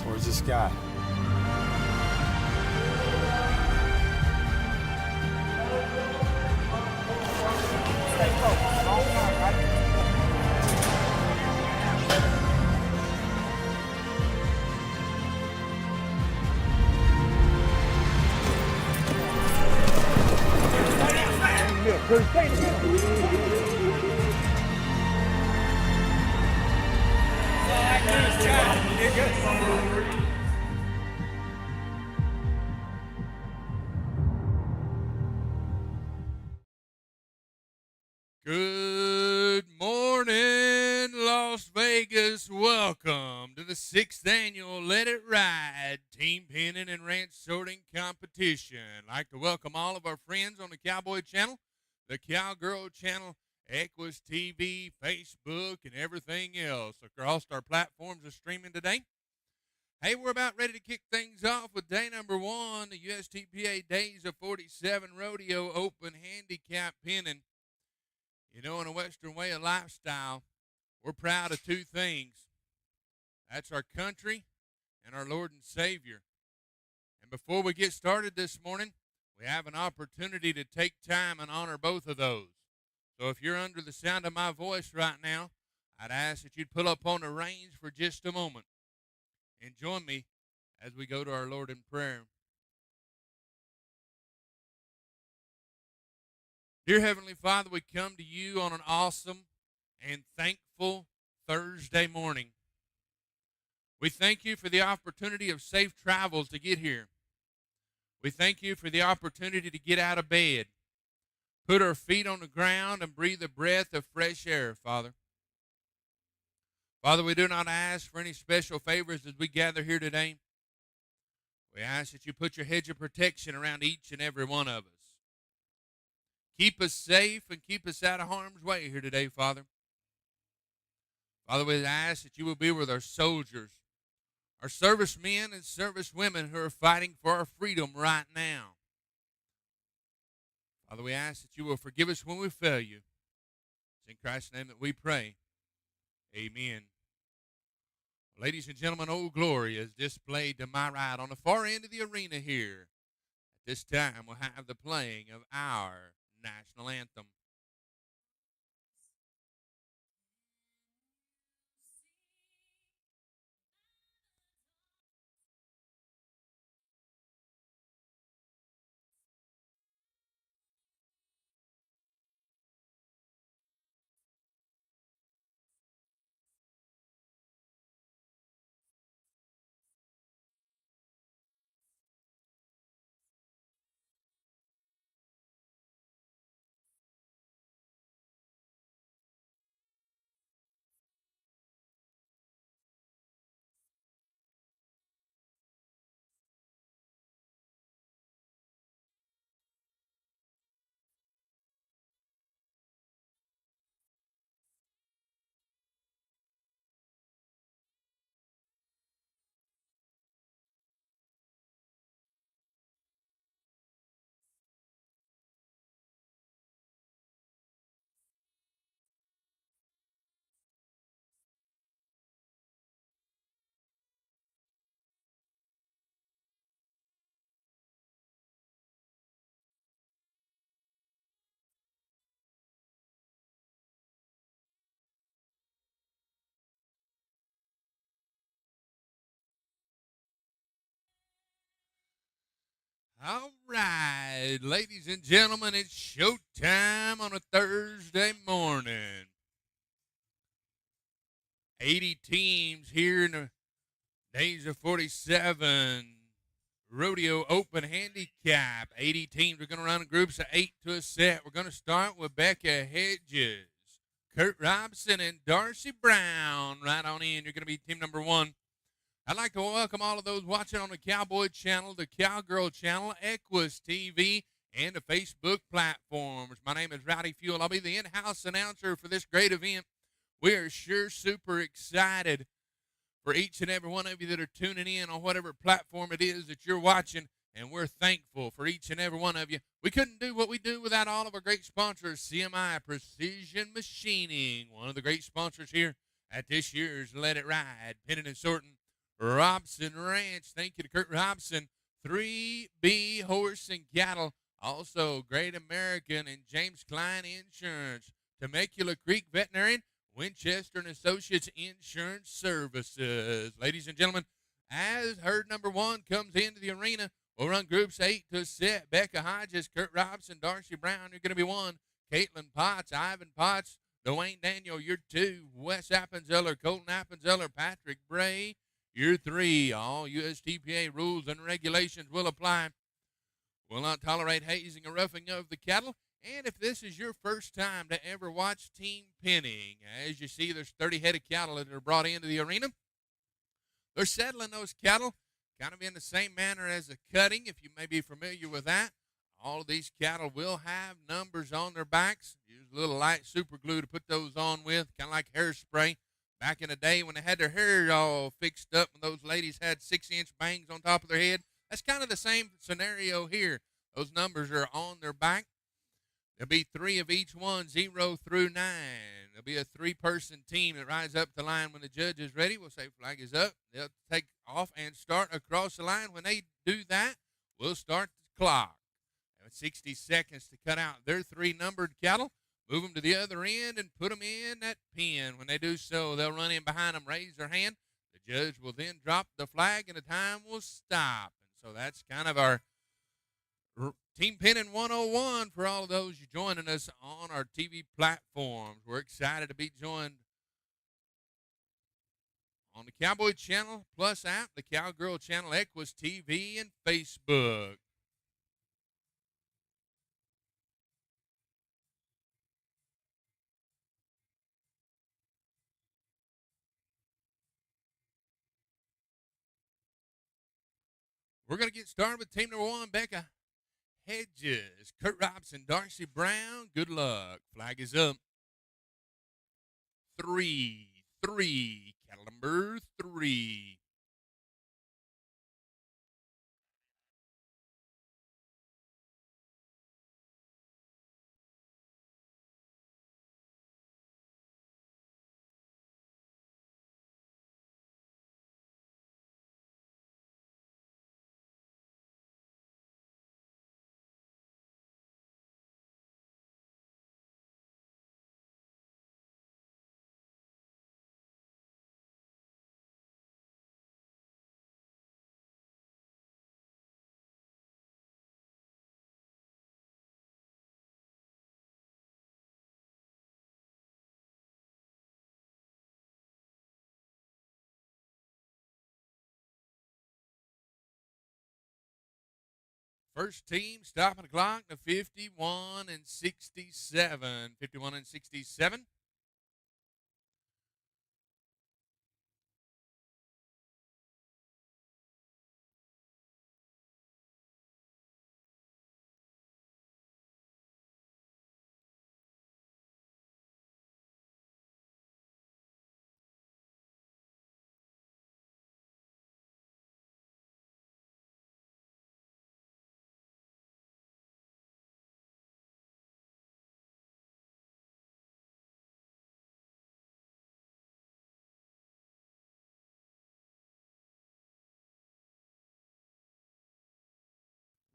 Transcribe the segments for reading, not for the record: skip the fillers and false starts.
Where's this guy? Stay focused. Long time, right? Stay in the middle. Good morning, Las Vegas. Welcome to the 6th annual Let It Ride Team Pinning and Ranch Sorting Competition. I'd like to welcome all of our friends on the Cowboy Channel, the Cowgirl Channel, Equus TV, Facebook, and everything else across our platforms of streaming today. Hey, we're about ready to kick things off with day number 1, the USTPA Days of 47 Rodeo Open Handicap Pinning. You know, in a Western way of lifestyle, we're proud of two things. That's our country and our Lord and Savior. And before we get started this morning, we have an opportunity to take time and honor both of those. So if you're under the sound of my voice right now, I'd ask that you'd pull up on the reins for just a moment and join me as we go to our Lord in prayer. Dear Heavenly Father, we come to you on an awesome and thankful Thursday morning. We thank you for the opportunity of safe travels to get here. We thank you for the opportunity to get out of bed, put our feet on the ground, and breathe a breath of fresh air, Father. Father, we do not ask for any special favors as we gather here today. We ask that you put your hedge of protection around each and every one of us. Keep us safe and keep us out of harm's way here today, Father. Father, we ask that you will be with our soldiers, our servicemen and servicewomen who are fighting for our freedom right now. Father, we ask that you will forgive us when we fail you. It's in Christ's name that we pray. Amen. Ladies and gentlemen, Old Glory is displayed to my right on the far end of the arena here. At this time, we'll have the playing of our national anthem. All right, ladies and gentlemen, it's showtime on a Thursday morning. 80 teams here in the Days of 47 Rodeo Open Handicap. 80 teams. We're going to run in groups of 8 to a set. We're going to start with Becca Hedges, Kurt Robson, and Darcy Brown. Right on in. You're going to be team number 1. I'd like to welcome all of those watching on the Cowboy Channel, the Cowgirl Channel, Equus TV, and the Facebook platforms. My name is Rowdy Fuel. I'll be the in-house announcer for this great event. We are sure super excited for each and every one of you that are tuning in on whatever platform it is that you're watching, and we're thankful for each and every one of you. We couldn't do what we do without all of our great sponsors, CMI Precision Machining, one of the great sponsors here at this year's Let It Ride Pinning and Sorting Robson Ranch. Thank you to Kurt Robson. 3B Horse and Cattle. Also, Great American and James Klein Insurance. Temecula Creek Veterinarian. Winchester and Associates Insurance Services. Ladies and gentlemen, as herd number 1 comes into the arena, we'll run groups 8 to set. Becca Hodges, Kurt Robson, Darcy Brown, you're going to be 1. Caitlin Potts, Ivan Potts, Dwayne Daniel, you're 2. Wes Appenzeller, Colton Appenzeller, Patrick Bray, you're 3. All USTPA rules and regulations will apply. Will not tolerate hazing or roughing of the cattle. And if this is your first time to ever watch team pinning, as you see, there's 30 head of cattle that are brought into the arena. They're settling those cattle kind of in the same manner as a cutting, if you may be familiar with that. All of these cattle will have numbers on their backs. Use a little light super glue to put those on with, kind of like hairspray. Back in the day when they had their hair all fixed up and those ladies had 6-inch bangs on top of their head, that's kind of the same scenario here. Those numbers are on their back. There'll be 3 of each one, 0 through 9. There'll be a 3-person team that rides up the line when the judge is ready. We'll say flag is up. They'll take off and start across the line. When they do that, we'll start the clock. 60 seconds to cut out their 3 numbered cattle. Move them to the other end and put them in that pen. When they do so, they'll run in behind them, raise their hand. The judge will then drop the flag, and the time will stop. And so that's kind of our Team Pinning 101 for all of those you joining us on our TV platforms. We're excited to be joined on the Cowboy Channel Plus app, the Cowgirl Channel, Equus TV, and Facebook. We're going to get started with team number 1, Becca Hedges, Kurt Robson, Darcy Brown. Good luck. Flag is up. 3, cattle number 3. First team stopping the clock to 51 and 67. 51 and 67.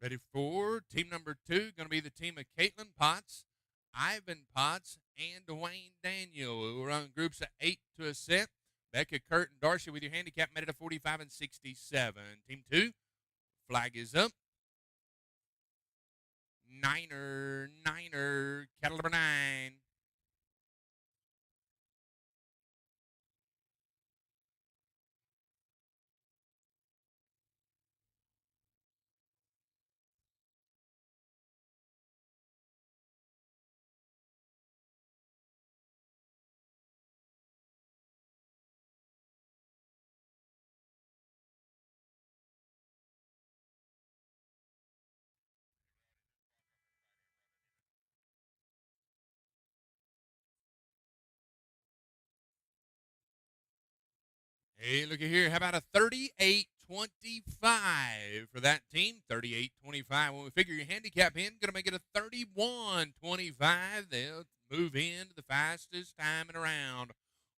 Ready for team number 2. Going to be the team of Caitlin Potts, Ivan Potts, and Dwayne Daniel. We'll run groups of 8 to a set. Becca, Kurt, and Darcy with your handicap made it a 45 and 67. Team 2, flag is up. Niner, cattle number 9. Hey, look at here. How about a 38-25 for that team? 38-25. When we figure your handicap in, going to make it a 31-25. They'll move into the fastest time in a round.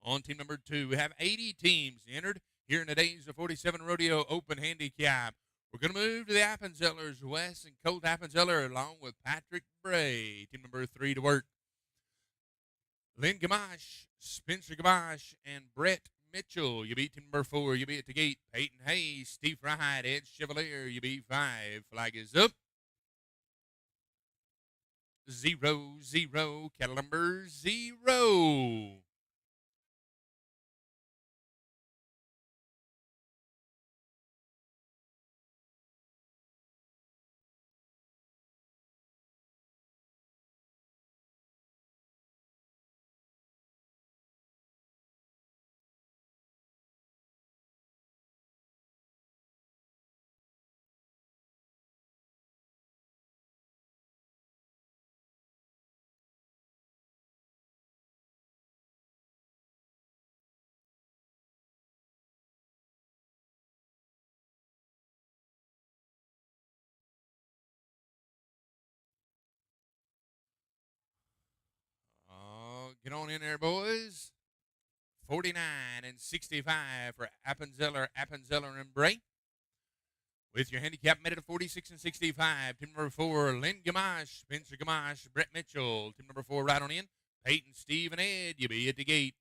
On team number 2, we have 80 teams entered here in the days of 47 Rodeo Open Handicap. We're going to move to the Appenzellers, Wes and Colt Appenzeller, along with Patrick Bray, team number 3 to work. Lynn Gamache, Spencer Gamache, and Brett Mitchell. You beat team number 4. You beat at the gate. Peyton Hayes, Steve Fried, Ed Chevalier. You beat 5. Flag is up. 0-0. Cattle number 0. Get on in there, boys. 49 and 65 for Appenzeller, and Bray. With your handicap made at 46 and 65. Team number 4, Lynn Gamache, Spencer Gamache, Brett Mitchell. Team number 4, right on in. Peyton, Steve, and Ed. You be at the gate.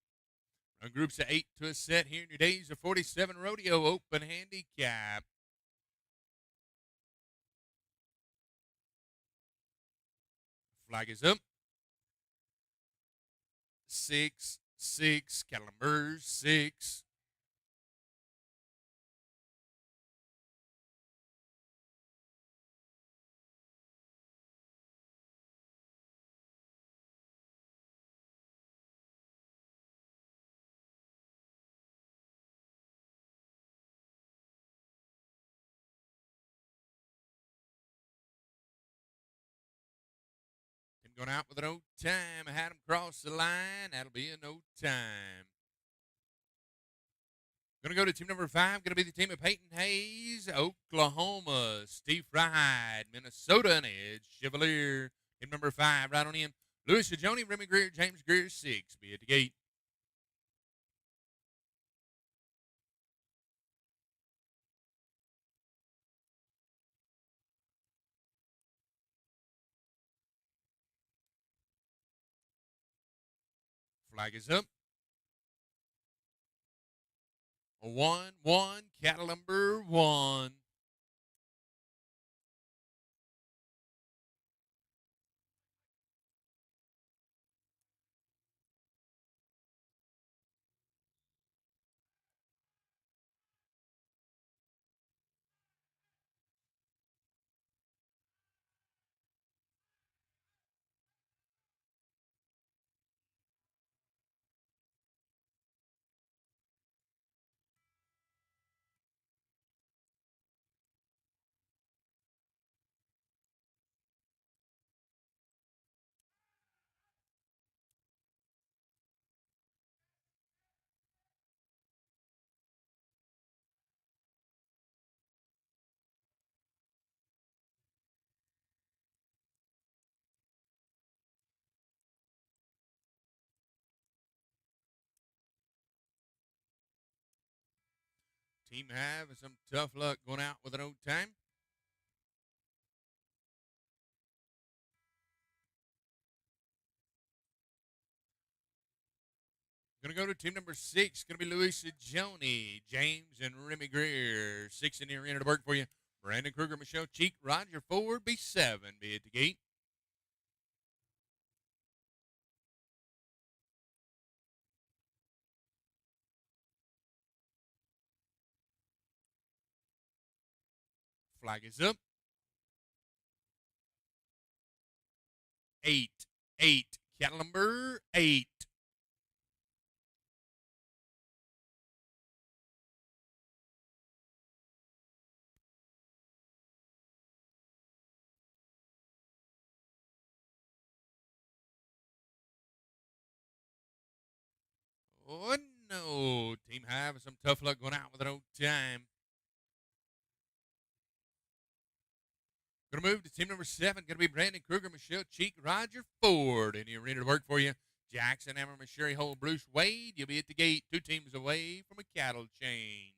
Run groups of 8 to a set here in your days of 47 Rodeo Open Handicap. Flag is up. 6, cattle number 6. Going out with an no time. I had him cross the line. That'll be a no time. Going to go to team number 5. Going to be the team of Peyton Hayes, Oklahoma. Steve Fried, Minnesota, and Ed Chevalier. Team number 5, right on in. Louis Joni, Remy Greer, James Greer, 6. Be at the gate. Flag is up. 1-1, cattle number 1. Team having some tough luck going out with an old time. Going to go to team number 6. Going to be Louis Joni, James, and Remy Greer. 6 in the arena to work for you. Brandon Kruger, Michelle Cheek, Roger Ford, be 7. Be at the gate. Flag is up. 8, cattle number 8. Oh, no. Team having some tough luck going out with an old time. Going to move to team number 7. Going to be Brandon Kruger, Michelle Cheek, Roger Ford in the arena to work for you. Jackson, Hammer, Sherry Hole, Bruce Wade. You'll be at the gate. 2 teams away from a cattle change.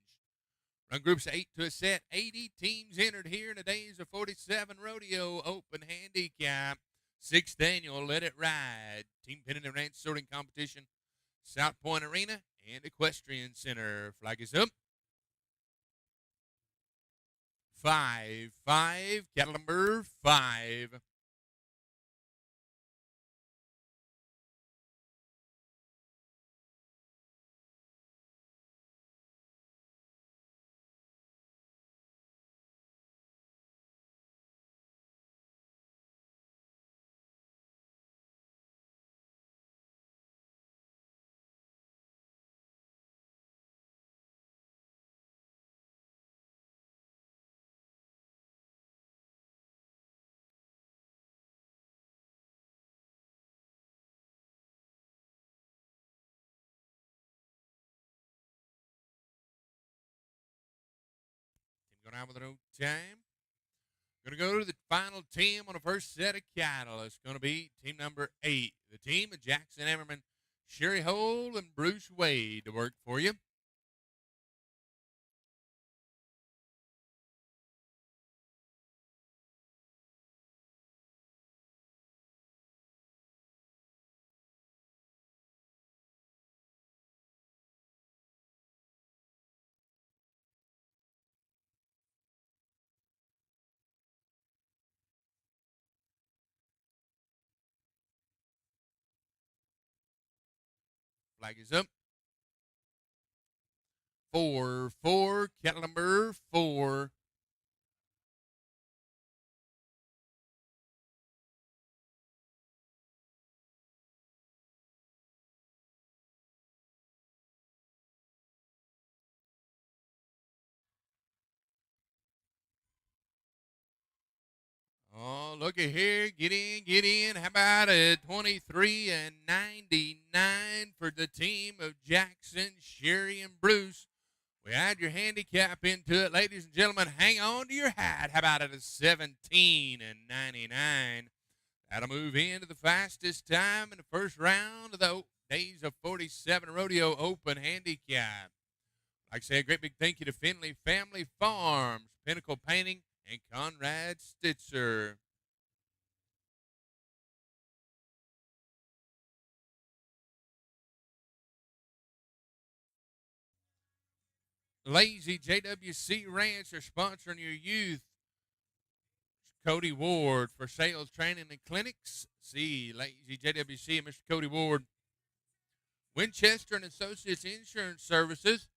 Run groups of 8 to a set. 80 teams entered here in the Days of 47 Rodeo Open Handicap. 6th annual Let It Ride. Team Pennant and Ranch Sorting Competition. South Point Arena and Equestrian Center. Flag is up. 5, cattle number 5. Going out with an old time. Going to go to the final team on the first set of cattle. It's going to be team number 8. The team of Jackson Emmerman, Sherry Hole, and Bruce Wade to work for you. Flag is up. 4, cattle number 4. Oh, looky here. Get in, get in. How about a 23 and 99 for the team of Jackson, Sherry, and Bruce? We add your handicap into it, ladies and gentlemen. Hang on to your hat. How about it a 17 and 99? That'll move into the fastest time in the first round of the Days of 47 Rodeo Open Handicap. Like I say, a great big thank you to Finley Family Farms, Pinnacle Painting, and Conrad Stitzer. Lazy JWC Ranch are sponsoring your youth. Cody Ward for sales training and clinics. See Lazy JWC and Mr. Cody Ward. Winchester and Associates Insurance Services.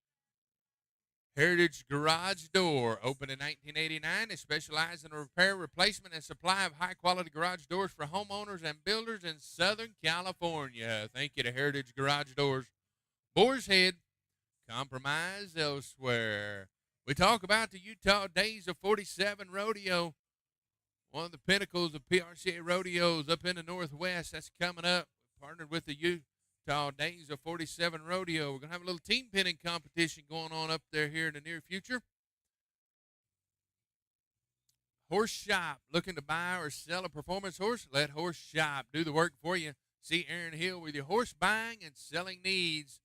Heritage Garage Door, opened in 1989. They specialize in the repair, replacement, and supply of high-quality garage doors for homeowners and builders in Southern California. Thank you to Heritage Garage Doors. Boar's Head, compromise elsewhere. We talk about the Utah Days of 47 Rodeo, one of the pinnacles of PRCA rodeos up in the Northwest. That's coming up. Partnered with the Utah Days of 47 Rodeo. We're going to have a little team pinning competition going on up there here in the near future. Horse Shop, looking to buy or sell a performance horse? Let Horse Shop do the work for you. See Aaron Hill with your horse buying and selling needs.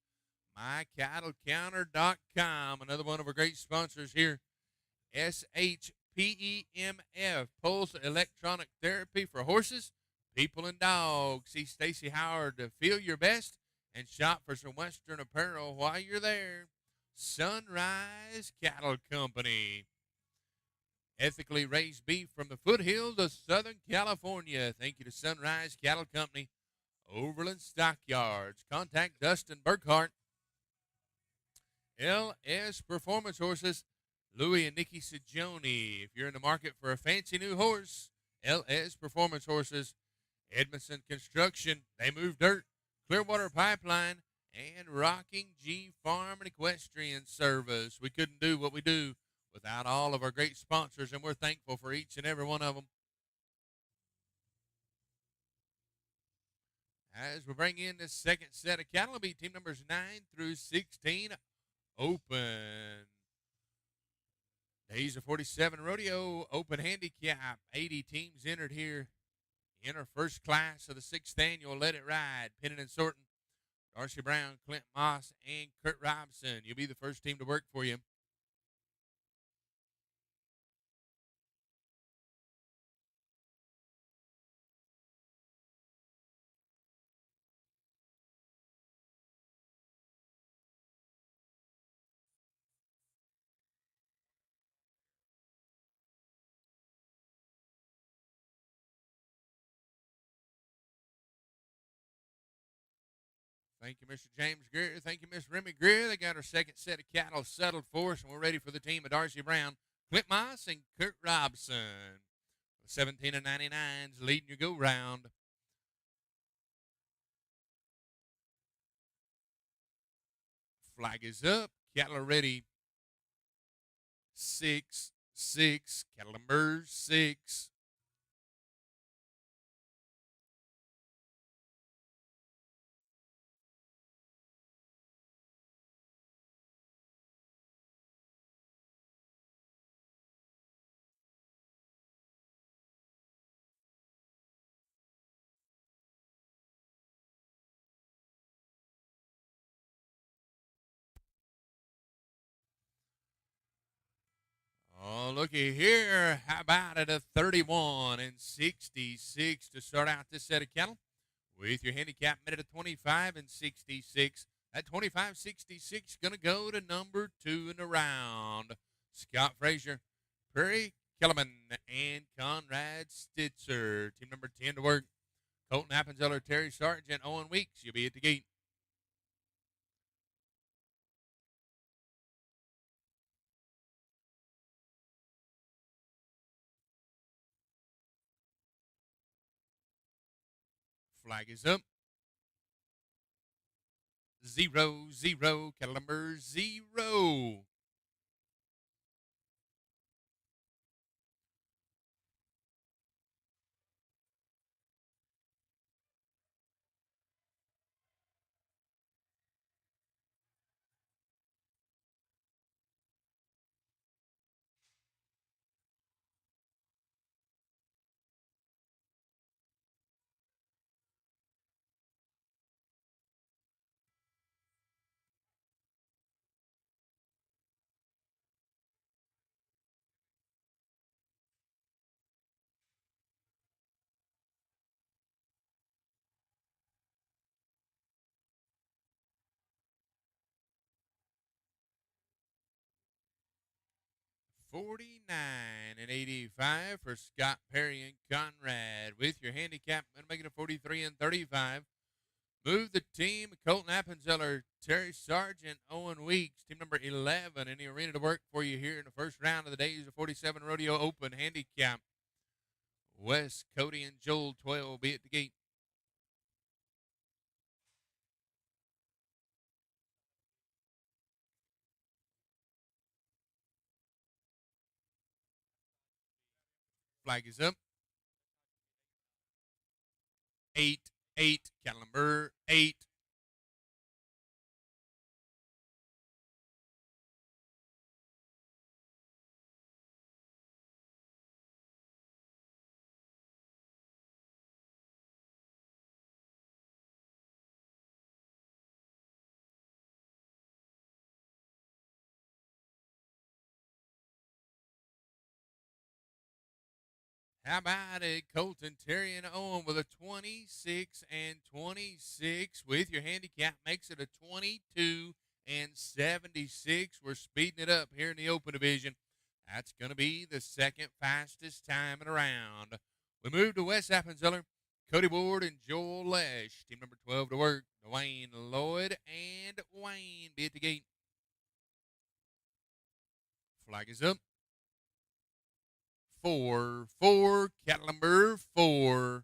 MyCattleCounter.com, another one of our great sponsors here. SHPEMF, Pulse Electronic Therapy for horses, people, and dogs. See Stacy Howard to feel your best and shop for some Western apparel while you're there. Sunrise Cattle Company. Ethically raised beef from the foothills of Southern California. Thank you to Sunrise Cattle Company, Overland Stockyards. Contact Dustin Burkhart. LS Performance Horses, Louie and Nikki Sajoni. If you're in the market for a fancy new horse, LS Performance Horses. Edmondson Construction, they move dirt. Clearwater Pipeline, and Rocking G Farm and Equestrian Service. We couldn't do what we do without all of our great sponsors, and we're thankful for each and every one of them. As we bring in this second set of cattle, it'll be team numbers 9 through 16 open. Days of 47 Rodeo Open Handicap. 80 teams entered here in our first class of the 6th annual Let It Ride. Pinning and sorting. Darcy Brown, Clint Moss, and Kurt Robinson. You'll be the first team to work for you. Thank you, Mr. James Greer. Thank you, Miss Remy Greer. They got our second set of cattle settled for us, and we're ready for the team of Darcy Brown, Clint Moss, and Kurt Robson. 17 and 99s leading your go round. Flag is up. Cattle are ready. 6, 6. Cattle number 6. Oh, looky here. How about it? A 31 and 66 to start out this set of cattle. With your handicap minute of 25 and 66. That 25-66 going to go to number 2 in the round. Scott Frazier, Perry Kellerman, and Conrad Stitzer. Team number 10 to work. Colton Appenzeller, Terry Sargent, Owen Weeks. You'll be at the gate. Flag is up. 0, 0. Cattle number 0. $49 and 85 for Scott Perry and Conrad. With your handicap, going to make it a 43 and 35. Move the team, Colton Appenzeller, Terry Sargent, Owen Weeks, team number 11 in the arena to work for you here in the first round of the Days of 47 Rodeo Open handicap. Wes, Cody, and Joel 12 will be at the gate. Flag is up. 8, 8, cattle number 8. How about it, Colton, Terry, and Owen with a 26 and 26 with your handicap makes it a 22 and 76. We're speeding it up here in the open division. That's going to be the second fastest time in a round. We move to Wes Appenzeller, Cody Ward, and Joel Lesh. Team number 12 to work. Dwayne Lloyd and Wayne be at the gate. Flag is up. 4, 4, cattle number 4.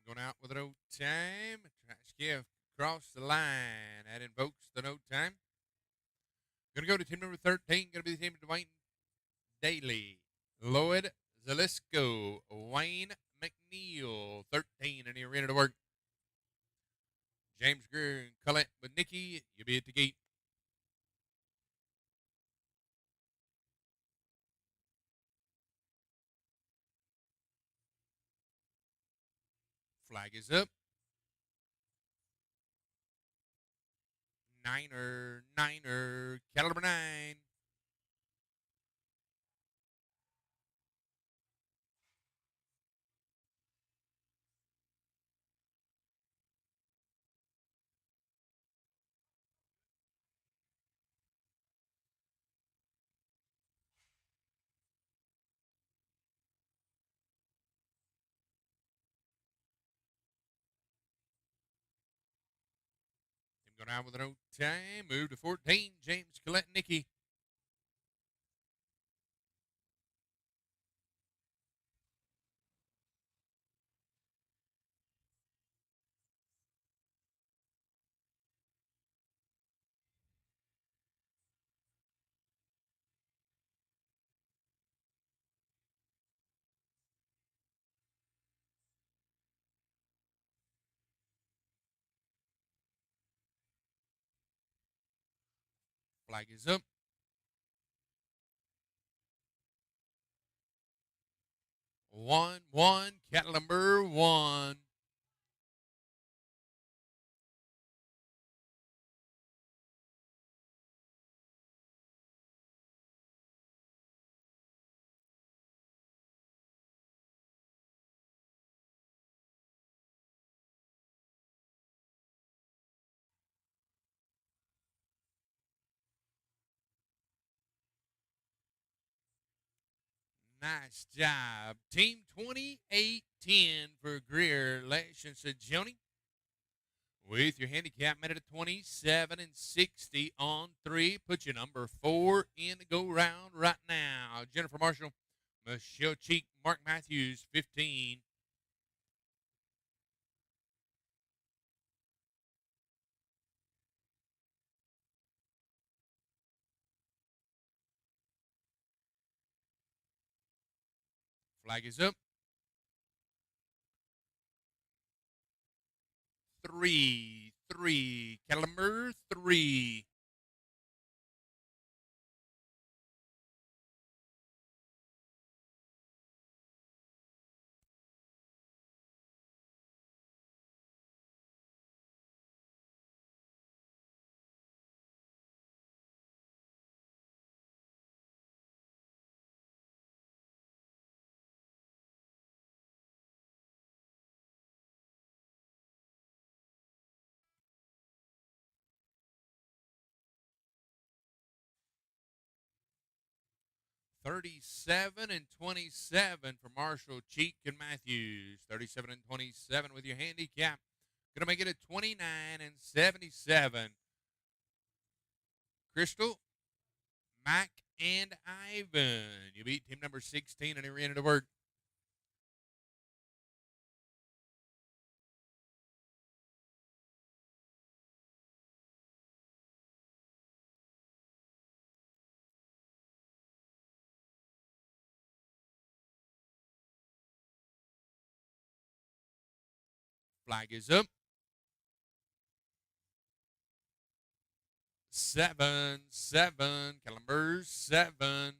Going out with an no time. Skiff across the line. That invokes the no time. Going to go to team number 13. Going to be the team of Dwayne Daly, Lloyd Zalisco, Wayne McNeil. 13 in the arena to work. James Greer and Collette with Nikki. You'll be at the gate. Flag is up. Niner, caliber 9. Team going out with an old time. Move to 14. James Collette Nicky. Flag is up. 1-1, cattle number 1. Nice job. Team 28-10 for Greer, Lash, and Sajoni. With your handicap made at 27 and 60 on 3. Put your number 4 in the go round right now. Jennifer Marshall, Michelle Cheek, Mark Matthews, 15. Flag is up. 3, cattle number 3. $37 and $27 for Marshall, Cheek, and Matthews. $37 and $27 with your handicap. Gonna make it a $29 and $77. Crystal, Mac, and Ivan. You beat team number 16 and you're in to work. Flag is up. 7, Caliber 7.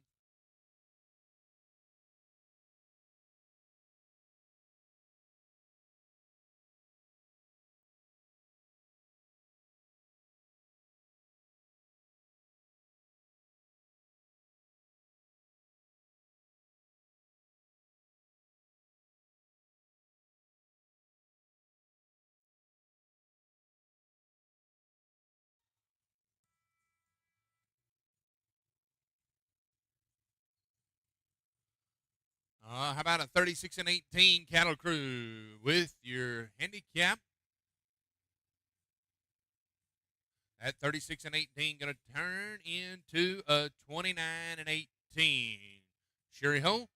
How about a 36 and 18 cattle crew with your handicap at 36 and 18, going to turn into a 29 and 18. Sherry Ho,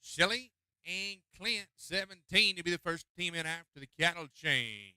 Shelly, and Clint 17 to be the first team in after the cattle change.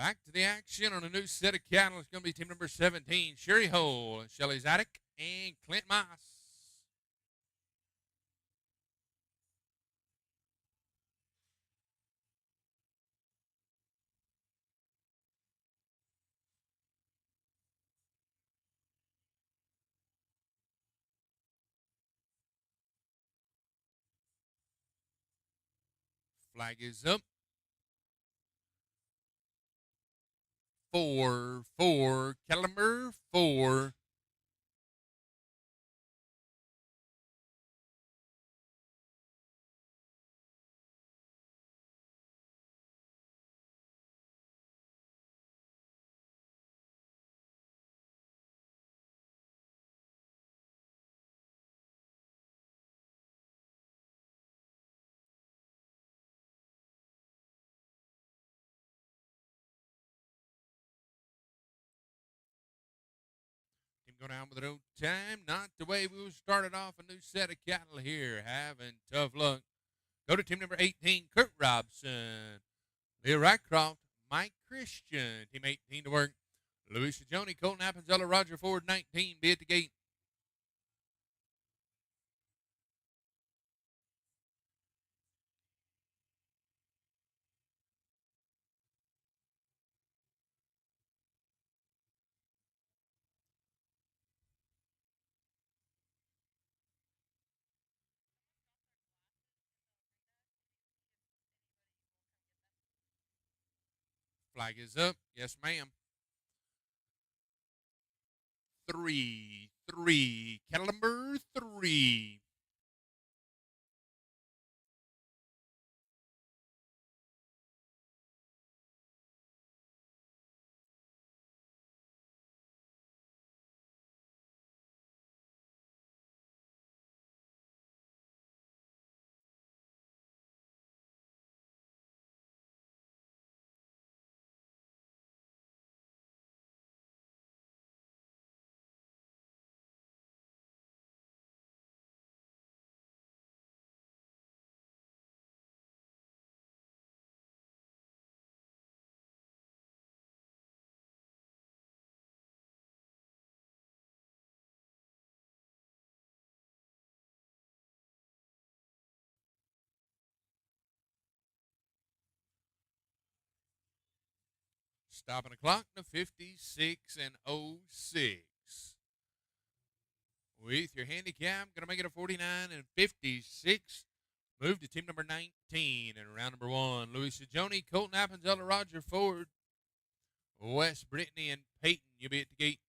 Back to the action on a new set of cattle. It's going to be team number 17, Sherry Hole, Shelly Zadok, and Clint Moss. Flag is up. 4, caliber 4. Team go down with an old time. Not the way we started off a new set of cattle here. Having tough luck. Go to team number 18, Kurt Robson. Leah Rycroft, Mike Christian. Team 18 to work. Louis Joni, Colton Appenzeller, Roger Ford, 19. Be at the gate. Flag is up. Yes, ma'am. 3, cattle number 3. Stopping the clock to 56 and 06. With your handicap, going to make it a 49 and 56. Move to team number 19 in round number 1. Louis Joni, Colton Appenzeller, Roger Ford, Wes Brittany, and Peyton. You'll be at the gate.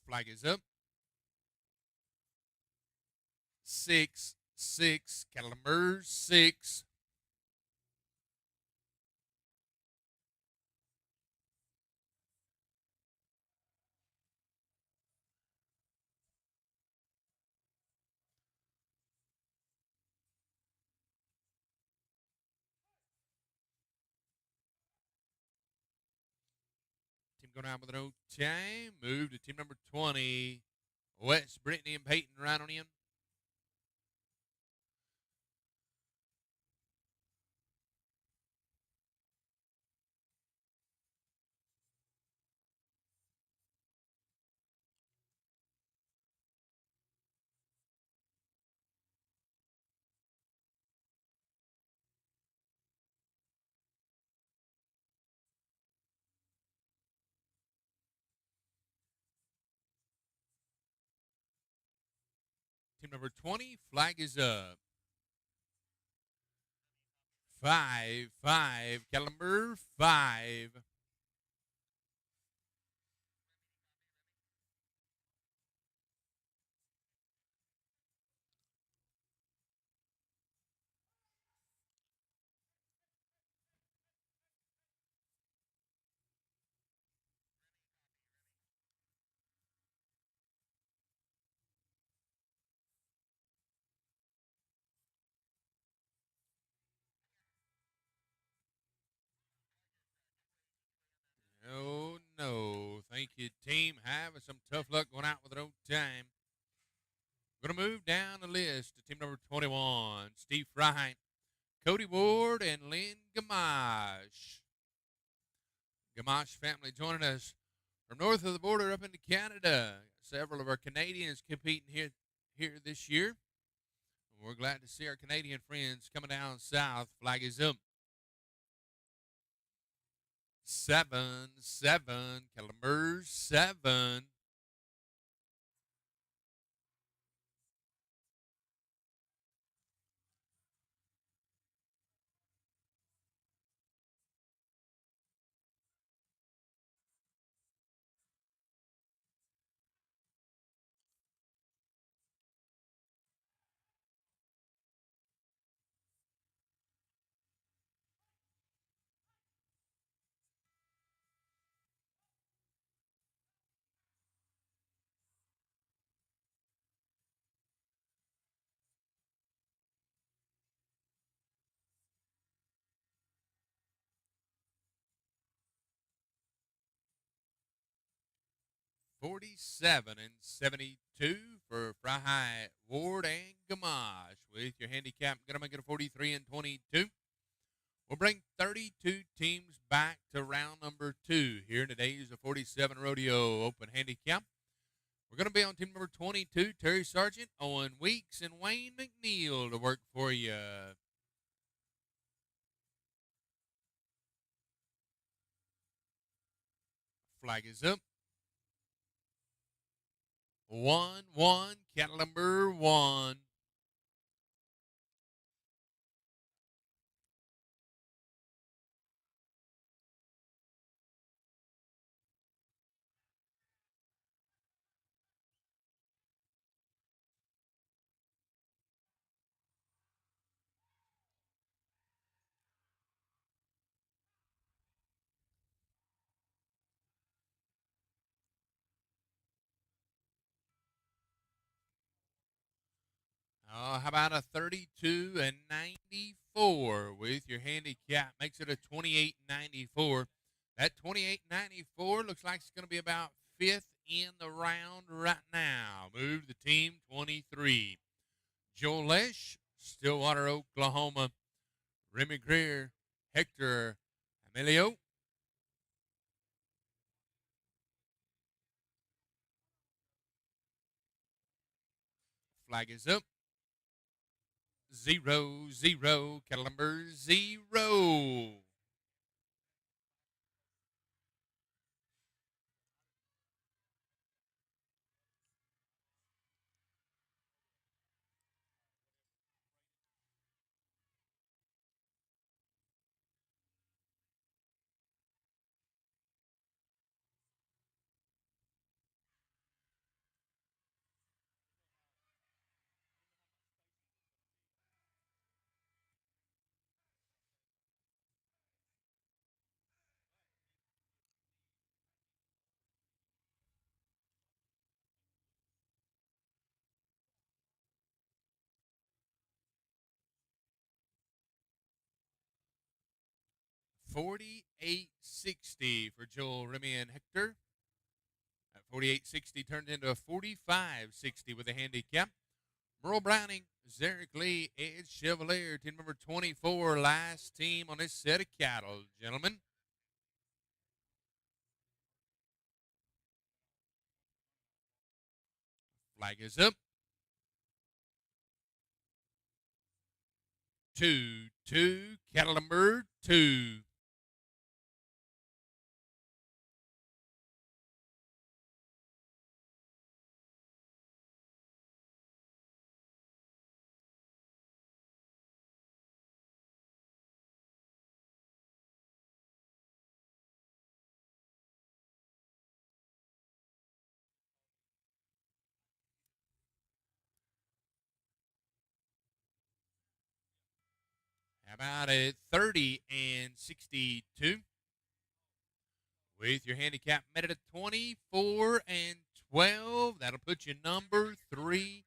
Flag is up. 6, cattle number 6. Team going down with an old time. Move to team number 20. Wes Brittany and Peyton right on in. Team number 20, flag is up. 5, caliber 5. having some tough luck going out with an old time. We're going to move down the list to team number 21, Steve Fry, Cody Ward, and Lynn Gamache. Gamache family joining us from north of the border up into Canada. Several of our Canadians competing here this year. We're glad to see our Canadian friends coming down south. Flag is up. 7, Caliber 7. $47 and $72 for Fry High, Ward, and Gamache. With your handicap, going to make it a 43 and 22. We'll bring 32 teams back to round number 2 here in today's 47 Rodeo Open Handicap. We're going to be on team number 22, Terry Sargent, Owen Weeks, and Wayne McNeil to work for you. Flag is up. 1-1, cattle number 1. How about a 32 and 94 with your handicap? Makes it a 28-94. That 28-94 looks like it's going to be about 5th in the round right now. Move to team 23. Joel Lesh, Stillwater, Oklahoma. Remy Greer, Hector Emilio. Flag is up. 0-0, cattle number 0. $48.60 for Joel, Remy, and Hector. That $48.60 turned into a $45.60 with a handicap. Merle Browning, Zarek Lee, Ed Chevalier, team number 24, last team on this set of cattle, gentlemen. Flag is up. 2-2, cattle number 2. How about it? 30 and 62. With your handicap met at 24 and 12. That'll put you number 3.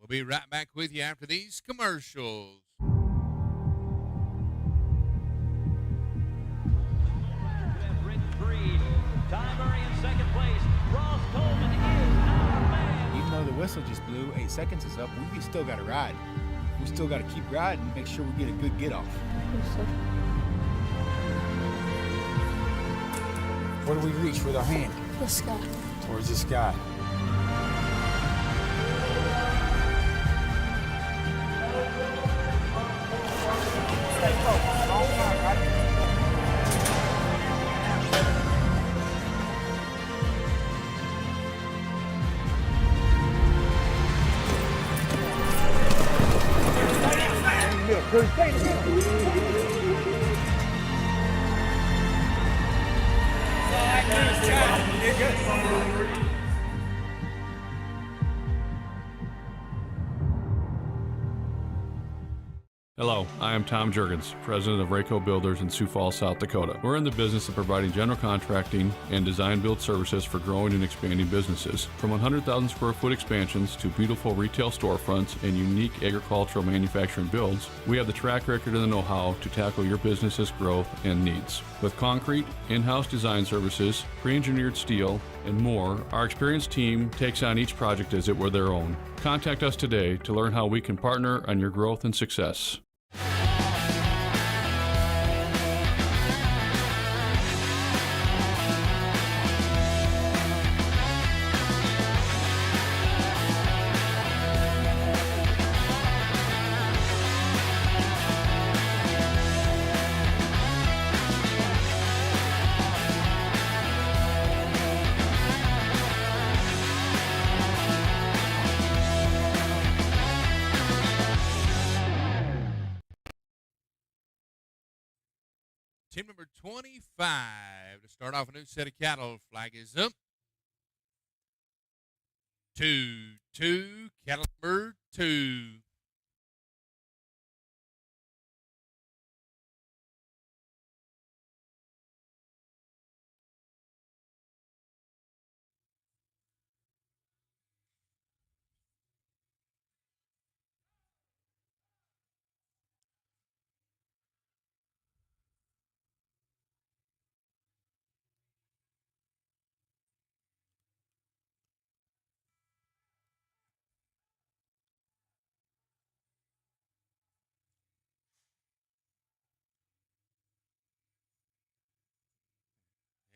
We'll be right back with you after these commercials. whistle just blew. 8 seconds is up. We still got to ride. We still got to keep riding and make sure we get a good get off. Where do we reach with our hand? The sky. Towards the sky. Stay focused. Long time, right? Stay in the middle. Hello, I am Tom Jurgens, president of Rayco Builders in Sioux Falls, South Dakota. We're in the business of providing general contracting and design build services for growing and expanding businesses. From 100,000 square foot expansions to beautiful retail storefronts and unique agricultural manufacturing builds, we have the track record and the know-how to tackle your business's growth and needs. With concrete, in-house design services, pre-engineered steel, and more, our experienced team takes on each project as it were their own. Contact us today to learn how we can partner on your growth and success. Team number 25 to start off a new set of cattle. Flag is up. 2-2, cattle number 2.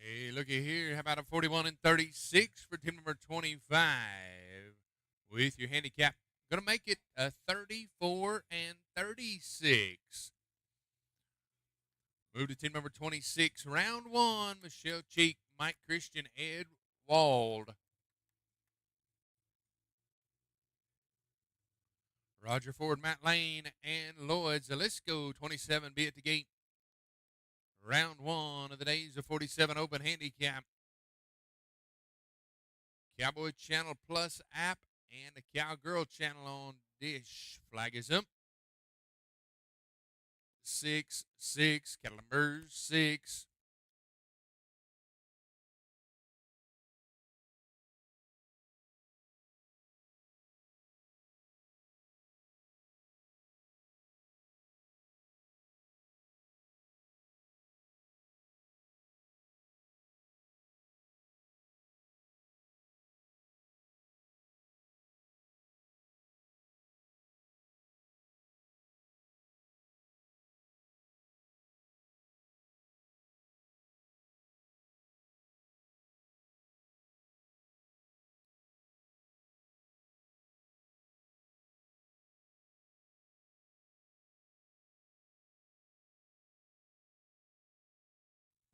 Hey, looky here. How about a 41 and 36 for team number 25 with your handicap? Going to make it a 34 and 36. Move to team number 26, round 1. Michelle Cheek, Mike Christian, Ed Wald. Roger Ford, Matt Lane, and Lloyd Zalisco, 27, be at the gate. Round 1 of the days of 47 Open Handicap. Cowboy Channel Plus app and the Cowgirl Channel on Dish. Flag is up. 6-6, cattle number 6.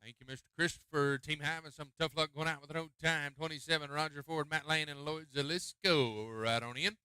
Thank you, Mr. Christopher. Team having some tough luck going out with road time. 27, Roger Ford, Matt Lane, and Lloyd Zalisco. Right on in.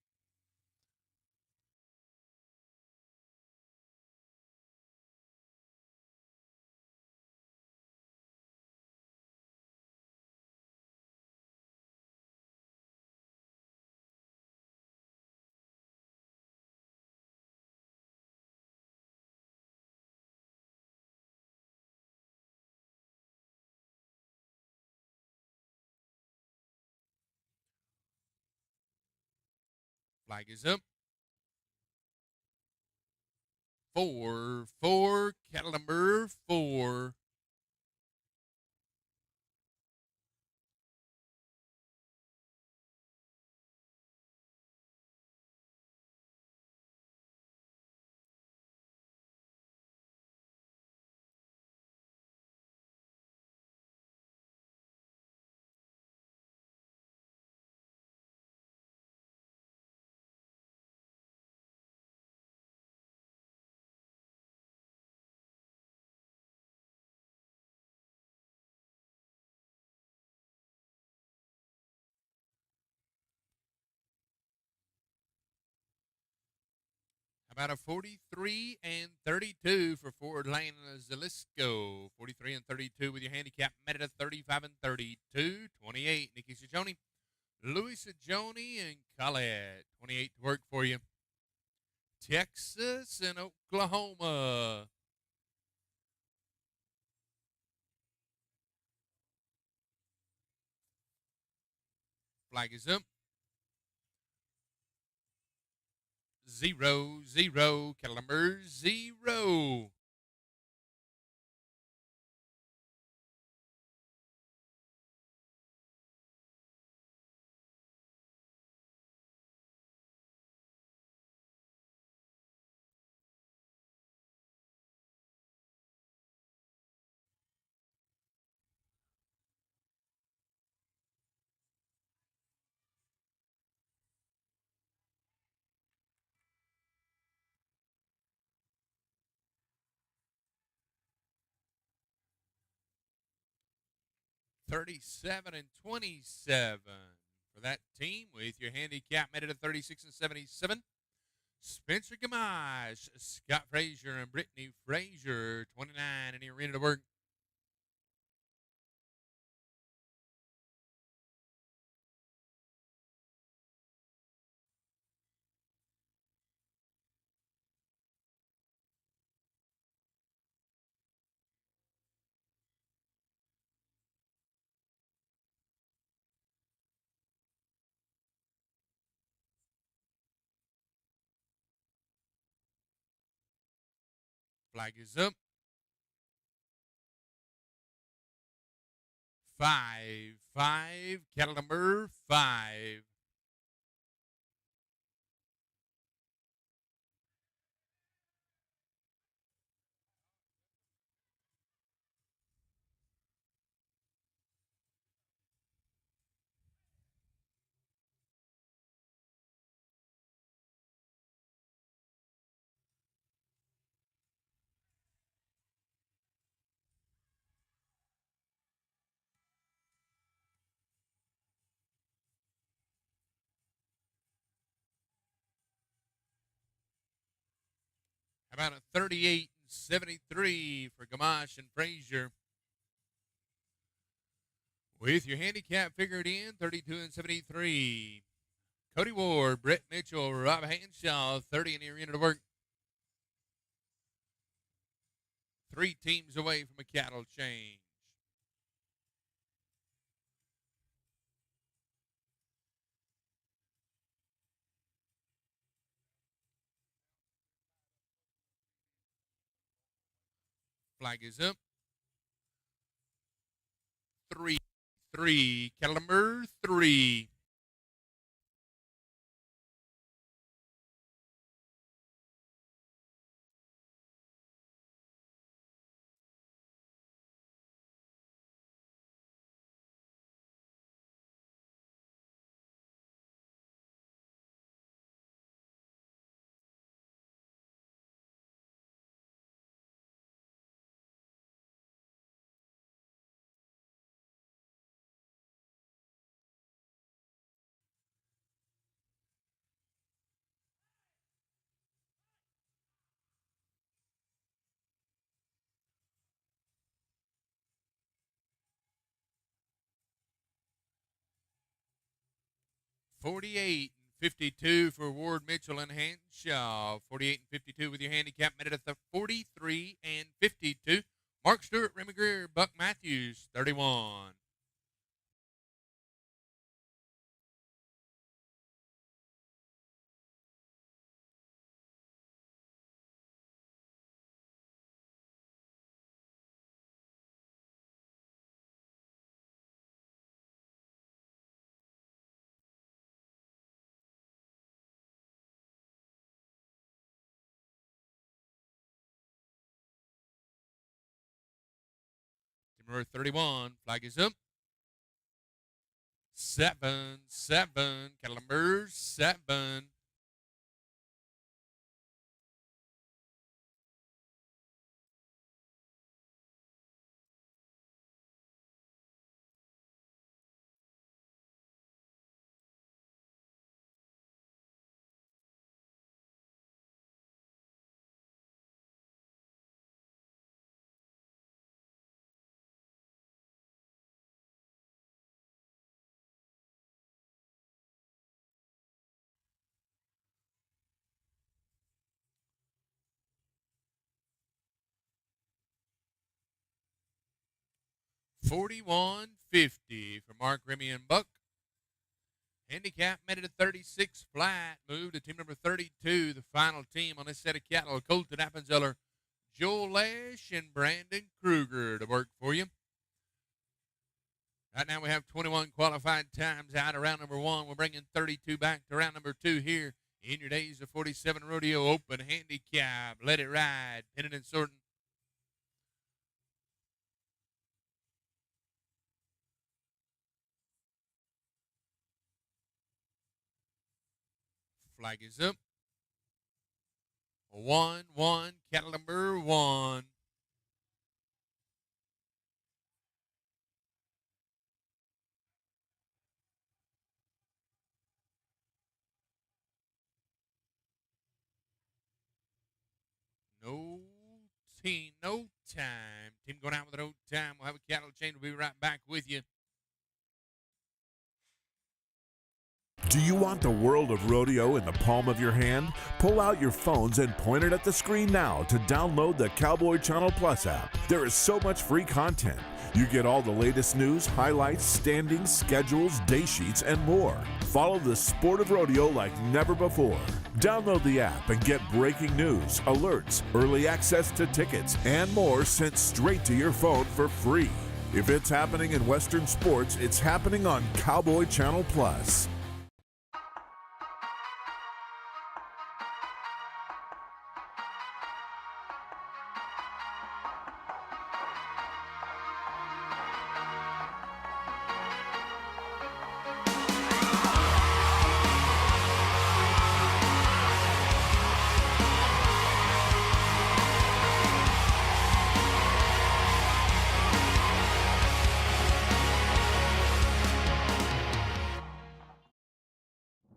Flag is up. 4-4, cattle number 4. How about a 43 and 32 for Ford Lane Zalisco? 43 and 32 with your handicap met at 35 and 32. 28, Nikki Sajoni, Louis Sajoni, and Colette. 28 to work for you. Texas and Oklahoma. Flag is up. 0-0. Cattle number 0. $37 and $27 for that team with your handicap made it at 36 and 77. Spencer Gamache, Scott Frazier, and Brittany Frazier, 29 in the arena to work. Flag is up. 5-5, cattle number 5. How about a 38 and 73 for Gamache and Frazier? With your handicap figured in, 32 and 73. Cody Ward, Brett Mitchell, Rob Hanshaw, 30 in the arena to work. 3 teams away from a cattle change. Flag is up. 3-3, cattle number 3. $48 and 52 for Ward Mitchell and Hanshaw. 48 and 52 with your handicap met at the 43 and 52. Mark Stewart, Remy Greer, Buck Matthews, 31. Number 31, flag is up. 7-7, cattle number 7. 41.50 for Mark, Remy, and Buck. Handicap made it a 36 flat. Moved to team number 32, the final team on this set of cattle. Colton Appenzeller, Joel Lash, and Brandon Kruger to work for you. Right now we have 21 qualified times out of round number 1. We're bringing 32 back to round number 2 here in your Days of 47 Rodeo Open Handicap. Let it ride. Pinning and sorting. Flag is up. 1-1, cattle number 1. No team, no time. Team going out with no time. We'll have a cattle chain. We'll be right back with you. Do you want the world of rodeo in the palm of your hand? Pull out your phones and point it at the screen now to download the Cowboy Channel Plus app. There is so much free content. You get all the latest news, highlights, standings, schedules, day sheets, and more. Follow the sport of rodeo like never before. Download the app and get breaking news, alerts, early access to tickets, and more sent straight to your phone for free. If it's happening in Western sports, it's happening on Cowboy Channel Plus.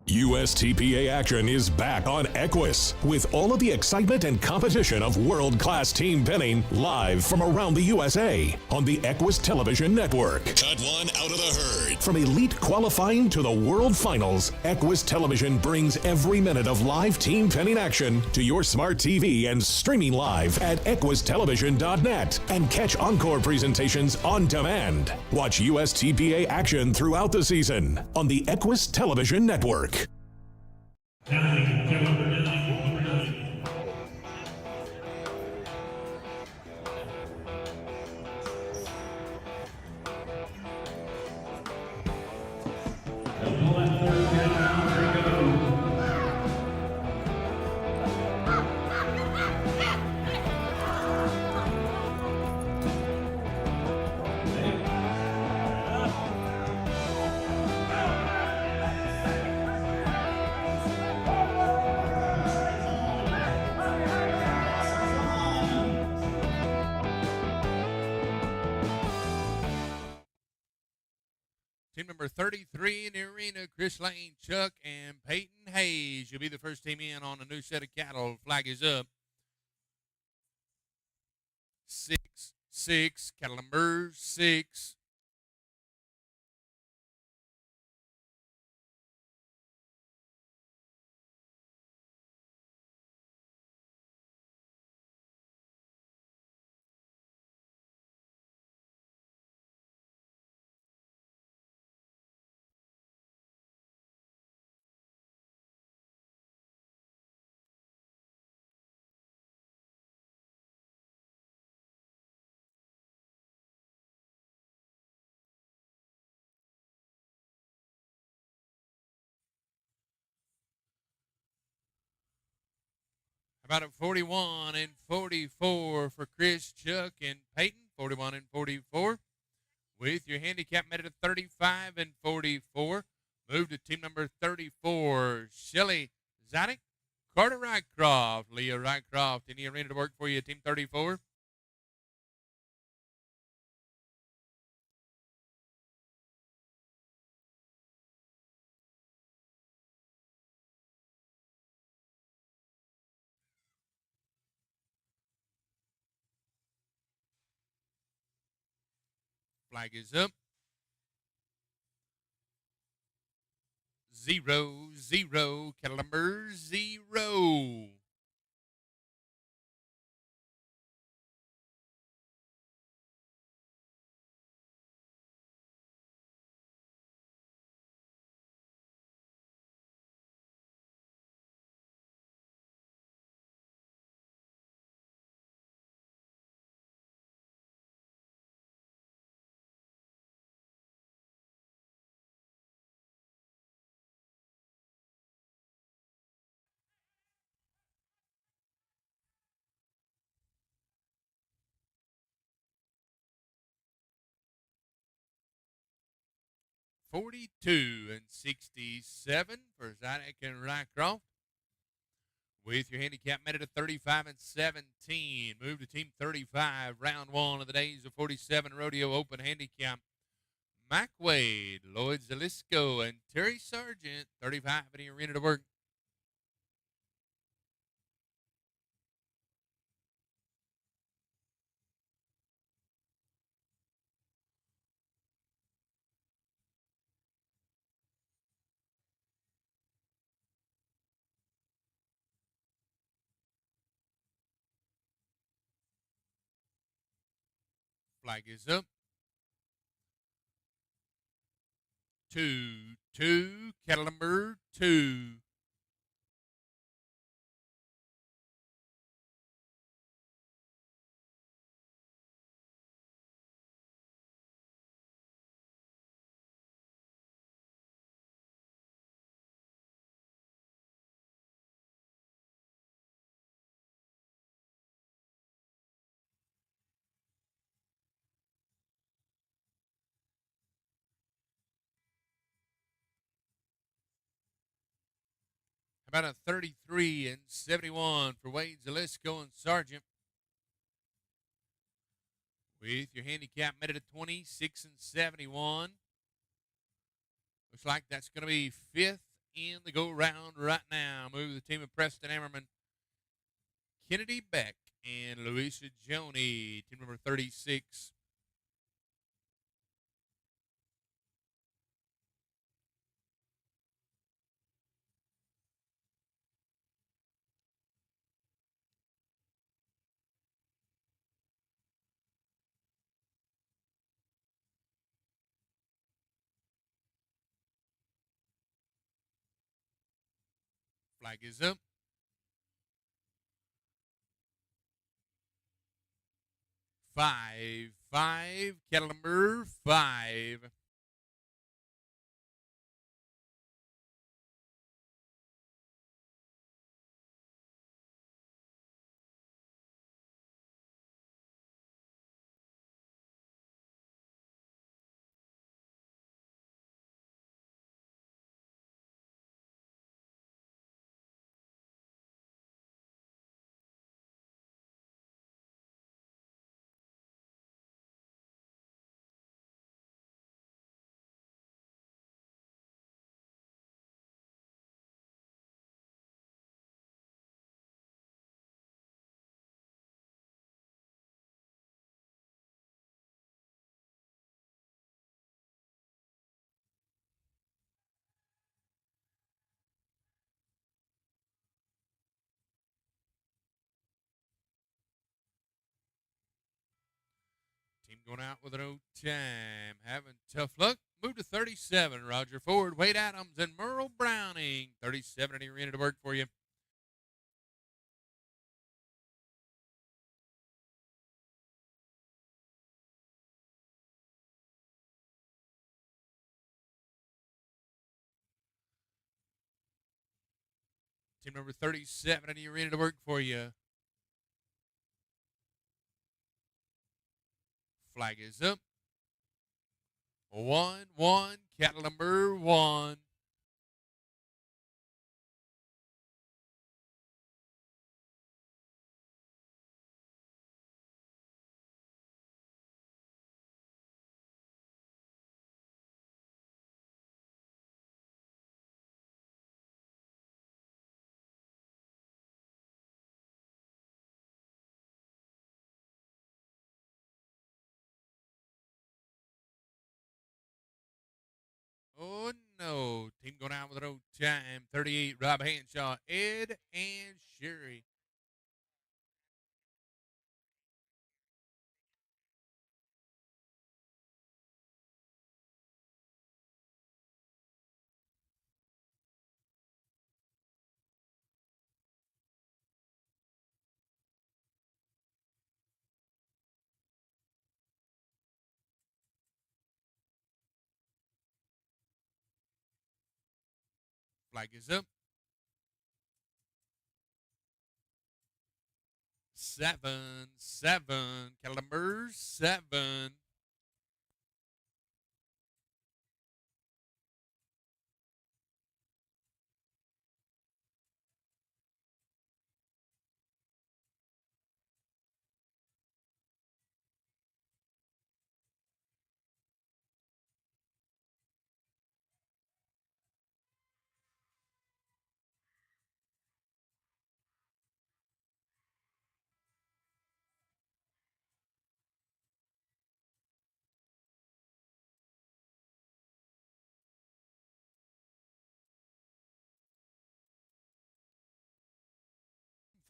USTPA action is back on Equus with all of the excitement and competition of world-class team pinning live from around the USA on the Equus Television Network. Cut one out of the herd. From elite qualifying to the World Finals, Equus Television brings every minute of live team pinning action to your smart TV and streaming live at equustelevision.net and catch encore presentations on demand. Watch USTPA action throughout the season on the Equus Television Network. Team number 33 in the arena, Chris Lane, Chuck, and Peyton Hayes. You'll be the first team in on a new set of cattle. Flag is up. 6-6, cattle number 6. About a 41 and 44 for Chris, Chuck, and Peyton. 41 and 44. With your handicap made at 35 and 44. Move to team number 34, Shelly Zadig, Carter Rycroft, Leah Rycroft in the arena to work for you, team 34. Flag is up. 0-0, cattle number 0. 42 and 67 for Zidek and Rycroft. With your handicap made at 35 and 17. Move to team 35, round one of the Days of 47 Rodeo Open Handicap. Mac Wade, Lloyd Zalisco, and Terry Sargent, 35 in the arena to work. Flag is up. 2, cattle number 2. About a 33 and 71 for Wade Zalisco and Sargent. With your handicap made at 26 and 71. Looks like that's going to be fifth in the go round right now. Move the team of Preston Ammerman, Kennedy Beck, and Louisa Joni, team number 36. Flag is up. 5, cattle number 5. Team going out with an O time. Having tough luck. Move to 37. Roger Ford, Wade Adams, and Merle Browning. 37 in the arena to work for you. Team number 37 in the arena to work for you. Flag is up. 1, cattle number 1. Oh, no. Team going out with an O time. 38, Rob Hanshaw, Ed, and Sherry. Flag is up. 7, cattle number 7.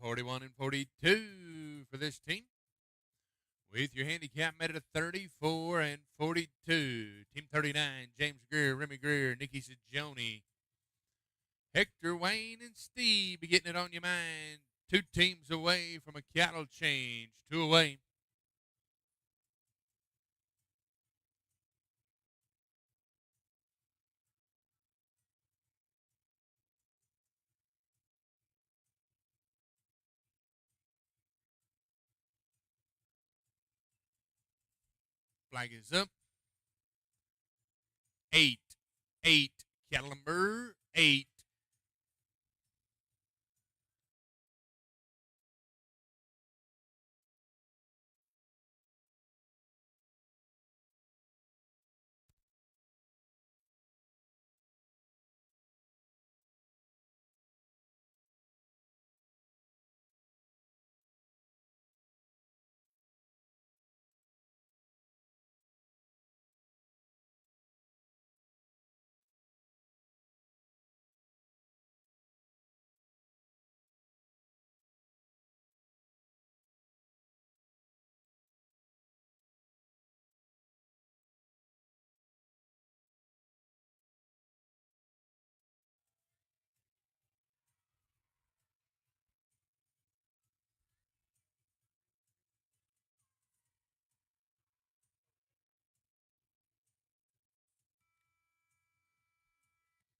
41 and 42 for this team. With your handicap made at 34 and 42. Team 39, James Greer, Remy Greer, Nikki Sajoni, Hector, Wayne, and Steve be getting it on your mind. 2 teams away from a cattle change. 2 away. Flag is up. 8. Cattle number 8.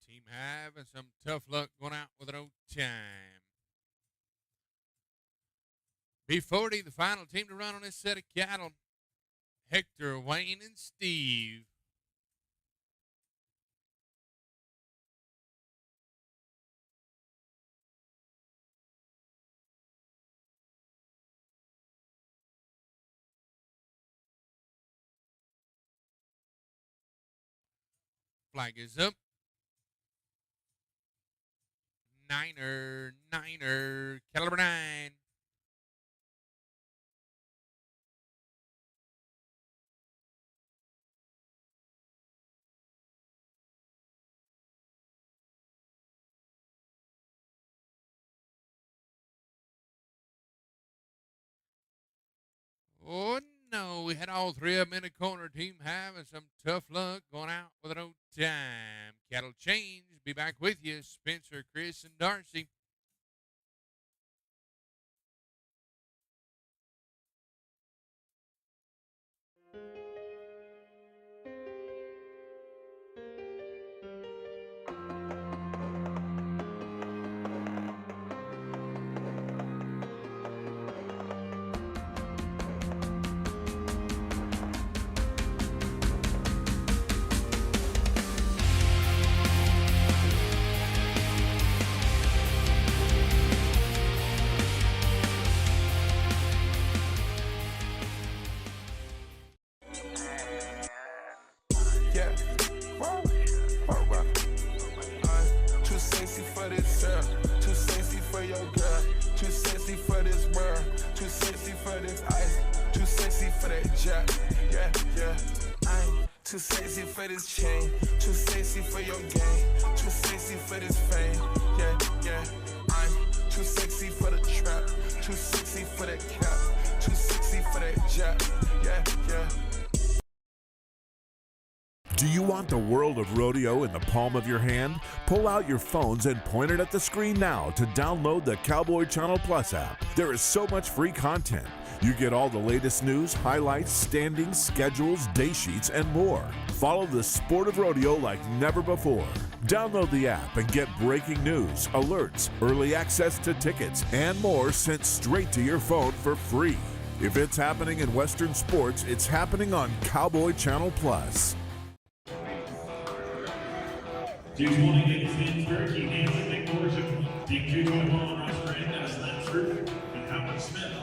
Team having some tough luck going out with an overtime. B40, the final team to run on this set of cattle. Hector, Wayne, and Steve. Flag is up. Niner, caliber 9. Oh no, we had all 3 of them in the corner. Team having some tough luck going out with an overtime. Cattle change. Be back with you, Spencer, Chris, and Darcy. Too sexy for this too sexy for your girl, too sexy for this world, too sexy for this ice, too sexy for that jack, yeah. I'm too sexy for this chain, too sexy for your game, too sexy for this fame, yeah. I'm too sexy for the trap, too sexy for that cap, too sexy for that jack, yeah. Do you want the world of rodeo in the palm of your hand? Pull out your phones and point it at the screen now to download the Cowboy Channel Plus app. There is so much free content. You get all the latest news, highlights, standings, schedules, day sheets, and more. Follow the sport of rodeo like never before. Download the app and get breaking news, alerts, early access to tickets, and more sent straight to your phone for free. If it's happening in Western sports, it's happening on Cowboy Channel Plus. 220 Nick Finsberg, Keith Hansen, Nick Morrison, Team 221, Ross Grant, Dennis Lansford, and Howard Smith.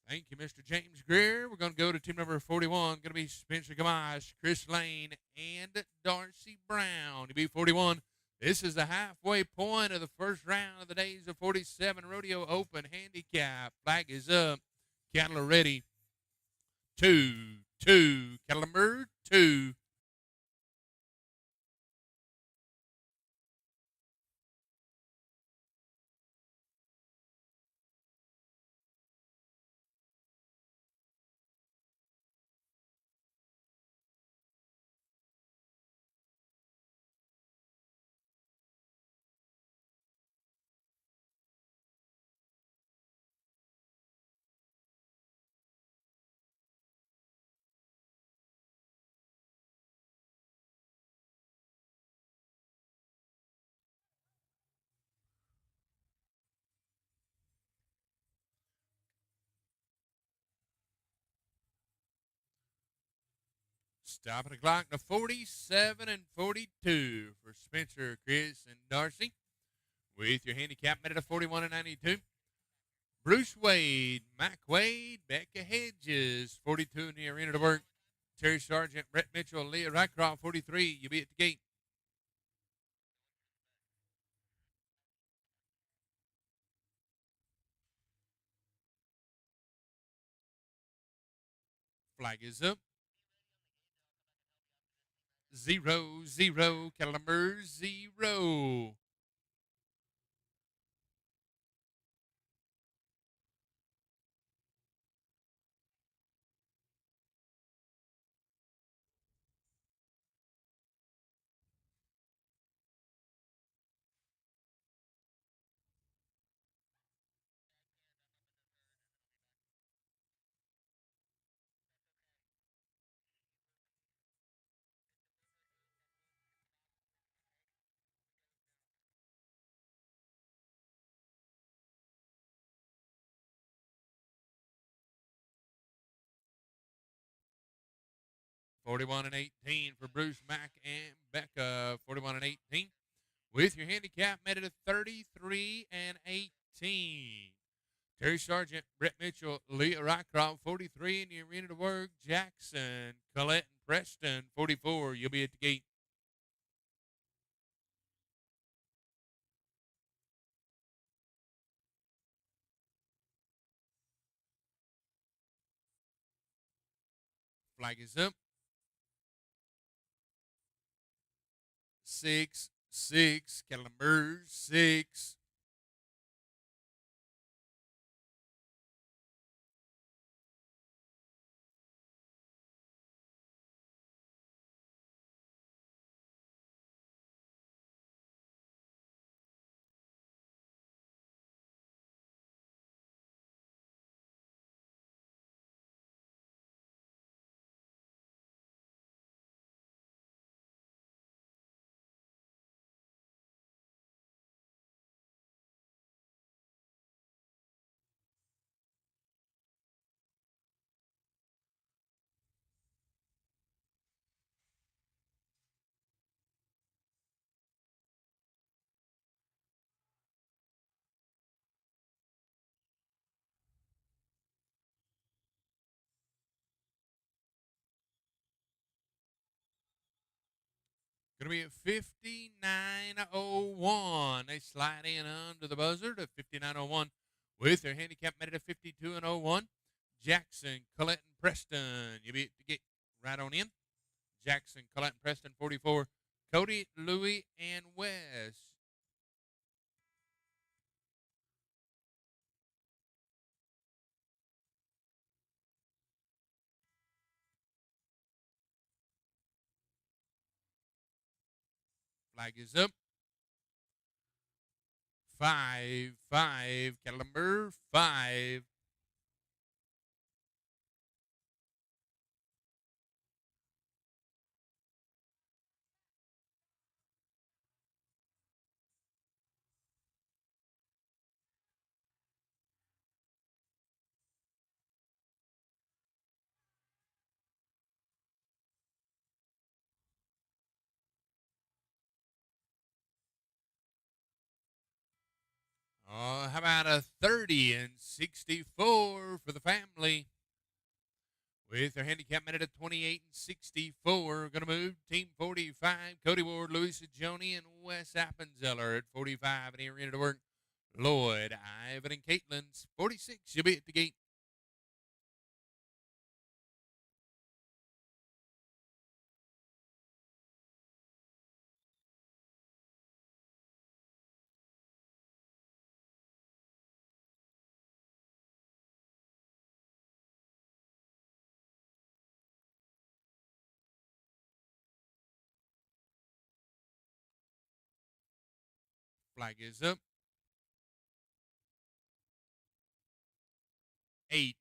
Thank you, Mr. James Greer. We're going to go to team number 41. Going to be Spencer Gamache, Chris Lane, and Darcy Brown. To be 41. This is the halfway point of the first round of the Days of 47 Rodeo Open Handicap. Flag is up. Cattle are ready. Two. Cattle number 2. 'Stopping the clock to 47 and 42 for Spencer, Chris, and Darcy. With your handicap made at 41 and 92. Bruce Wade, Mac Wade, Becca Hedges, 42 in the arena to work. Terry Sargent, Brett Mitchell, Leah Rycroft, 43. You'll be at the gate. Flag is up. 0, cattle number 0. $41 and 18 for Bruce, Mac, and Becca. 41 and 18. With your handicap made it a 33 and 18. Terry Sargent, Brett Mitchell, Leah Rycroft, 43 in the arena to work. Jackson, Collette, and Preston, 44. You'll be at the gate. Flag is up. 6, cattle number 6. Going to be at 59.01. They slide in under the buzzer to 59.01 with their handicap made at 52 and 01. Jackson, Collette, and Preston. You'll be to get right on in. Jackson, Collette, and Preston, 44. Cody, Louie, and Wes. Flag is up. 5, cattle number 5. How about a 30 and 64 for the family? With their handicap minute at 28 and 64. Going to move Team 45, Cody Ward, Louis Joni, and Wes Appenzeller at 45. And here into work, Lloyd, Ivan, and Caitlin's 46. You'll be at the gate. Flag is up. 8,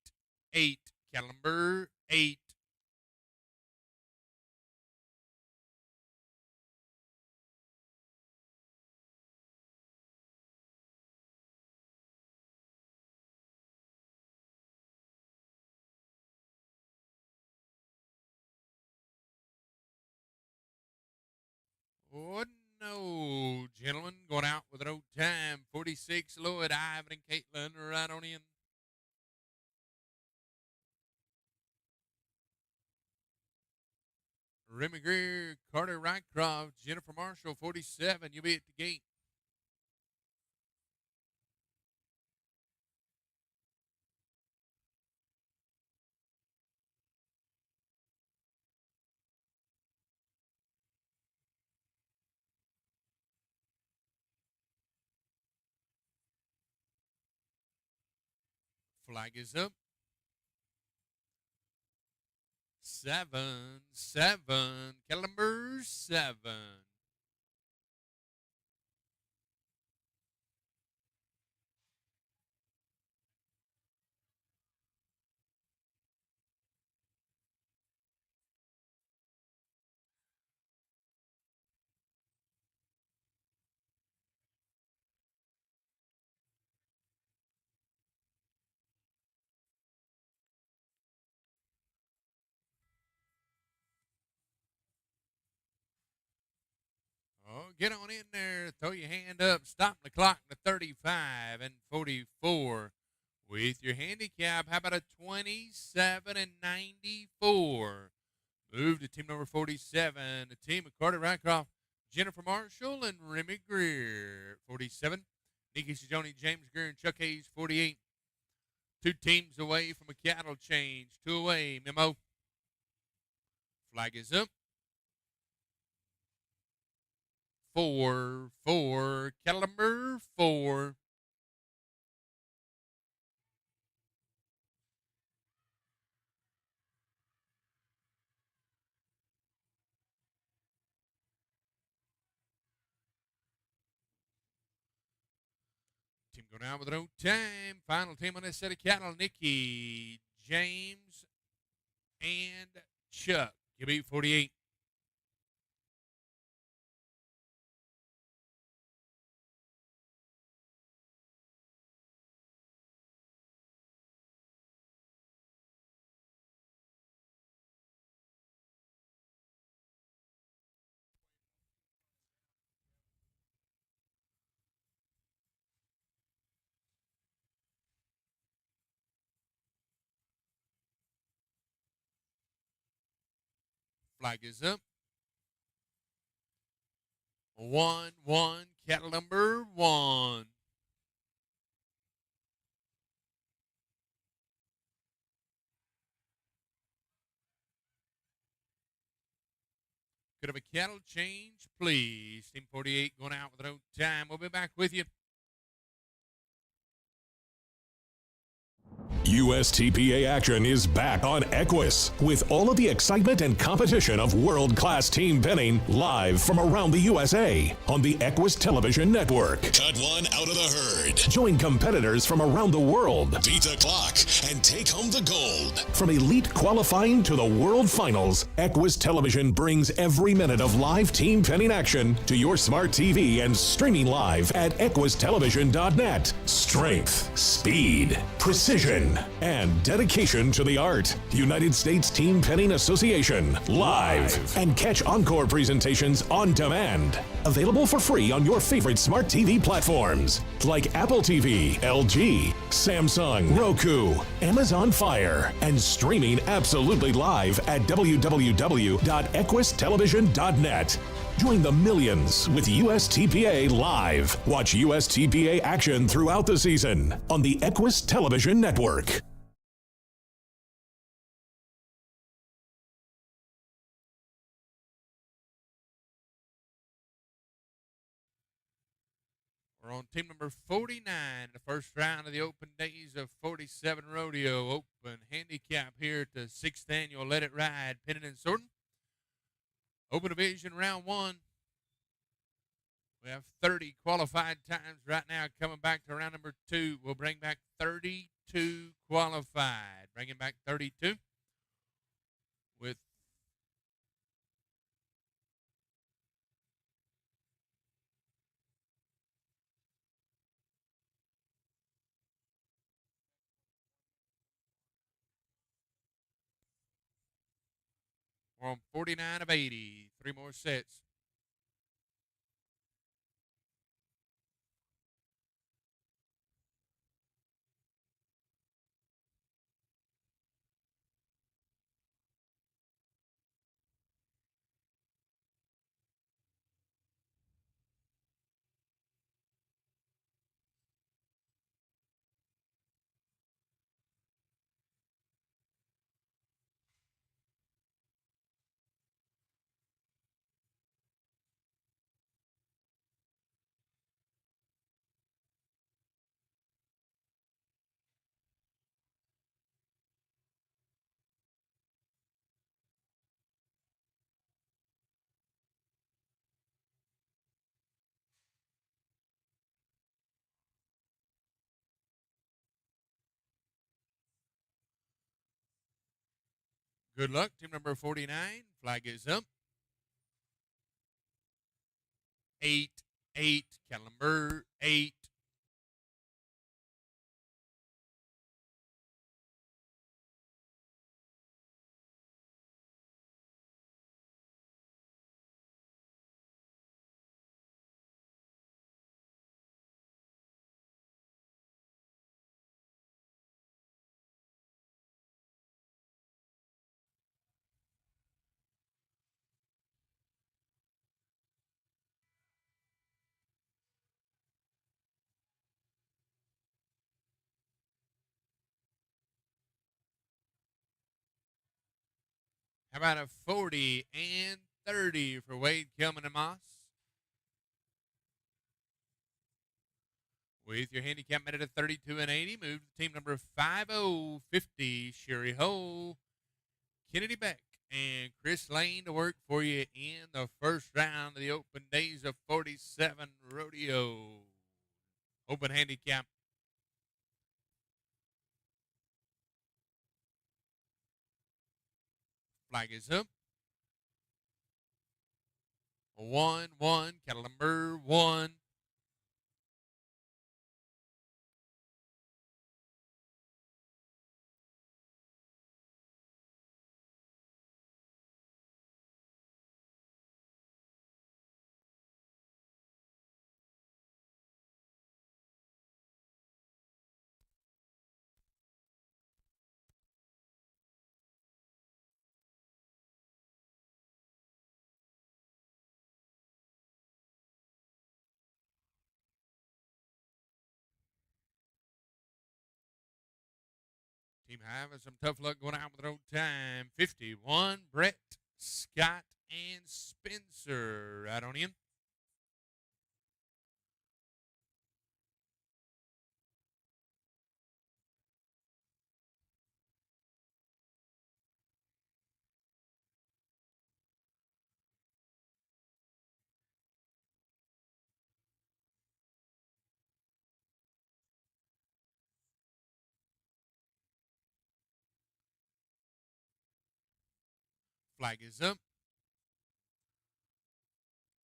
8, cattle number 8. Oh, no, gentlemen, going out with an old time. 46, Lloyd, Ivan, and Caitlin right on in. Remy Greer, Carter Rycroft, Jennifer Marshall, 47. You'll be at the gate. Flag is up. 7, 7, cattle number 7. Oh, get on in there. Throw your hand up. Stop the clock to 35 and 44. With your handicap, how about a 27 and 94? Move to team number 47, the team of Carter Rycroft, Jennifer Marshall, and Remy Greer. 47, Nikki Sajoni, James Greer, and Chuck Hayes, 48. 2 teams away from a cattle change. 2 away. Memo. Flag is up. 4, 4, cattle number 4. Team going out with an old time. Final team on this set of cattle, Nikki, James, and Chuck. You beat 48. Flag is up. 1, 1, cattle number 1. Could have a cattle change, please. Team 48 going out with no time. We'll be back with you. USTPA action is back on Equus with all of the excitement and competition of world-class team penning live from around the USA on the Equus Television Network. Cut one out of the herd. Join competitors from around the world. Beat the clock and take home the gold. From elite qualifying to the World Finals, Equus Television brings every minute of live team penning action to your smart TV and streaming live at equustelevision.net. Strength, speed, precision, vision, and dedication to the art. United States Team Penning Association, live. And catch encore presentations on demand. Available for free on your favorite smart TV platforms like Apple TV, LG, Samsung, Roku, Amazon Fire, and streaming absolutely live at www.equistelevision.net. Join the millions with USTPA Live. Watch USTPA action throughout the season on the Equus Television Network. We're on team number 49 in the first round of the Open Days of 47 Rodeo Open Handicap here at the 6th Annual Let It Ride Penning and Sorting. Open Division round 1. We have 30 qualified times right now. Coming back to round number 2, we'll bring back 32 qualified. Bringing back 32 with we're on 49 of 80. 3 more sets. Good luck, team number 49. Flag is up. 8, 8, calendar 8. How about a 40 and 30 for Wade Kelman and Moss? With your handicap made at 32 and 80, move to team number 5050, Sherry Ho, Kennedy Beck, and Chris Lane to work for you in the first round of the Open Days of 47 Rodeo. Open handicap. Flag is up. 1, 1, cattle number 1. Team having some tough luck going out with their own time. 51, Brett, Scott, and Spencer. Right on in. Flag is up.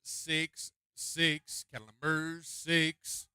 6, 6, cattle number 6.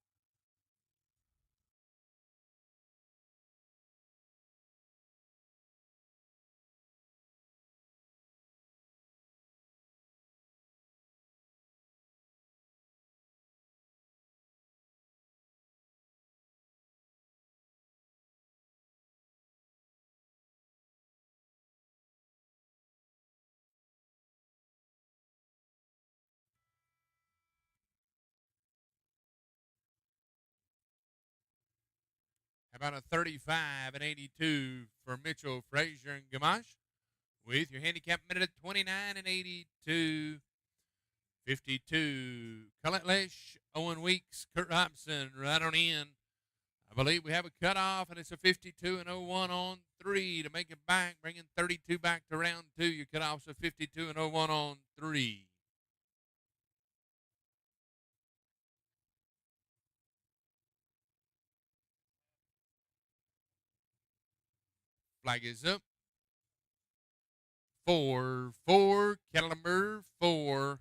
about a 35 and 82 for Mitchell, Frazier, and Gamache? With your handicap minute at 29 and 82. 52. Cullet Lesh, Owen Weeks, Kurt Hobson, right on in. I believe we have a cutoff, and it's a 52 and 01 on 3 to make it back, bringing 32 back to round 2. Your cutoff's a 52 and 01 on 3. Flag is up. 4, cattle number 4.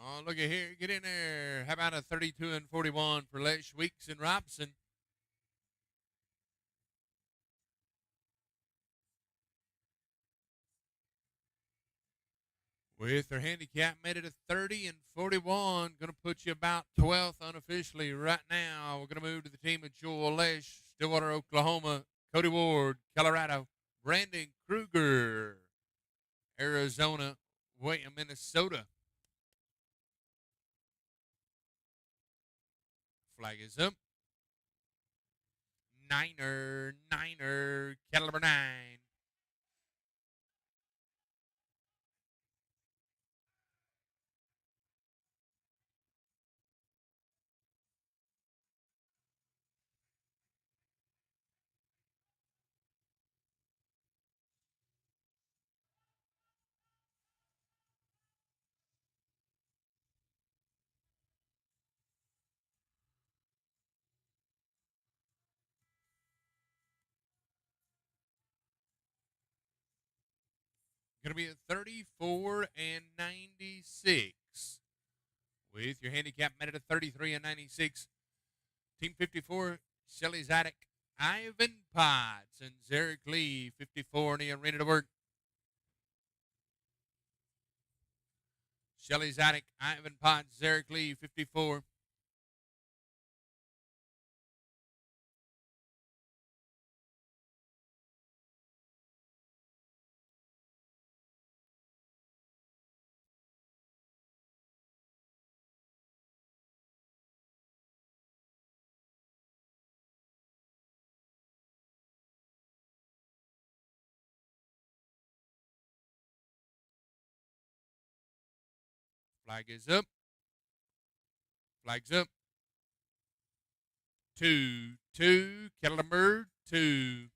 Oh, look at here. Get in there. How about a 32 and 41 for Lesh, Weeks, and Robson? With their handicap made it a 30 and 41. Going to put you about 12th unofficially right now. We're going to move to the team of Joel Lesh, Stillwater, Oklahoma, Cody Ward, Colorado, Brandon Kruger, Arizona, William, Minnesota. Flag is up. Niner, cattle number 9. Going to be a 34 and 96. With your handicap made at a 33 and 96. Team 54, Shelly Zadok, Ivan Potts, and Zarek Lee, 54 in the arena to work. Shelly Zadok, Ivan Potts, Zarek Lee, 54. Flag is up. Flag's up. 2, cattle number 2. Team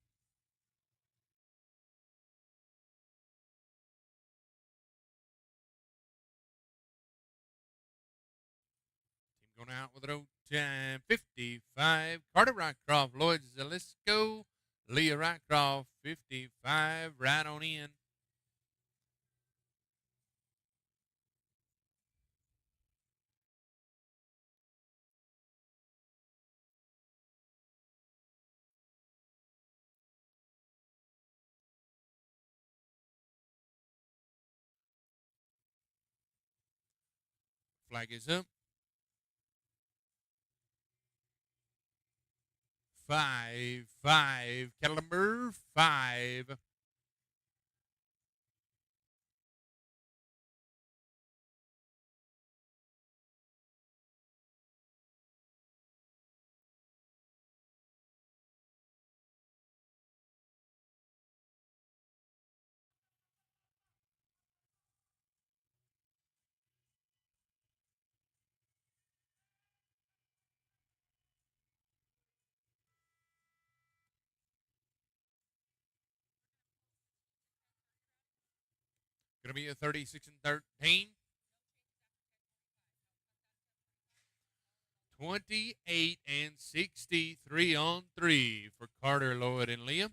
going out with an old time 55. Carter Rycroft, Lloyd Zalisco, Leah Rycroft, 55, right on in. Flag is up. 5, cattle number 5. Going to be a 36 and 13. 28 and 63 on 3 for Carter, Lloyd, and Liam.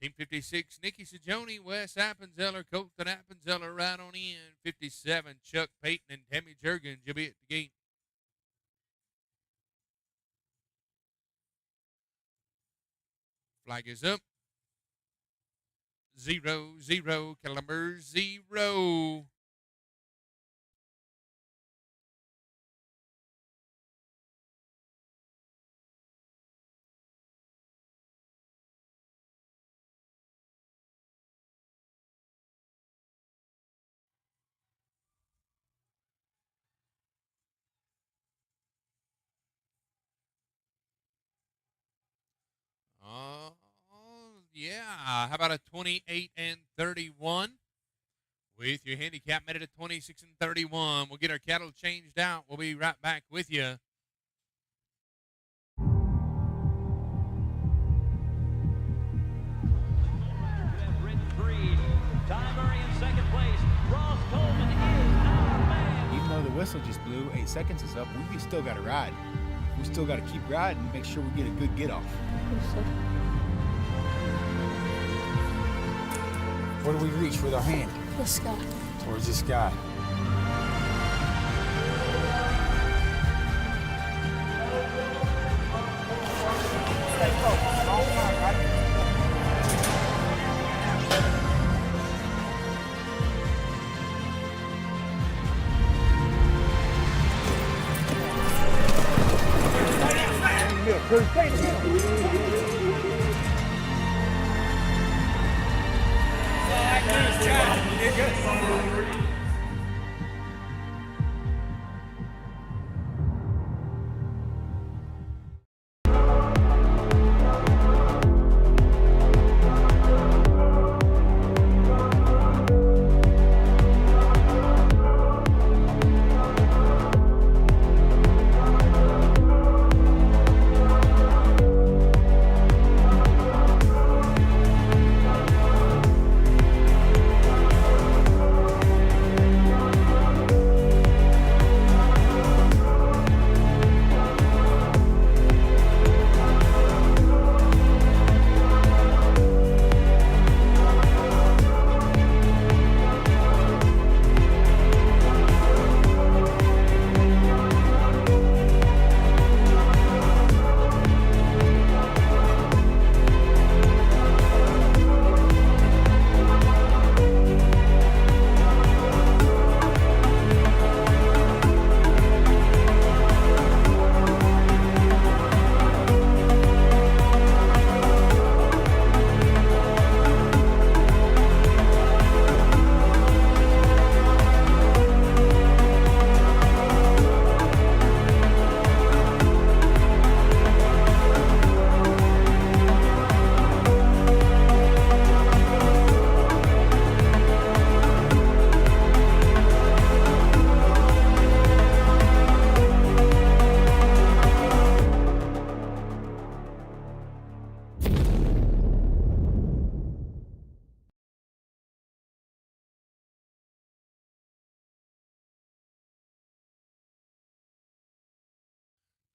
Team 56, Nikki Sajoni, Wes Appenzeller, Colton Appenzeller, right on in. 57, Chuck Payton and Tammy Jurgens, you'll be at the gate. Flag is up. 0-0, caliber 0. Oh, yeah. How about a 28 and 31? With your handicap made it at 26 and 31. We'll get our cattle changed out. We'll be right back with you. Even though the whistle just blew, 8 seconds is up, we still got to ride. We still got to keep riding and make sure we get a good get off. Where do we reach with our hand? The sky. Towards the sky. Stay focused. All time, right?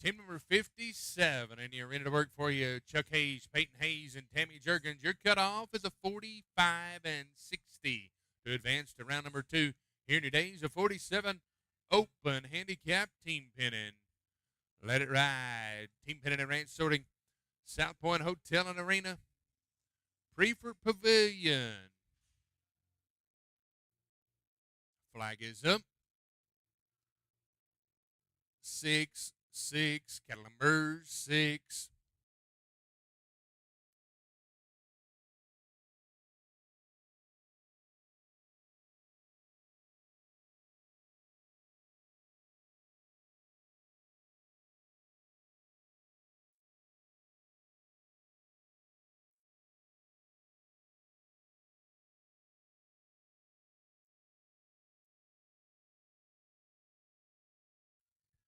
Team number 57 in the arena to work for you. Chuck Hayes, Peyton Hayes, and Tammy Jergens. Your cutoff is a 45 and 60 to advance to round number 2. Here in today's a 47 open handicap team pinning. Let it ride. Team pinning and ranch sorting. South Point Hotel and Arena. Prefer Pavilion. Flag is up. 6, cattle numbers 6.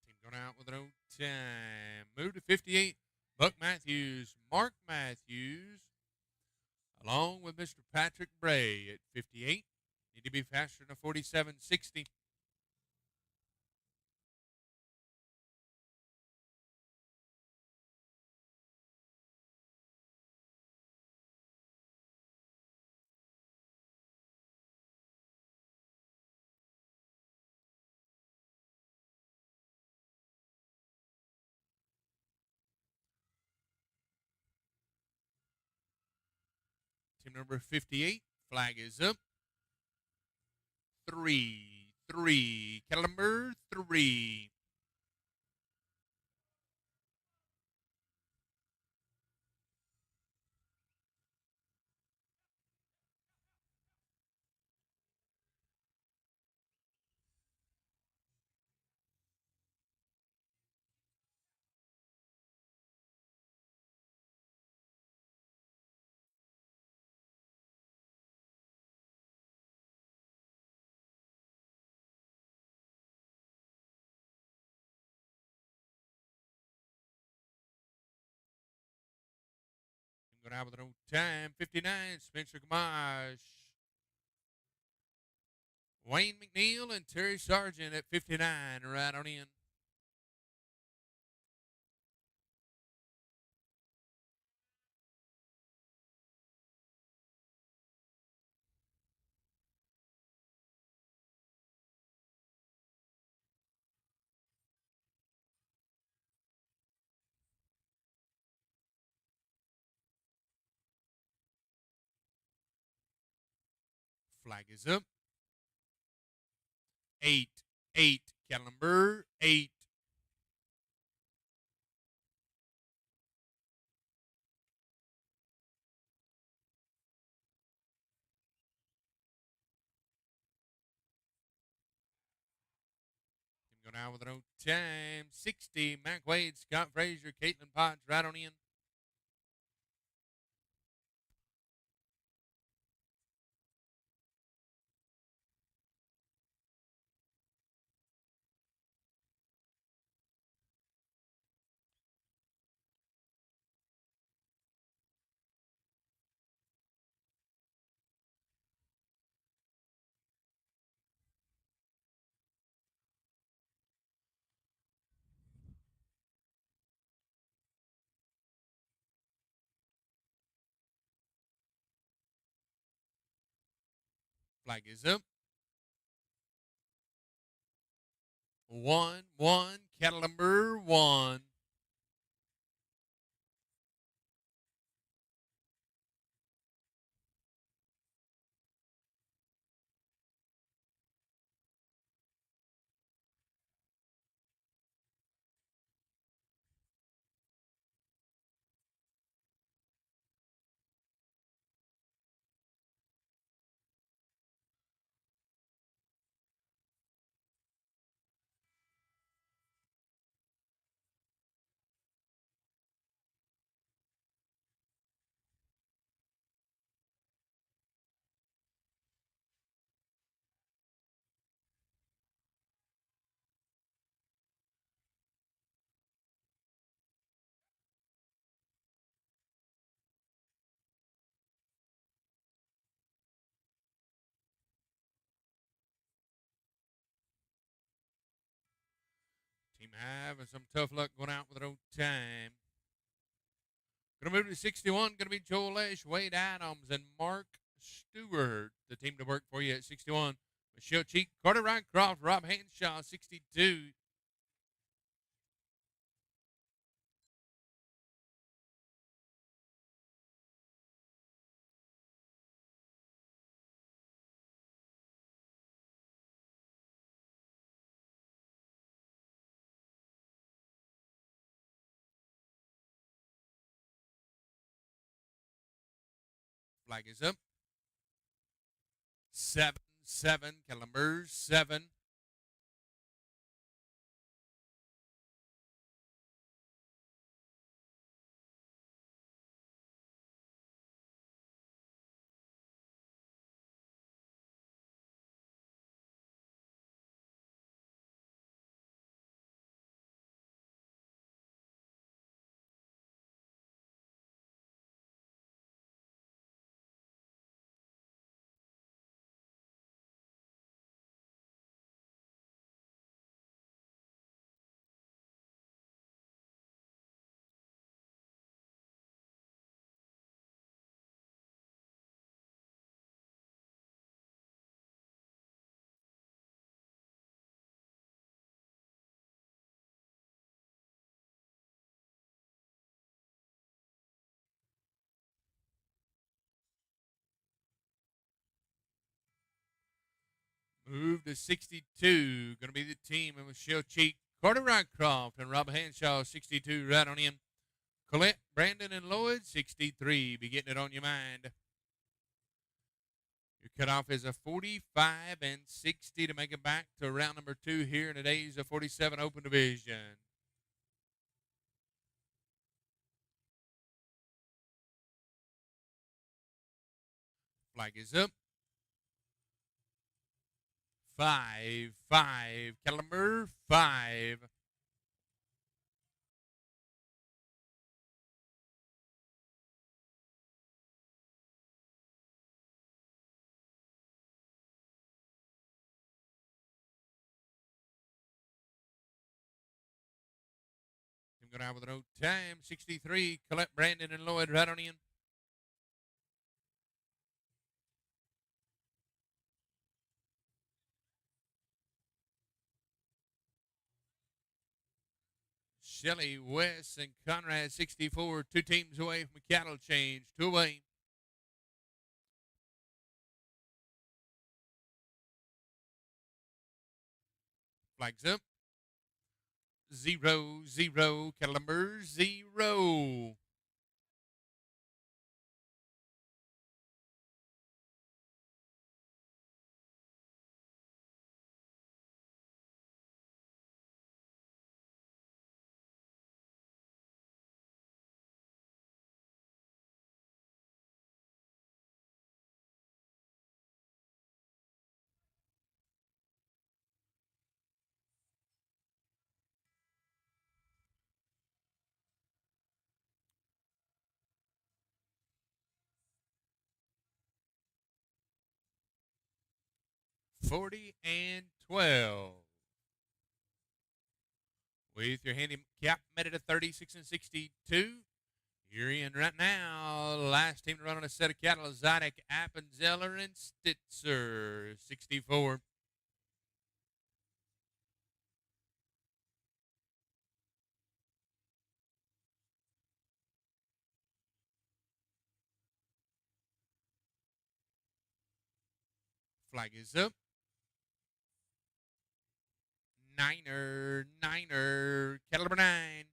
Team going out with an old time. Move to 58. Buck Matthews, Mark Matthews, along with Mr. Patrick Bray at 58. Need to be faster than a 47.60. Team number 58, Flag is up. 3. Caliber 3. Going out with an old time. 59. Spencer Gamache. Wayne McNeil and Terry Sargent at 59. Right on in. Flag is up. 8. Caliber 8. Going out with an old time. 60. Mac Wade, Scott Frazier, Caitlin Potts, right on in. Flag is up. 1. Caliber 1. Team having some tough luck going out with an old time. Going to move to 61. Going to be Joel Lesh, Wade Adams, and Mark Stewart. The team to work for you at 61. Michelle Cheek, Carter Rycroft, Rob Hanshaw, 62. Flag is up. 7. Caliber 7. Move to 62. Going to be the team of Michelle Cheek, Carter Rycroft, and Rob Hanshaw, 62, right on in. Colette, Brandon, and Lloyd, 63. Be getting it on your mind. Your cutoff is a 45 and 60 to make it back to round number 2 here in today's 47 Open Division. Flag is up. 5, 5, caliber 5. I'm going to have with an old time, 63, Colette, Brandon, and Lloyd right on in. Shelley, West, and Conrad, 64. 2 teams away from a cattle change. 2 away. Flags up. 0, 0, cattle number 0. $40 and $12. With your handicap met at a 36 and 62. You're in right now. Last team to run on a set of cattle is Zydek, Appenzeller, and Stitzer, 64. Flag is up. Niner, cattle number 9.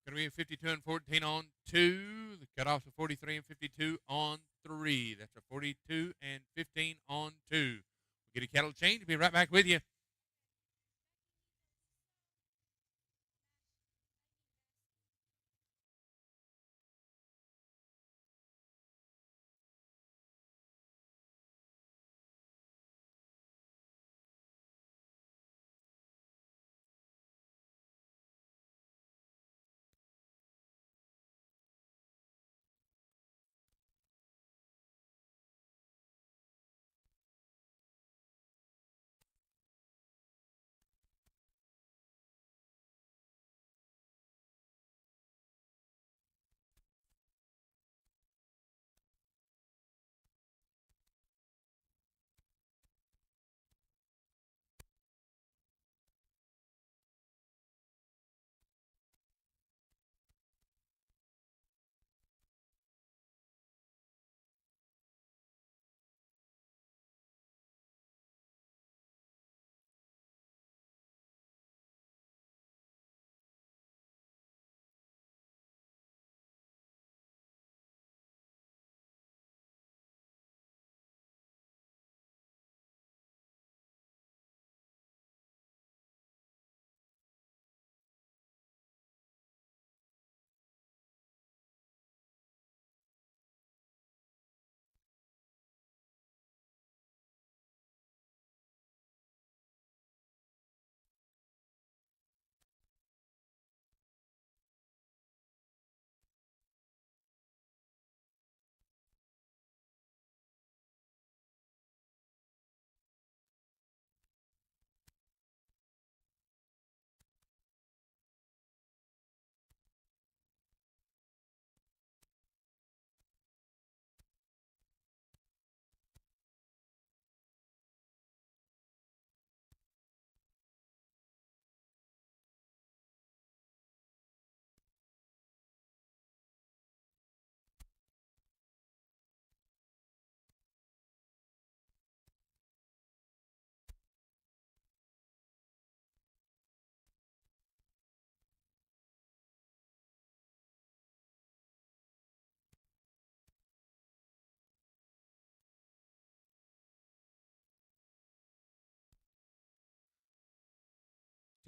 Going to be a 52 and 14 on 2. The cutoff's a 43 and 52 on 3. That's a 42 and 15 on 2. We'll get a cattle change. Be right back with you.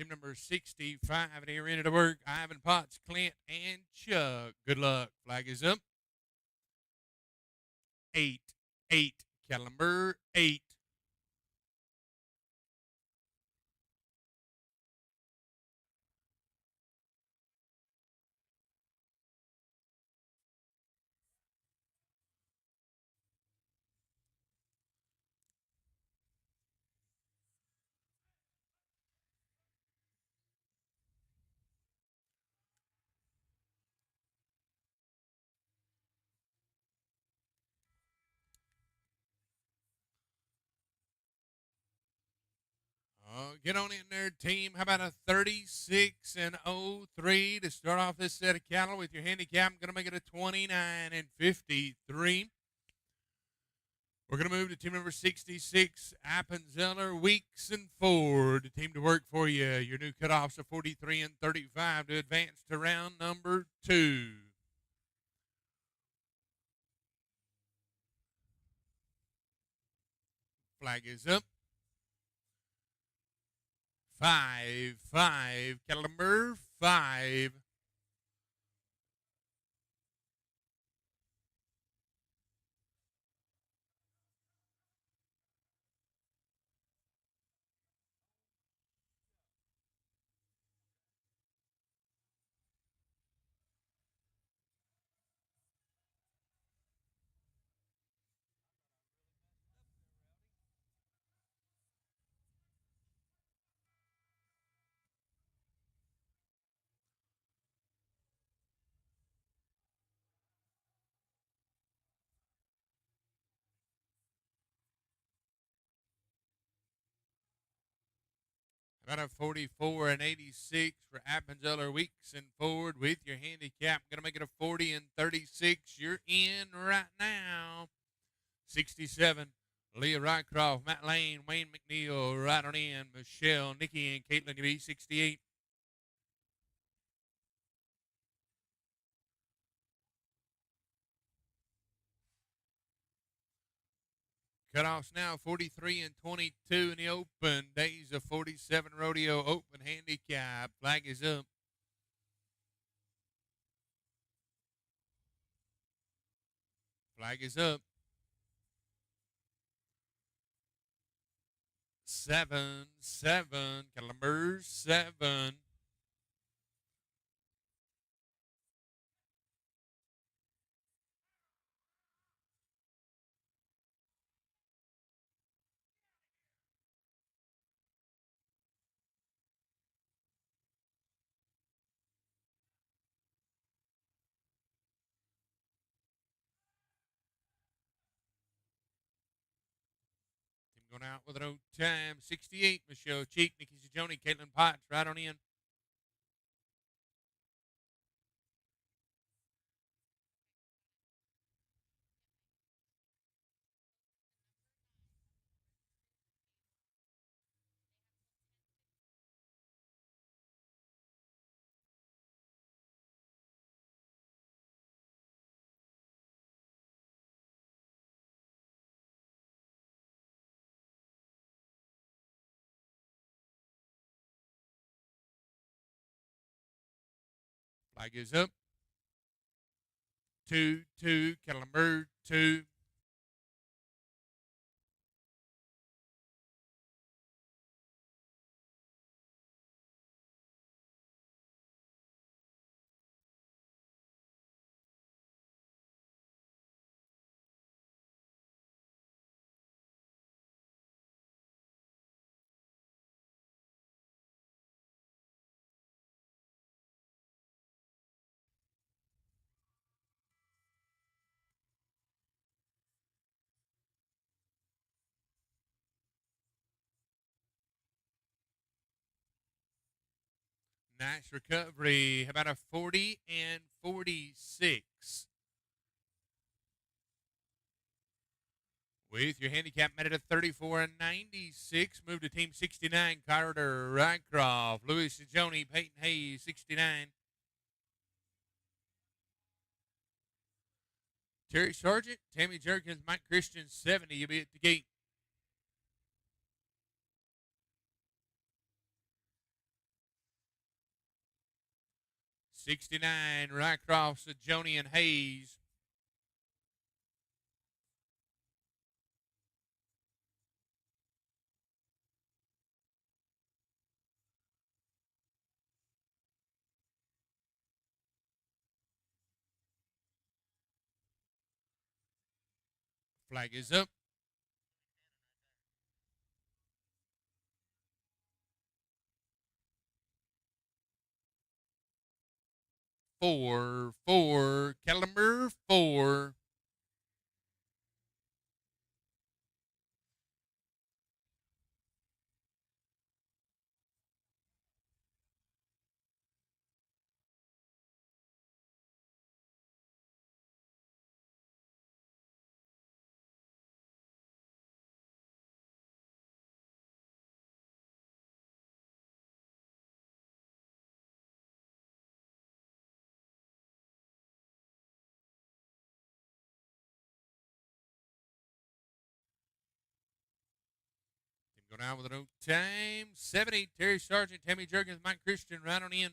Team number 65 and here into the work. Ivan Potts, Clint, and Chuck. Good luck. Flag is up. 8, 8, cattle number 8. Get on in there, team. How about a 36 and 03 to start off this set of cattle with your handicap? I'm going to make it a 29 and 53. We're going to move to team number 66, Appenzeller, Weeks, and Ford. The team to work for you. Your new cutoffs are 43 and 35 to advance to round number 2. Flag is up. 5, 5, cattle number 5. About a 44 and 86 for Appenzeller, Weeks, and Ford with your handicap. Going to make it a 40 and 36. You're in right now. 67, Leah Rycroft, Matt Lane, Wayne McNeil, right on in. Michelle, Nikki, and Caitlin to be 68. Cutoffs now 43 and 22 in the open. Days of 47 rodeo open handicap. Flag is up. Flag is up. 7, 7, cattle number 7. Going out with an old time. 68, Michelle Cheek, Nikki Sajoni, Caitlin Potts, right on in. Flag is up. 2, 2, cattle number 2. Nice recovery. How about a 40 and 46? With your handicap met at a 34 and 96. Move to team 69, Carter Rycroft, Louis Sajoni, Peyton Hayes, 69. Terry Sargent, Tammy Jerkins, Mike Christian, 70. You'll be at the gate. 69, right across the Joni and Hayes. Flag is up. Four, caliber 4. Team going out with an old time. 70, Terry Sargent, Tammy Jergens, Mike Christian, right on in.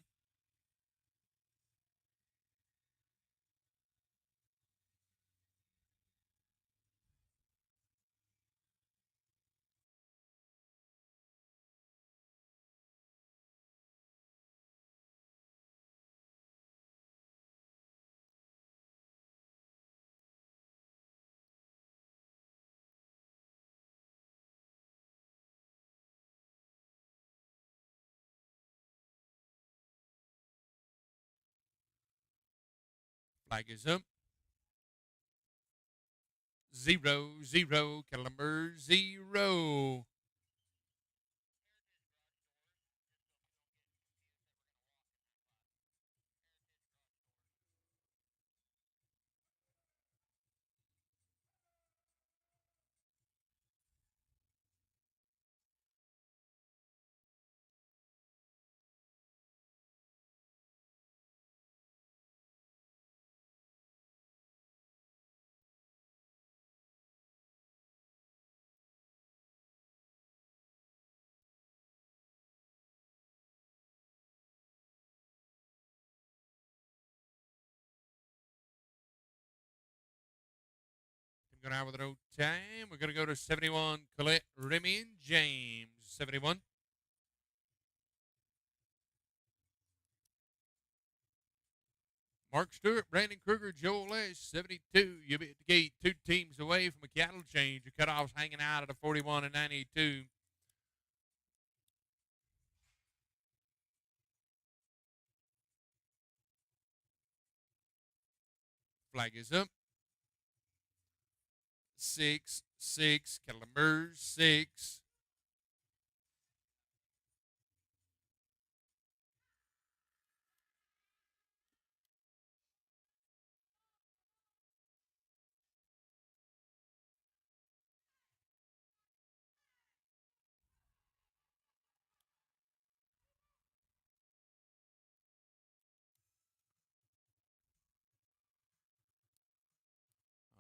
Flag is up. 0, caliber 0. Team going out with an old time. We're going to go to 71, Colette, Remy, and James. 71. Mark Stewart, Brandon Kruger, Joel Lesh, 72. You'll be at the gate, 2 teams away from a cattle change. Your cutoffs hanging out at a 41 and 92. Flag is up. 6, caliber 6.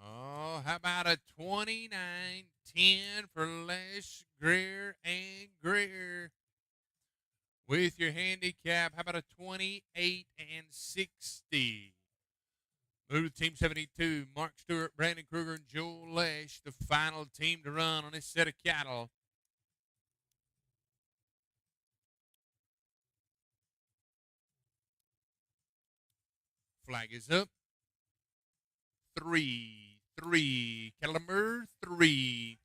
Oh, how about a 29-10 for Lesh, Greer, and Greer? With your handicap, how about a 28 and 60? Move to Team 72, Mark Stewart, Brandon Kruger, and Joel Lesh, the final team to run on this set of cattle. Flag is up. 3, caliber 3.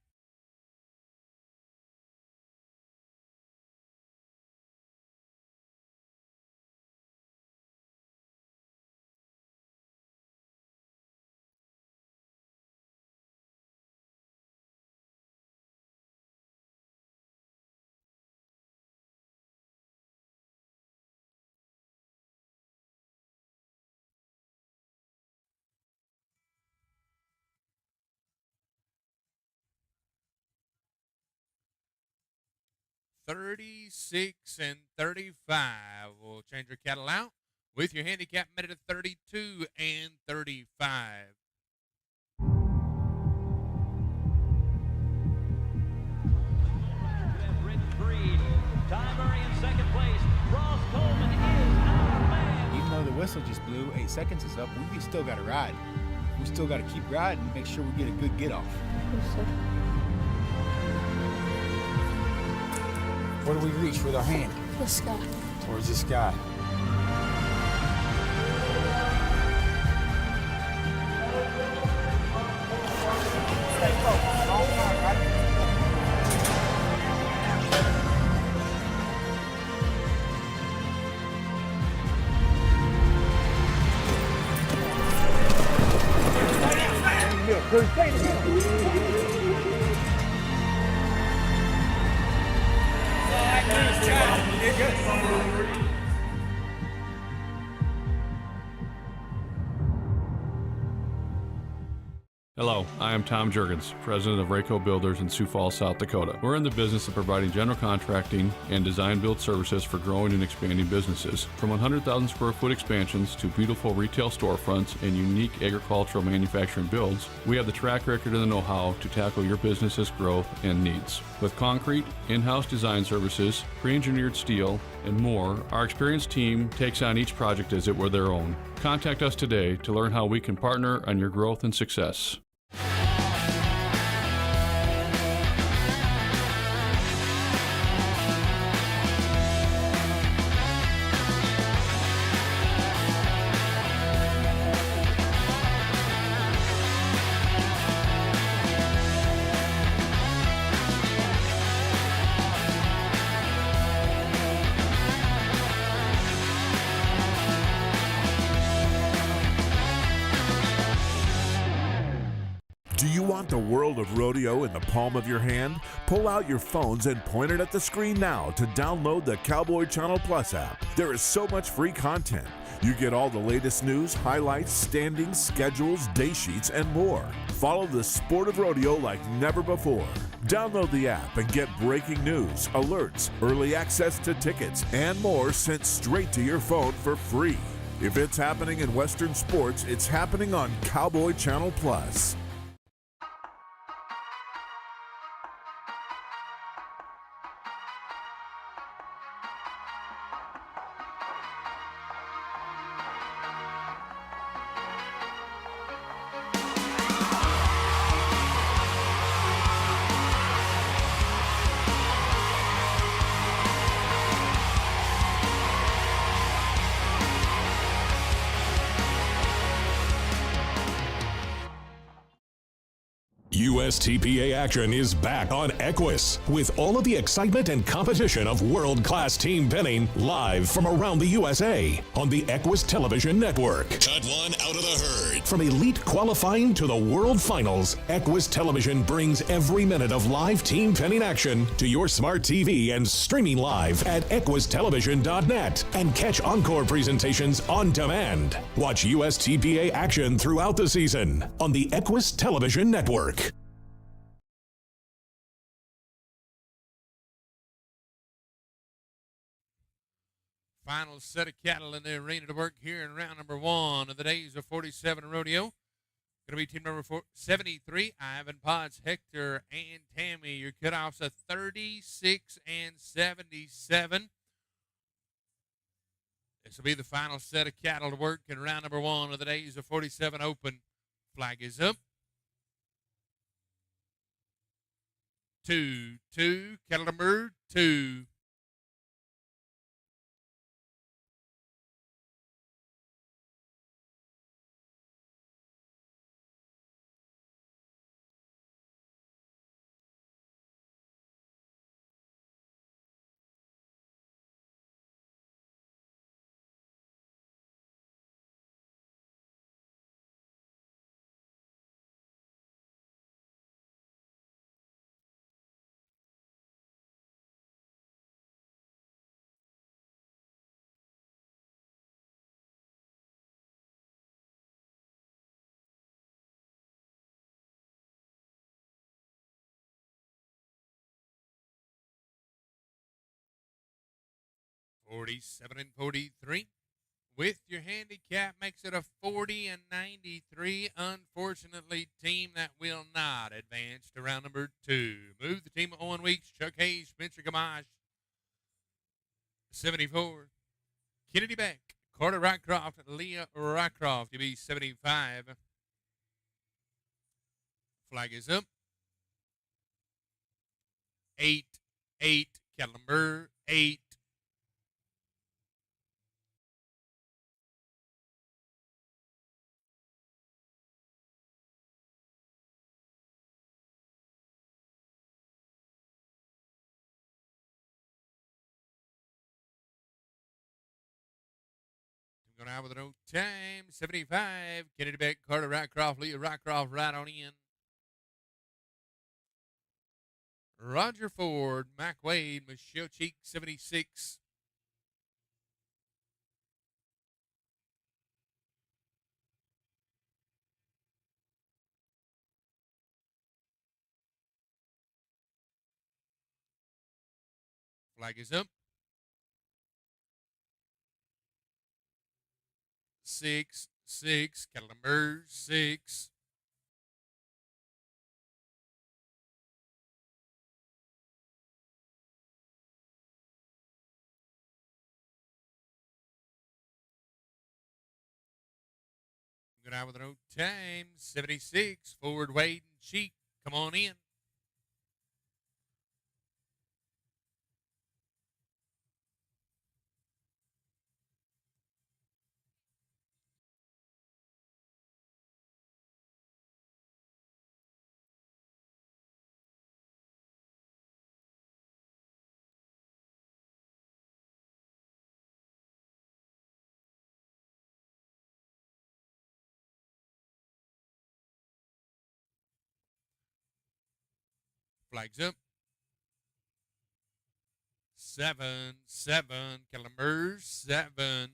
$36 and $35. We'll change your cattle out with your handicap made at $32 and $35. Timer in second place. Ross Coleman is our man. Even though the whistle just blew. 8 seconds is up. We still got to ride. We still got to keep riding and make sure we get a good get off. Where do we reach with our hand? The sky. Towards the sky. Hello, I am Tom Jurgens, president of Rayco Builders in Sioux Falls, South Dakota. We're in the business of providing general contracting and design build services for growing and expanding businesses. From 100,000 square foot expansions to beautiful retail storefronts and unique agricultural manufacturing builds, we have the track record and the know-how to tackle your business's growth and needs. With concrete, in-house design services, pre-engineered steel, and more, our experienced team takes on each project as it were their own. Contact us today to learn how we can partner on your growth and success. Do you want the world of rodeo in the palm of your hand? Pull out your phones and point it at the screen now to download the Cowboy Channel Plus app. There is so much free content. You get all the latest news, highlights, standings, schedules, day sheets, and more. Follow the sport of rodeo like never before. Download the app and get breaking news, alerts, early access to tickets, and more sent straight to your phone for free. If it's happening in Western sports, it's happening on Cowboy Channel Plus. USTPA action is back on Equus with all of the excitement and competition of world-class team pinning live from around the USA on the Equus Television Network. Cut one out of the herd. From elite qualifying to the World Finals, Equus Television brings every minute of live team pinning action to your smart TV and streaming live at equustelevision.net and catch encore presentations on demand. Watch USTPA action throughout the season on the Equus Television Network. Final set of cattle in the arena to work here in round number 1 of the Days of 47 rodeo. Going to be team number 73, Ivan Potts, Hector, and Tammy. Your cutoffs are 36 and 77. This will be the final set of cattle to work in round number 1 of the Days of 47 open. Flag is up. 2, cattle number 2. $47 and 43. With your handicap makes it a 40 and 93. Unfortunately, team that will not advance to round number 2. Move the team of Owen Weeks, Chuck Hayes, Spencer Gamache. 74. Kennedy Beck, Carter Rycroft, Leah Rycroft, to be 75. Flag is up. 8, 8, caliber 8. Going out with an old time, 75. Kennedy Beck, Carter Rycroft, Leah Rycroft, right on in. Roger Ford, Mac Wade, Michelle Cheek, 76. Flag is up. 6, 6, caliber 6. Going out with an old time, 76. Ford, Wade, and Cheek, come on in. Flags up. 7, 7, caliber 7.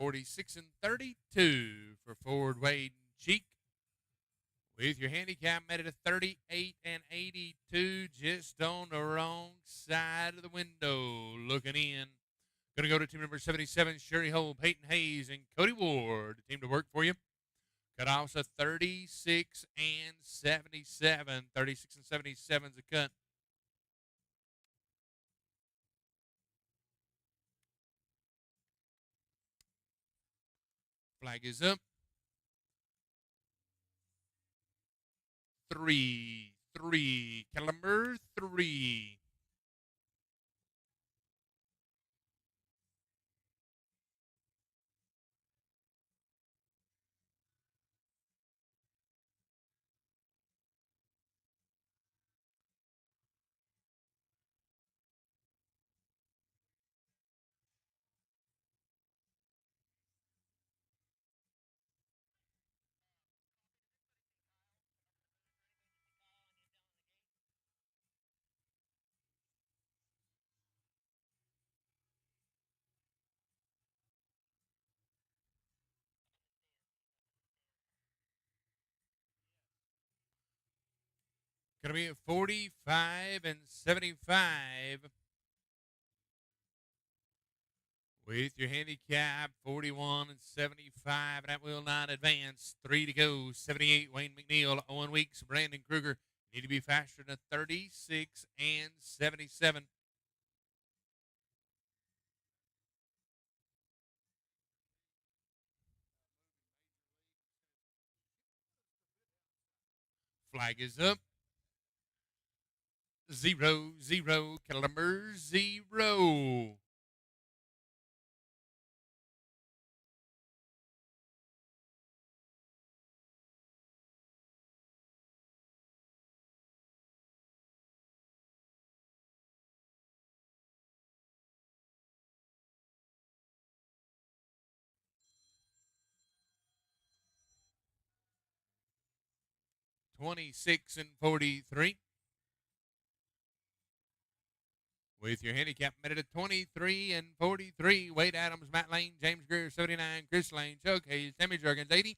$46 and 32 for Ford, Wade, and Cheek. With your handicap made it a 38 and 82, just on the wrong side of the window. Looking in. Going to go to team number 77, Sherry Hole, Peyton Hayes, and Cody Ward. The team to work for you. Cutoffs of 36 and 77. 36 and 77 is a cut. Flag is up. 3, 3, caliber 3. Going to be at 45 and 75. With your handicap, 41 and 75. That will not advance. 3 to go. 78, Wayne McNeil. Owen Weeks, Brandon Kruger. Need to be faster than 36 and 77. Flag is up. 0, 0, caliber 0. 26 and 43. With your handicap made at 23 and 43, Wade Adams, Matt Lane, James Greer, 79, Chris Lane, Chuck Hayes, Tammy Jurgens, 80.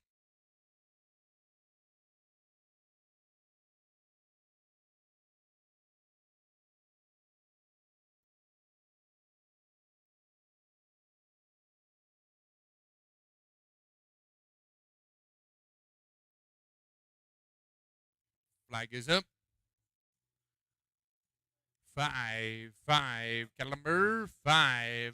Flag is up. 5, cattle number 5.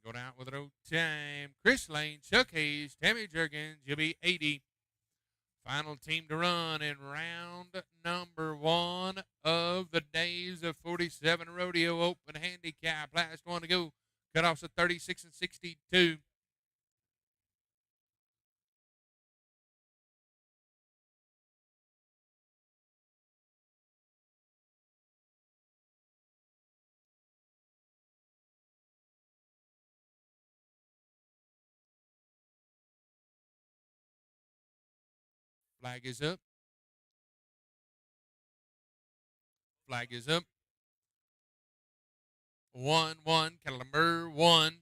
Going out with an old time. Chris Lane, Chuck Hayes, Tammy Jurgens, you'll be 80. Final team to run in round number 1 of the days of 47 Rodeo Open Handicap. Last one to go. Cutoffs at 36 and 62. Flag is up. Flag is up. 1, cattle number 1. Team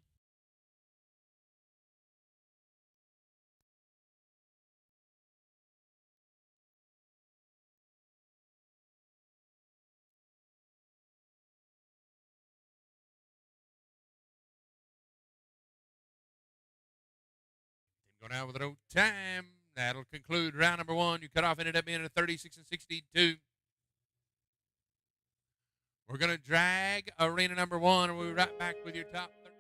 going out with an old time. That'll conclude round number 1. Your cutoff ended up being at 36 and 62. We're going to drag arena number 1, and we'll be right back with your top 30.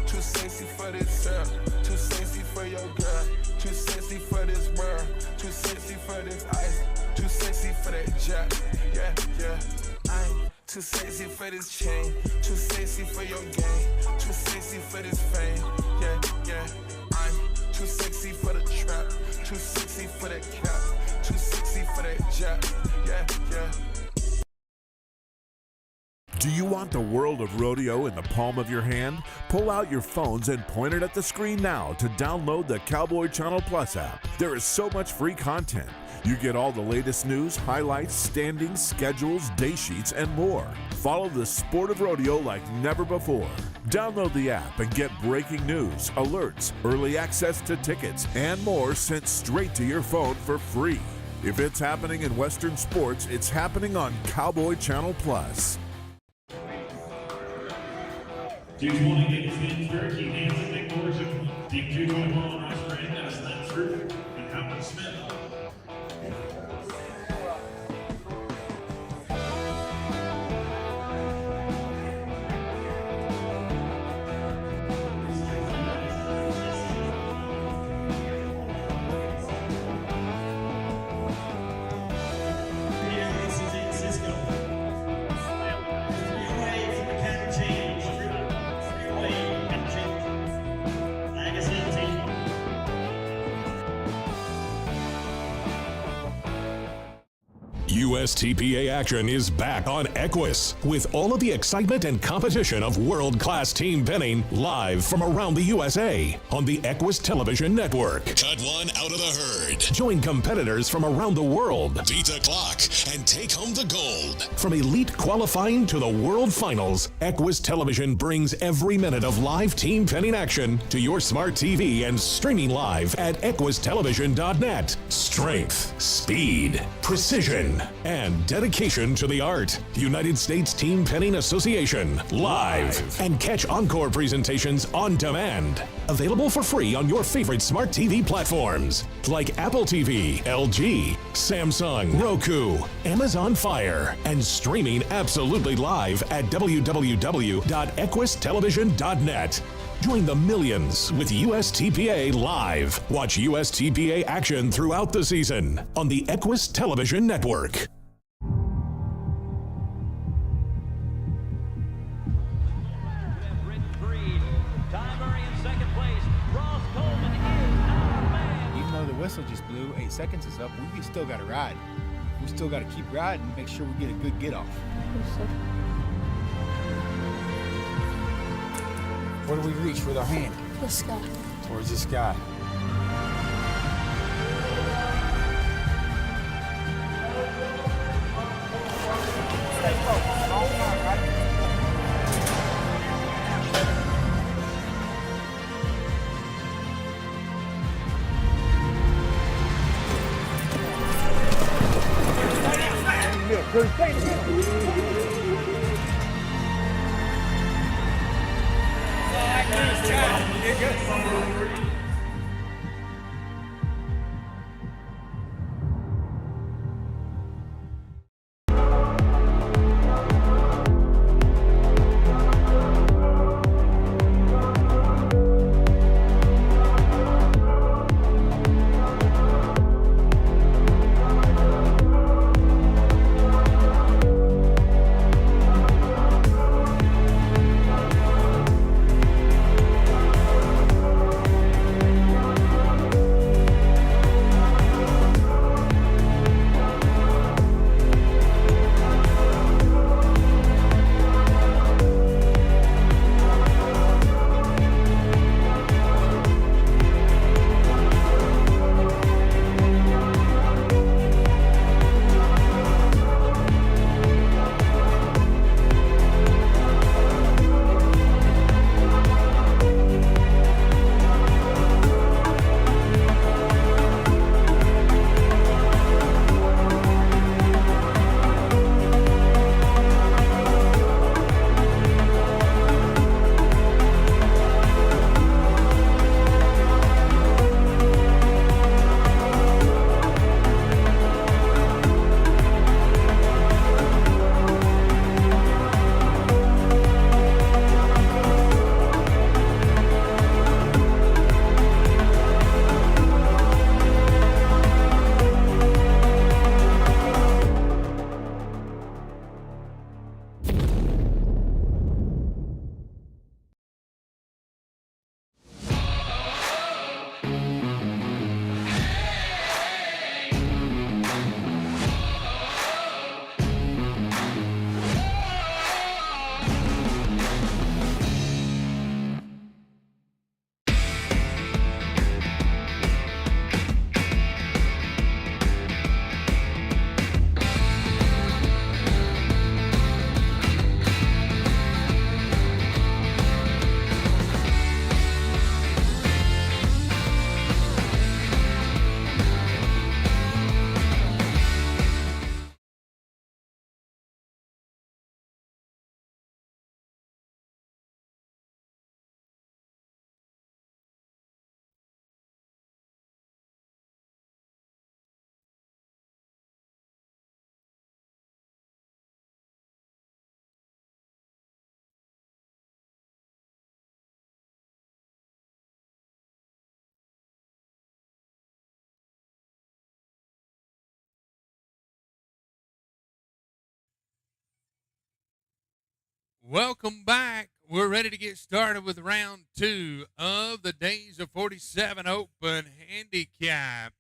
Too sexy for this girl, too sexy for your girl, too sexy for this world, too sexy for this ice, too sexy for that jack. Yeah. I'm too sexy for this chain, too sexy for your game, too sexy for this fame. Yeah. I'm too sexy for the trap, too sexy for that cap, too sexy for that jack. Yeah. Do you want the world of rodeo in the palm of your hand? Pull out your phones and point it at the screen now to download the Cowboy Channel Plus app. There is so much free content. You get all the latest news, highlights, standings, schedules, day sheets, and more. Follow the sport of rodeo like never before. Download the app and get breaking news, alerts, early access to tickets, and more sent straight to your phone for free. If it's happening in Western sports, it's happening on Cowboy Channel Plus. 220 Vegas Finsburg, Keith Hansen, Nick Morrison, Team 221, Ross Brand, Slim Screw, and Howard Smith. USTPA action is back on Equus with all of the excitement and competition of world-class team pinning live from around the USA on the Equus Television Network. Cut one out of the herd. Join competitors from around the world. Beat the clock and take home the gold. From elite qualifying to the world finals, Equus Television brings every minute of live team pinning action to your smart TV and streaming live at equustelevision.net. Strength, speed, precision, and and dedication to the art. United States Team Penning Association, live. And catch encore presentations on demand. Available for free on your favorite smart TV platforms like Apple TV, LG, Samsung, Roku, Amazon Fire, and streaming absolutely live at www.equistelevision.net. Join the millions with USTPA Live. Watch USTPA action throughout the season on the Equus Television Network. Even though the whistle just blew, 8 seconds is up, we still got to ride. We still got to keep riding and make sure we get a good get off. Where do we reach with our hand? The sky. Towards the sky. Welcome back. We're ready to get started with round 2 of the Days of 47 Open Handicap.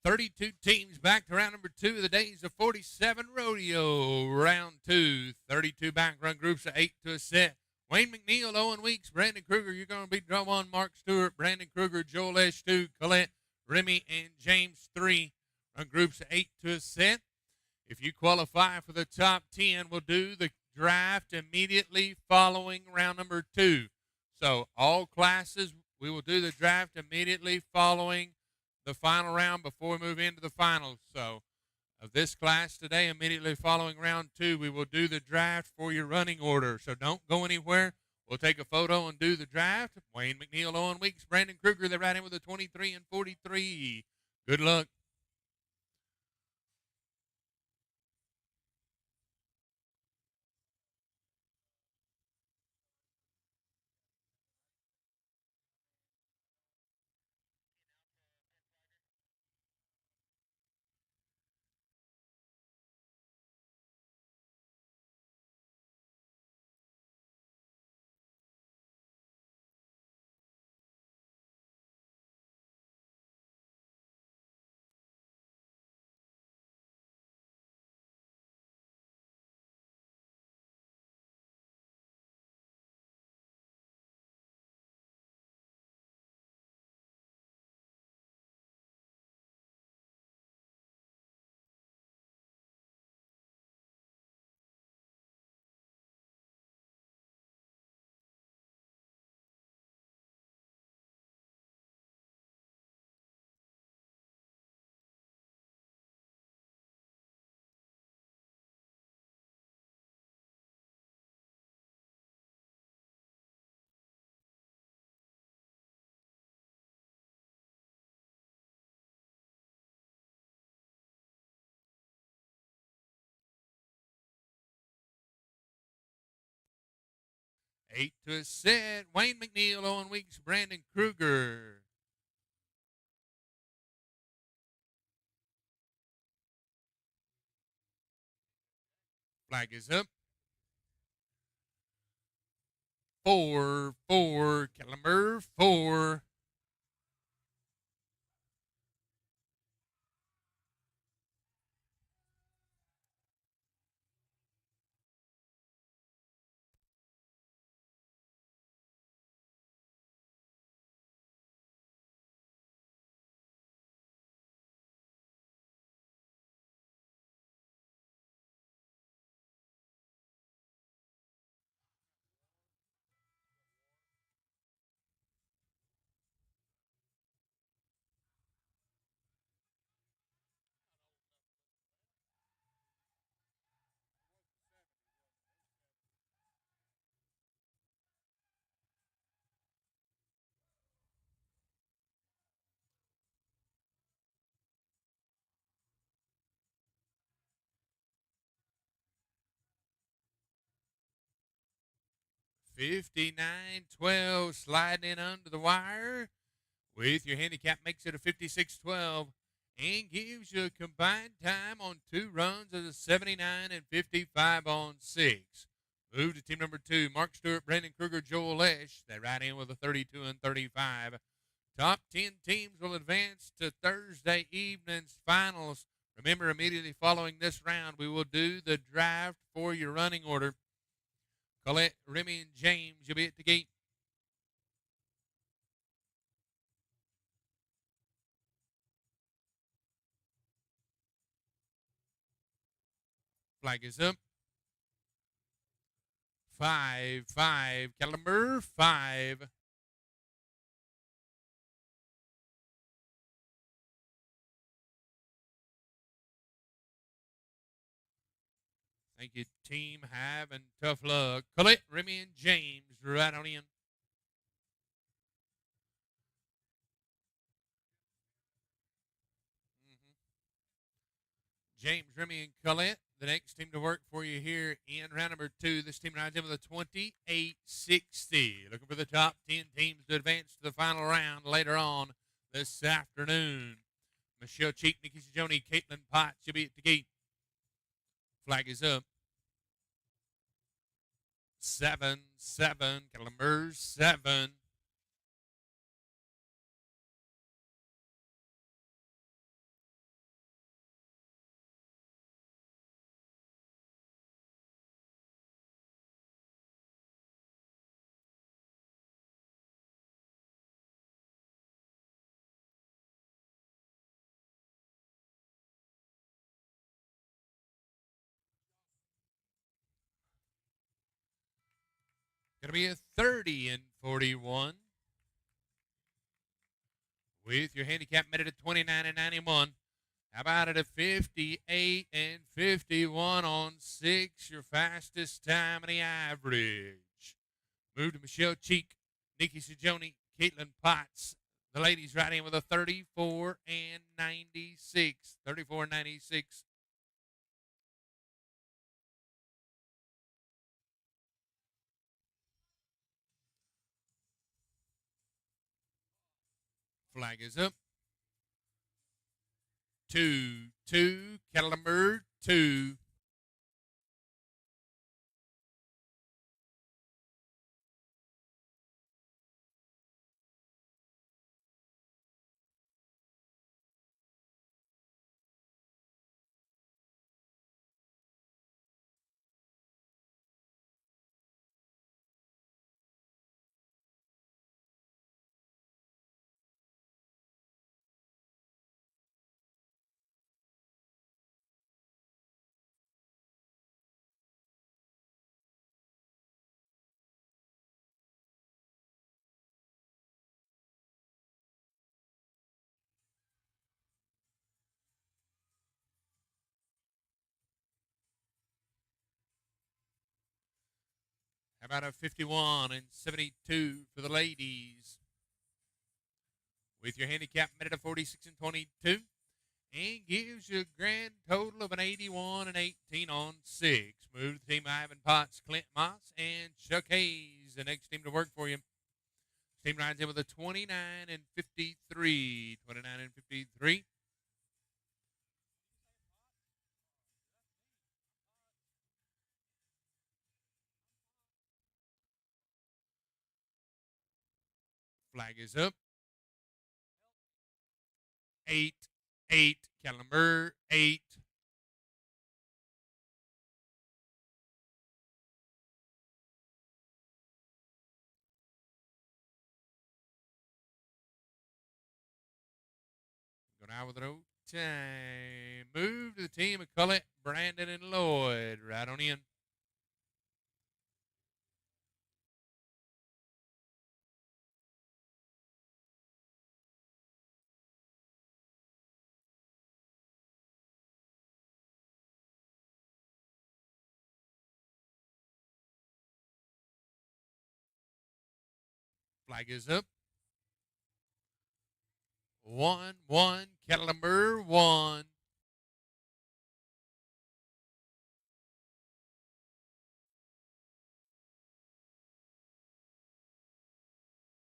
32 teams back to round number 2 of the Days of 47 rodeo. Round 2, 32 back run groups of 8 to a set. Wayne McNeil, Owen Weeks, Brandon Kruger. You're going to be draw 1, Mark Stewart, Brandon Kruger, Joel Esch 2, Colette, Remy, and James 3. Run groups of 8 to a set. If you qualify for the top 10, we'll do the draft immediately following round number 2. So all classes, we will do the draft immediately following the final round before we move into the finals. So of this class today, immediately following round 2, we will do the draft for your running order. So don't go anywhere. We'll take a photo and do the draft. Wayne McNeil, Owen Weeks, Brandon Kruger, they're right in with a 23 and 43. Good luck. Eight to a set. Wayne McNeil, Owen Weeks, Brandon Kruger. Flag is up. 4, caliber 4. $59.12 sliding in under the wire with your handicap makes it a 56.12 and gives you a combined time on 2 runs of the 79 and 55 on 6. Move to team number 2, Mark Stewart, Brandon Kruger, Joel Esch. They ride in with a 32 and 35. Top 10 teams will advance to Thursday evening's finals. Remember, immediately following this round, we will do the draft for your running order. Colette, Remy, and James, you'll be at the gate. Flag is up. 5, caliber 5. Thank you, team. Having tough luck. Colette, Remy, and James right on in. James, Remy, and Colette, the next team to work for you here in round number 2. This team rides in with a 28.60. Looking for the top 10 teams to advance to the final round later on this afternoon. Michelle Cheek, Nikki Sajoni, Caitlin Potts, you'll be at the gate. Flag is up. 7, caliber 7. Going to be a 30 and 41. With your handicap meted at 29 and 91. How about it at 58 and 51 on 6, your fastest time of the average. Move to Michelle Cheek, Nikki Sajoni, Caitlin Potts. The ladies right in with a 34 and 96. 34 and 96. Flag is up. 2-2, cattle number 2. How about a 51 and 72 for the ladies? With your handicap meted at 46 and 22. And gives you a grand total of an 81 and 18 on 6. Move the team Ivan Potts, Clint Moss, and Chuck Hayes, the next team to work for you. Team rides in with a 29 and 53. 29 and 53. Flag is up. 8, 8, caliber 8. Go down with an time. Move to the team of Collette, Brandon, and Lloyd. Right on in. Flag is up. 1, 1, cattle number 1.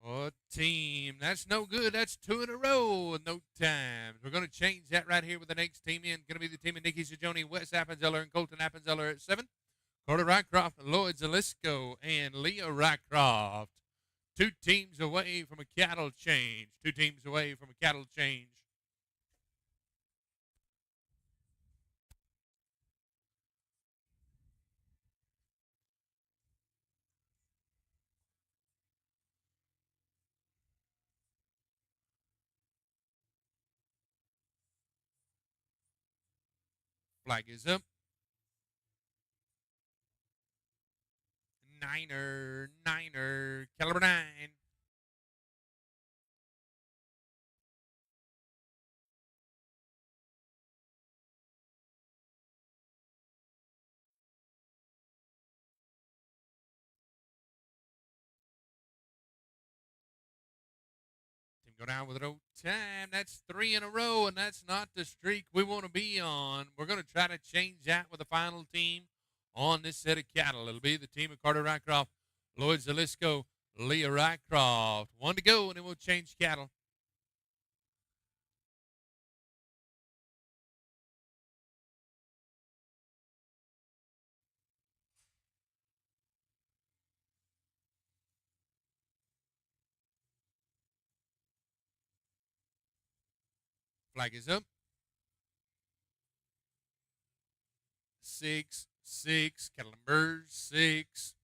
Oh, team. That's no good. That's 2 in a row with no times. We're going to change that right here with the next team in. Going to be the team of Nikki Sajoni, Wes Appenzeller, and Colton Appenzeller at 7. Carter Rycroft, Lloyd Zalisco, and Leah Rycroft. 2 teams away from a cattle change. 2 teams away from a cattle change. Flag is up. Niner, caliber 9. Team go down with an time. That's 3 in a row, and that's not the streak we want to be on. We're going to try to change that with the final team on this set of cattle. It'll be the team of Carter Rycroft, Lloyd Zalisco, Leah Rycroft. 1 to go, and then we'll change cattle. Flag is up. 6, 6, cattle number 6.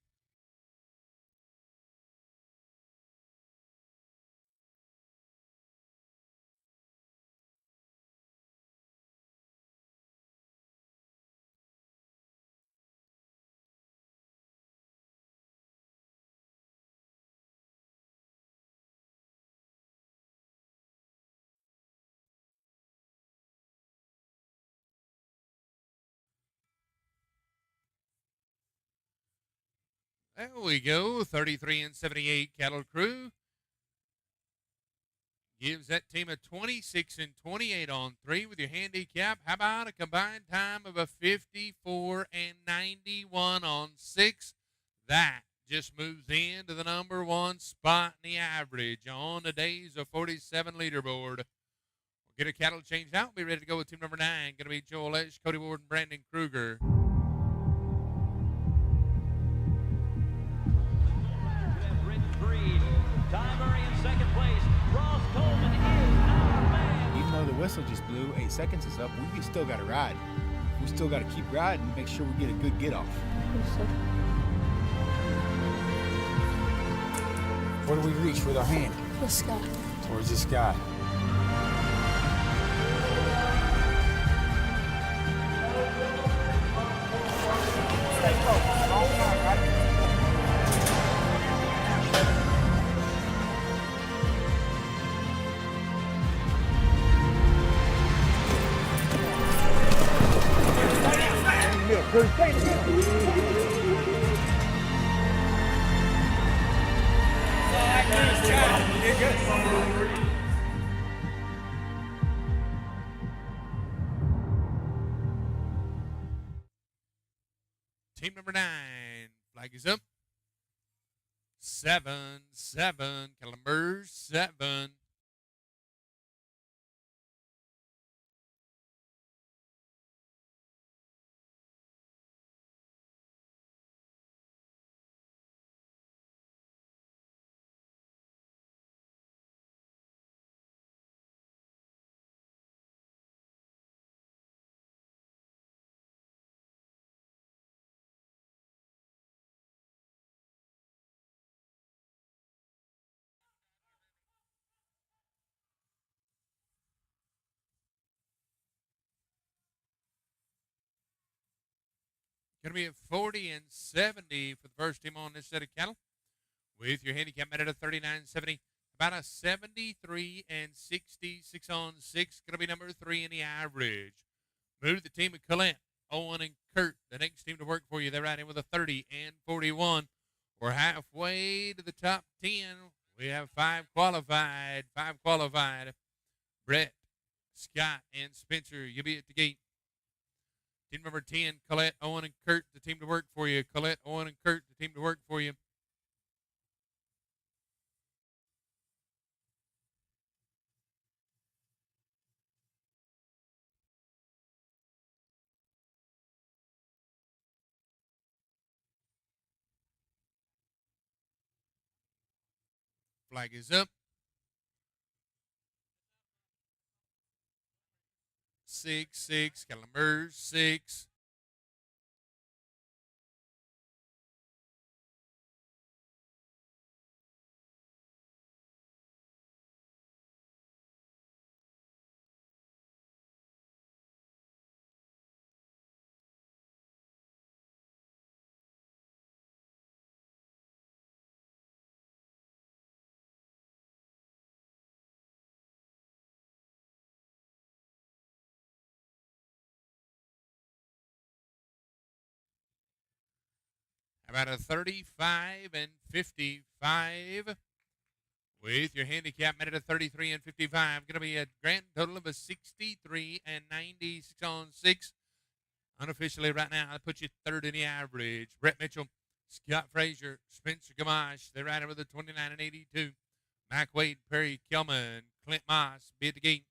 There we go. 33 and 78 Cattle Crew gives that team a 26 and 28 on 3 with your handicap. How about a combined time of a 54 and 91 on 6? That just moves into the number 1 spot in the average on today's 47 leaderboard. We'll get a cattle changed out. Be ready to go with team number 9. Going to be Joel Esch, Cody Ward, and Brandon Kruger. Even though the whistle just blew, 8 seconds is up, we still got to ride. We still got to keep riding, make sure we get a good get off. Where do we reach with our hand? The sky. Towards the sky. Team number 9, flag is up. 7, Columbus 7. Going to be at 40 and 70 for the first team on this set of cattle. With your handicap met at a 39.70, about a 73 and 66 on 6. Going to be number 3 in the average. Move the team of Colette, Owen, and Kurt. The next team to work for you. They're right in with a 30 and 41. We're halfway to the top 10. We have 5 qualified. 5 qualified. Brett, Scott, and Spencer, you'll be at the gate. Team number 10, Colette, Owen, and Kurt, the team to work for you. Colette, Owen, and Kurt, the team to work for you. Flag is up. 6, Columbus 6. About a 35 and 55. With your handicap met at a 33 and 55. Going to be a grand total of a 63 and 96 on 6. Unofficially right now, that puts you third in the average. Brett Mitchell, Scott Frazier, Spencer Gamache. They're right with a 29 and 82. Mac Wade, Perry Kelman, Clint Moss, be at the gate.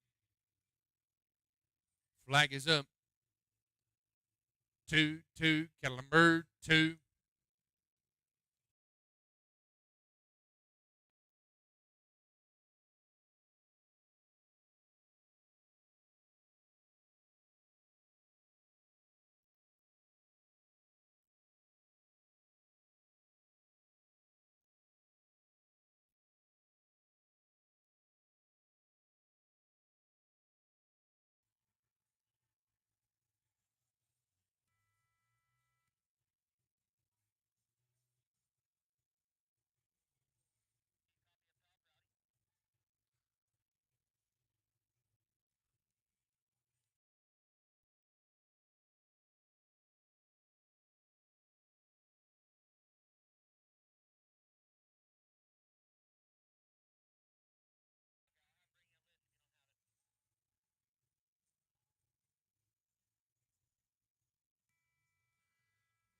Flag is up. 2, Kellenberg 2.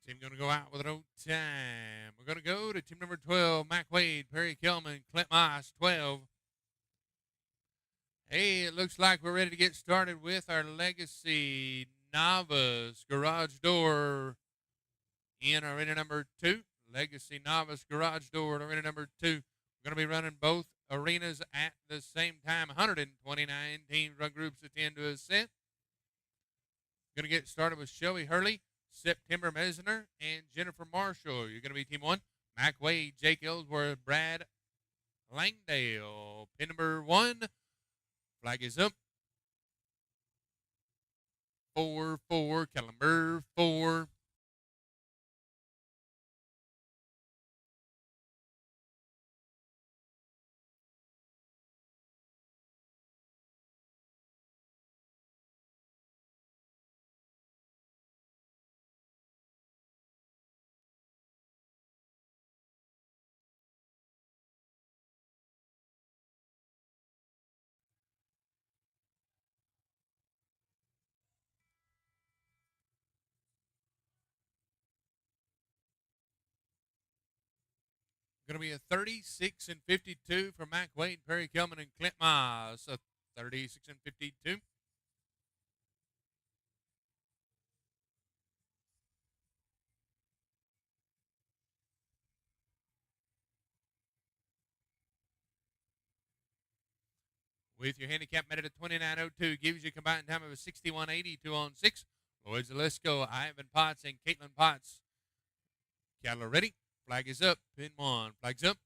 Team going to go out with an time. We're going to go to team number 12, Mac Wade, Perry Kelman, Clint Moss, 12. Hey, it looks like we're ready to get started with our Legacy Novice Garage Door in arena number 2. Legacy Novice Garage Door in arena number 2. We're going to be running both arenas at the same time. 129 teams, run groups of 10 to a set. Going to get started with Shelby Hurley, September Mesner, and Jennifer Marshall. You're going to be team 1. Mac Wade, Jake Ellsworth, Brad Langdale. Pin number 1. Flag is up. 4-4, calendar 4. Going to be a 36 and 52 for Mac Wade, Perry Kelman, and Clint Moss. A 36 and 52. With your handicap made at a 29.02, gives you a combined time of a 61.80, 2 on 6. Lloyd Zalesko, Ivan Potts, and Caitlin Potts. Cattle are ready. Flag is up. Pin 1. Flag's up.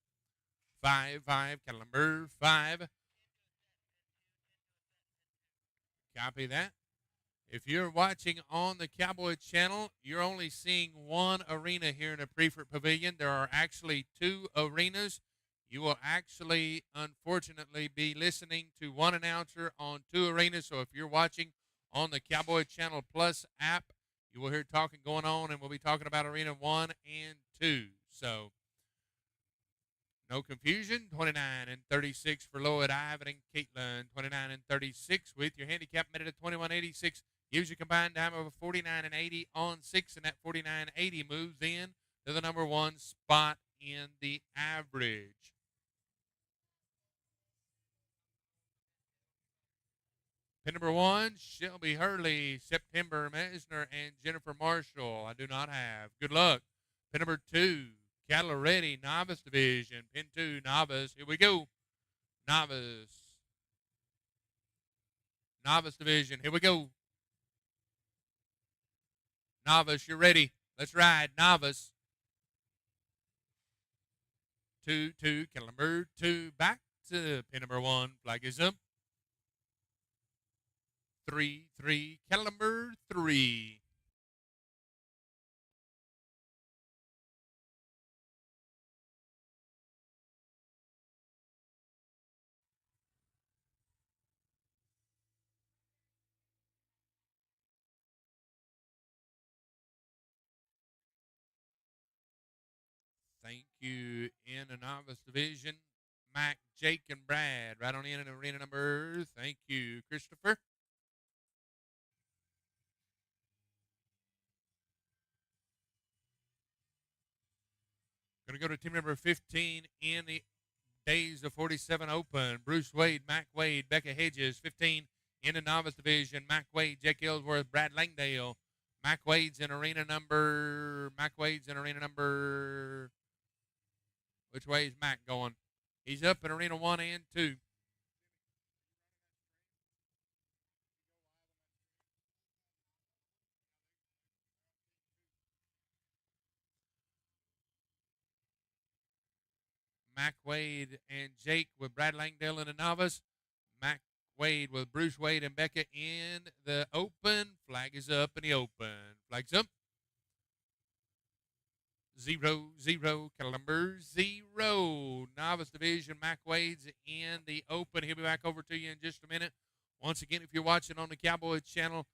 5-5. Cattle number 5. Copy that. If you're watching on the Cowboy Channel, you're only seeing one arena here in the Preferred Pavilion. There are actually 2 arenas. You will actually, unfortunately, be listening to one announcer on 2 arenas. So if you're watching on the Cowboy Channel Plus app, you will hear talking going on, and we'll be talking about Arena 1 and 2. So no confusion. 29 and 36 for Lloyd, Ivan, and Caitlin. 29 and 36 with your handicap made at 21.86. Gives you a combined time of a 49 and 80 on 6, and that 49.80 moves in to the number 1 spot in the average. Pin number 1, Shelby Hurley, September Mesner, and Jennifer Marshall. I do not have. Good luck. Pin number 2, Cattle are ready, Novice Division. Pin 2, Novice. Here we go. Novice. Novice Division. Here we go. Novice, you're ready. Let's ride. Novice. 2-2, Cattle number 2. Back to pin number 1. Flag is up. 3-3, Cattle number 3. Thank you in the Novice Division. Mac, Jake, and Brad right on in arena number. Thank you, Christopher. Going to go to team number 15 in the Days of 47 Open. Bruce Wade, Mac Wade, Becca Hedges. 15 in the Novice Division. Mac Wade, Jake Ellsworth, Brad Langdale. Mac Wade's in arena number. Which way is Mac going? He's up in arena 1 and 2. Mac Wade and Jake with Brad Langdale in the Novice. Mac Wade with Bruce Wade and Becca in the Open. Flag is up in the Open. Flag's up. 0-0, cattle number 0. Novice Division, Mac Wade's in the Open. He'll be back over to you in just a minute. Once again, if you're watching on the Cowboy Channel,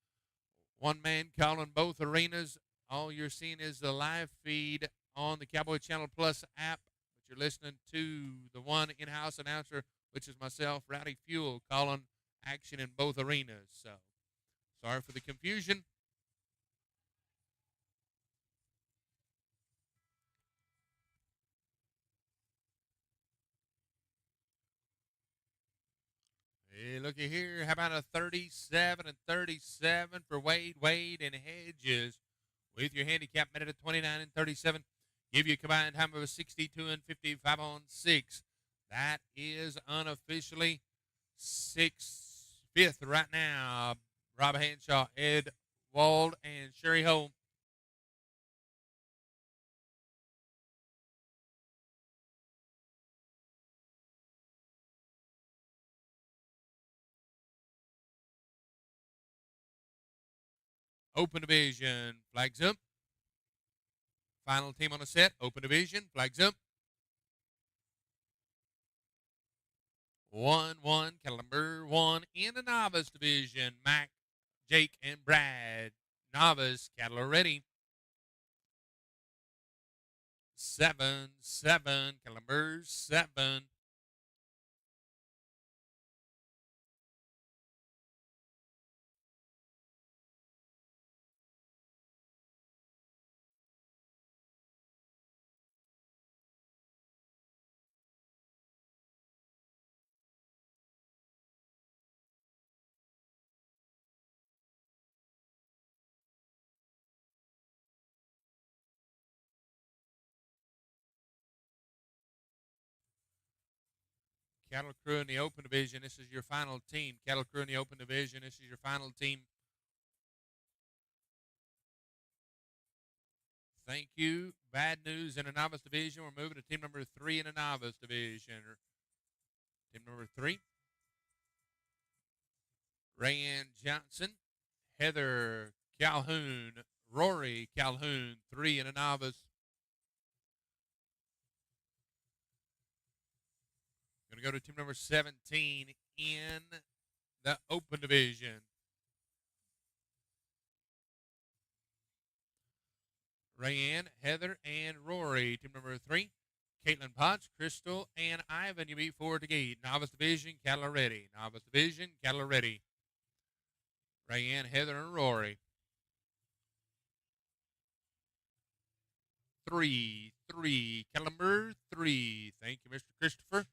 one man calling both arenas. All you're seeing is the live feed on the Cowboy Channel Plus app. But you're listening to the one in-house announcer, which is myself, Rowdy Fuel, calling action in both arenas. So, sorry for the confusion. Hey, looky here. How about a 37 and 37 for Wade and Hedges? With your handicap minute at 29 and 37. Give you a combined time of a 62 and 55 on 6. That is unofficially fifth right now. Rob Hanshaw, Ed Wald, and Sherry Ho. Open division, flags up. Final team on the set, open division, flags up. 1-1, cattle number 1 in the novice division. Mac, Jake, and Brad. Novice, cattle are ready. 7-7, cattle number 7. Cattle crew in the open division, this is your final team. Cattle crew in the open division, this is your final team. Thank you. Bad news in the novice division. We're moving to team number 3 in the novice division. Team number 3. Rayanne Johnson, Heather Calhoun, Rory Calhoun, 3 in the novice. Going to go to team number 17 in the open division. Rayanne, Heather, and Rory. Team number 3. Caitlin Potts, Crystal, and Ivan. You beat 4 to gate. Novice division, cattle are ready. Novice division, cattle are ready. Rayanne, Heather, and Rory. 3, cattle number 3. Thank you, Mr. Christopher.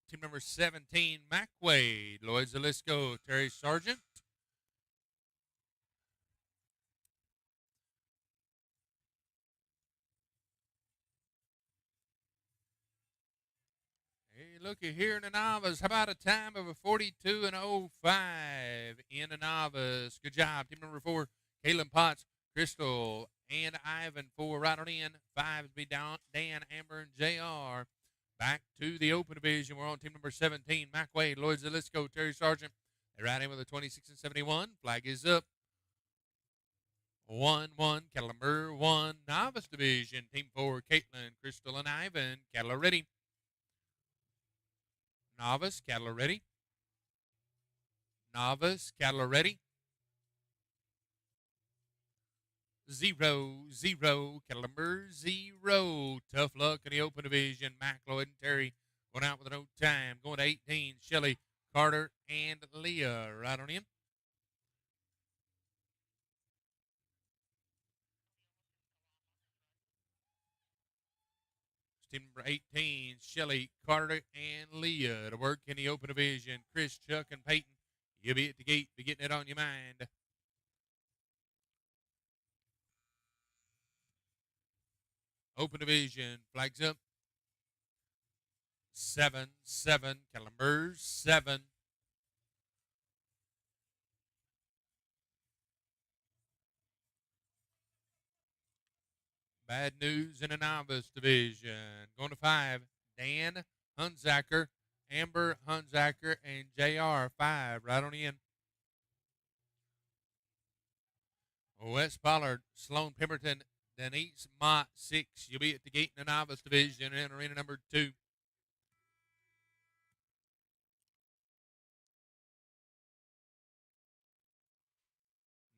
Team number 17, Mac Wade, Lloyd Zalisco, Terry Sargent. Hey, looky here in the novice. How about a time of a 42 and 05 in the novice? Good job. Team number 4, Caitlin Potts, Crystal, and Ivan. 4 right on in. 5 to be down. Dan, Amber, and JR. Back to the open division. We're on team number 17, Mac Wade, Lloyd Zalisco, Terry Sargent. They ride in with a 26 and 71. Flag is up. 1-1, cattle number 1, novice division. Team 4, Caitlin, Crystal, and Ivan. Cattle are ready. Novice, cattle are ready. Novice, cattle are ready. 0-0, cattle number 0. Tough luck in the open division. Mac, Lloyd, and Terry going out with no time. Going to 18, Shelly, Carter, and Leah. Right on in. Team number 18, Shelly, Carter, and Leah to work in the open division. Chris, Chuck, and Peyton, you'll be at the gate, be getting it on your mind. Open division, flags up. 7-7, cattle number 7. Bad news in the novice division. Going to 5, Dan Hunzacker, Amber Hunzacker, and JR. 5 right on in. Wes Pollard, Sloan Pemberton, Denise Mott. 6. You'll be at the gate in the novice division in arena number 2.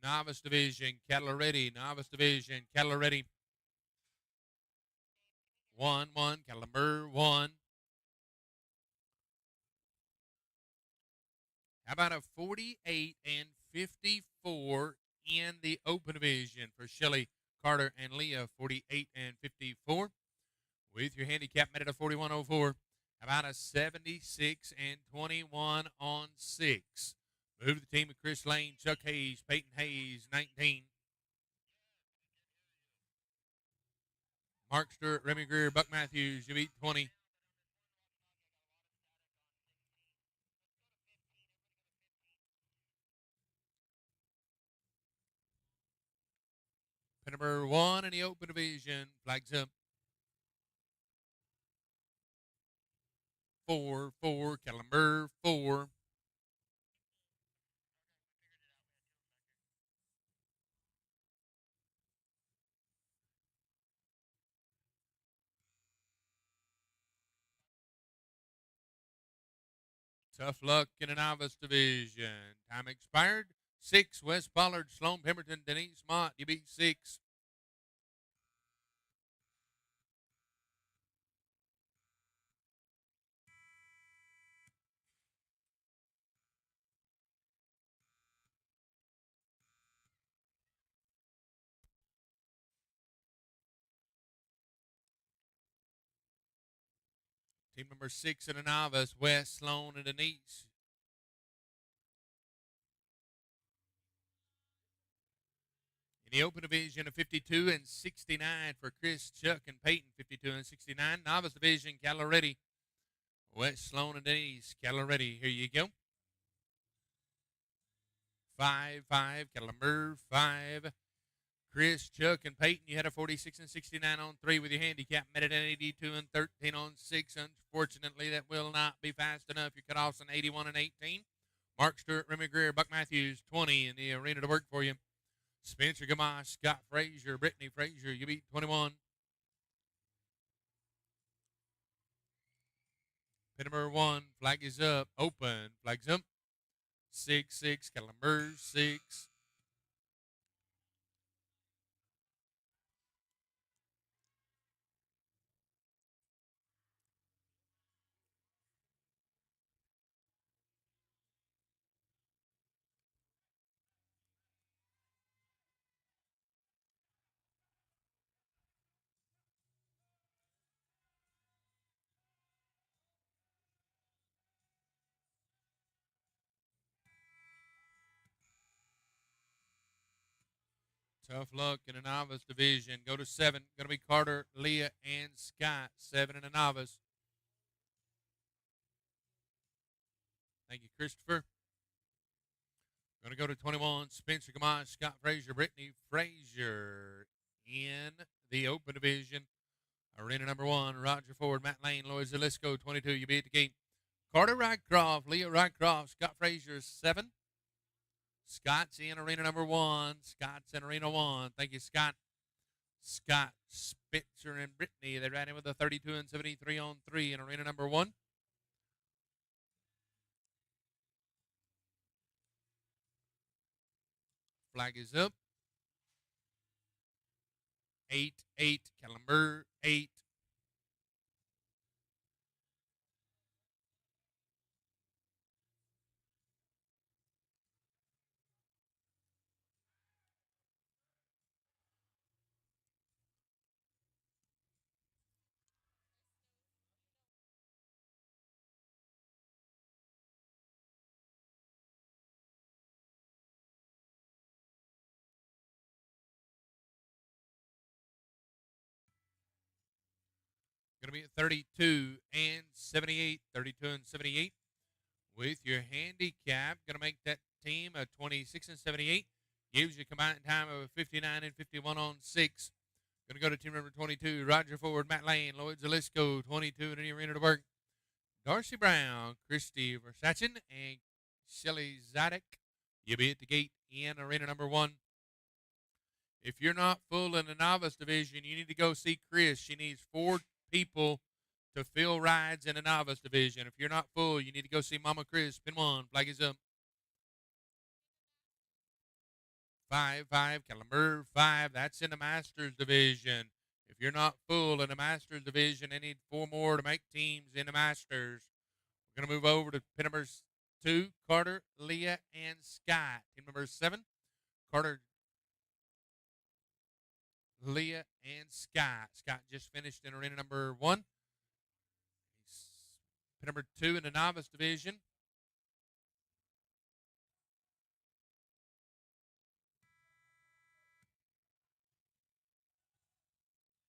Novice division, cattle are ready. Novice division, cattle are ready. 1-1, caliber 1. How about a 48 and 54 in the open division for Shelly, Carter, and Leah, 48 and 54. With your handicap made at a 41.04. How about a 76 and 21 on 6. Move to the team of Chris Lane, Chuck Hayes, Peyton Hayes, 19. Mark Stewart, Remy Greer, Buck Matthews, you beat 20. Pin number 1 in the open division, flags up. 4-4, caliber 4. Tough luck in the novice division. Time expired. 6, Wes Pollard, Sloan Pemberton, Denise Mott. You beat 6. Team number 6 in the novice, Wes, Sloan, and Denise. In the open division of 52 and 69 for Chris, Chuck, and Peyton, 52 and 69. Novice division, cattle ready. Wes, Sloan, and Denise, cattle ready. Here you go. 5-5, caliber 5. Chris, Chuck, and Peyton, you had a 46 and 69 on 3 with your handicap. Met it at 82 and 13 on 6. Unfortunately, that will not be fast enough. Your cutoff's an 81 and 18. Mark Stewart, Remy Greer, Buck Matthews, 20 in the arena to work for you. Spencer Gamache, Scott Frazier, Brittany Frazier, you beat 21. Pin number 1, flag is up, open, flags up. 6-6, caliber 6. Tough luck in the novice division. Go to 7. Going to be Carter, Leah, and Scott. 7 in the novice. Thank you, Christopher. Going to go to 21. Spencer Gamache, Scott Frazier, Brittany Frazier in the open division. Arena number 1, Roger Ford, Matt Lane, Lloyd Zalisco, 22. You beat the gate. Carter Rycroft, Leah Rycroft, Scott Frazier, 7. Scott's in arena number 1. Scott's in arena 1. Thank you, Scott. Scott, Spitzer, and Brittany. They ran in with a 32 and 73 on 3 in arena number 1. Flag is up. 8-8, caliber 8. Going to be at 32 and 78. 32 and 78. With your handicap, going to make that team a 26 and 78. Gives you a combined time of a 59 and 51 on 6. Going to go to team number 22, Roger Ford, Matt Lane, Lloyd Zalisco, 22 in the arena to work. Darcy Brown, Christy Versachin, and Shelly Zadek. You'll be at the gate in arena number 1. If you're not full in the novice division, you need to go see Chris. She needs 4 people to fill rides in the novice division. If you're not full, you need to go see Mama Chris. Pin 1, flag is up. 5-5, caliber 5. That's in the Masters division. If you're not full in the Masters division, they need 4 more to make teams in the Masters. We're going to move over to pin number 2, Carter, Leah, and Scott. Team number 7, Carter, Leah, and Scott. Scott just finished in arena number 1. Pin number 2 in the novice division.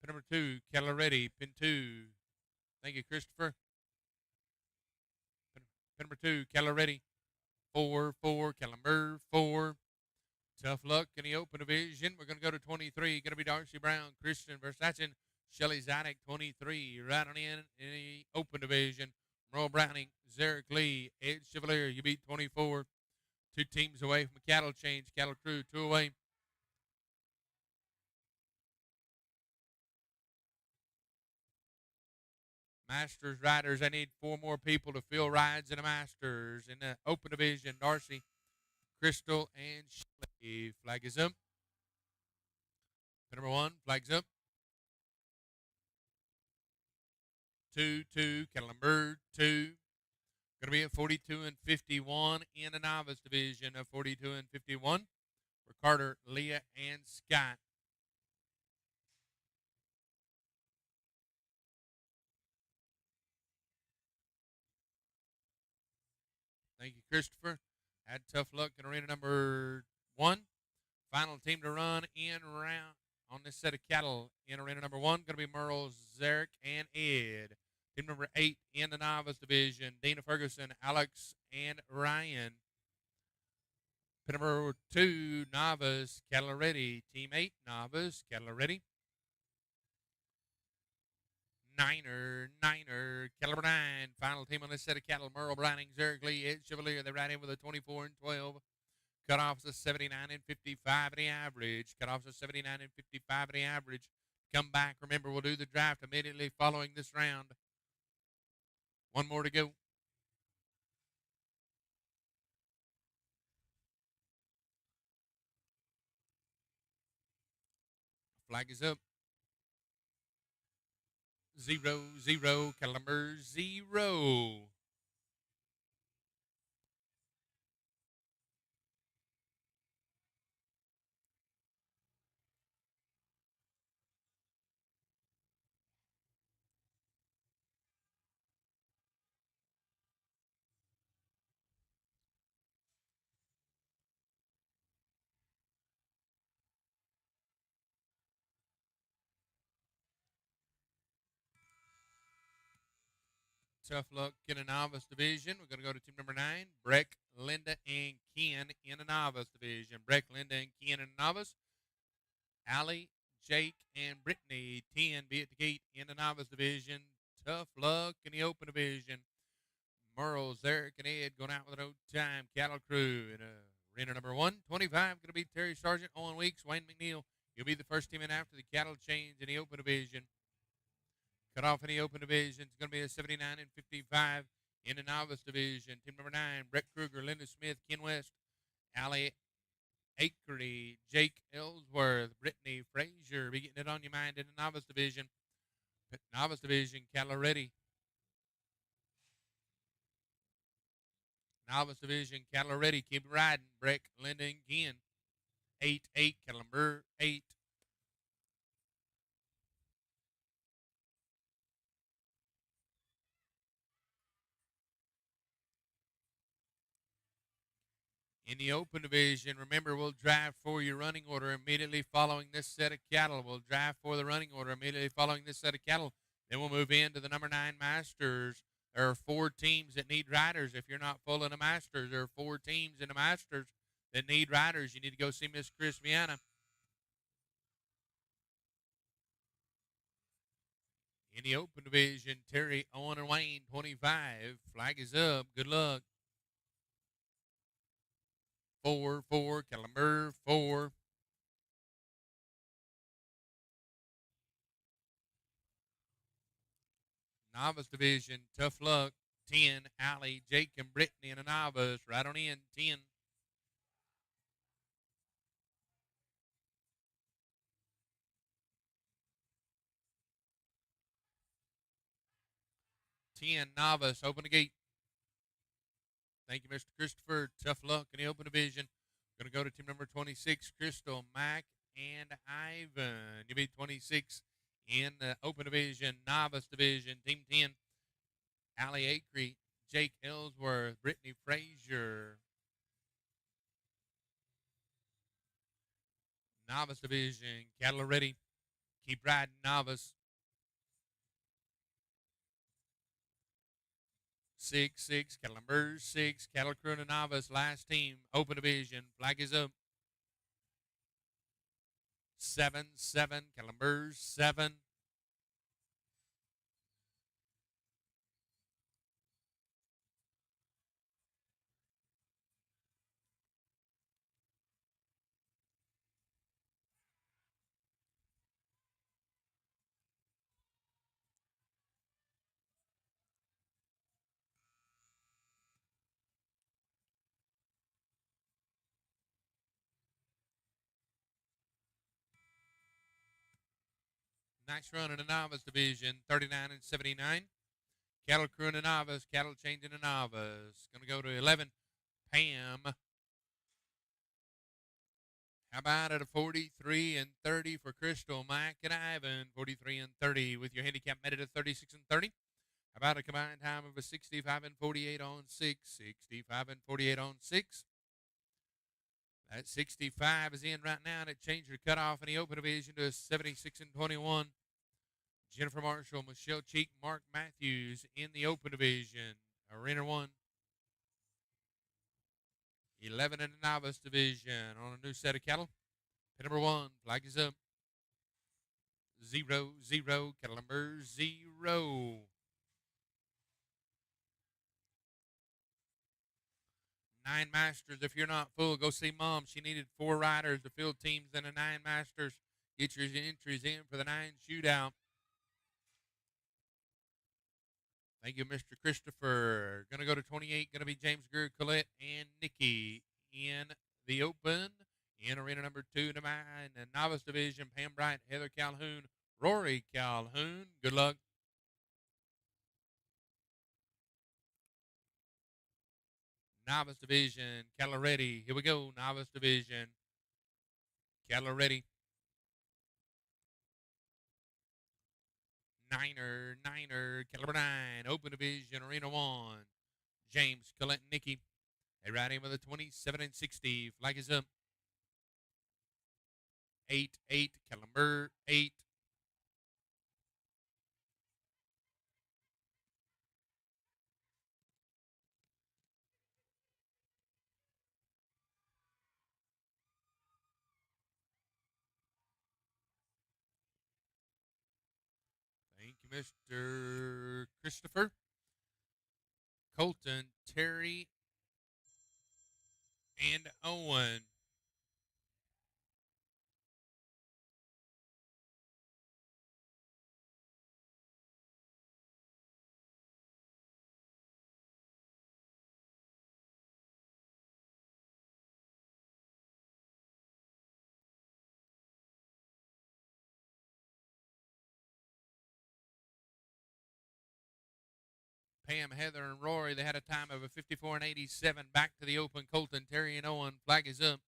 Pin number 2, Caloretti. Pin 2. Thank you, Christopher. Pin number 2, Caloretti. 4, Calamber, 4. Tough luck in the open division. We're going to go to 23. Going to be Darcy Brown, Christian Versatchen, Shelly Zanuck, 23. Right on in the open division. Merle Browning, Zarek Lee, Ed Chevalier. You beat 24. 2 teams away from a cattle change. Cattle crew, 2 away. Masters riders, I need 4 more people to fill rides in the Masters. In the open division, Darcy, Crystal, and Shelley. Flag is up. Pin number 1, flags up. 2, Calamber, 2. Going to be at 42 and 51 in the novice division of 42 and 51 for Carter, Leah, and Scott. Thank you, Christopher. Had tough luck in arena number 1. Final team to run in round on this set of cattle in arena number 1. Going to be Merle, Zarek, and Ed. Team number 8 in the novice division, Dana Ferguson, Alex, and Ryan. Pin number 2, novice, Caloretti. Team 8, novice, Caloretti. Niner, Caliber 9. Final team on this set of cattle, Merle Browning, Zarek Lee, Ed Chevalier. They ride in with a 24 and 12. Cutoffs of 79 and 55 in the average. Cutoffs of 79 and 55 in the average. Come back. Remember, we'll do the draft immediately following this round. 1 more to go. Flag is up. 0, Caliber 0. Tough luck in a novice division. We're going to go to team number 9, Breck, Linda, and Ken in a novice division. Breck, Linda, and Ken in a novice. Allie, Jake, and Brittany, 10, be at the gate in the novice division. Tough luck in the open division. Merle, Zarek, and Ed going out with an old time cattle crew in arena number 1. 25, going to be Terry Sargent, Owen Weeks, Wayne McNeil. You'll be the first team in after the cattle change in the open division. Cut off in the open division. It's going to be a 79 and 55 in the novice division. Team number 9, Brett Kruger, Linda Smith, Ken West, Allie Akery, Jake Ellsworth, Brittany Frazier. Be getting it on your mind in the novice division. Novice division, Caloretti. Novice division, Caloretti. Keep riding. Breck, Linda, and Ken. 8, Calamber, 8. In the open division, remember, we'll draft for your running order immediately following this set of cattle. We'll draft for the running order immediately following this set of cattle. Then we'll move into the number 9 Masters. There are 4 teams that need riders. If you're not full in the Masters, there are 4 teams in the Masters that need riders. You need to go see Miss Chris Viana. In the open division, Terry, Owen, and Wayne, 25. Flag is up. Good luck. 4, Calamber, 4. Novice division, tough luck. 10, Allie, Jake, and Brittany in a novice. Right on in, 10. 10, Novice. Open the gate. Thank you, Mr. Christopher. Tough luck in the open division. Going to go to team number 26, Crystal, Mac, and Ivan. You beat 26 in the open division, Novice division. Team 10, Allie Acree, Jake Ellsworth, Brittany Frazier. Novice division, Cattle are ready. Keep riding, Novice. 6-6, Cattle numbers 6, Cattle Crew and Novice, last team, open division, flag is up. 7-7, Cattle numbers 7. Nice run in the Novice division, 39 and 79. Cattle Crew in the Novice, Cattle Change in the Novice. Going to go to 11, Pam. How about at a 43 and 30 for Crystal, Mike, and Ivan? 43 and 30 with your handicap method at 36 and 30. How about a combined time of a 65 and 48 on 6? 65 and 48 on 6. That 65 is in right now, and it changed the cutoff in the open division to 76 and 21. Jennifer Marshall, Michelle Cheek, Mark Matthews in the open division. Arena 1. 11 in the Novice division on a new set of cattle. Pin number 1, flag is up. 0-0, cattle number 0. 9 masters. If you're not full, go see Mom. She needed 4 riders to fill teams in a 9 masters. Get your entries in for the 9 shootout. Thank you, Mr. Christopher. Going to go to 28. Going to be James Greer, Colette, and Nikki in the open. In arena number 2, in the Novice division, Pam Bright, Heather Calhoun, Rory Calhoun. Good luck. Novice division, cattle are ready. Here we go, Novice division. Cattle are ready. Niner, cattle number 9. Open division, arena 1. James, Colette, and Nikki. They ride in with a 27 and 60. Flag is up. 8-8, cattle number 8. Thank you, Mr. Christopher. Colton, Terry, and Owen. Pam, Heather, and Rory, they had a time of a 54 and 87. Back to the open. Colton, Terry, and Owen. Flag is up.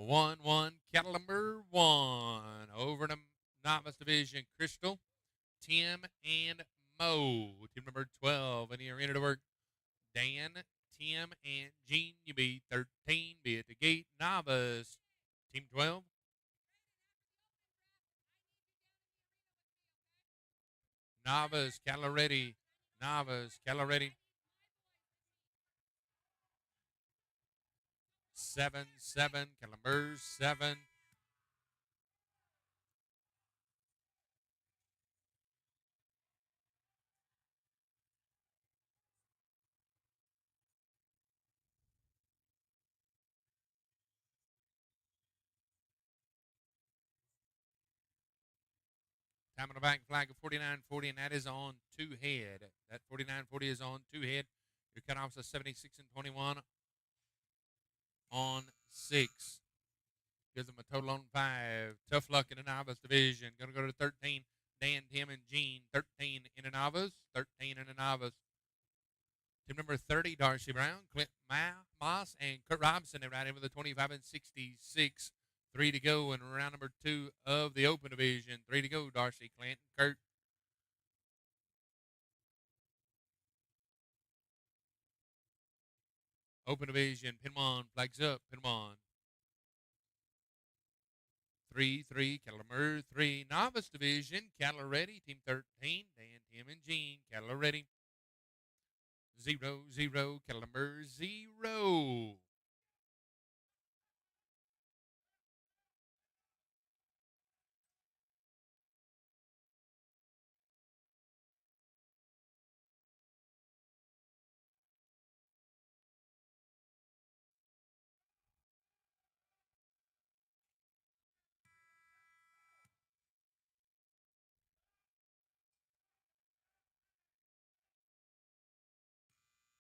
1-1. Cattle number 1. Over to Novice division. Crystal, Tim, and Mo. Team number 12 in the arena to work. Dan, Tim, and Gene. You be 13. Be at the gate. Novice. Team 12. Novice, cattle are ready. Novice, cattle are ready. 7-7, cattle number 7. Time on the back flag of 49.40, and that is on 2 head. That 49.40 is on 2 head. Your cutoffs are 76 and 21 on 6. Gives them a total on 5. Tough luck in the Novice division. Going to go to 13. Dan, Tim, and Gene. 13 in a novice. 13 in a novice. Team number 30, Darcy Brown, Clint Moss, and Kurt Robinson. They ride in with the 25 and 66. 3 to go in round number 2 of the open division. 3 to go, Darcy, Clint, and Kurt. Open division, pin 1, flags up, pin 1. 3, cattle number 3. Novice division, cattle are ready. Team 13, Dan, Tim, and Gene, cattle are ready. 0, cattle number 0.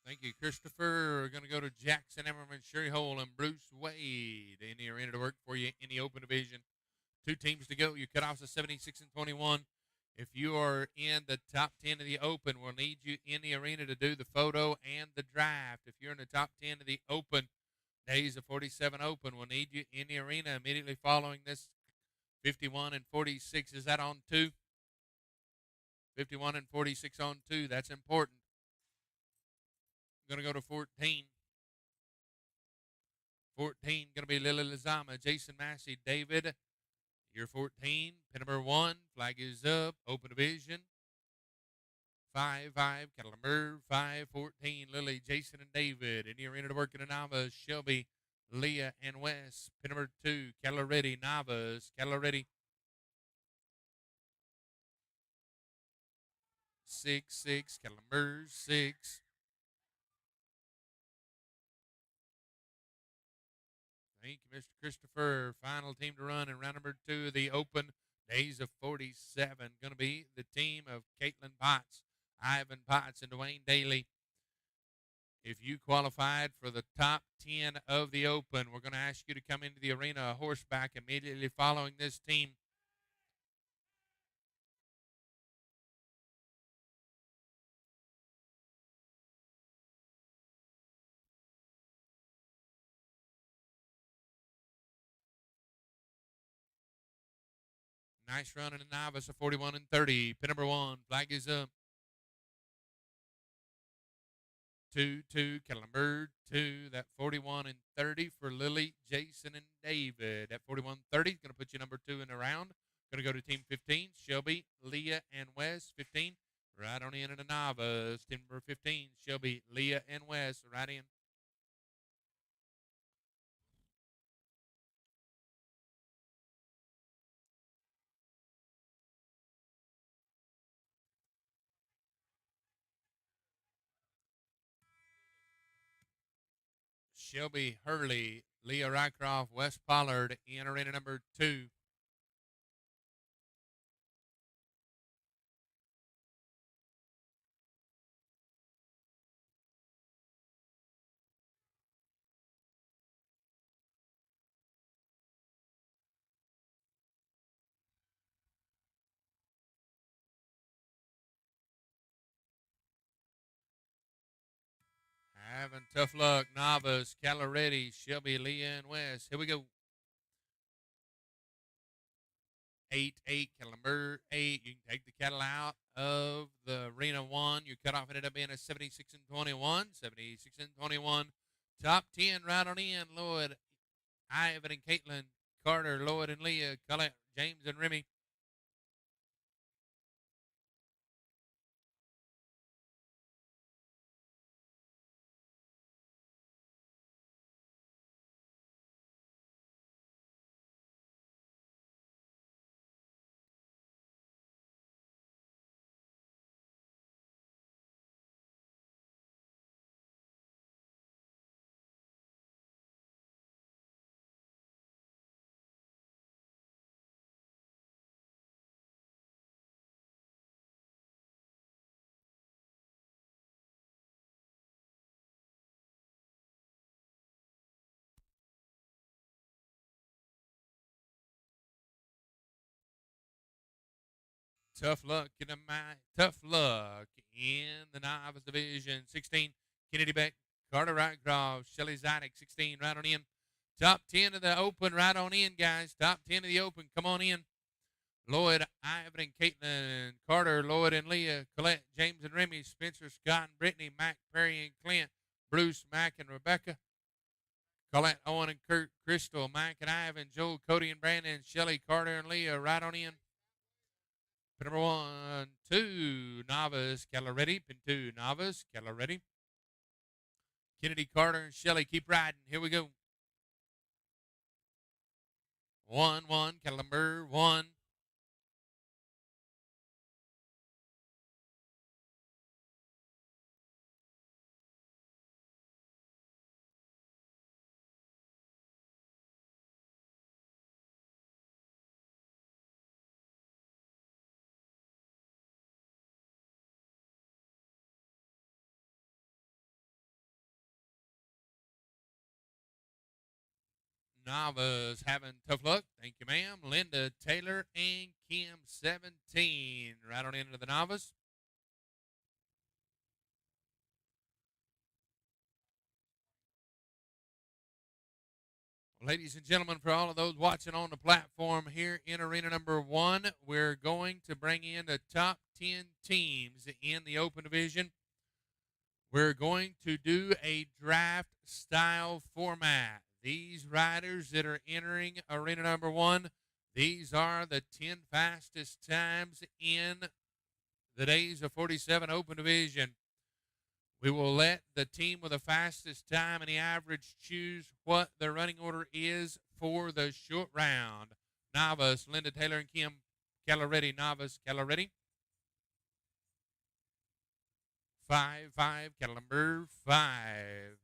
Thank you, Christopher. We're going to go to Jackson Emmerman, Sherry Hole, and Bruce Wade. Any are in to work for you in the open division. 2 teams to go. Your cutoffs are 76 and 21. If you are in the top 10 of the open, we'll need you in the arena to do the photo and the draft. If you're in the top 10 of the open, days of 47 open, we'll need you in the arena immediately following this 51 and 46. Is that on 2? 51 and 46 on 2. That's important. Going to go to 14. 14 going to be Lily Lazama, Jason Massey, David. You're 14. Pin number 1. Flag is up. Open division. 5, cattle number 5, 14. Lily, Jason, and David. In the arena to work in the novice. Shelby, Leah, and Wes. Pin number 2. Cattle ready. Novice. Cattle ready. 6, cattle number 6. Thank you, Mr. Christopher. Final team to run in round number 2 of the open days of 47. Going to be the team of Caitlin Potts, Ivan Potts, and Dwayne Daly. If you qualified for the top 10 of the open, we're going to ask you to come into the arena horseback immediately following this team. Nice run in the novice of 41 and 30. Pin number 1, flag is up. 2, cattle number 2. That 41 and 30 for Lily, Jason, and David. That 41 30 is going to put you number 2 in the round. Going to go to team 15, Shelby, Leah, and Wes. 15, right on in the novice. Team number 15, Shelby, Leah, and Wes, right in. Shelby Hurley, Leah Rycroft, Wes Pollard in arena number 2. Having tough luck. Novice, Caloretti, Shelby, Leah, and Wes. Here we go. 8, cattle number 8. You can take the cattle out of the arena 1. Your cutoff ended up being a 76 and 21. 76 and 21. Top 10 right on in. Lloyd, Ivan, and Caitlin. Carter, Lloyd, and Leah. Colette, James, and Remy. Tough luck in the novice division. 16, Kennedy Beck, Carter Rycroft, Shelly Zidek, 16, right on in. Top 10 of the open, right on in, guys. Top 10 of the open, come on in. Lloyd, Ivan, and Caitlin, Carter, Lloyd, and Leah, Colette, James, and Remy, Spencer, Scott, and Brittany, Mac, Perry, and Clint, Bruce, Mac, and Rebecca, Colette, Owen, and Kurt, Crystal, Mac, and Ivan, Joel, Cody, and Brandon, Shelly, Carter, and Leah, right on in. Pin number 1, 2, Novice, Caloretti. Pin 2, Novice, Caloretti. Kennedy, Carter, and Shelly, keep riding. Here we go. 1, number 1. Novice having tough luck. Thank you, ma'am. Linda, Taylor, and Kim, 17. Right on into the novice. Ladies and gentlemen, for all of those watching on the platform here in arena number 1, we're going to bring in the top 10 teams in the open division. We're going to do a draft style format. These riders that are entering arena number 1, these are the 10 fastest times in the days of 47 open division. We will let the team with the fastest time and the average choose what the running order is for the short round. Novice, Linda, Taylor, and Kim Caloretti. Novice, Caloretti. 5, cattle number 5.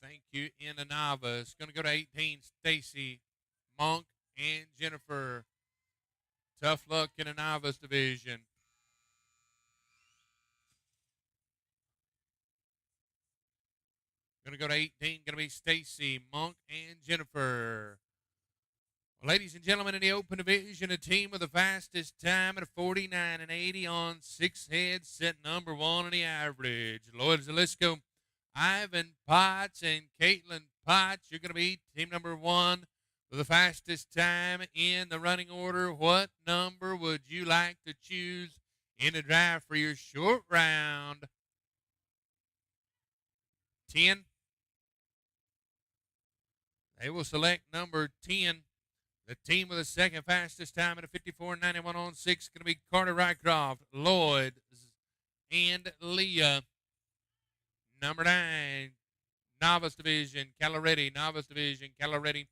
Thank you. In the novice. Going to go to 18, Stacy, Monk, and Jennifer. Tough luck in the novice division. Going to go to 18, going to be Stacy, Monk, and Jennifer. Well, ladies and gentlemen, in the open division, a team with the fastest time at 49 and 80 on 6 heads, set number 1 in the average. Lloyd Zalisco, Ivan Potts, and Caitlin Potts. You're going to be team number 1 with the fastest time in the running order. What number would you like to choose in the draft for your short round? 10. They will select number 10. The team with the second fastest time at a 54.91 on 6 going to be Carter Rycroft, Lloyd, and Leah. Number 9, Novice Division, Caloretti. Novice Division, Caloretti.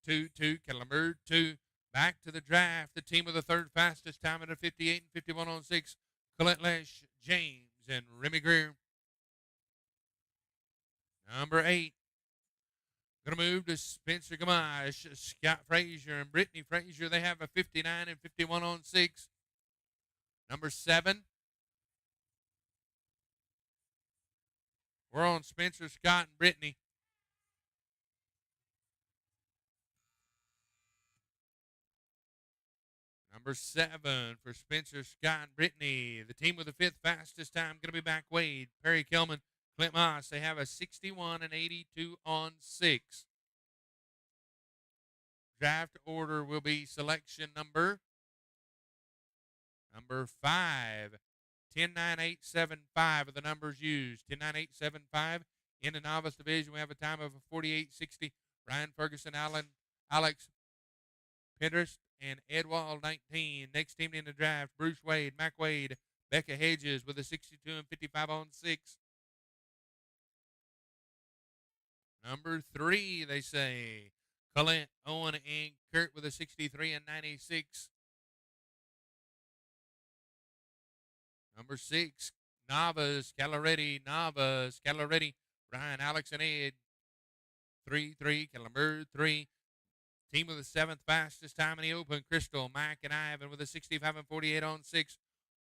2, Caliber 2. Back to the draft. The team with the third fastest time at a 58 and 51 on 6, Colette Lesh, James, and Remy Greer. Number 8. Going to move to Spencer Gamache, Scott Frazier, and Brittany Frazier. They have a 59 and 51 on 6. Number 7. We're on Spencer, Scott, and Brittany. Number 7 for Spencer, Scott, and Brittany. The team with the 5th fastest time going to be back Wade, Perry Kelman, Clint Moss. They have a 61 and 82 on 6. Draft order will be selection number 5. 10-9-8-7-5 are the numbers used. 10-9-8-7-5. In the novice division, we have a time of 48.60. Ryan Ferguson, Alex Pinterest, and Edwald 19. Next team in the draft, Bruce Wade, Mac Wade, Becca Hedges with a 62 and 55 on 6. Number 3, they say, Colette, Owen, and Kurt with a 63 and 96. Number 6, Novice, Calaretti, Ryan, Alex, and Ed. 3-3, Number 3. Team with the 7th fastest time in the Open, Crystal, Mike, and Ivan with a 65 and 48 on 6.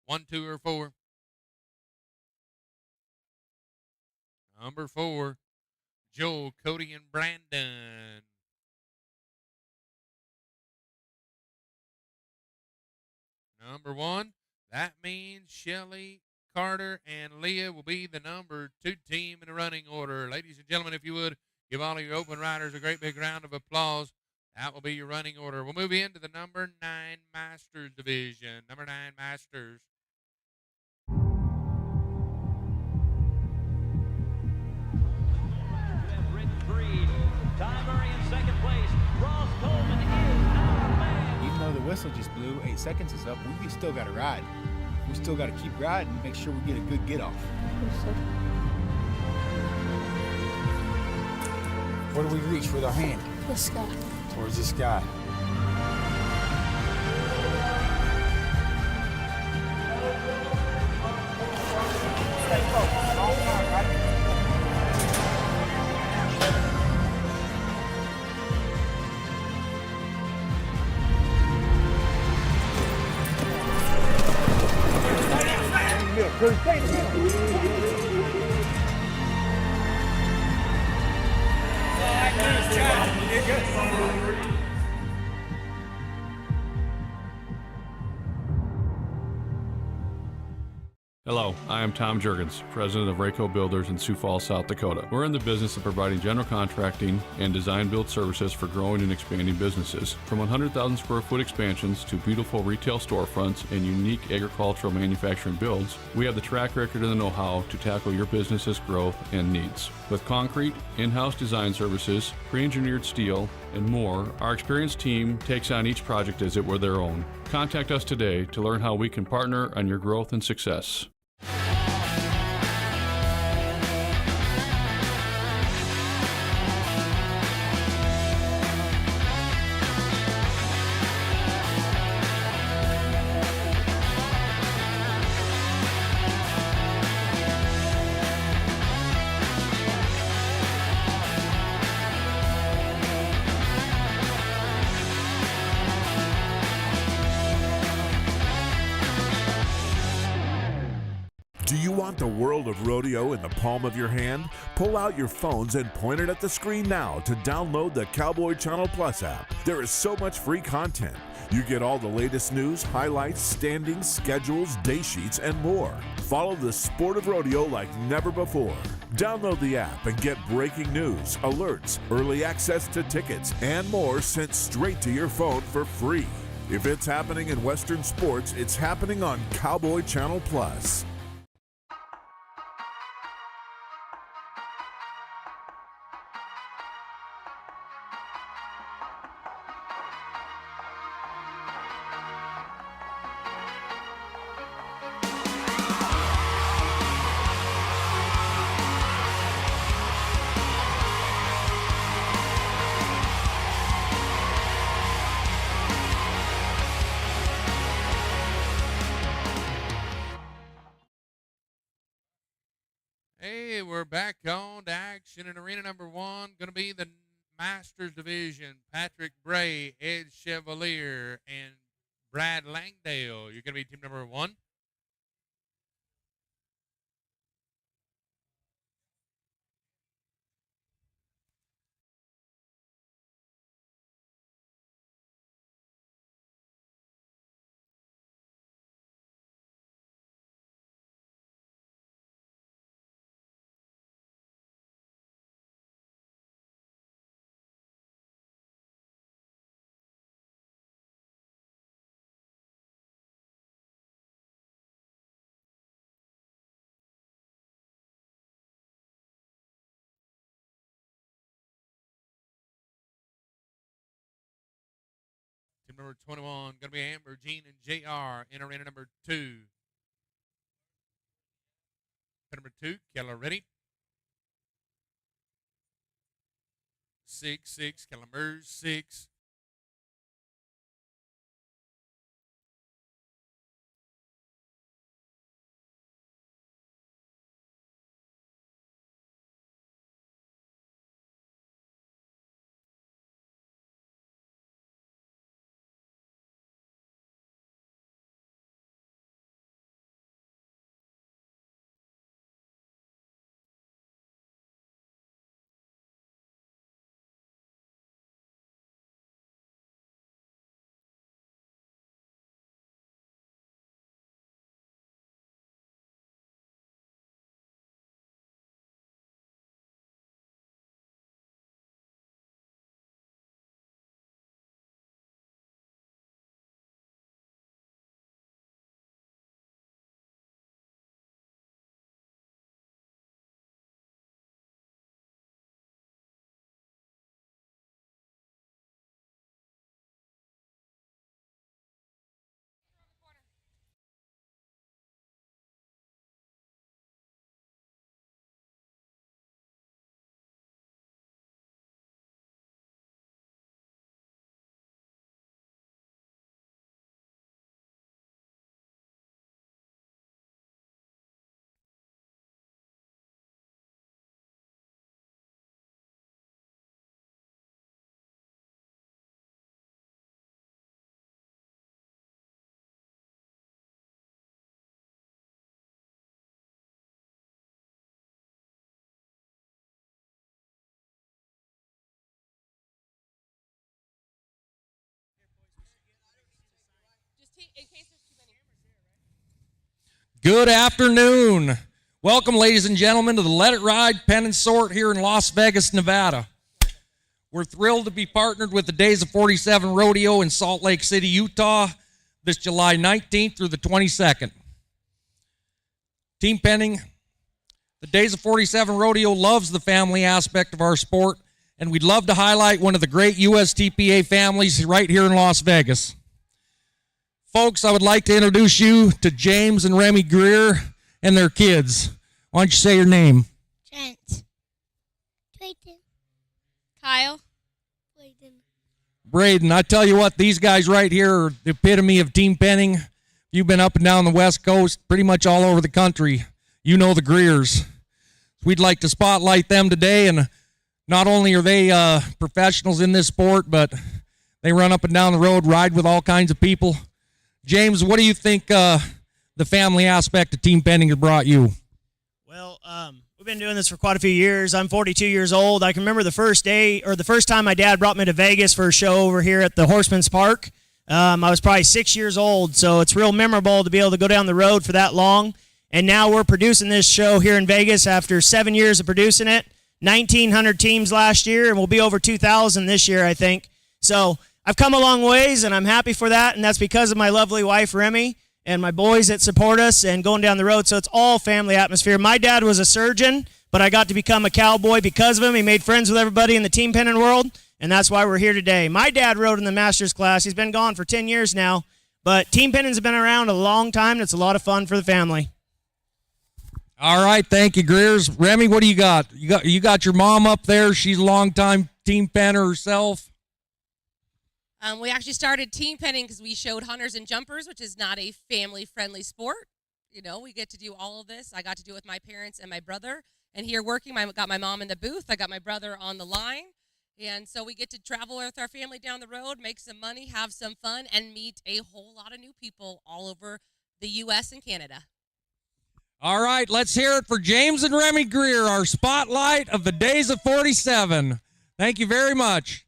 1, 2, or 4. Number 4, Joel, Cody, and Brandon. Number 1, that means Shelly, Carter, and Leah will be the number 2 team in the running order. Ladies and gentlemen, if you would, give all of your open riders a great big round of applause. That will be your running order. We'll move into the number 9 Masters division. Number 9 Masters. Ty Murray in second place. Ross Coleman is our man. Even though the whistle just blew, 8 seconds is up, we still got to ride. We still got to keep riding and make sure we get a good get off. Where do we reach with our hand? The sky. Towards the sky. Hello, I am Tom Jurgens, president of Rayco Builders in Sioux Falls, South Dakota. We're in the business of providing general contracting and design-build services for growing and expanding businesses. From 100,000 square foot expansions to beautiful retail storefronts and unique agricultural manufacturing builds, we have the track record and the know-how to tackle your business's growth and needs. With concrete, in-house design services, pre-engineered steel, and more, our experienced team takes on each project as it were their own. Contact us today to learn how we can partner on your growth and success. Do you want the world of rodeo in the palm of your hand? Pull out your phones and point it at the screen now to download the Cowboy Channel Plus app. There is so much free content. You get all the latest news, highlights, standings, schedules, day sheets, and more. Follow the sport of rodeo like never before. Download the app and get breaking news, alerts, early access to tickets, and more sent straight to your phone for free. If it's happening in Western sports, it's happening on Cowboy Channel Plus. Hey, we're back on to action in arena number 1. Going to be the Masters division. Patrick Bray, Ed Chevalier, and Brad Langdale. You're going to be team number 1. Team number 21, going to be Amber, Jean, and JR in arena number 2. Number 2, Keller ready. 6-6, Keller 6. Good afternoon. Welcome, ladies and gentlemen, to the Let It Ride Pen and Sort here in Las Vegas, Nevada. We're thrilled to be partnered with the Days of 47 Rodeo in Salt Lake City, Utah, this July 19th through the 22nd. Team Penning, the Days of 47 Rodeo loves the family aspect of our sport, and we'd love to highlight one of the great USTPA families right here in Las Vegas. Folks, I would like to introduce you to James and Remy Greer and their kids. Why don't you say your name? Trent. Clayton. Kyle. Clayton. Braden. I tell you what, these guys right here are the epitome of team penning. You've been up and down the West Coast, pretty much all over the country. You know the Greers. We'd like to spotlight them today, and not only are they professionals in this sport, but they run up and down the road, ride with all kinds of people. James, what do you think the family aspect of team penning has brought you? Well, we've been doing this for quite a few years. I'm 42 years old. I can remember the first time my dad brought me to Vegas for a show over here at the Horseman's Park. I was probably 6 years old, so it's real memorable to be able to go down the road for that long. And now we're producing this show here in Vegas after 7 years of producing it. 1,900 teams last year, and we'll be over 2,000 this year, I think. So I've come a long ways, and I'm happy for that, and that's because of my lovely wife, Remy, and my boys that support us and going down the road. So it's all family atmosphere. My dad was a surgeon, but I got to become a cowboy because of him. He made friends with everybody in the team penning world, and that's why we're here today. My dad rode in the master's class. He's been gone for 10 years now, but team penning's been around a long time, and it's a lot of fun for the family. All right, thank you, Greers. Remy, what do you got? You got your mom up there. She's a long-time team penner herself. We actually started team penning because we showed hunters and jumpers, which is not a family-friendly sport. You know, we get to do all of this. I got to do it with my parents and my brother. And here working, I got my mom in the booth. I got my brother on the line. And so we get to travel with our family down the road, make some money, have some fun, and meet a whole lot of new people all over the U.S. and Canada. All right, let's hear it for James and Remy Greer, our spotlight of the Days of 47. Thank you very much.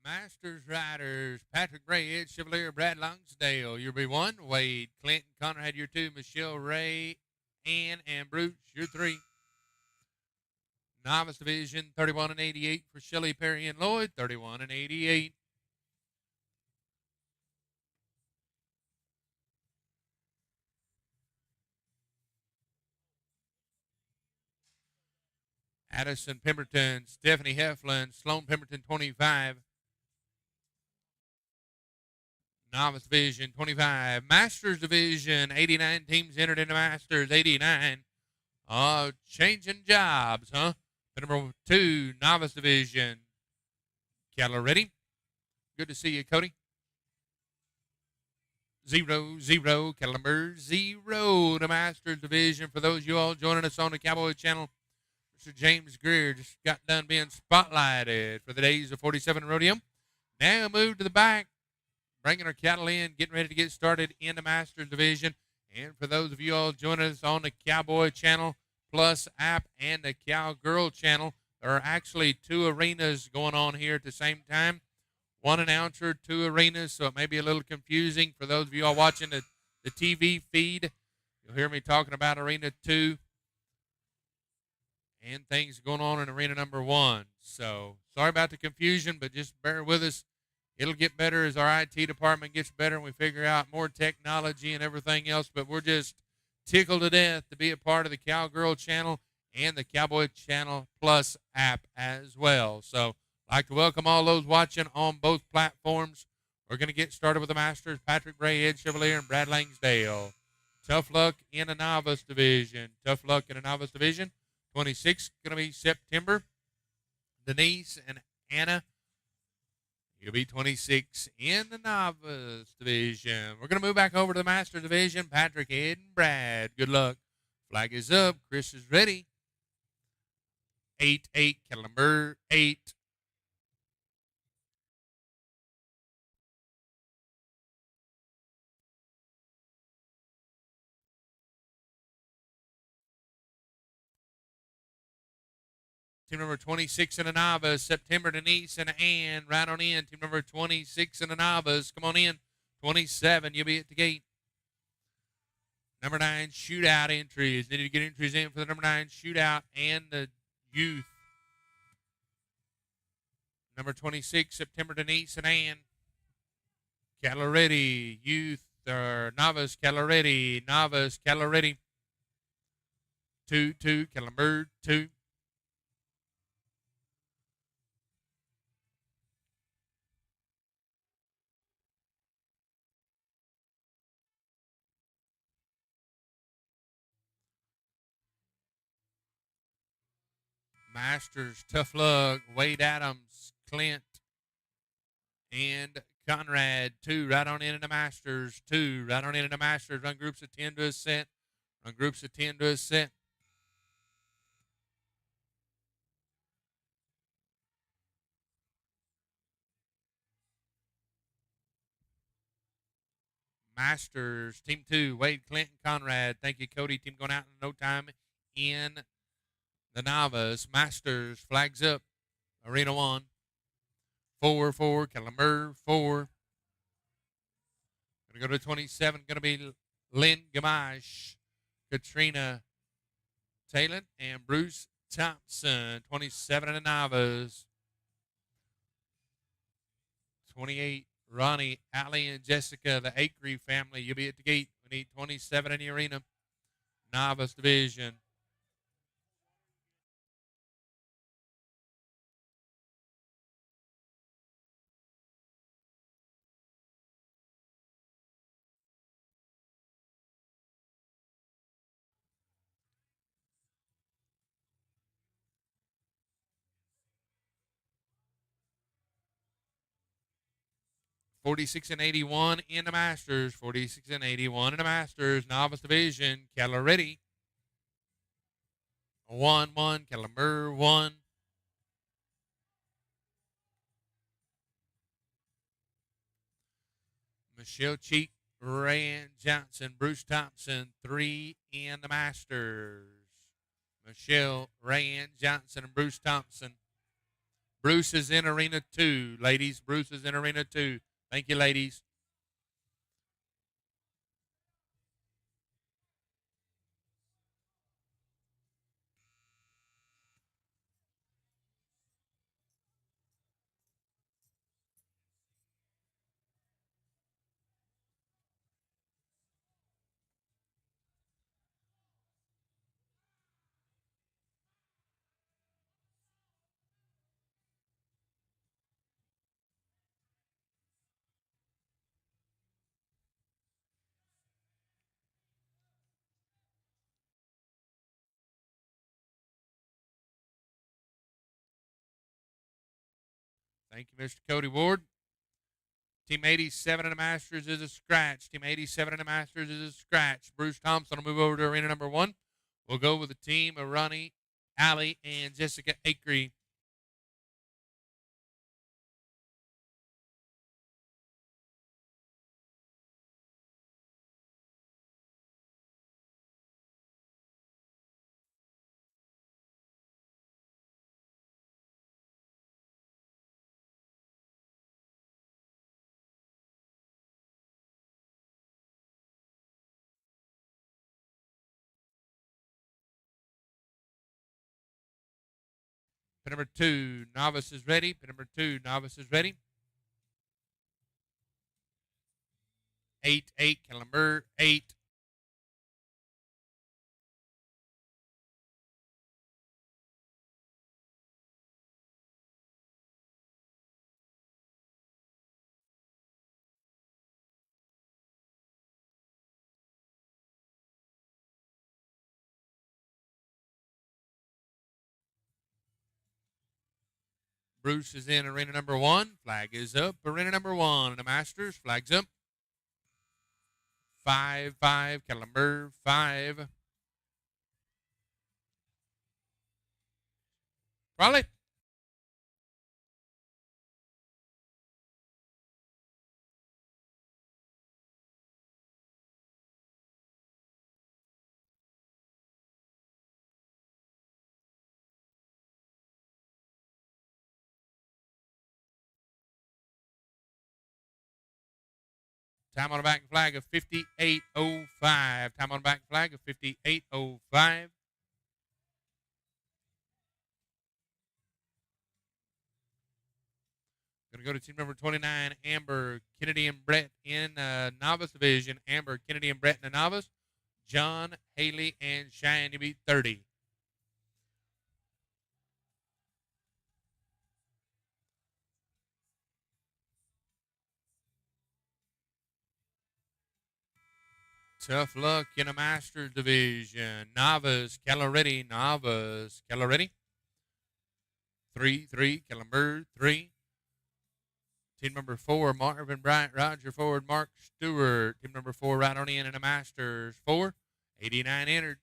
Masters riders, Patrick Gray, Ed Chevalier, Brad Longsdale. Your B1, Wade, Clinton, Connor had your 2, Michelle, Ray, Ann, and Bruce, your 3. Novice division, 31 and 88 for Shelley, Perry, and Lloyd, 31 and 88. Addison Pemberton, Stephanie Heflin, Sloan Pemberton, 25. Novice division, 25. Masters division, 89 teams entered into Masters, 89. Changing jobs, huh? Number 2, Novice division. Cattle ready? Good to see you, Cody. 0-0, cattle number 0 to Masters division. For those of you all joining us on the Cowboy Channel, Mr. James Greer just got done being spotlighted for the Days of 47 Rodeo. Now move to the back, bringing our cattle in, getting ready to get started in the Masters division. And for those of you all joining us on the Cowboy Channel Plus app and the Cowgirl Channel, there are actually 2 arenas going on here at the same time. 1 announcer, 2 arenas, so it may be a little confusing for those of you all watching the TV feed. You'll hear me talking about Arena 2 and things going on in Arena number 1. So sorry about the confusion, but just bear with us. It'll get better as our IT department gets better and we figure out more technology and everything else. But we're just tickled to death to be a part of the Cowgirl channel and the Cowboy Channel Plus app as well. So I'd like to welcome all those watching on both platforms. We're going to get started with the Masters, Patrick Bray, Ed Chevalier, and Brad Langsdale. Tough luck in the novice division. Tough luck in the novice division. 26 going to be September. Denise and Anna. You'll be 26 in the novice division. We're going to move back over to the master division. Patrick, Ed, and Brad. Good luck. Flag is up. Chris is ready. 8-8, caliber 8. Team number 26 in the novice, September, Denise and Ann, right on in. Team number 26 in the novice, come on in. 27, you'll be at the gate. Number 9, shootout entries. Need to get entries in for the number 9 shootout and the youth. Number 26, September, Denise and Ann. Caloretti, youth, or novice, Caloretti, novice, Caloretti. 2-2, Caliber 2. Masters, tough luck. Wade Adams, Clint, and Conrad. 2 right on in the Masters. 2 right on in the Masters. Run groups of 10 to a set. Run groups of 10 to a set. Masters, Team 2, Wade, Clinton, Conrad. Thank you, Cody. Team going out in no time in the novice. Masters, flags up. Arena 1. 4-4, caliber 4. Going to go to 27. Going to be Lynn Gamache, Katrina Taylor, and Bruce Thompson. 27 in the novice. 28. Ronnie, Allie, and Jessica, the Acre family. You'll be at the gate. We need 27 in the arena. Novice division. $46 and $81 in the Masters. $46 and $81 in the Masters. Novice division. Caloretti. 1-1. Caliber 1. Michelle Cheek, Rayanne Johnson, Bruce Thompson. 3 in the Masters. Michelle, Rayanne Johnson, and Bruce Thompson. Bruce is in Arena 2, ladies. Bruce is in Arena 2. Thank you, ladies. Thank you, Mr. Cody Ward. Team 87 in the Masters is a scratch. Team 87 in the Masters is a scratch. Bruce Thompson will move over to Arena number 1. We'll go with the team of Ronnie, Allie, and Jessica Acre. Pin number 2, novice is ready. Pin number 2, novice is ready. 8, number 8. Bruce is in arena number 1. Flag is up. Arena number 1 in the Masters. Flag's up. 5, number 5. Raleigh. Time on the back flag of 58:05. Time on the back flag of 58:05. Going to go to team number 29, Amber, Kennedy, and Brett in novice division. Amber, Kennedy, and Brett in the novice. John, Haley, and Cheyenne to beat 30. Tough luck in a Masters division. Novice, Caloretti, novice, Caloretti. 3, Calumber, 3. Team number 4, Marvin Bryant, Roger Ford, Mark Stewart. Team number 4, right on in a Masters, 4. 89 entered.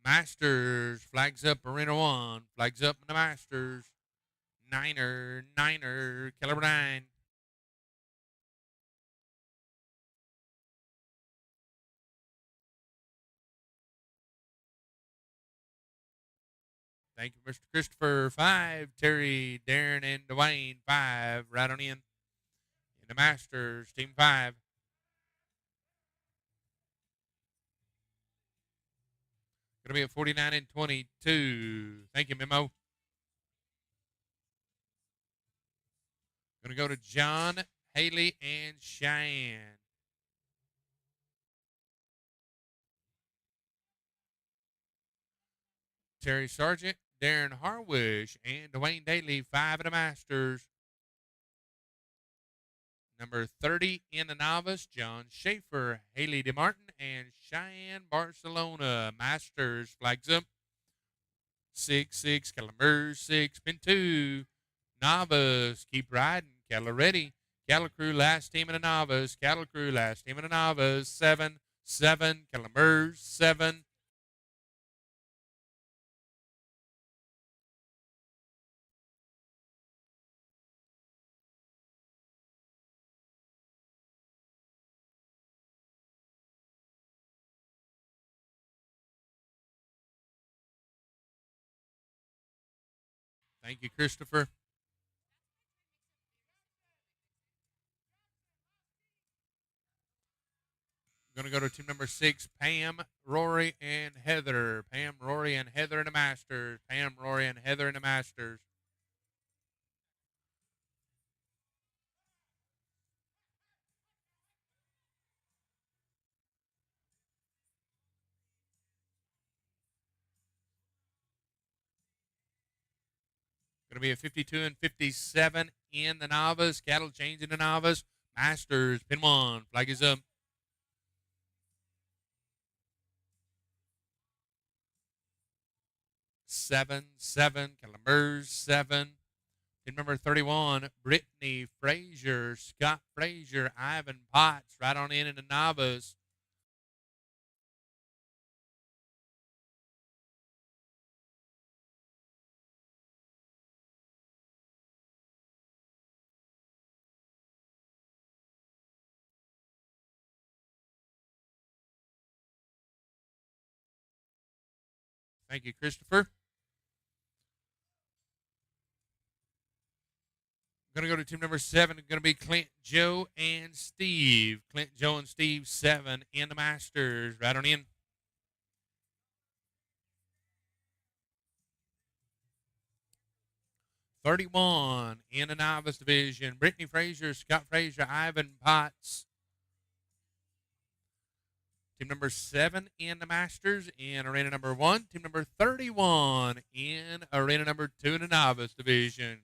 Masters, flags up, arena 1. Flags up in the Masters. Niner, caliber 9. Thank you, Mr. Christopher. 5, Terry, Darren, and Dwayne. 5, right on in the Masters, team 5. Going to be at 49 and 22. Thank you, Memo. Going to go to John, Haley, and Cheyenne. Terry Sargent, Darren Harwish, and Dwayne Daly, 5 at the Masters. Number 30 in the novice, John Schaefer, Haley DeMartin, and Cheyenne Barcelona. Masters, flags up. 6, Calumber, 6, pin 2. Novice, keep riding. Caloretti, Cattle Crew, last team in the novice. Cattle Crew, last team in the novice. 7, Calumber, 7. Thank you, Christopher. Going to go to team number 6, Pam, Rory, and Heather. Pam, Rory, and Heather in the Masters. Pam, Rory, and Heather in the Masters. Going to be a 52 and 57 in the novice. Cattle change in the novice. Masters, pin 1. Flag is up. 7, Calumber's 7. Team number 31, Brittany Frazier, Scott Frazier, Ivan Potts, right on in the novice. Thank you, Christopher. Going to go to team number 7. Going to be Clint, Joe, and Steve. Clint, Joe, and Steve, 7 in the Masters. Right on in. 31 in the Novice division. Brittany Frazier, Scott Frazier, Ivan Potts. Team number 7 in the Masters in arena number 1. Team number 31 in arena number 2 in the Novice division.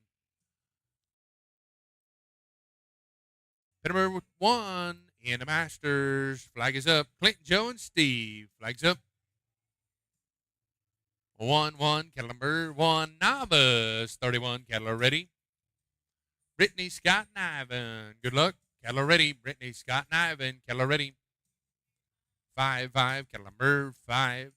Team number 1 in the Masters. Flag is up. Clinton, Joe, and Steve. Flag's up. 1-1, cattle number 1, Novice. 31, cattle are ready. Brittany, Scott, and Ivan. Good luck. Cattle are ready. Brittany, Scott, and Ivan. Cattle are ready. 5-5, cattle number 5.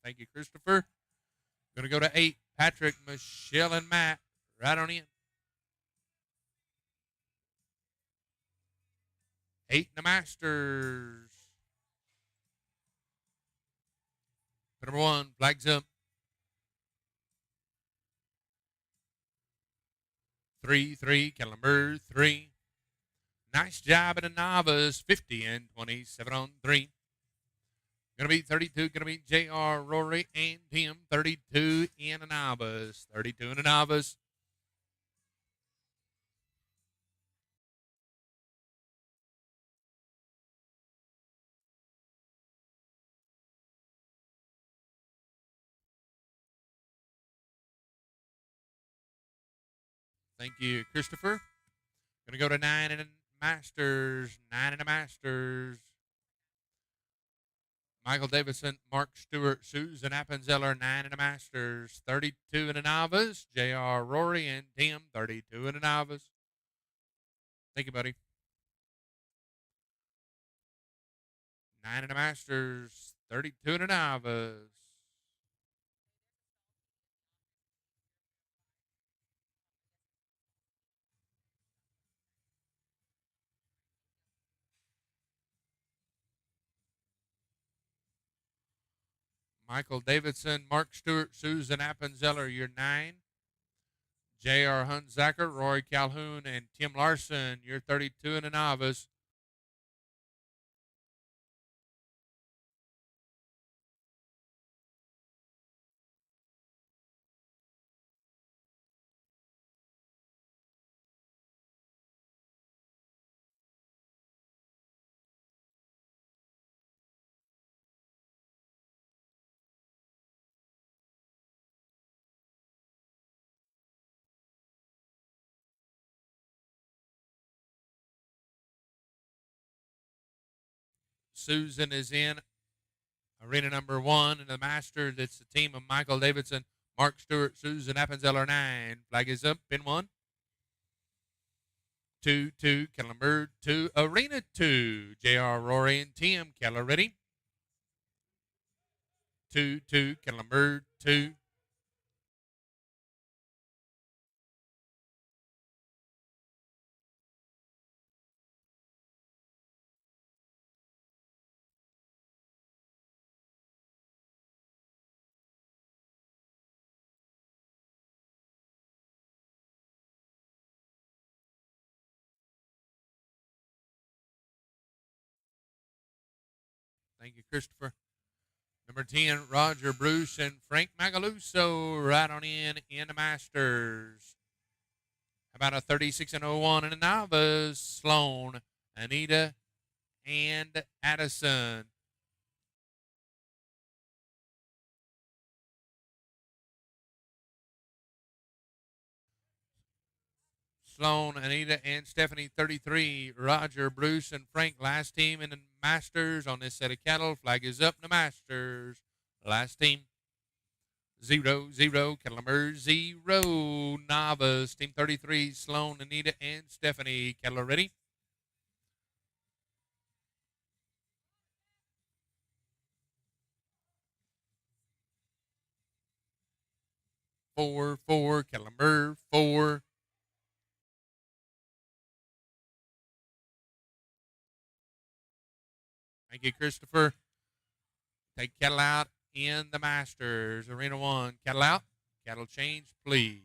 Thank you, Christopher. Going to go to 8. Patrick, Michelle, and Matt. Right on in. 8 in the Masters. Number 1, flags up. 3-3, cattle number 3. Nice job at a Novice. 50 and 27 on 3. Going to be 32. Going to be J.R., Rory, and Tim. 32 in a Novice. 32 in a Novice. Thank you, Christopher. Going to go to 9 in the Masters. 9 in the Masters. Michael Davidson, Mark Stewart, Susan Appenzeller, 9 in the Masters. 32 in the Novice. J.R., Rory, and Tim. 32 in the Novice. Thank you, buddy. 9 in the Masters. 32 in the Novice. Michael Davidson, Mark Stewart, Susan Appenzeller, you're 9. J.R. Hunzacker, Roy Calhoun, and Tim Larson, you're 32 in a Novice. Susan is in arena number 1 in the Masters. It's the team of Michael Davidson, Mark Stewart, Susan Appenzeller, 9. Flag is up, pin 1. 2-2, cattle number 2, arena 2. J.R., Rory, and Tim. Cattle ready. 2-2, cattle number 2. Thank you, Christopher. Number 10, Roger Bruce and Frank Magaluso, right on in the Masters. About a 36-01 in the Novice. Sloan, Anita, and Addison. Sloan, Anita, and Stephanie, 33. Roger, Bruce, and Frank, last team in the Masters on this set of cattle. Flag is up in the Masters. Last team. 0-0, cattle number 0. Novice, team 33. Sloan, Anita, and Stephanie. Cattle are ready. 4-4, cattle number 4. Thank you, Christopher. Take cattle out in the Masters. Arena 1. Cattle out. Cattle change, please.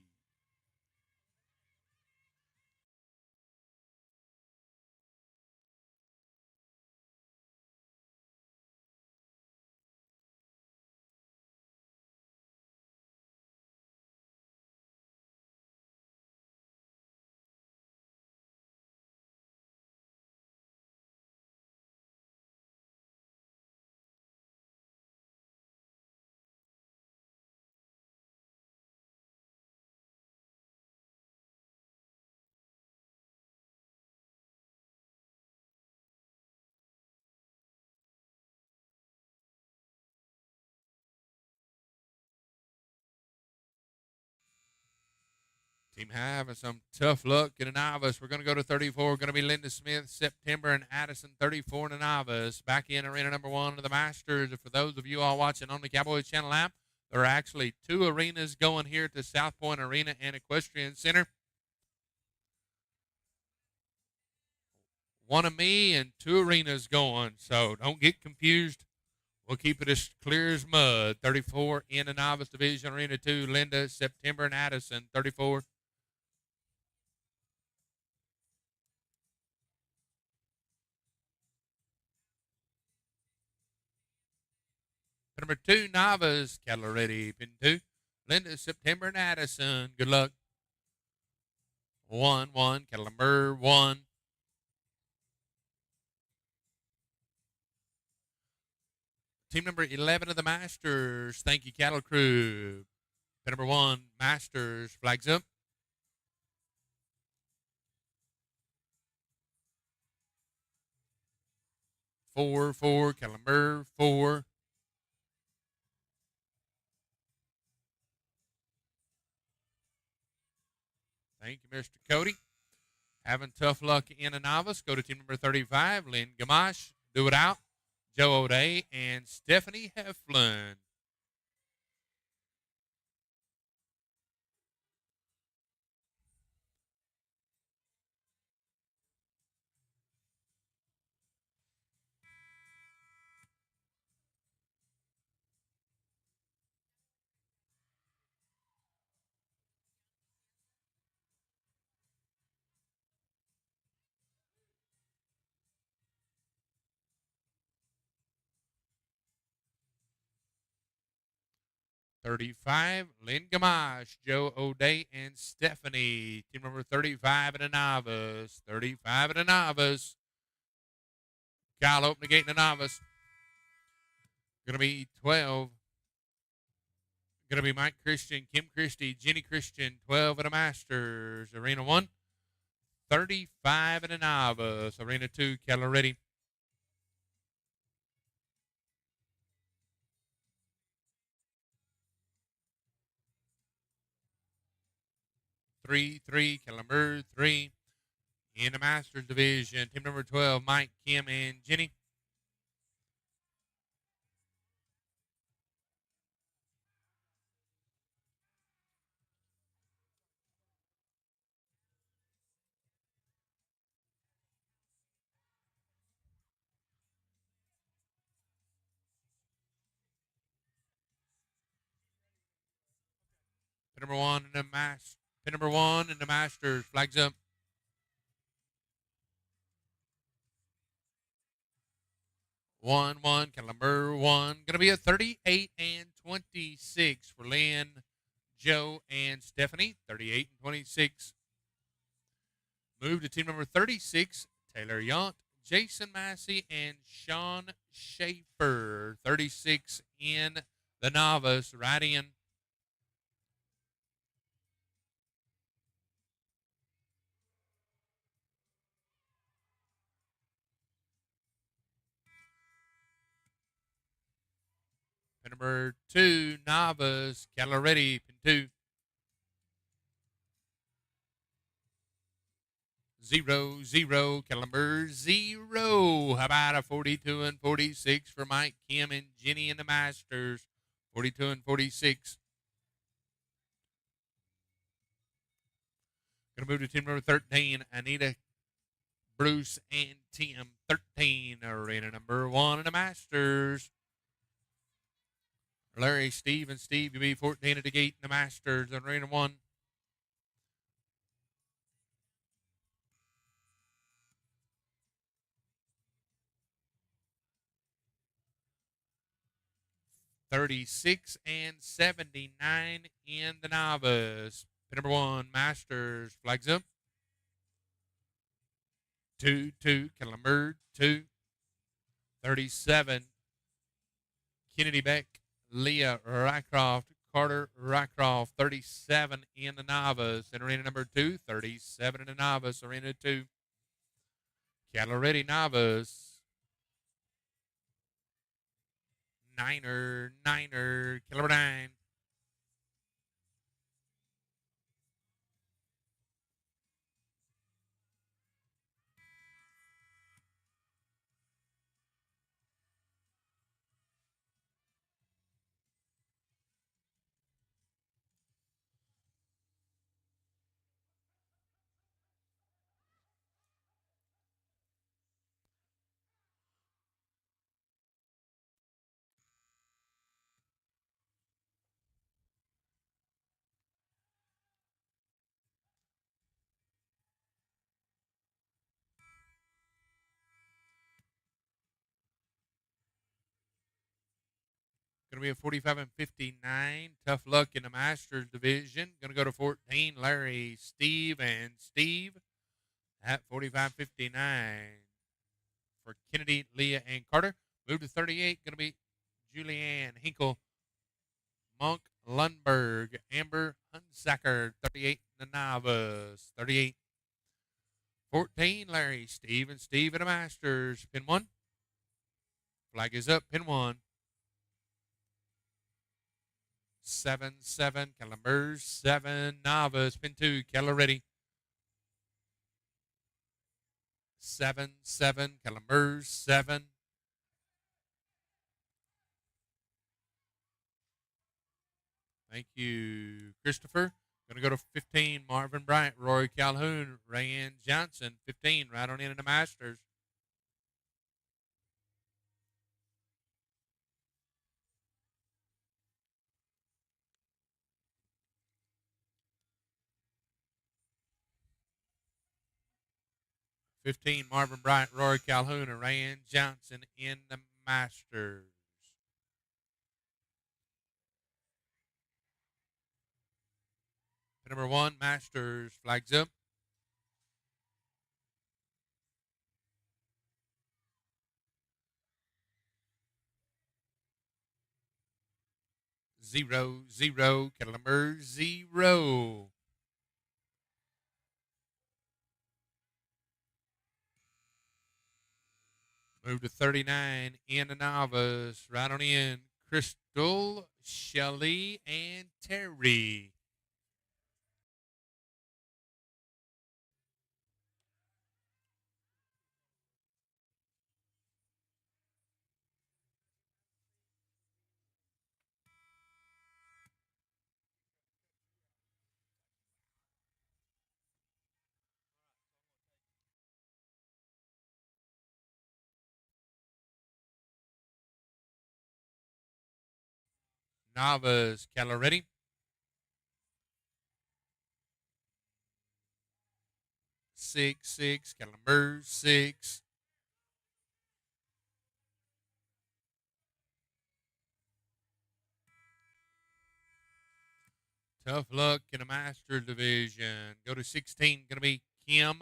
Team High having some tough luck in a novice. We're going to go to 34. Going to be Linda Smith, September, and Addison, 34 in a novice. Back in arena number 1 of the Masters. For those of you all watching on the Cowboys Channel app, there are actually 2 arenas going here at the South Point Arena and Equestrian Center. One of me and 2 arenas going, so don't get confused. We'll keep it as clear as mud. 34 in the novice division, arena 2, Linda, September, and Addison, 34. Number 2, Novice, cattle ready, pin 2. Linda, September, and Addison, good luck. 1, cattle number 1. Team number 11 of the Masters, thank you, cattle crew. Pin number 1, Masters, flags up. 4, cattle number 4. Thank you, Mr. Cody. Having tough luck in a novice. Go to team number 35, Lynn Gamache. Do it out. Joe O'Day and Stephanie Heflin. $35, Lynn Gamache, Joe O'Day, and Stephanie. Team number 35 in a novice. 35 in a novice. Kyle open the gate in a novice. Going to be 12. Going to be Mike Christian, Kim Christie, Jenny Christian, 12 in a Masters. Arena 1. 35 in a novice. Arena 2, cattle ready. 3, cattle number 3. In the Masters division, team number 12, Mike, Kim, and Jenny. Pin number 1 in the Masters, flags up. 1, cattle number 1. Going to be a 38 and 26 for Lynn, Joe, and Stephanie. 38 and 26. Move to team number 36, Taylor Yount, Jason Massey, and Sean Schaefer. 36 in the novice, right in. Pin number 2, novice, cattle ready, pin 2. 0, cattle number 0. How about a 42 and 46 for Mike, Kim, and Jenny in the Masters? 42 and 46. Going to move to team number 13, Anita Bruce and Tim 13, arena number 1 in the Masters. Larry, Steve, and Steve, you be 14 at the gate in the Masters, arena 1. $36 and $79 in the novice. Pin number 1, Masters, flags up. 2-2, Calambird, 2. 37, Kennedy Beck, Leah Rycroft, Carter Rycroft, 37 in the novice. In arena number 2, 37 in the novice, arena 2. Cattle ready novice. Niner, Caliber 9. Going to be a 45 and 59. Tough luck in the Masters division. Going to go to 14, Larry, Steve, and Steve at 45-59. For Kennedy, Leah, and Carter. Move to 38. Going to be Julianne Hinkle, Monk Lundberg, Amber Hunsacker, 38 in the novice. 38. 14, Larry, Steve, and Steve in the Masters. Pin 1. Flag is up. Pin 1. 7-7, Calamber's 7, novice, pin 2, Keller ready. 7-7, Calamber's 7. Thank you, Christopher. Going to go to 15, Marvin Bryant, Roy Calhoun, Rayanne Johnson, 15, right on into the Masters. Marvin Bryant, Roy Calhoun, and Rayanne Johnson in the Masters. Pin number 1, Masters, flags up. 0-0, Calamber 0. Move to 39 in the novice. Right on in. Crystal, Shelley, and Terry. Novice, Keller ready. 6-6, Calamber 6. Tough luck in the Master Division. Go to 16, going to be Kim,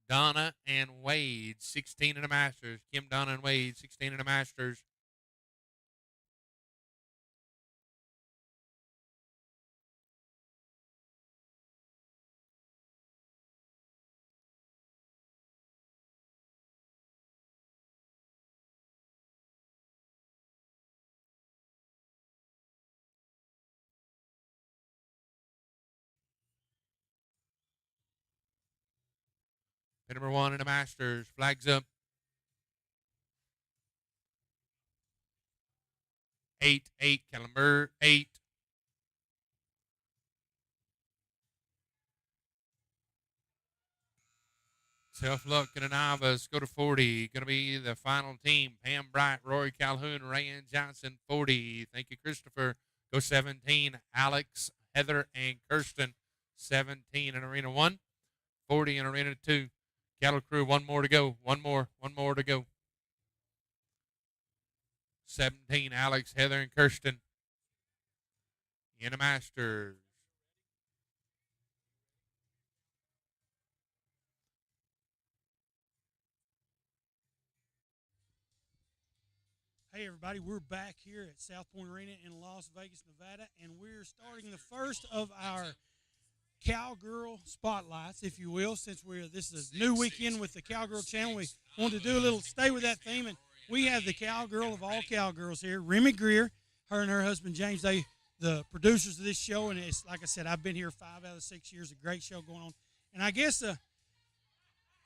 Donna, and Wade. 16 in the Masters. Kim, Donna, and Wade, 16 in the Masters. Pin number 1 in the Masters. Flags up. 8-8, Calamber 8. Tough Luck and a Novice go to 40. Going to be the final team. Pam Bright, Rory Calhoun, Rayanne Johnson, 40. Thank you, Christopher. Go 17. Alex, Heather, and Kirsten, 17 in Arena 1. 40 in Arena 2. Cattle Crew, one more to go. One more to go. 17, Alex, Heather, and Kirsten in the Masters. Hey everybody, we're back here at South Point Arena in Las Vegas, Nevada, and we're starting the first of our Cowgirl Spotlights, if you will, since this is a new weekend with the Cowgirl Channel. We wanted to do a little, stay with that theme, and we have the cowgirl of all cowgirls here, Remy Greer, her and her husband James, the producers of this show, and it's, like I said, I've been here 5 out of 6 years, a great show going on, and I guess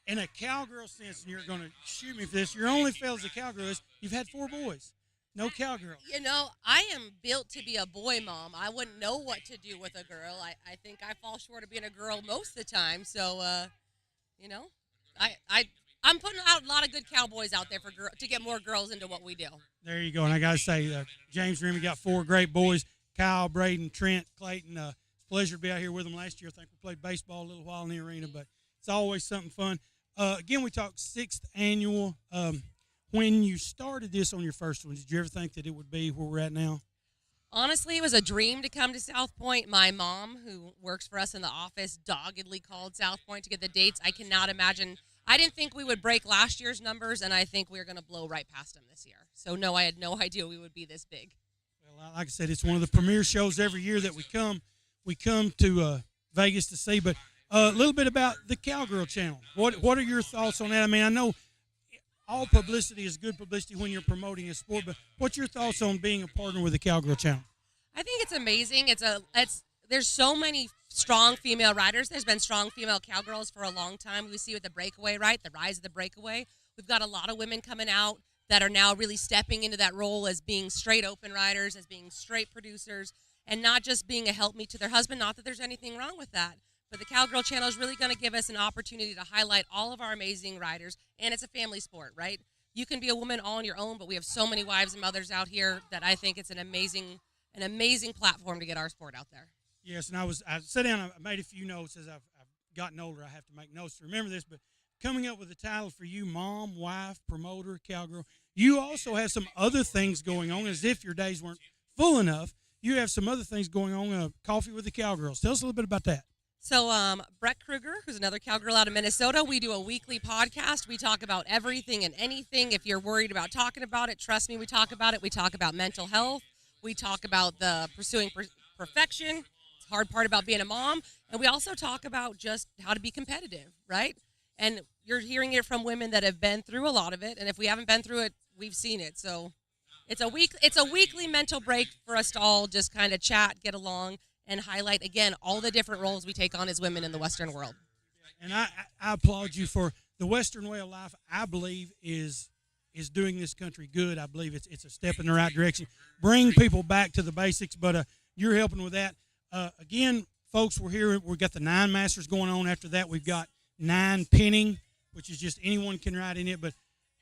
in a cowgirl sense, and you're going to shoot me for this, your only fail as a cowgirl is you've had 4 boys. No cowgirl. You know, I am built to be a boy mom. I wouldn't know what to do with a girl. I think I fall short of being a girl most of the time. So, you know, I'm putting out a lot of good cowboys out there to get more girls into what we do. There you go. And I got to say, James Remy got 4 great boys, Kyle, Braden, Trent, Clayton. It's a pleasure to be out here with them last year. I think we played baseball a little while in the arena, but it's always something fun. Again, we talked 6th annual. When you started this on your first one, did you ever think that it would be where we're at now? Honestly, it was a dream to come to South Point. My mom, who works for us in the office, doggedly called South Point to get the dates. I cannot imagine. I didn't think we would break last year's numbers, and I think we're going to blow right past them this year. So, no, I had no idea we would be this big. Well, like I said, it's one of the premier shows every year that we come to Vegas to see. But a little bit about the Cowgirl Channel. What are your thoughts on that? I mean, I know all publicity is good publicity when you're promoting a sport, but what's your thoughts on being a partner with the Cowgirl Channel? I think it's amazing. There's so many strong female riders. There's been strong female cowgirls for a long time. We see with the breakaway, right? The rise of the breakaway. We've got a lot of women coming out that are now really stepping into that role as being straight open riders, as being straight producers, and not just being a helpmeet to their husband. Not that there's anything wrong with that. But the Cowgirl Channel is really going to give us an opportunity to highlight all of our amazing riders, and it's a family sport, right? You can be a woman all on your own, but we have so many wives and mothers out here that I think it's an amazing platform to get our sport out there. Yes, and I sat down, I made a few notes. As I've gotten older, I have to make notes to remember this, but coming up with a title for you, mom, wife, promoter, cowgirl, you also have some other things going on, as if your days weren't full enough. You have some other things going on, Coffee with the Cowgirls. Tell us a little bit about that. So Brett Kruger, who's another cowgirl out of Minnesota, we do a weekly podcast. We talk about everything and anything. If you're worried about talking about it, trust me, we talk about it. We talk about mental health. We talk about the pursuing perfection. It's the hard part about being a mom. And we also talk about just how to be competitive, right? And you're hearing it from women that have been through a lot of it. And if we haven't been through it, we've seen it. So it's a weekly mental break for us to all just kind of chat, get along, and highlight, again, all the different roles we take on as women in the Western world. And I applaud you for the Western way of life. I believe is doing this country good. I believe it's a step in the right direction. Bring people back to the basics, but you're helping with that. Again, folks, we're here. We've got the 9 Masters going on. After that, we've got 9 pinning, which is just anyone can ride in it. But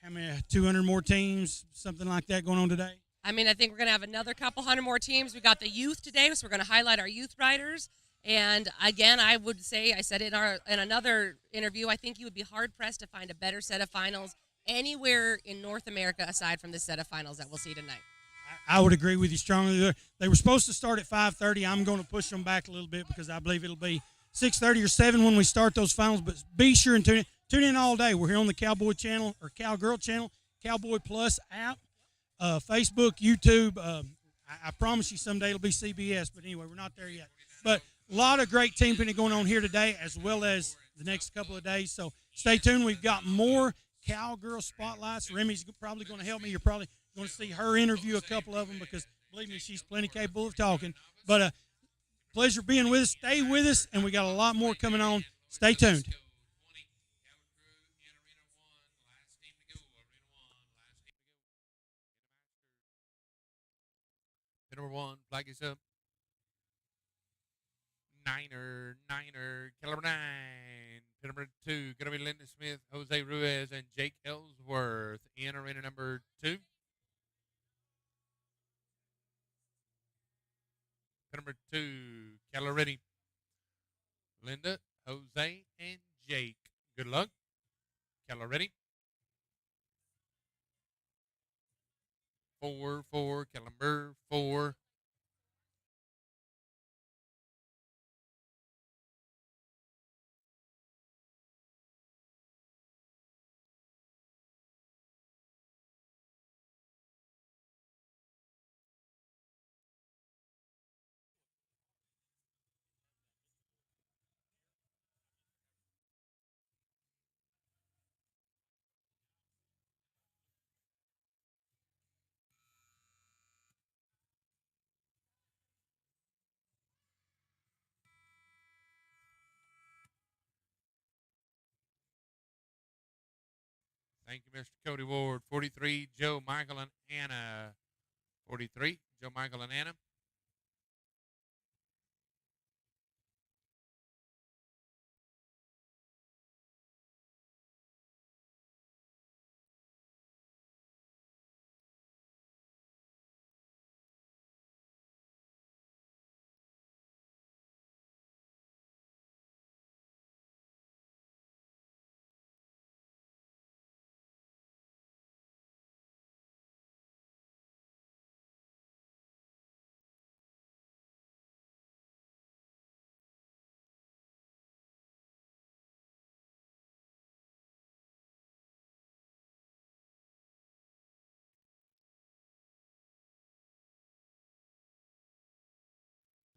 how many, 200 more teams, something like that going on today? I mean, I think we're going to have another couple hundred more teams. We got the youth today, so we're going to highlight our youth riders. And again, I would say, I said in another interview, I think you would be hard-pressed to find a better set of finals anywhere in North America aside from this set of finals that we'll see tonight. I would agree with you strongly. They were supposed to start at 5:30. I'm going to push them back a little bit because I believe it'll be 6:30 or 7 when we start those finals. But be sure and tune in all day. We're here on the Cowboy Channel or Cowgirl Channel, Cowboy Plus app. Facebook, YouTube. I promise you someday it'll be CBS, but anyway, we're not there yet. But a lot of great team pinning going on here today as well as the next couple of days. So stay tuned. We've got more Cowgirl Spotlights. Remy's probably going to help me. You're probably going to see her interview a couple of them because, believe me, she's plenty capable of talking. But pleasure being with us. Stay with us, and we got a lot more coming on. Stay tuned. Number 1, flag is up. Niner, caliber 9. Pin number 2, going to be Linda Smith, Jose Ruiz, and Jake Ellsworth in arena number 2. Pin number 2, Caloretti, Linda, Jose, and Jake. Good luck. Caloretti. 4, caliber 4. Thank you, Mr. Cody Ward. 43, Joe, Michael, and Anna. 43, Joe, Michael, and Anna.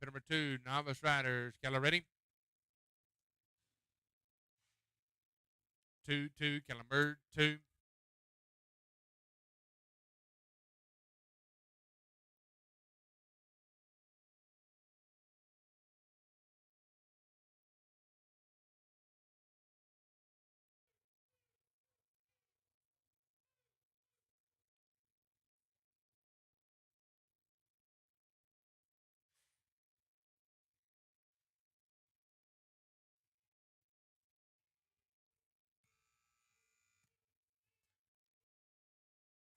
Pin number 2, Novice Riders, Caloretti. 2, Caliber 2.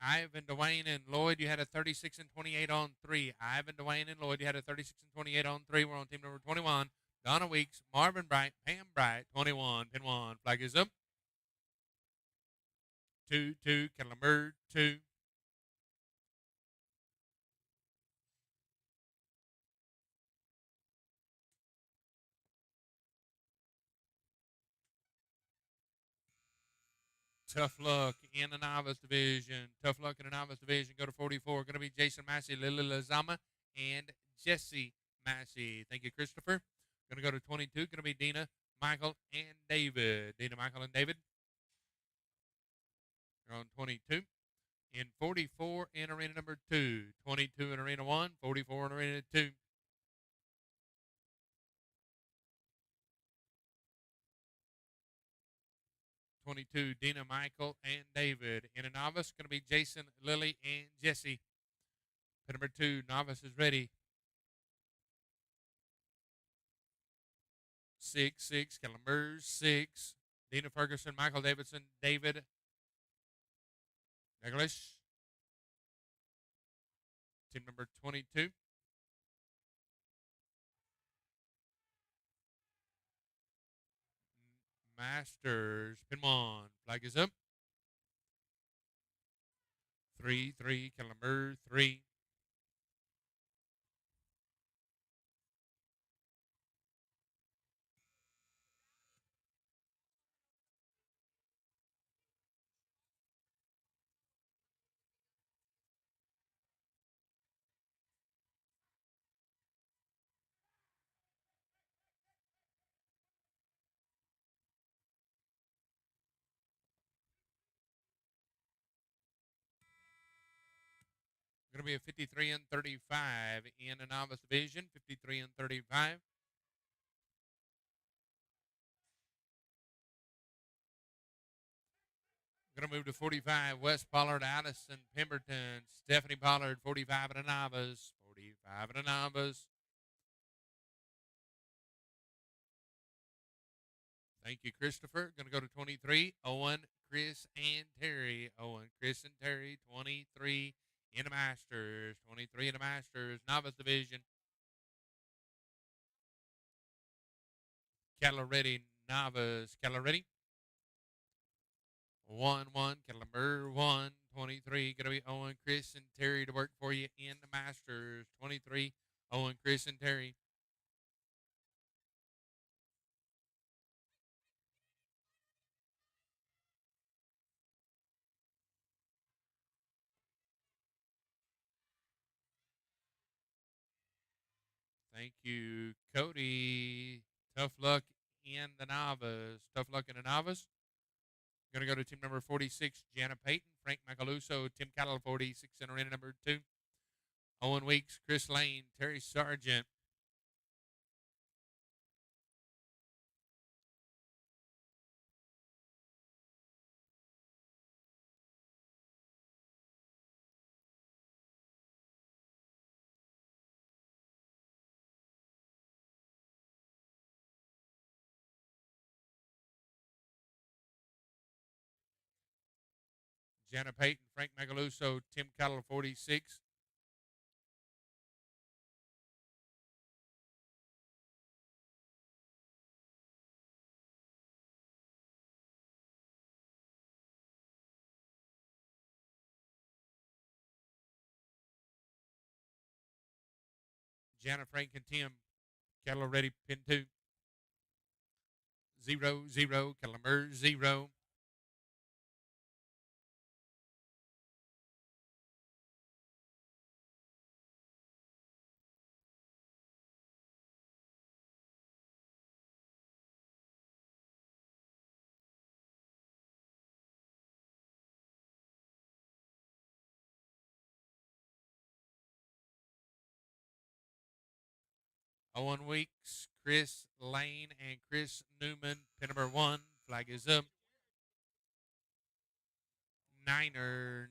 Ivan, Dwayne, and Lloyd, you had a 36 and 28 on 3. Ivan, Dwayne, and Lloyd, you had a 36 and 28 on 3. We're on team number 21. Donna Weeks, Marvin Bright, Pam Bright, 21. Pin 1. Flag is up. 2, Caliber 2. Tough luck in the novice division. Tough luck in the novice division. Go to 44. Going to be Jason Massey, Lily Lazama, and Jesse Massey. Thank you, Christopher. Going to go to 22. Going to be Dina, Michael, and David. Dina, Michael, and David. You're on 22. In 44 in arena number 2. 22 in arena 1. 44 in arena 2. 22, Dina, Michael, and David. In a novice, going to be Jason, Lily, and Jesse. Pin number 2, novice is ready. 6, Caliber 6. Dina Ferguson, Michael Davidson, David Douglas. Team number 22. Masters, pin 1. Flag is up. 3, Caliber 3. Going to be a 53 and 35 in the novice division. 53 and 35. Going to move to 45. Wes Pollard, Addison Pemberton, Stephanie Pollard, 45 and a novice. 45 and a novice. Thank you, Christopher. Going to go to 23. Owen, Chris, and Terry. Owen, Chris, and Terry. 23 in the Masters. 23 in the Masters. Novice division. Caloretti, Novice. Caloretti. 1-1. Caliber 1. 23. Going to be Owen, Chris, and Terry to work for you in the Masters. 23. Owen, Chris, and Terry. Thank you, Cody. Tough luck in the Novice. Tough luck in the Novice. Going to go to team number 46, Jana Payton, Frank Macaluso, Tim Cattle, 46, center in number 2. Owen Weeks, Chris Lane, Terry Sargent. Jana Payton, Frank Macaluso, Tim Cattle, 46. Jana, Frank, and Tim Cattle ready, pin 2. 0-0, Caliber 0. Owen Weeks, Chris Lane, and Chris Newman. Pin number 1. Flag is up. Niner,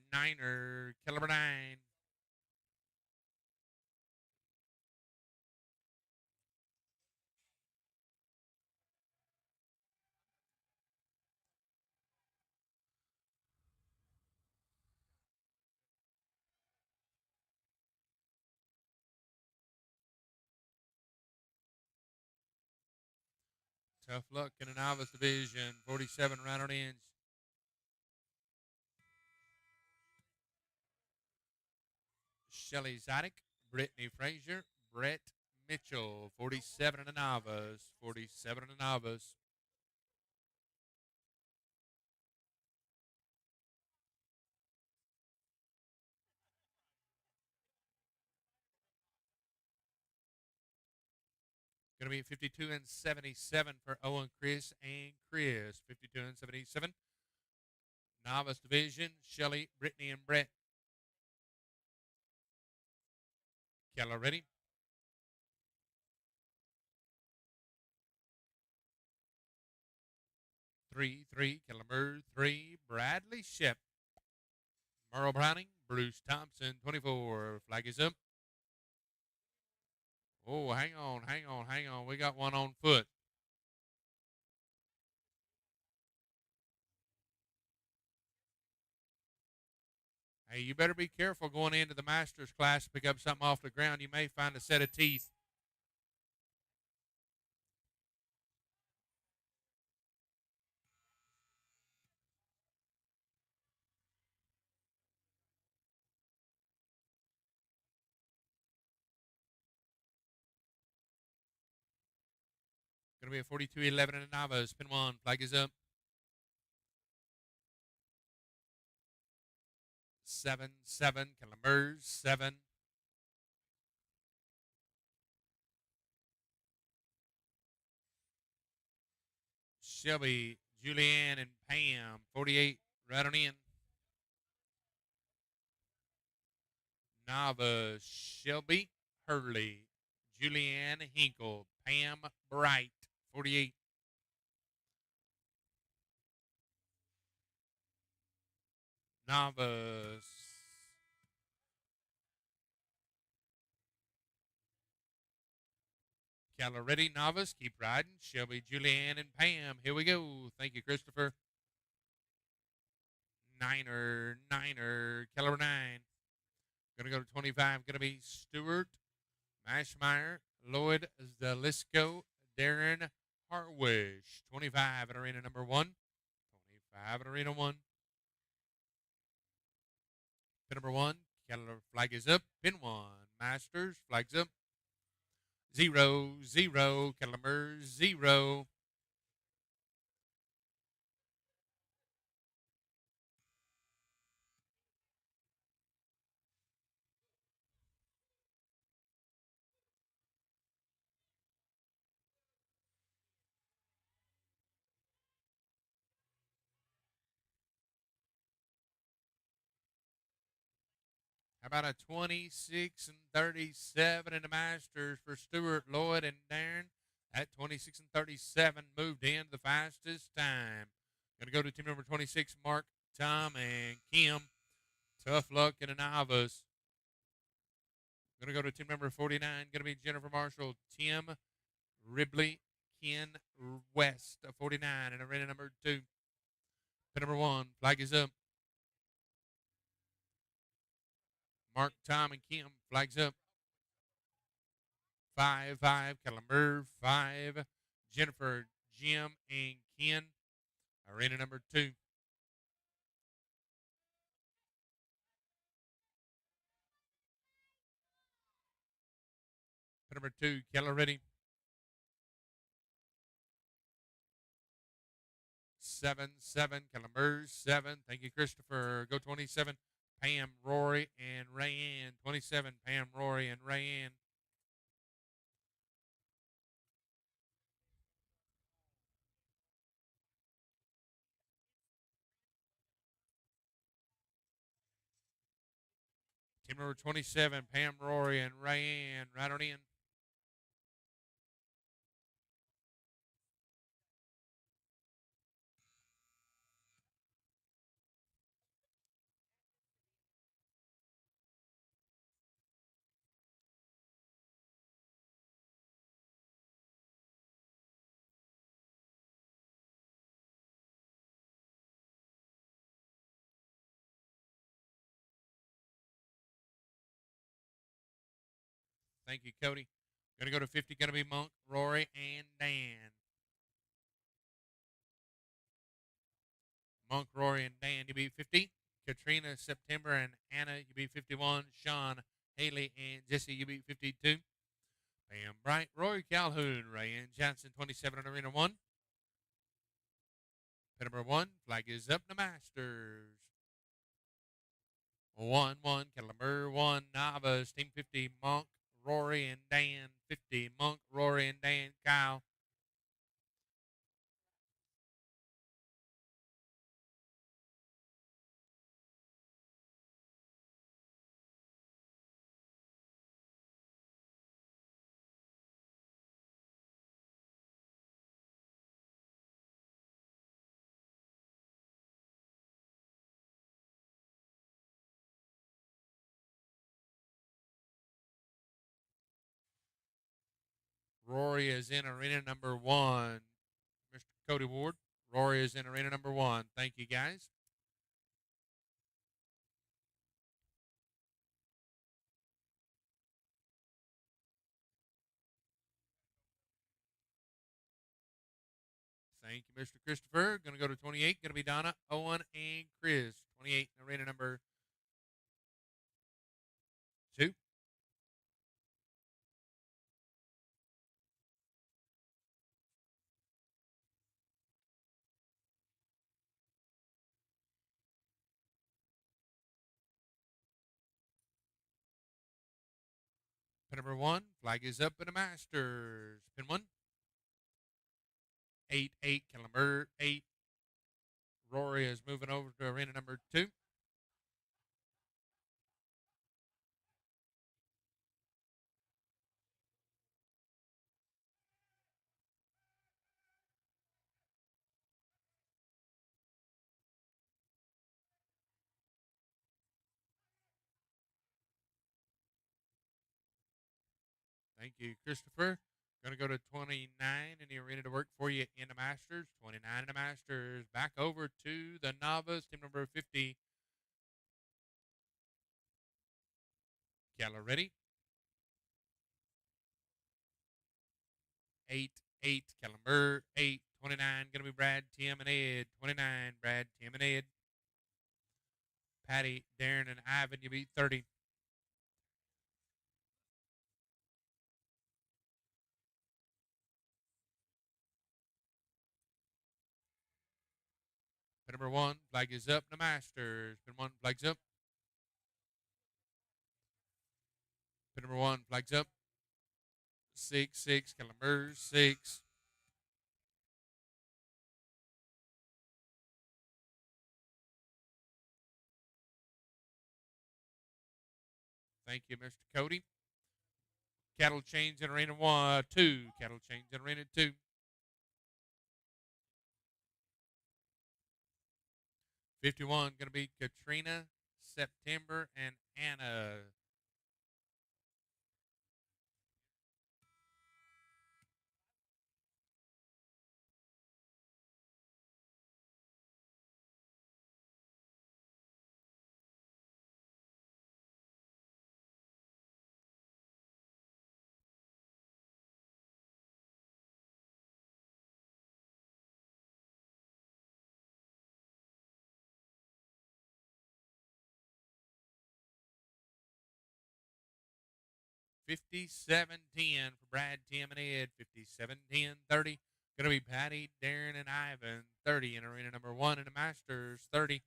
Caliber 9. Tough luck in the Novice division. 47 right on ends. Shelly Zadick, Brittany Frazier, Brett Mitchell. 47 in the Novice. 47 in the Novice. Going to be 52 and 77 for Owen, Chris, and Chris. 52 and 77. Novice division, Shelly, Brittany, and Brett. Keller ready. 3-3, Kellemer 3, Bradley Shep. Merle Browning, Bruce Thompson, 24. Flag is up. Oh, hang on. We got one on foot. Hey, you better be careful going into the master's class to pick up something off the ground. You may find a set of teeth. Going to be a 42-11 in the Novice. Pin 1. Flag is up. 7-7. Kellemers 7. Shelby, Julianne, and Pam. 48. Right on in. Novice, Shelby, Hurley, Julianne Hinkle, Pam Bright. 48. Novice. Keller ready. Novice, keep riding. Shelby, Julianne, and Pam. Here we go. Thank you, Christopher. Niner, Keller 9. Going to go to 25. Going to be Stewart, Mashmeyer, Lloyd Zalisco, Darren Hartwish. 25 at arena number 1. 25 at arena 1. Pin number 1, Keller flag is up. Pin 1, Masters, flags up. 0, Keller 0. How about a 26 and 37 in the Masters for Stewart, Lloyd, and Darren? At 26 and 37, moved in the fastest time. Going to go to team number 26, Mark, Tom, and Kim. Tough luck in a novice. Going to go to team number 49. Going to be Jennifer Marshall, Tim Ribley, Ken West, 49, and arena number 2. Pin number 1, flag is up. Mark, Tom, and Kim, flags up. 5, Calamur, 5, Jennifer, Jim, and Ken, arena number 2. Pin number 2, Keller ready. 7, Calamur, 7. Thank you, Christopher. Go 27, Pam, Rory, and Rayanne. 27, Pam, Rory, and Rayanne. Team number 27, Pam, Rory, and Rayanne. Right on in. Thank you, Cody. Going to go to 50. Going to be Monk, Rory, and Dan. Monk, Rory, and Dan, you beat 50. Katrina, September, and Anna, you beat 51. Sean, Haley, and Jesse, you beat 52. Pam Bright, Rory Calhoun, Rayanne Johnson, 27 on arena 1. Pin number 1, flag is up, the Masters. 1, Calamur, 1, Novice, team 50, Monk, Rory, and Dan. 50, Monk, Rory, and Dan. Kyle. Rory is in arena number 1. Mr. Cody Ward. Rory is in arena number 1. Thank you, guys. Thank you, Mr. Christopher. Going to go to 28. Going to be Donna, Owen, and Chris. 28 in arena number 2. Pin number 1, flag is up in the Masters. Pin 1. 8, Calamur, 8. Rory is moving over to arena number 2. Thank you, Christopher. Going to go to 29 in the arena to work for you in the Masters. 29 in the Masters. Back over to the Novice, team number 50. Keller ready. 8-8. Kellenberg 8. 29 going to be Brad, Tim, and Ed. 29 Brad, Tim, and Ed. Patty, Darren, and Ivan, you beat 30. Pin number 1, flag is up. The Masters. Pin 1, flag's up. Pin number 1, flag's up. 6-6. Kellenberg 6. Thank you, Mr. Cody. Cattle change in arena 1, 2. Cattle change in arena 2. 51 going to be Katrina, September, and Anna. $57.10 for Brad, Tim, and Ed. $57.10, 30. Going to be Patty, Darren, and Ivan. 30 in arena number 1 in the Masters. 30.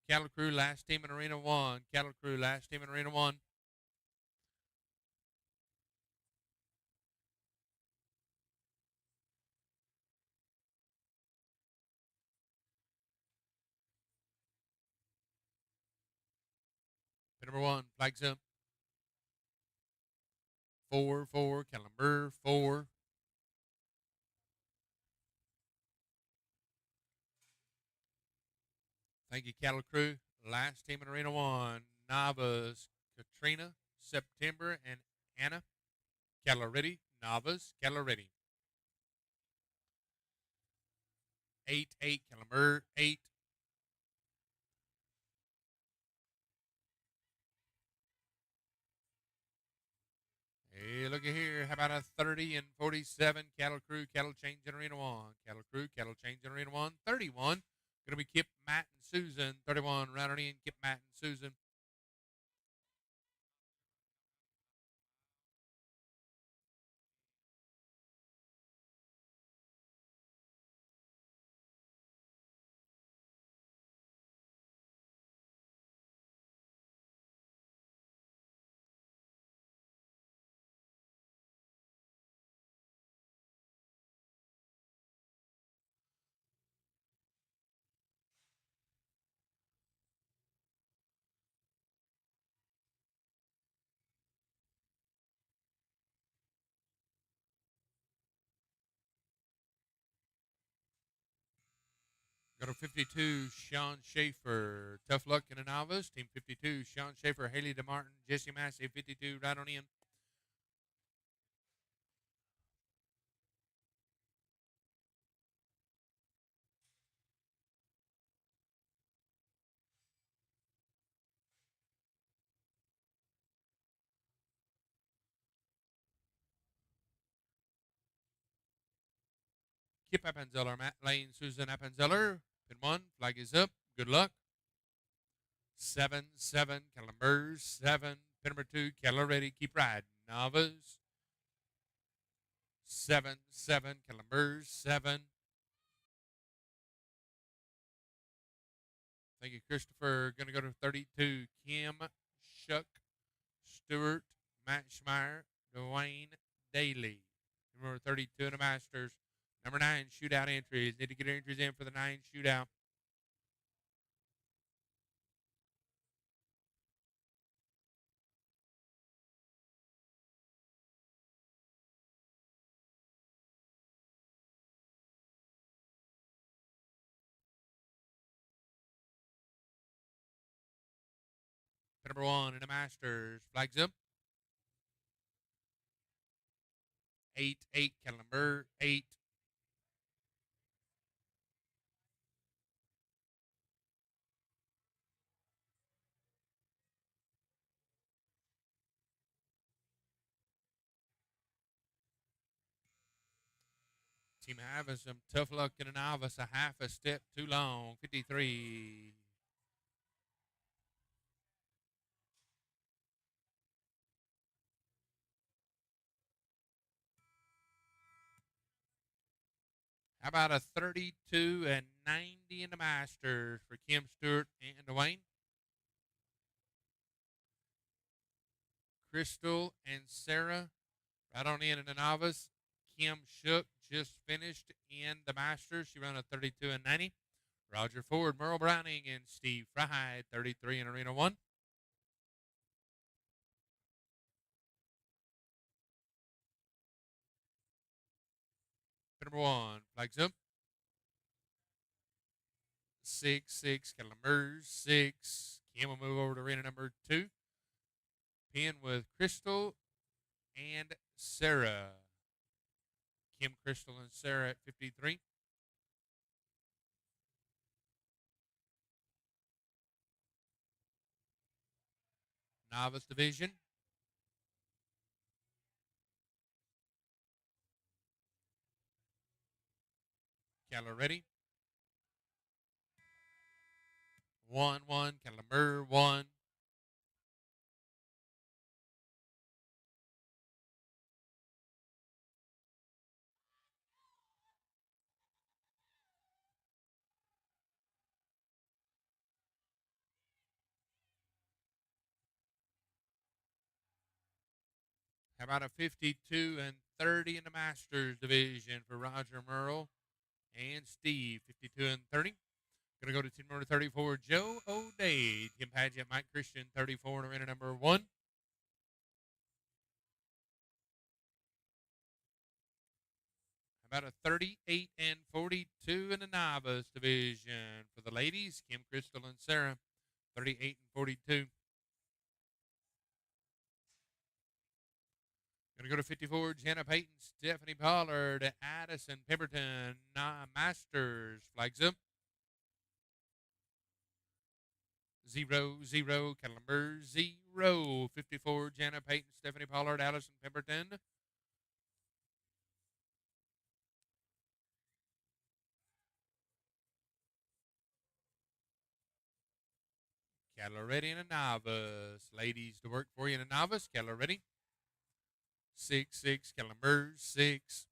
Cattle Crew, last team in arena 1. Cattle Crew, last team in arena 1. Pin number 1, flags up. 4-4, Kellenberg 4. Thank you, Cattle Crew. Last team in arena 1. Novice, Katrina, September, and Anna. Cattle ready. Novice, cattle ready. 8-8, Kellenberg 8. Hey, looky here. How about a 30 and 47? Cattle Crew, cattle change in arena 1. Cattle Crew, cattle change in arena 1. 31. Going to be Kip, Matt, and Susan. 31, rounding in Kip, Matt, and Susan. Go to 52, Sean Schaefer. Tough luck in a novice. Team 52, Sean Schaefer, Haley DeMartin, Jesse Massey, 52, right on in. Kip Appenzeller, Matt Lane, Susan Appenzeller. Pin 1, flag is up. Good luck. 7-7, Kellenberg 7. Pin number 2, Keller ready. Keep riding. Novice. 7-7, Kellenberg 7. Thank you, Christopher. Going to go to 32, Kim Shuck Stewart, Matt Schmeier, Dwayne Daly. Number 32 in the Masters. Number 9, shootout entries. Need to get entries in for the 9 shootout. Number 1 in the Masters. Flags up. 8-8, Calamur 8. Team Havisham, tough luck in a novice, a half a step too long, 53. How about a 32 and 90 in the Masters for Kim Stewart and Dwayne? Crystal and Sarah right on in the novice. Kim Shook just finished in the Masters. She ran a 32 and 90. Roger Ford, Merle Browning, and Steve Fry, 33 in Arena 1. Number 1, flags up. 6-6, Calamers, 6. Kim will move over to arena number 2. Pin with Crystal and Sarah. Kim, Crystal, and Sarah at 53. Novice division. Keller ready. 1-1, Calamur 1. How about a 52 and 30 in the Masters division for Roger Merle and Steve, 52 and 30. Going to go to team number 34, Joe O'Day. Tim Padgett, Mike Christian, 34 in arena number 1. How about a 38 and 42 in the novice division for the ladies, Kim, Crystal, and Sarah, 38 and 42. Going to go to 54, Jenna Payton, Stephanie Pollard, Addison Pemberton, Masters, flags up. 0-0, Calamur 0, 54, Jenna Payton, Stephanie Pollard, Addison Pemberton. Keller ready in a novice. Ladies to work for you in a novice. Keller ready. 6-6, Calamur 6.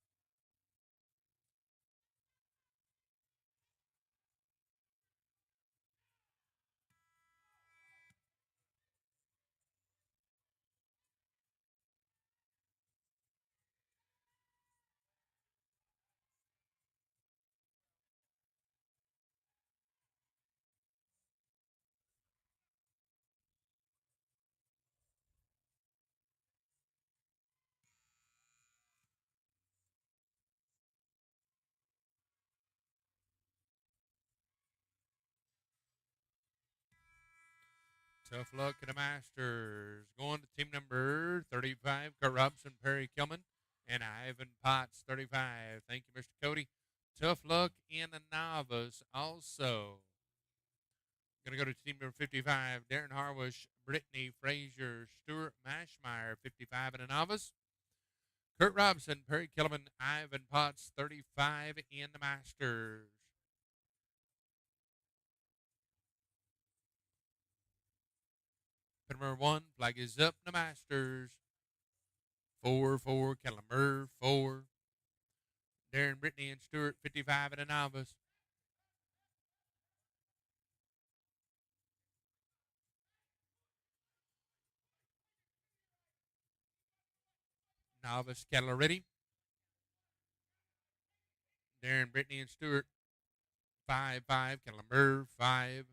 Tough luck at the Masters. Going to team number 35, Kurt Robinson, Perry Kilman, and Ivan Potts, 35. Thank you, Mr. Cody. Tough luck in the novice also. Going to go to team number 55, Darren Harwish, Brittany Frazier, Stuart Mashmeyer, 55 in a novice. Kurt Robinson, Perry Kilman, Ivan Potts, 35 in the Masters. Number 1, flag is up in the Masters. 4-4, Calamur 4. Darren, Brittany, and Stewart, 55 in a novice. Novice, Keller ready. Darren, Brittany, and Stewart, 5-5, Calamur 5.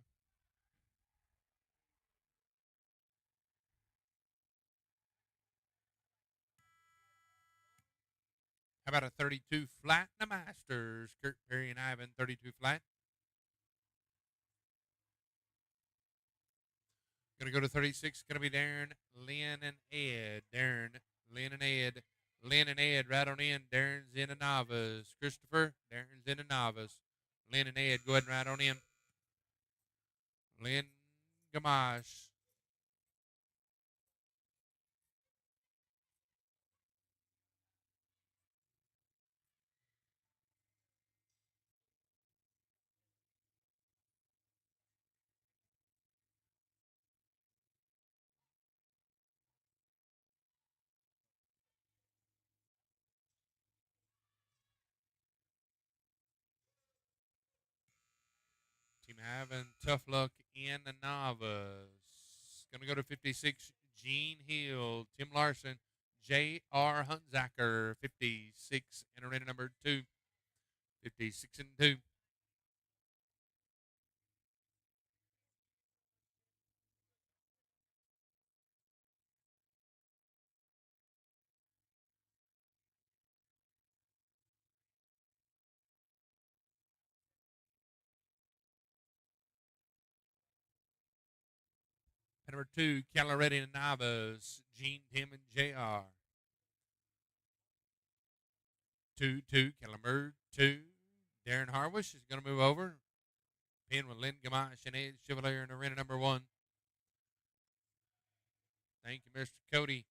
How about a 32 flat in the Masters? Kurt, Perry, and Ivan, 32 flat. Going to go to 36. Going to be Darren, Lynn, and Ed. Darren, Lynn, and Ed. Lynn and Ed right on in. Darren's in a novice. Christopher, Darren's in a novice. Lynn and Ed, go ahead and right on in. Lynn Gamache. Team having tough luck in the novice. Going to go to 56, Gene Hill, Tim Larson, J.R. Hunzacker, 56, entering number 2, 56 and 2. Number 2, Caloretti and Novice, Gene, Tim, and J.R. 2, Calamur, 2. Darren Harwish is going to move over. Pin with Lynn Gamache and Ed Chevalier in arena number 1. Thank you, Mr. Cody,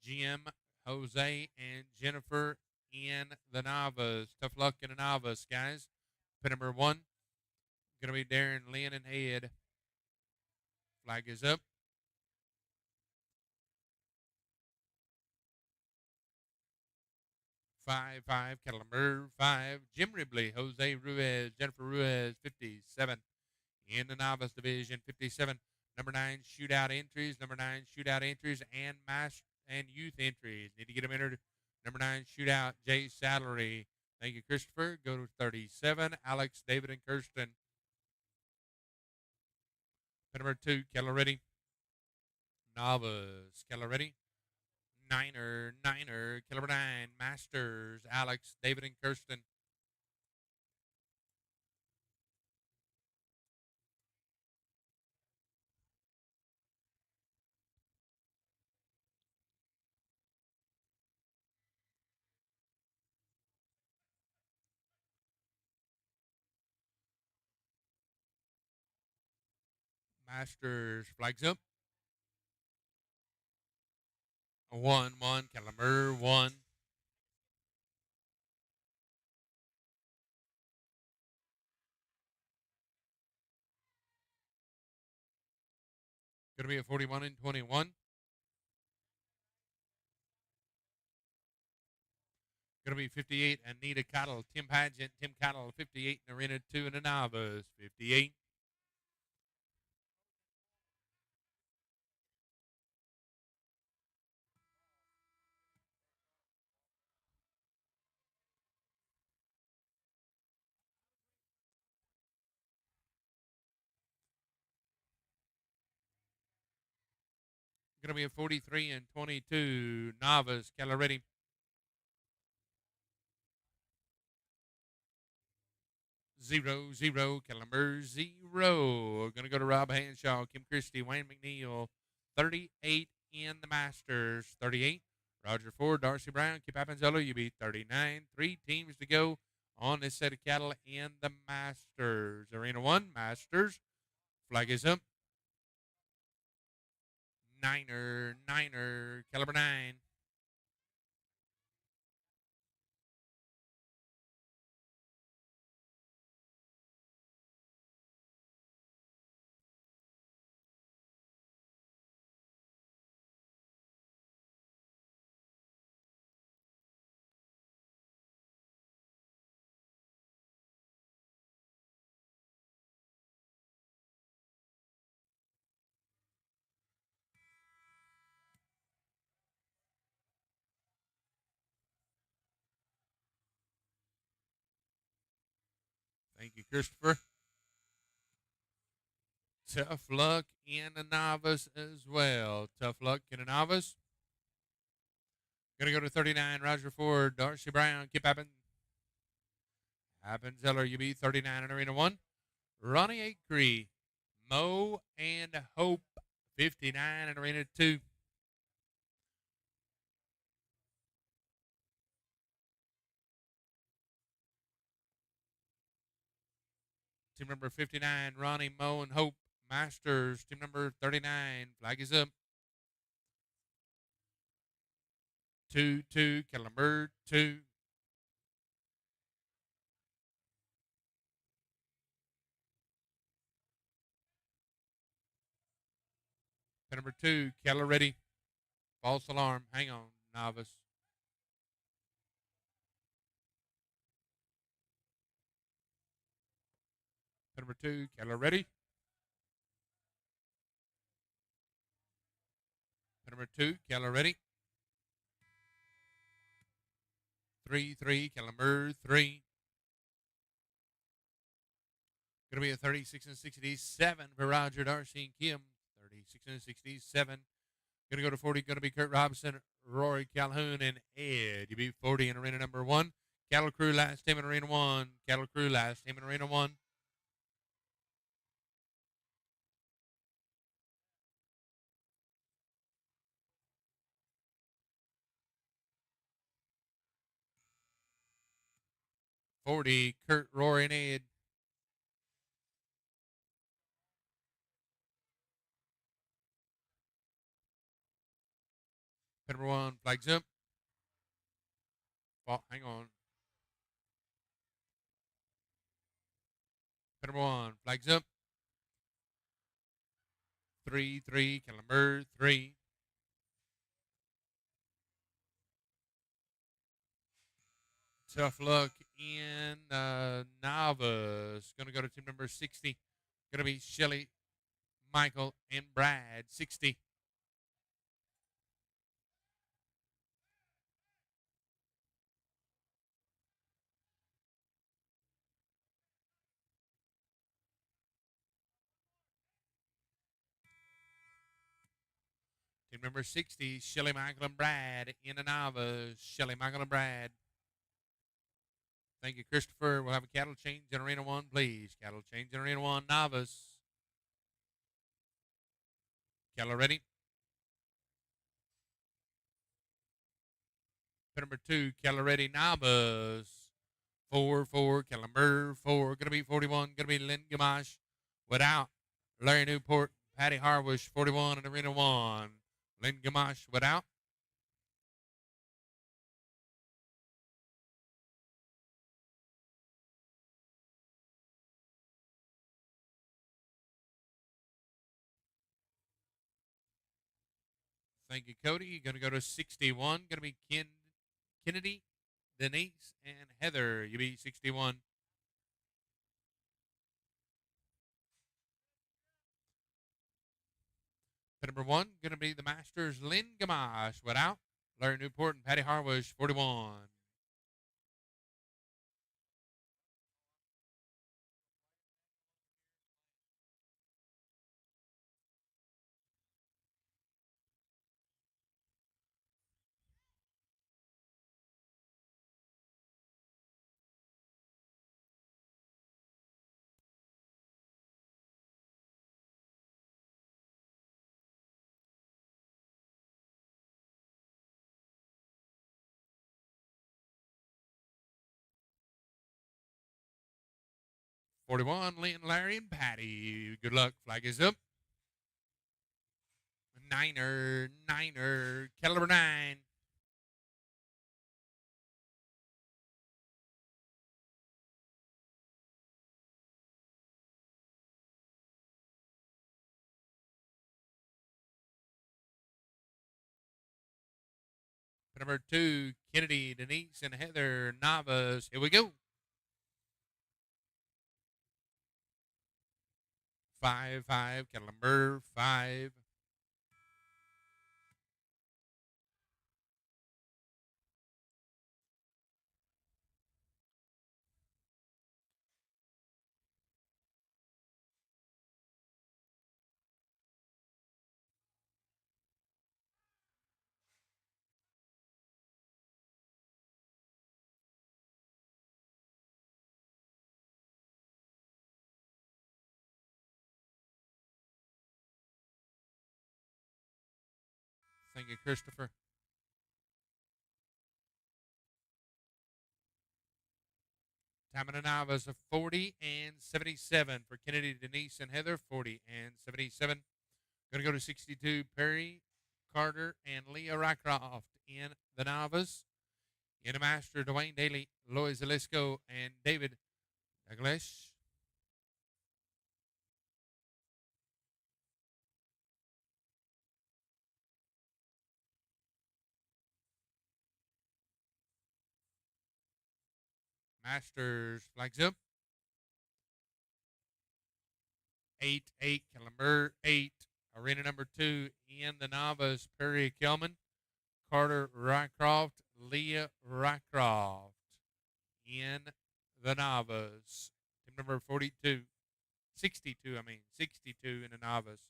Jim, Jose, and Jennifer in the novice. Tough luck in the novice, guys. Pin number 1, going to be Darren, Lynn, and Ed. Flag is up. 5, Calamur, 5, Jim Ribley, Jose Ruiz, Jennifer Ruiz, 57. In the novice division, 57. Number 9, shootout entries. Number 9, shootout entries and mass and youth entries. Need to get them entered. Number 9, shootout, Jay Salary. Thank you, Christopher. Go to 37, Alex, David, and Kirsten. Number 2, Caloretti. Novice, Caloretti. Niner, Caliber 9, Masters, Alex, David, and Kirsten. Masters, flags up. 1, Caliber 1. Going to be a 41 and 21. Going to be 58, Anita Cottle, Tim Pageant, Tim Cottle, 58 in arena 2 in the novice, 58. Going to be a 43 and 22 novice, Caloretti. 0, Calamur 0. Going to go to Rob Hanshaw, Kim Christie, Wayne McNeil. 38 in the Masters. 38. Roger Ford, Darcy Brown, Kip Appenzello, you beat 39. 3 teams to go on this set of cattle in the Masters. Arena 1, Masters. Flag is up. Niner, Caliber 9. Thank you, Christopher. Tough luck in the novice as well. Tough luck in the novice. Going to go to 39, Roger Ford, Darcy Brown, Kip Appenzeller, you beat 39 in arena 1. Ronnie Acree, Mo and Hope, 59 in arena 2. Team number 59, Ronnie, Mo, and Hope. Masters, team number 39. Flag is up. 2-2, Kellenberg, 2. Number 2, Keller ready. False alarm. Hang on, Novice. Number 2, Keller ready. Number 2, Keller ready. 3-3, Kellenberg, 3. Going to be a 36 and 67 for Roger, Darcy, and Kim. 36 and 67. Going to go to 40. Going to be Kurt Robinson, Rory Calhoun, and Ed. You beat 40 in arena number 1. Cattle Crew last team in arena 1. Cattle Crew last team in arena 1. Kurt, Rory, and Ed. Number 1, flags up. Oh, hang on. Number 1, flags up. 3-3, Kellenberg, 3. Tough luck in Novice. Going to go to team number 60. Going to be Shelly, Michael, and Brad, 60. Team number 60, Shelly, Michael, and Brad in a Novice. Shelly, Michael, and Brad. Thank you, Christopher. We'll have a cattle change in arena 1, please. Cattle change in arena 1, Novice. Cattle ready. Number 2, Cattle ready, Novice. 4-4, Kellenberg, 4. Going to be 41. Going to be Lynn Gamache without. Larry Newport, Patty Harwish, 41 in arena 1. Lynn Gamache without. Thank you, Cody. Going to go to 61. Going to be Kennedy, Denise, and Heather. You be 61. Number 1, going to be the Masters, Lynn Gamache without. Larry Newport and Patty Harwish, 41. Lynn, Larry, and Patty. Good luck. Flag is up. Niner, caliber 9. Number 2, Kennedy, Denise, and Heather, Novice. Here we go. 5-5, Kellenberg, 5. Thank you, Christopher. Time in the novice of 40 and 77 for Kennedy, Denise, and Heather. 40 and 77. Going to go to 62, Perry, Carter, and Leah Rycroft in the novice. In the master, Dwayne Daly, Lois Zalisco, and David Douglas. Masters flags up. 8-8, Calamber 8. Arena number 2 in the novice, Perry Kelman, Carter Rycroft, Leah Rycroft in the novice. Team number 42. 62 in the novice.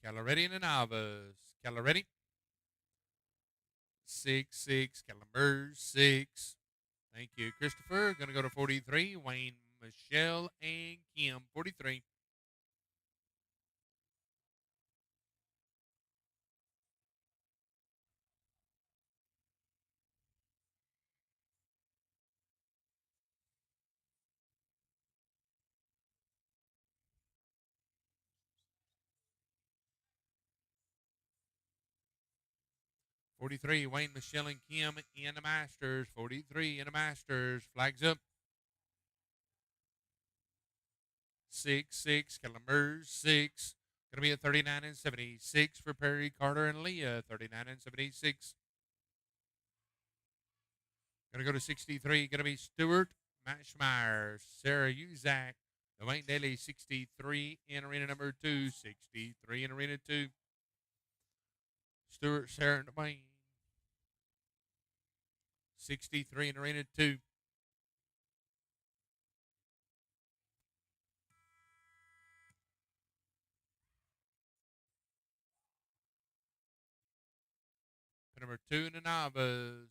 Calaretti in the novice. Calaretti. 6-6. Calamber 6. Thank you, Christopher. Going to go to 43. Wayne, Michelle, and Kim. 43. Wayne, Michelle, and Kim in the Masters. 43 in the Masters. Flags up. 6-6. Calamber's 6. Going to be at 39 and 76 for Perry, Carter, and Leah. 39 and 76. Going to go to 63. Going to be Stewart, Mashmeyer, Sarah Uzak, Dwayne Daly. 63 in arena number 2. 63 in arena 2. Stewart, Sarah, and Dwayne. 63 in arena 2. Number 2 in the novice.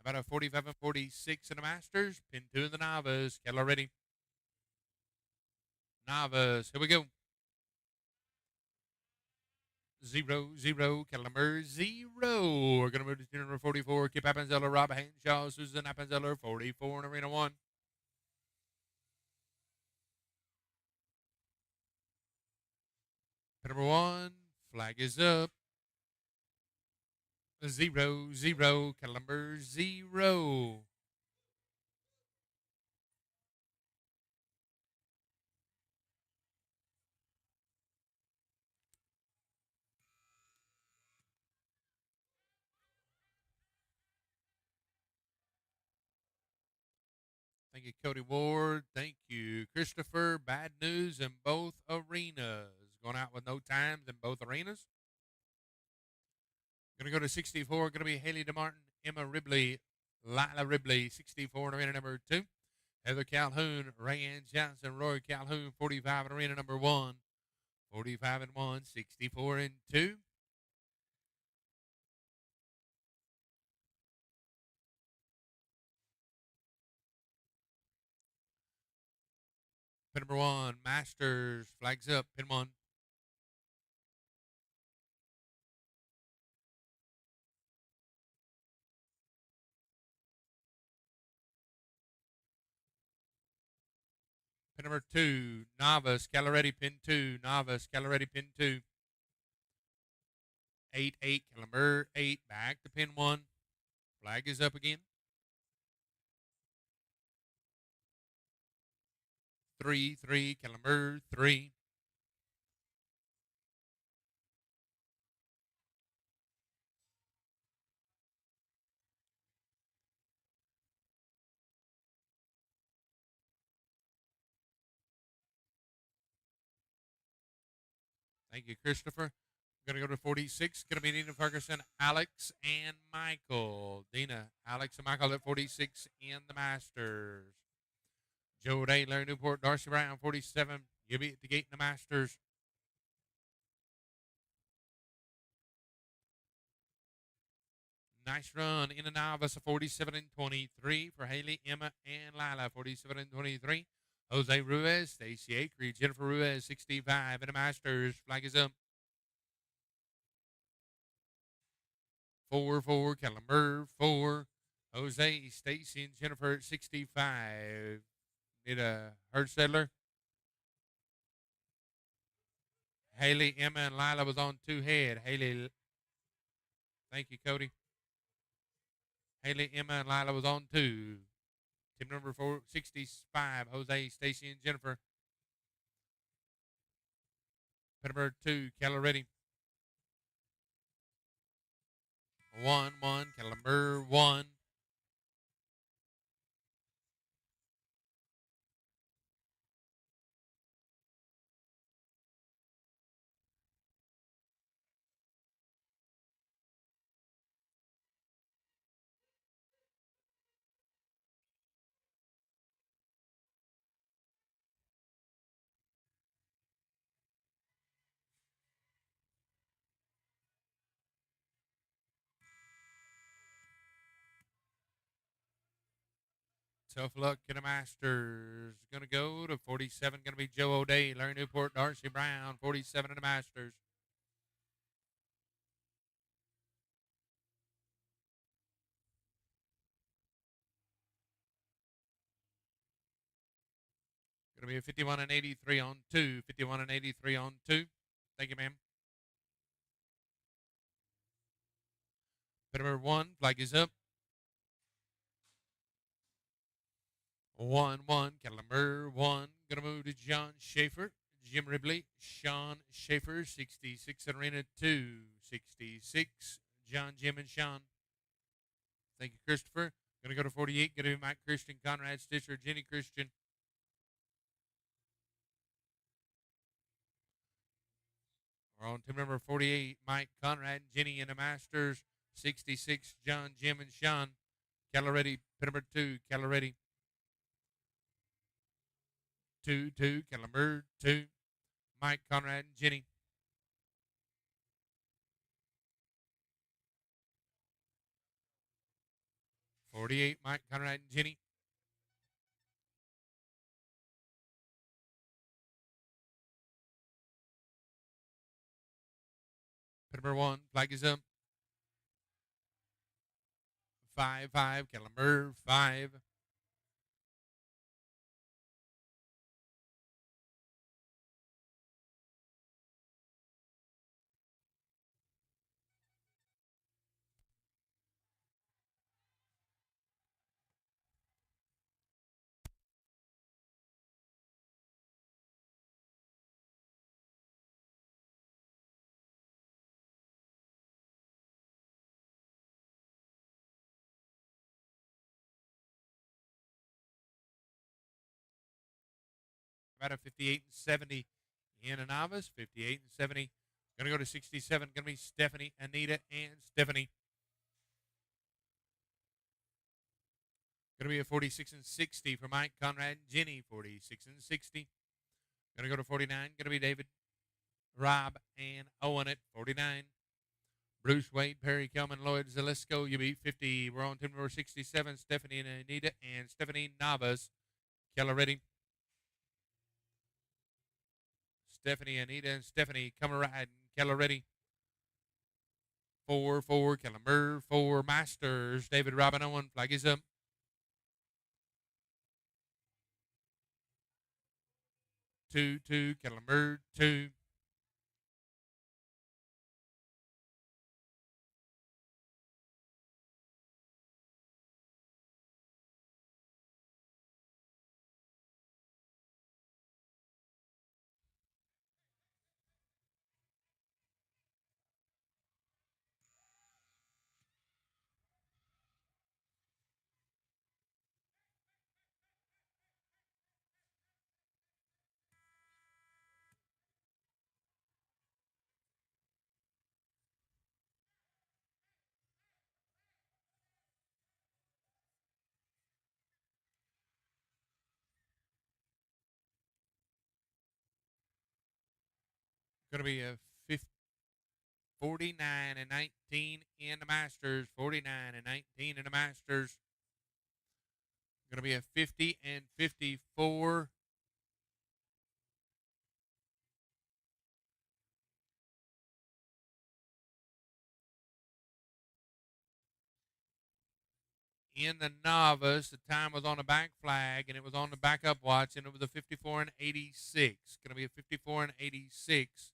About a 45 and 46 in the Masters. Pin 2 in the novice. Kettle ready. Novice. Here we go. 0-0. Calamber 0. We're going to move to team number 44. Kip Appenzeller, Rob Henshaw, Susan Appenzeller. 44 in arena 1. Number 1, flag is up. 0-0, Calamber 0. Thank you, Cody Ward. Thank you, Christopher. Bad news in both arenas. Going out with no times in both arenas. Going to go to 64. Going to be Haley DeMartin, Emma Ribley, Lila Ribley, 64 in arena number 2. Heather Calhoun, Rayanne Johnson, Roy Calhoun, 45 in arena number 1. 45 and 1, 64 and 2. Pin number 1, Masters, flags up, pin 1. Pin number 2, Novice, Calaretti, pin 2. Novice, Calaretti, pin 2. 8-8, Calamber 8, back to pin 1. Flag is up again. 3-3, Calamber 3. Thank you, Christopher. Going to go to 46. Going to be Dina Ferguson, Alex, and Michael. Dina, Alex, and Michael at 46 in the Masters. Joe Day, Larry Newport, Darcy Brown, 47. You'll be at the gate in the Masters. Nice run in the novice of 47 and 23 for Haley, Emma, and Lila. 47 and 23. Jose Ruiz, Stacy Acree, Jennifer Ruiz, 65 in the Masters. Flag is up. 4-4, Caliber, 4. Jose, Stacy, and Jennifer at 65. Need a Herdstedler. Haley, Emma, and Lila was on 2 head. Haley, thank you, Cody. Haley, Emma, and Lila was on 2. Team number 465, Jose, Stacy, and Jennifer. Pin number 2, Keller ready. 1-1, Caliber 1. Tough luck in the Masters. Going to go to 47. Going to be Joe O'Day, Larry Newport, Darcy Brown, 47 in the Masters. Going to be a 51 and 83 on 2. 51 and 83 on 2. Thank you, ma'am. Pin number 1, flag is up. 1-1, Caliber 1. Going to move to John Schaefer, Jim Ribley, Sean Schaefer, 66 in Arena 2. 66, John, Jim, and Sean. Thank you, Christopher. Going to go to 48. Going to be Mike Christian, Conrad Stitcher, Jenny Christian. We're on team number 48, Mike, Conrad, and Jenny in the Masters. 66, John, Jim, and Sean. Caloretti, pin number 2, Caloretti. 2-2, Caliber 2, Mike, Conrad, and Jenny. .48, Mike, Conrad, and Jenny. Pin number 1, flag is up. 5-5, Caliber 5. About a 58 and 70 in a novice. 58 and 70. Going to go to 67. Going to be Stephanie, Anita, and Stephanie. Going to be a 46 and 60 for Mike, Conrad, and Jenny. 46 and 60. Going to go to 49. Going to be David, Rob, and Owen at 49. Bruce, Wade, Perry, Kelman, Lloyd, Zalesko. You beat 50. We're on team number 67. Stephanie and Anita, and Stephanie Navas. Keller ready. Stephanie, Anita, and Stephanie come riding. Keller ready. 4-4, Kellenberg, 4 Masters. David, Robin, Owen, flag is up. 2-2, Kellenberg, 2. Going to be a 49 and 19 in the Masters. 49 and 19 in the Masters. Going to be a 50 and 54 in the novice. The time was on the back flag, and it was on the backup watch, and it was a 54 and 86. Going to be a 54 and 86.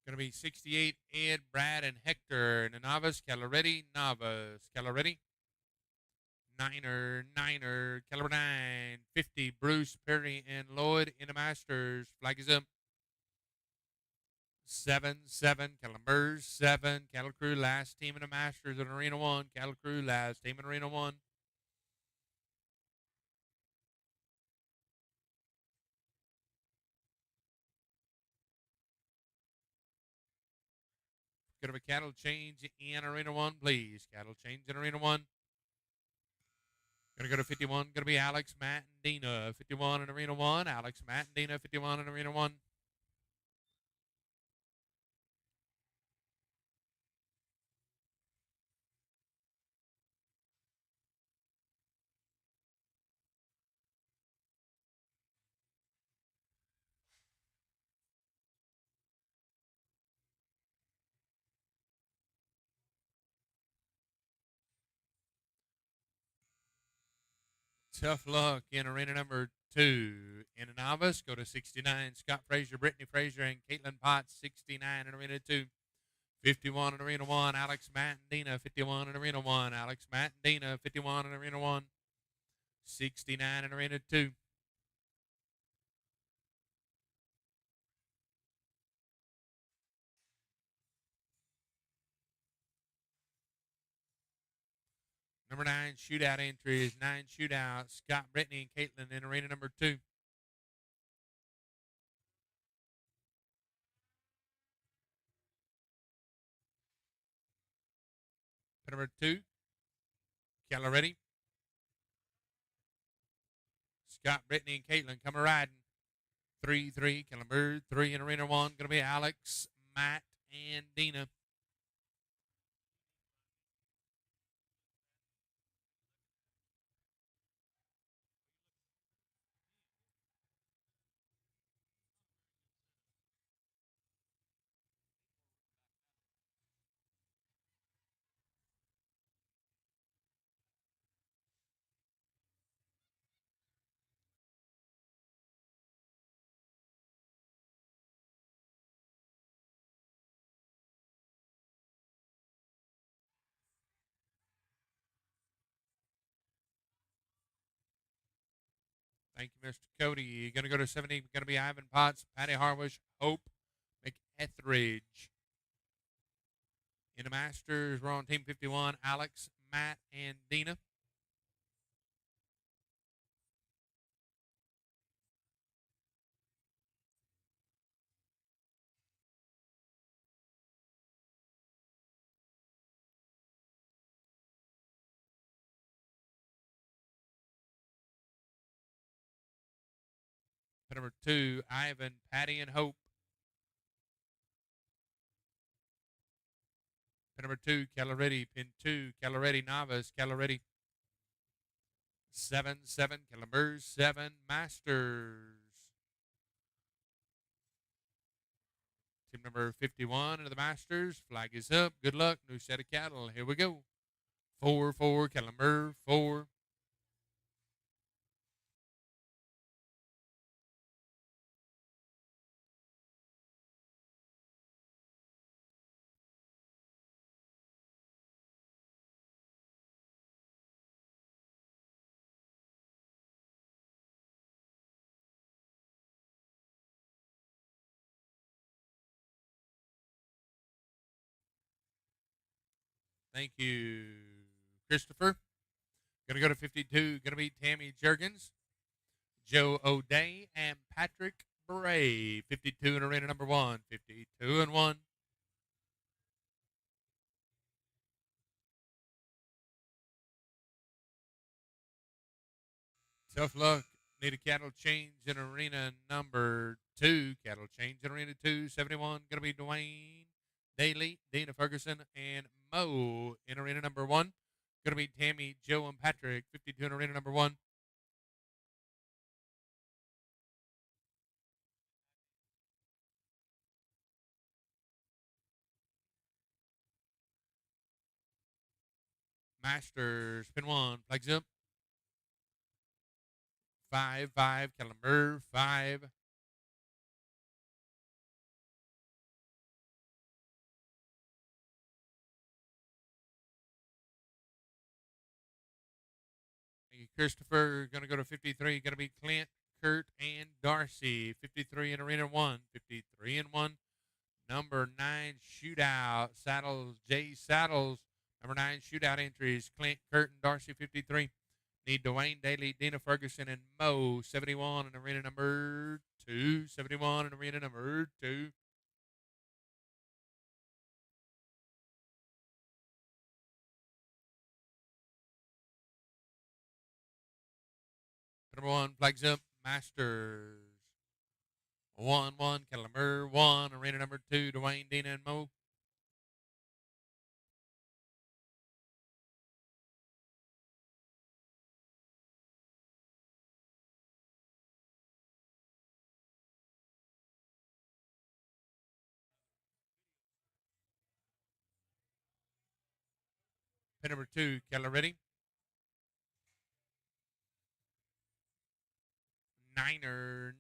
Going to be 68, Ed, Brad, and Hector. In the novice, Caloretti, novice. Caloretti. Niner, caliber 9. 50, Bruce, Perry, and Lloyd. In the masters, flag is up. 7, Calimbers, 7. Cattle Crew, last team in the masters in Arena 1. Cattle Crew, last team in Arena 1. Could have a cattle change in Arena 1, please. Cattle change in Arena 1. Going to go to 51. Going to be Alex, Matt, and Dina. 51 in Arena 1. Alex, Matt, and Dina. 51 in Arena 1. Tough luck in arena number 2. In a novice, go to 69. Scott Frazier, Brittany Frazier, and Caitlin Potts. 69 in arena 2. 51 in arena 1. Alex, Matt, and Dina. 51 in arena 1. Alex, Matt, and Dina. 51 in arena 1. 69 in arena 2. Number 9 shootout entries. 9 shootout. Scott, Brittany, and Caitlin in arena number 2. Number 2, Caloretti. Scott, Brittany, and Caitlin coming riding. 3, Caliber, 3 in arena 1. Going to be Alex, Matt, and Dina. Thank you, Mr. Cody. You're going to go to 70. Going to be Ivan Potts, Patty Harwish, Hope McEtheridge. In the Masters, we're on Team 51. Alex, Matt, and Dina. Number 2, Ivan, Patty, and Hope. Number 2, Caloretti. Pin 2, Caloretti, novice, Caloretti. 7, Calimbers, 7, Masters. Team number 51 of the Masters. Flag is up. Good luck. New set of cattle. Here we go. 4, Calimber, 4. Thank you, Christopher. Going to go to 52. Going to be Tammy Jurgens, Joe O'Day, and Patrick Bray. 52 in arena number 1. 52 and 1. Tough luck. Need a cattle change in arena number 2. Cattle change in arena 2. 71. Going to be Dwayne Daly, Dina Ferguson, and Mo in arena number 1. Going to be Tammy, Joe, and Patrick, 52 in arena number 1. Masters, pin 1, flags up. 5-5, calendar 5. Thank you, Christopher. Going to go to 53. Going to be Clint, Kurt, and Darcy. 53 in arena 1. 53 in 1. Number 9 shootout. Saddles, Jay Saddles. Number 9 shootout entries. Clint, Kurt, and Darcy, 53. Need Dwayne Daly, Dina Ferguson, and Mo, 71 in arena number 2. 71 in arena number 2. Number 1, flags up. Masters. 1-1, Calamur 1, arena number 2, Dwayne, Dina, and Mo. Pin number 2, Keller ready. Niner,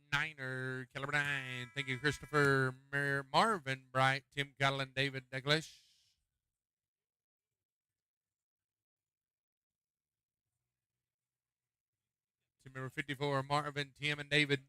Keller 9. Thank you, Christopher, Marvin Bright, Tim Cullen, David Douglas. Team number 54, Marvin, Tim, and David.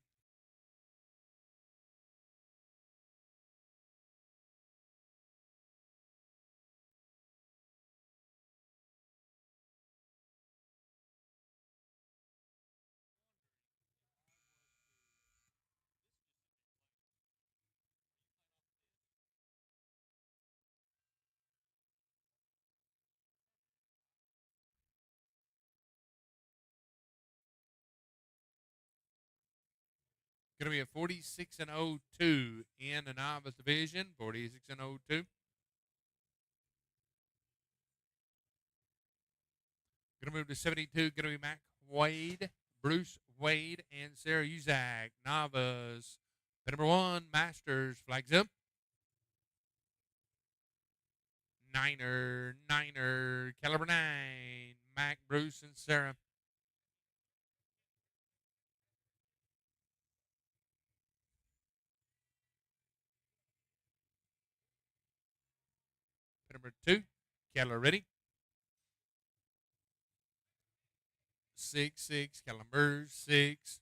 Going to be a 46 and 02 in the novice division. 46 and 02. Going to move to 72. Going to be Mac Wade, Bruce Wade, and Sarah Uzak. Novice. The number 1, Masters, flags up. Niner, caliber 9. Mac, Bruce, and Sarah. Number 2, Keller ready. 6-6, Calambur 6.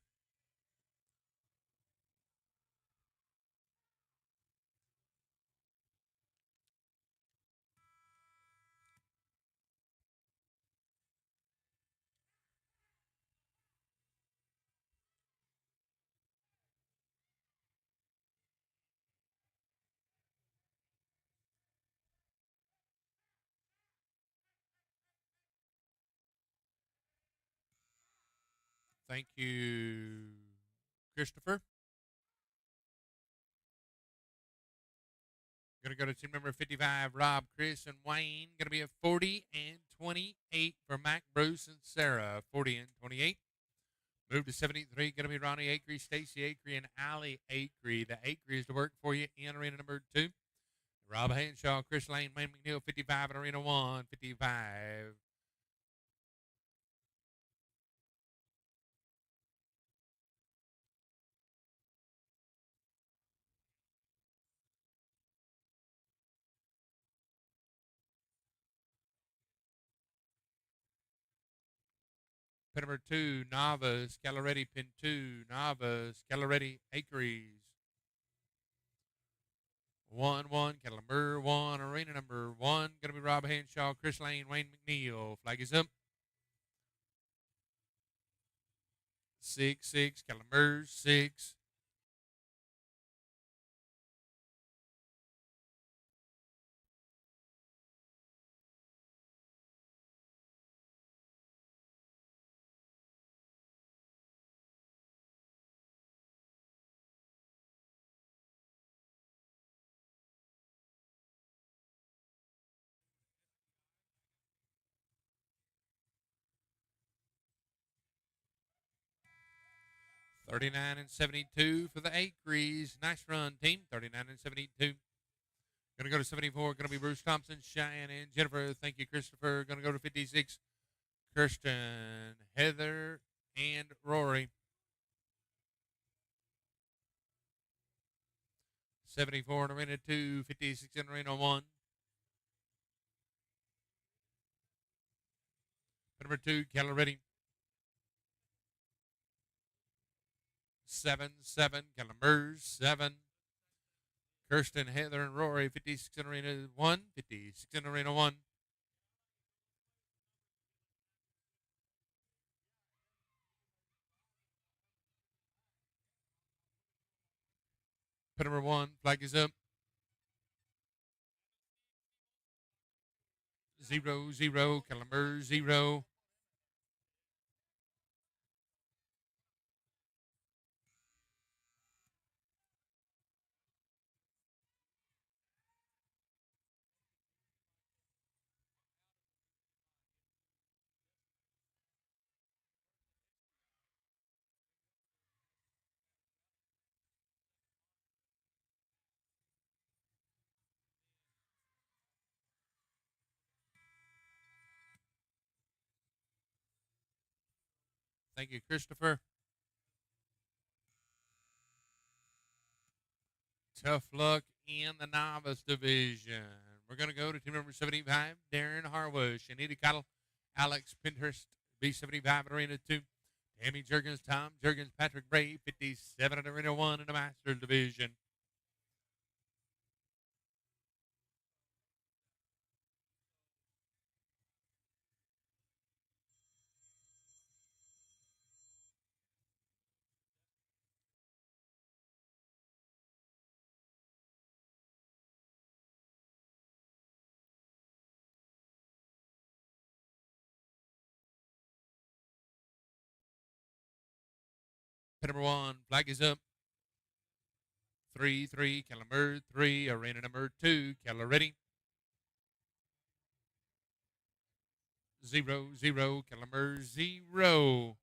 Thank you, Christopher. Going to go to team number 55, Rob, Chris, and Wayne. Going to be a 40 and 28 for Mac, Bruce, and Sarah. 40 and 28. Move to 73. Going to be Ronnie Acree, Stacy Acree, and Allie Acree. The Acree is to work for you in arena number 2. Rob Hanshaw, Chris Lane, Wayne McNeil, 55 in arena 1. 55. Pin number 2, Navas, Caloretti, pin 2, Navas, Caloretti, Acres. 1-1, Calamur 1, arena number 1. Going to be Rob Hanshaw, Chris Lane, Wayne McNeil. Flag is up. 6-6, Calamur 6. 39 and 72 for the Acres. Nice run, team. 39 and 72. Going to go to 74. Going to be Bruce Thompson, Cheyenne, and Jennifer. Thank you, Christopher. Going to go to 56. Kirsten, Heather, and Rory. 74 in Arena 2. 56 in Arena 1. Number 2, Caloretti. 7, Calamers, 7. Kirsten, Heather, and Rory, 56 in Arena 1, 56 in Arena 1. Put number 1, flag is up. 0, Calamers, 0. Thank you, Christopher. Tough luck in the novice division. We're going to go to team number 75, Darren Harwish, Anita Cottle, Alex Pinhurst, B75 in Arena 2. Tammy Jurgens, Tom Jurgens, Patrick Bray, 57 in Arena 1 in the Masters division. Pin number 1, flag is up. 3, Calamer, 3, Arena number 2, Caloretti. 0, Calamer, 0.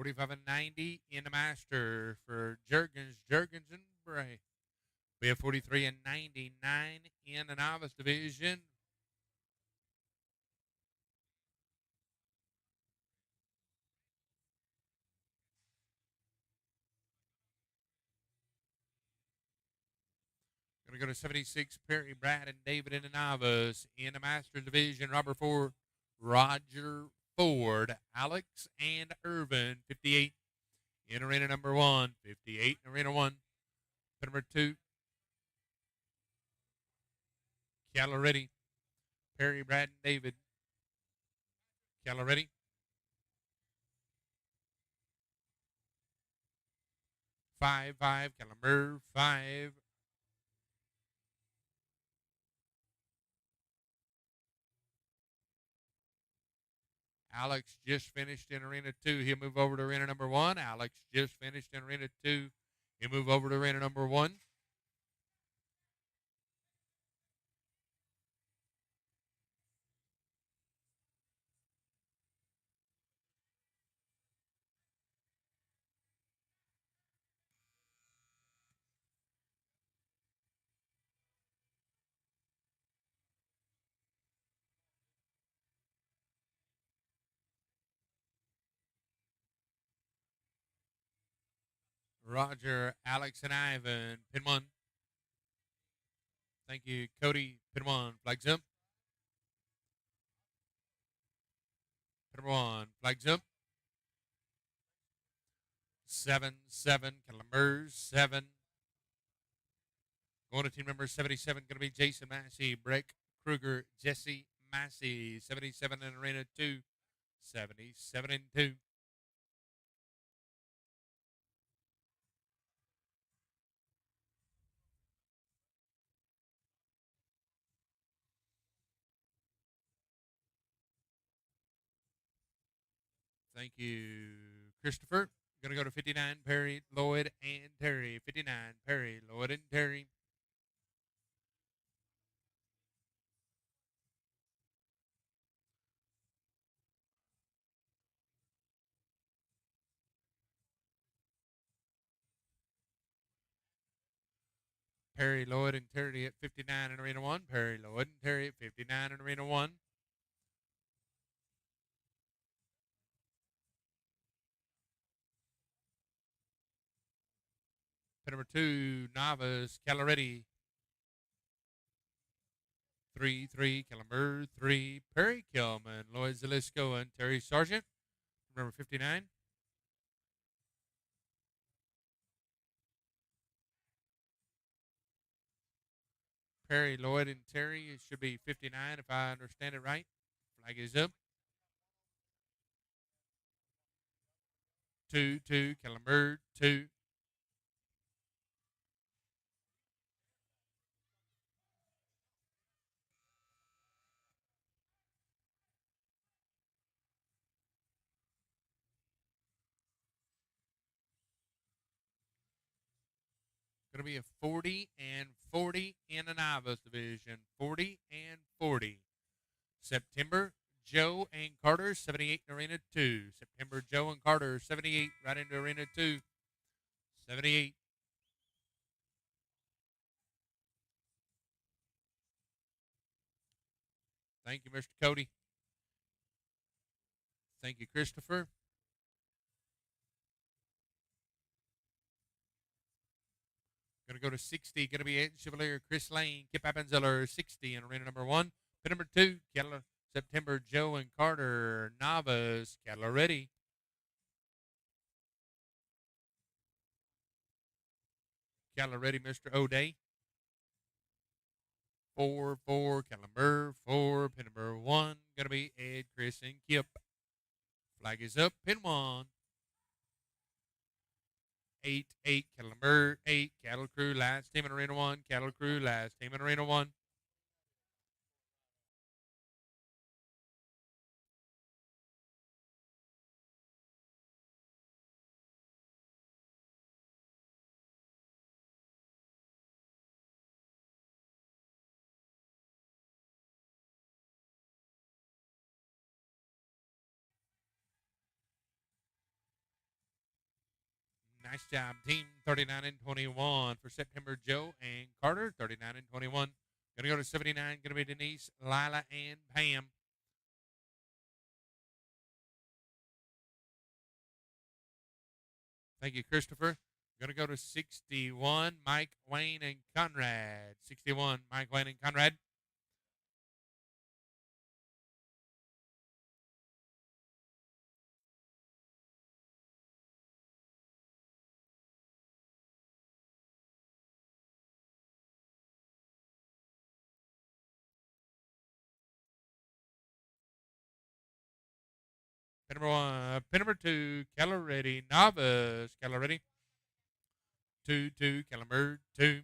$45 and $90 in the Master for Jurgens, and Bray. We have $43 and $99 in the Novice division. Going to go to 76, Perry, Brad, and David in the Novice. In the Master division, Roger Ford, Alex, and Irvin, 58 in Arena number 1, 58 in Arena 1. Number 2, Caloretti, Perry, Brad, and David. Caloretti. 5, Calamer, 5. Alex just finished in Arena 2. He'll move over to Arena number 1. Alex just finished in Arena 2. He'll move over to Arena number 1. Roger, Alex, and Ivan, pin 1. Thank you, Cody, pin 1, flags up. Pin 1, flags up. 7, Calamers, 7. Going to team number 77, going to be Jason Massey, Breck Kruger, Jesse Massey, 77 in Arena 2, 77 and 2. Thank you, Christopher. Going to go to 59, Perry, Lloyd, and Terry. 59, Perry, Lloyd, and Terry. Perry, Lloyd, and Terry at 59 in Arena 1. Perry, Lloyd, and Terry at 59 in Arena 1. Pin number 2, Novice, Caloretti. 3-3, Kellenberg, 3, Perry Kelman, Lloyd Zalisco, and Terry Sargent. Number 59. Perry, Lloyd, and Terry. It should be 59 if I understand it right. Flag is up. 2-2, Kellenberg, 2. Going to be a 40 and 40 in the novice division. 40 and 40. September, Joe and Carter, 78 in Arena 2. September, Joe and Carter, 78 right into Arena 2. 78. Thank you, Mr. Cody. Thank you, Christopher. Going to go to 60. Going to be Ed Chevalier, Chris Lane, Kip Appenzeller, 60 in Arena number 1. Pin number 2, Kettler, September, Joe and Carter, Novice, Kettler ready. Kettler ready, Mr. O'Day. 4-4, Kellenberg, 4, pin number 1. Going to be Ed, Chris, and Kip. Flag is up, pin 1. 8-8, Kellenberg, 8, Cattle Crew, last team in Arena 1. Cattle Crew, last team in Arena 1. Nice job, team. 39 and 21 for September, Joe and Carter. 39 and 21. Going to go to 79. Going to be Denise, Lila, and Pam. Thank you, Christopher. Going to go to 61. Mike, Wayne, and Conrad. 61. Mike, Wayne, and Conrad. Pin number 1. Pin number 2, Caloretti, Novice, Caloretti. 2-2, Kellenberg, 2.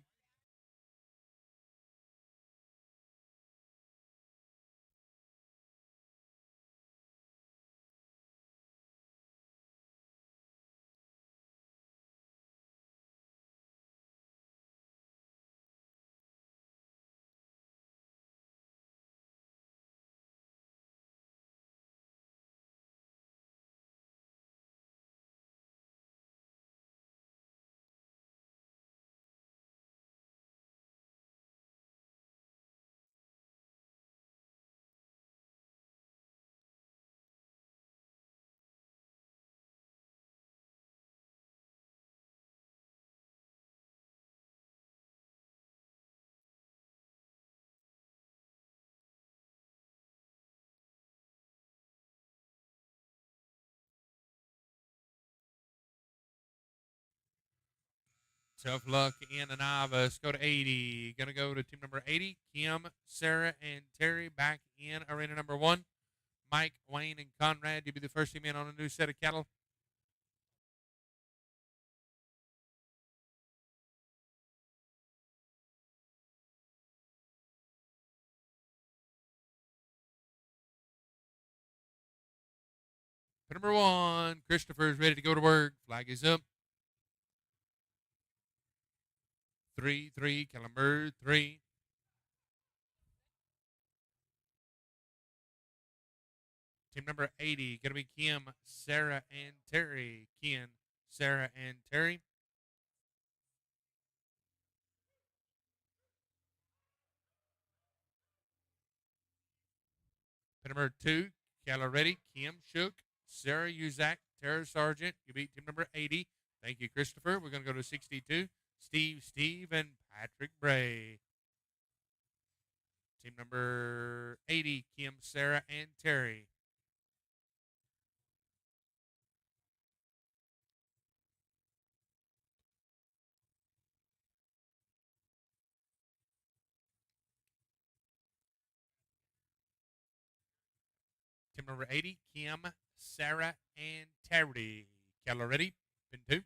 Tough luck in a novice. Go to 80. Going to go to team number 80. Kim, Sarah, and Terry back in arena number 1. Mike, Wayne, and Conrad, you'll be the first team in on a new set of cattle. Pit number 1, Christopher is ready to go to work. Flag is up. 3, Caliber 3. Team number 80, going to be Kim, Sarah, and Terry. Kim, Sarah, and Terry. Pit number 2, Caloretti, Kim Shook, Sarah Uzak, Tara Sargent. You beat team number 80. Thank you, Christopher. We're going to go to 62. Steve, and Patrick Bray. Team number 80, Kim, Sarah, and Terry. Team number 80, Kim, Sarah, and Terry. Caloretti, pin 2.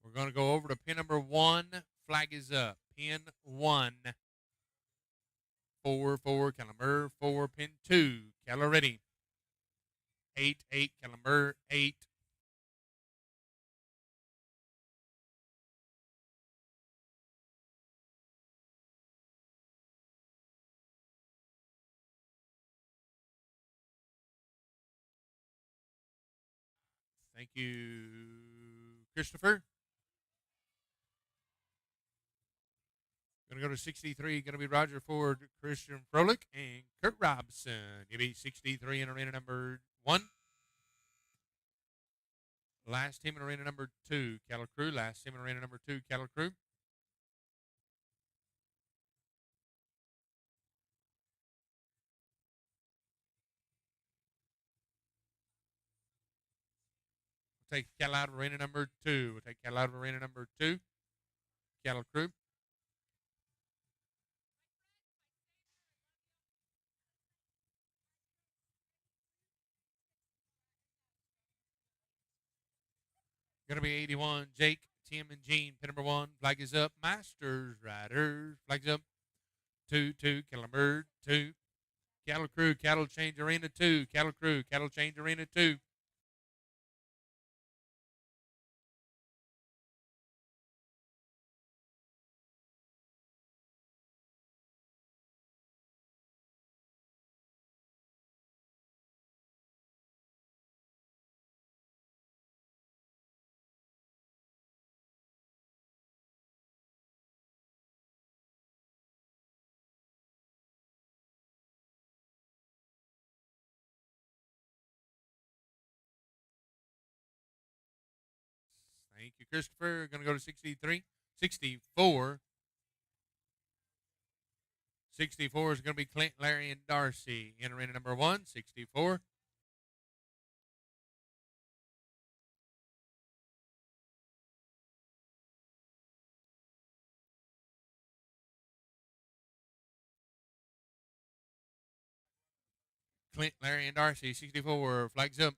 We're going to go over to pin number 1. Flag is up. Pin 1. 4, Caliber 4, pin 2. Caloretti. 8, Caliber 8. Thank you, Christopher. Going to go to 63. Going to be Roger Ford, Christian Froelich, and Kurt Robson. You beat 63 in arena number 1. Last team in arena number 2, Cattle Crew. Last team in arena number 2, Cattle Crew. We'll take cattle out of arena number 2. We'll take cattle out of arena number 2, Cattle Crew. Going to be 81, Jake, Tim, and Gene. Pin number 1, flag is up. Masters, Riders, flags up. 2, Caliber 2. Cattle Crew, Cattle Change Arena 2. Cattle Crew, Cattle Change Arena 2. Thank you, Christopher. Going to go to 63. 64. 64 is going to be Clint, Larry, and Darcy in arena number 1. 64. Clint, Larry, and Darcy. 64. Flags up.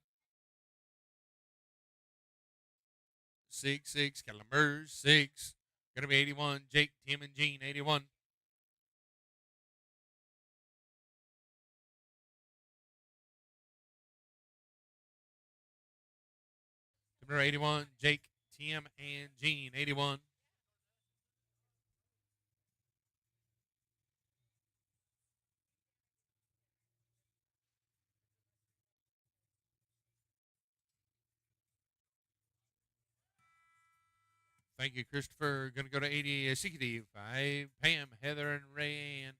6, Caliber 6. Going to be 81, Jake, Tim, and Gene. 81. Number 81, Jake, Tim, and Gene. 81. Thank you, Christopher. Going to go to 80, 65, Pam, Heather, and Rayanne.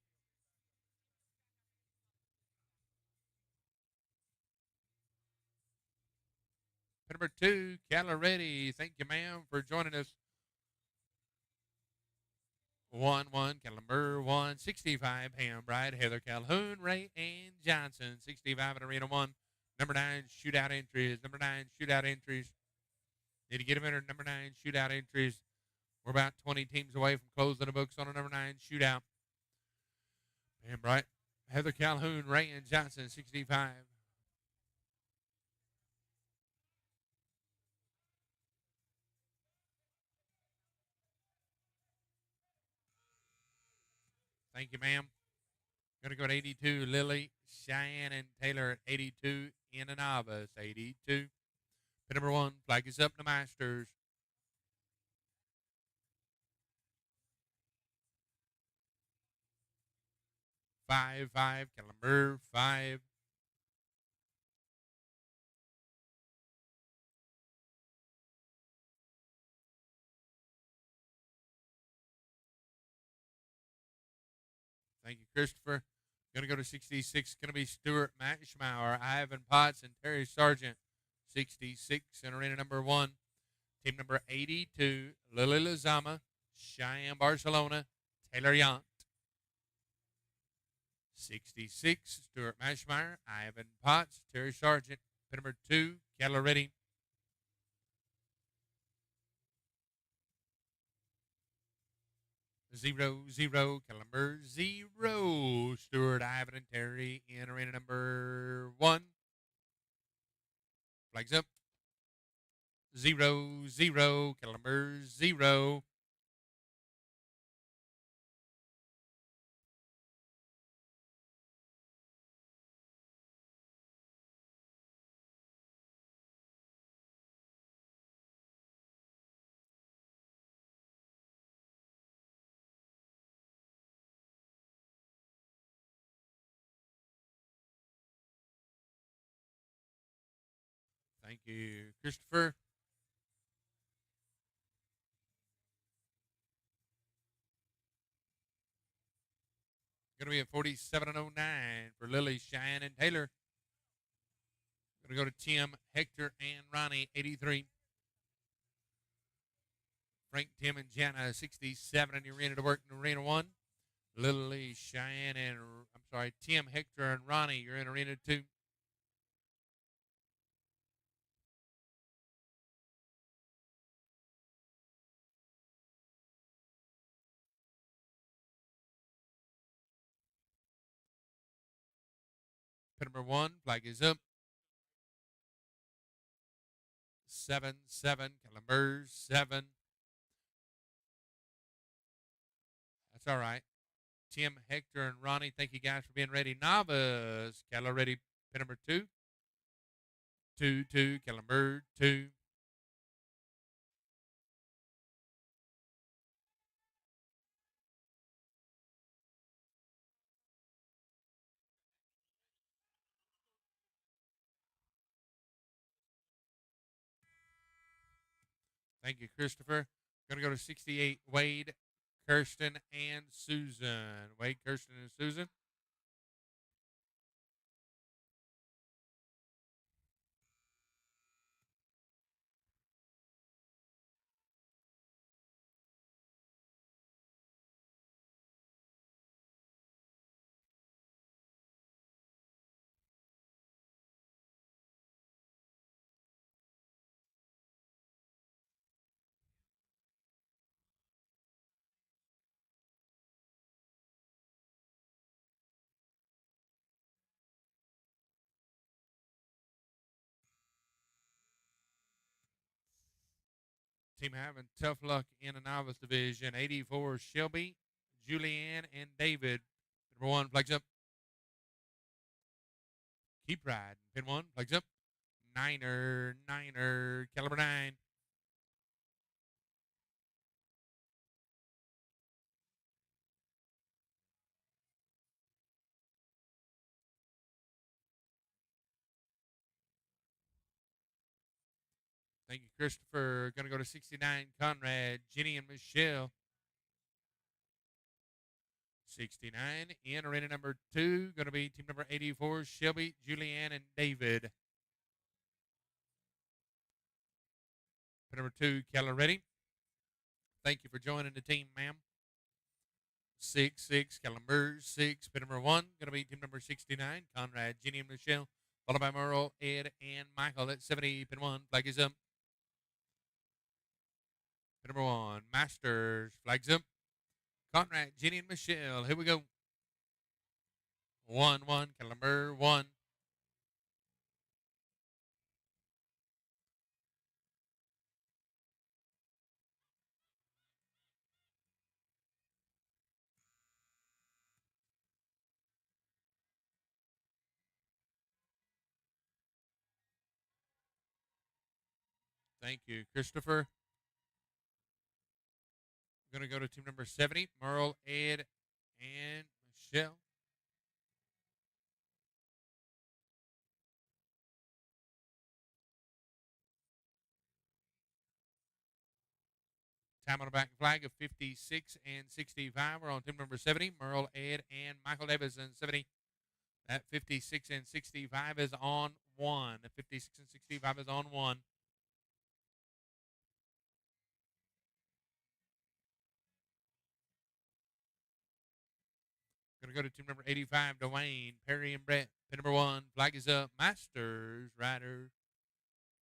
Number 2, Caloretti. Thank you, ma'am, for joining us. 1, Caliber 1, 65, Pam Bride, Heather Calhoun, Ray Ann Johnson. 65 in Arena 1. Number 9, shootout entries. Number 9, shootout entries. Need to get them in number 9, shootout entries. We're about 20 teams away from closing the books on a number 9 shootout. Pam Bride, Heather Calhoun, Ray Ann Johnson, 65. Thank you, ma'am. Going to go at 82, Lily, Cheyenne, and Taylor at 82 in a novice. 82. Pin number 1, flag is up to Masters. 5, Calumber, 5. Thank you, Christopher. Going to go to 66. Going to be Stuart Matschmauer, Ivan Potts, and Terry Sargent. 66 in arena number 1. Team number 82, Lily Lazama, Cheyenne Barcelona, Taylor Yant. 66, Stuart Matschmauer, Ivan Potts, Terry Sargent. Pin number 2, Keller Ready. 0, Calumber, 0, Stuart, Ivan, and Terry in arena number 1. Flags up. 0, Calumber, 0. Thank you, Christopher. Going to be at 47.09 for Lily, Cheyenne, and Taylor. Going to go to Tim, Hector, and Ronnie, 83. Frank, Tim, and Jana, 67 in the arena to work in arena 1. Lily, Cheyenne, and Tim, Hector, and Ronnie, you're in arena 2. Pin number 1, flag is up. 7, Calumber, 7. That's all right. Tim, Hector, and Ronnie, thank you guys for being ready. Novice, Keller ready, pin number 2. 2, Calumber, 2. Thank you, Christopher. Going to go to 68, Wade, Kirsten, and Susan. Wade, Kirsten, and Susan. Team having tough luck in the novice division. 84, Shelby, Julianne, and David. Number 1, flags up. Keep riding. Pin 1, flags up. Niner, caliber 9. Thank you, Christopher. Going to go to 69, Conrad, Jenny, and Michelle. 69 in arena number 2. Going to be team number 84, Shelby, Julianne, and David. Number 2, Keller ready. Thank you for joining the team, ma'am. 6, Caliber 6. Pin number 1 going to be team number 69, Conrad, Jenny, and Michelle, followed by Merle, Ed, and Michael at 70. Pin 1, flag is up. Pin number 1, Masters, flags up. Conrad, Jenny, and Michelle. Here we go. 1, Caliber 1. Thank you, Christopher. Going to go to team number 70, Merle, Ed, and Michelle. Time on the back flag of 56 and 65. We're on team number 70, Merle, Ed, and Michael Davis. And 70, that 56 and 65 is on 1. The 56 and 65 is on 1. Going to go to team number 85, Dwayne, Perry, and Brett. Pin number 1, flag is up. Masters, Rider,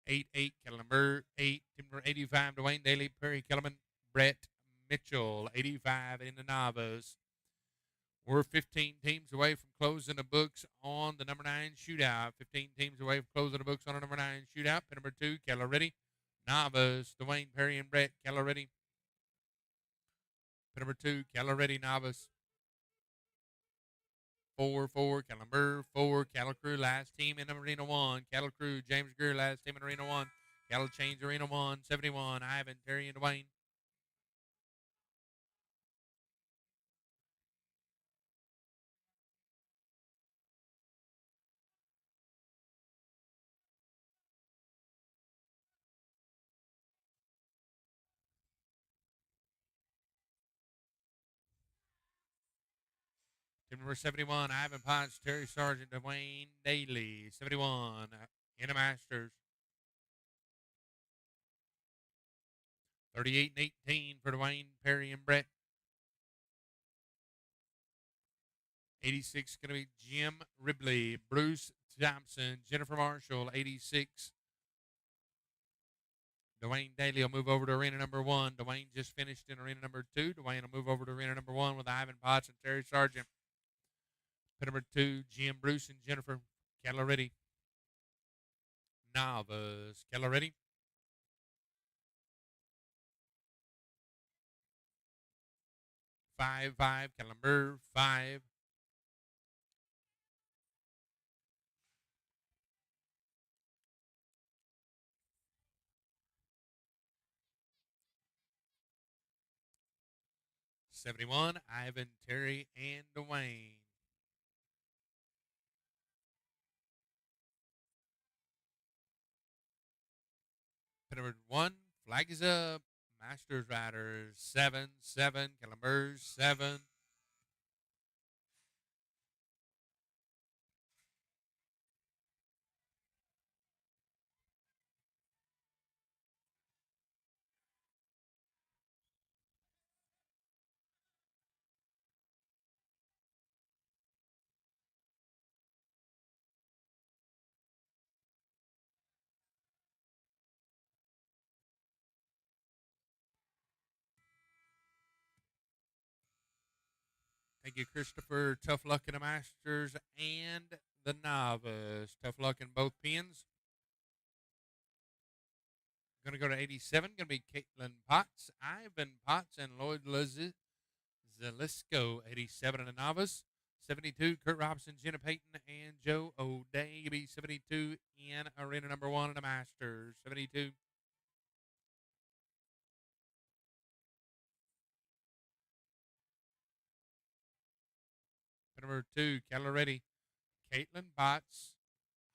8, Caliber 8. Team number 85, Dwayne Daly, Perry, Kellerman, Brett Mitchell, 85 in the novice. We're 15 teams away from closing the books on the number 9 shootout. 15 teams away from closing the books on the number 9 shootout. Pin number 2, Kelleretti, novice, Dwayne, Perry, and Brett Kelleretti. Pin number 2, Kelleretti, novice. 4, Caliber 4, Cattle Crew, last team in Arena 1. Cattle Crew, James Greer, last team in Arena 1. Cattle Chains, Arena 1, 71, Ivan, Terry, and Dwayne. Team number 71, Ivan Potts, Terry Sargent, Dwayne Daly. 71, in the Masters. 38 and 18 for Dwayne, Perry, and Brett. 86 going to be Jim Ribley, Bruce Thompson, Jennifer Marshall, 86. Dwayne Daly will move over to arena number 1. Dwayne just finished in arena number 2. Dwayne will move over to arena number 1 with Ivan Potts and Terry Sargent. Pin number 2, Jim, Bruce, and Jennifer Kelleretti. Novice, Kelleretti. 5, Caliber 5. '71, Ivan, Terry, and Dwayne. Pin number 1, flag is up. Masters Riders 7, Calibers 7. Thank you, Christopher. Tough luck in the Masters and the Novice. Tough luck in both pins. Going to go to 87. Going to be Caitlin Potts, Ivan Potts, and Lloyd Zalisco. 87 in the Novice. 72, Kurt Robinson, Jenna Payton, and Joe O'Day. Going to be 72 in arena number 1 in the Masters. 72. Number 2, Kelleretti, Caitlin Potts,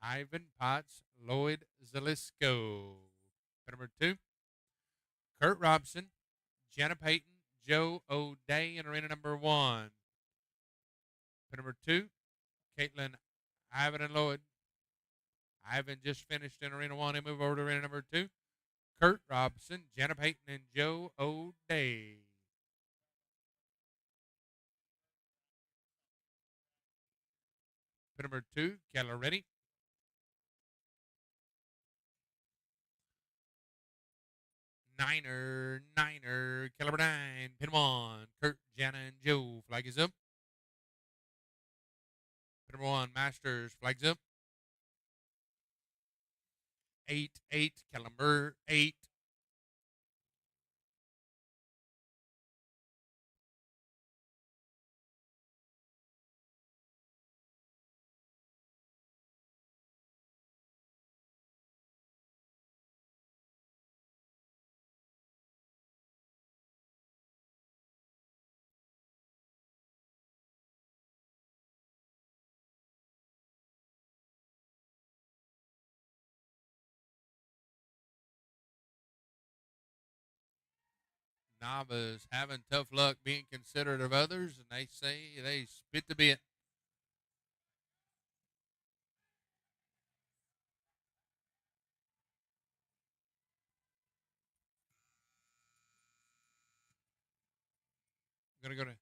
Ivan Potts, Lloyd Zalisco. Number 2, Kurt Robson, Jenna Payton, Joe O'Day in arena number 1. Number 2, Caitlin, Ivan, and Lloyd. Ivan just finished in arena 1 and move over to arena number 2. Kurt Robson, Jenna Payton, and Joe O'Day. number 2, Keller ready. Niner, caliber 9, pin 1, Kurt, Jana, and Joe, flag is up. Pin number 1, Masters, flags up. 8, caliber 8. Novice having tough luck being considerate of others, and they say they spit the bit. I'm going to go to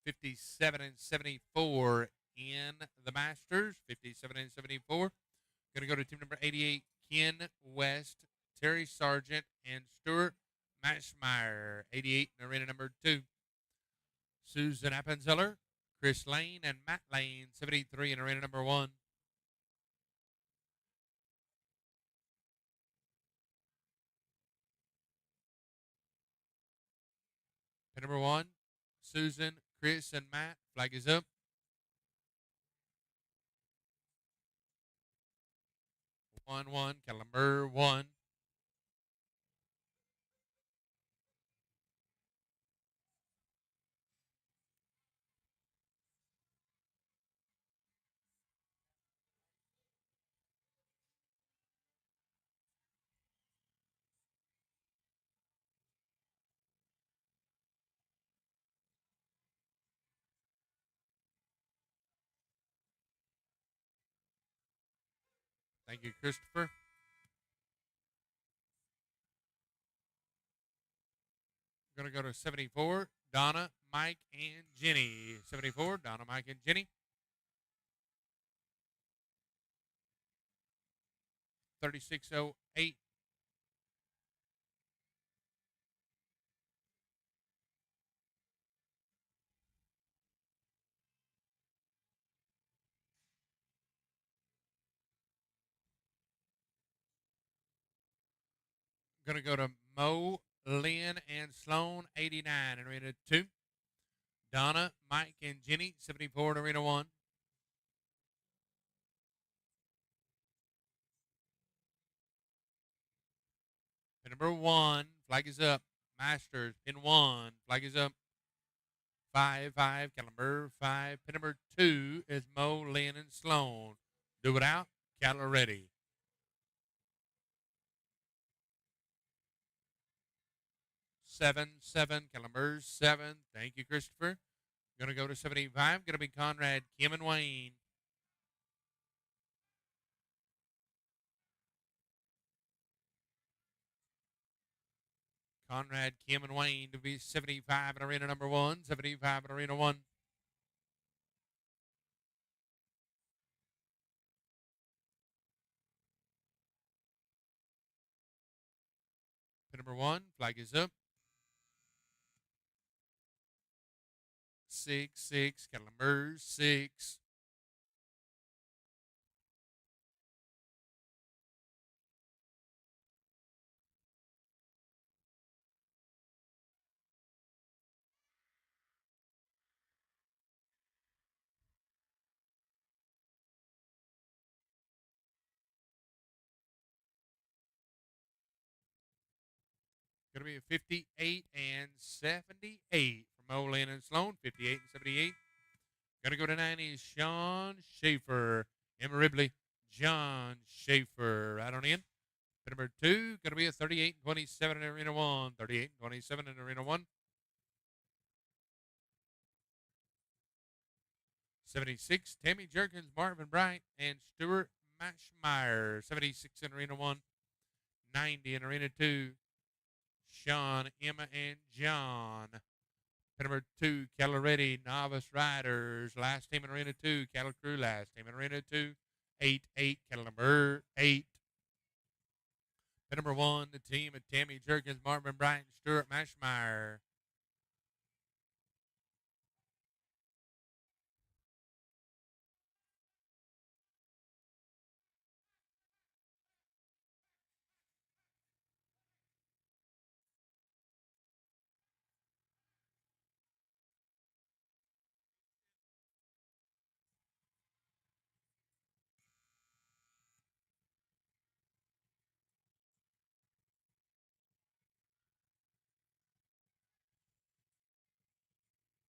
57 and 74 in the Masters. 57 and 74. Going to go to team number 88, Ken West, Terry Sargent, and Stuart Maschmeyer. 88 in arena number 2. Susan Appenzeller, Chris Lane, and Matt Lane. 73 in arena number 1. Pin number 1, Susan, Chris, and Matt. Flag is up. 1-1, caliber 1. Thank you, Christopher. We're going to go to 74, Donna, Mike, and Jenny. 74, Donna, Mike, and Jenny. 3608. Going to go to Mo, Lynn, and Sloan, 89 in arena 2. Donna, Mike, and Jenny, 74 in arena 1. Pin number 1, flag is up. Masters, pin 1, flag is up. 5, caliber 5. Pin number 2 is Mo, Lynn, and Sloan. Do it out, cattle ready. 7, caliber 7. Thank you, Christopher. Going to go to 75. Going to be Conrad, Kim, and Wayne. Conrad, Kim, and Wayne to be 75 in arena number 1. 75 in arena 1. Pin number 1, flag is up. 6, caliber 6. Going to be a 58 and 78 from Olin and Sloan. 58 and 78. Going to go to 90, Sean Schaefer. Emma Ribley, John Schaefer. Right on in. Pin number 2, going to be a 38 and 27 in arena 1. 38 and 27 in arena 1. 76, Tammy Jerkins, Marvin Bright, and Stuart Maschmeyer. 76 in arena 1. 90 in arena 2. Sean, Emma, and John. Pin number 2, Cattle Ready, Novice Riders. Last team in Arena 2, Cattle Crew. Last team in Arena 2, 8-8, Cattle number 8. Pin number 1, the team of Tammy Jerkins, Marvin Bryant, Stuart Mashmeyer.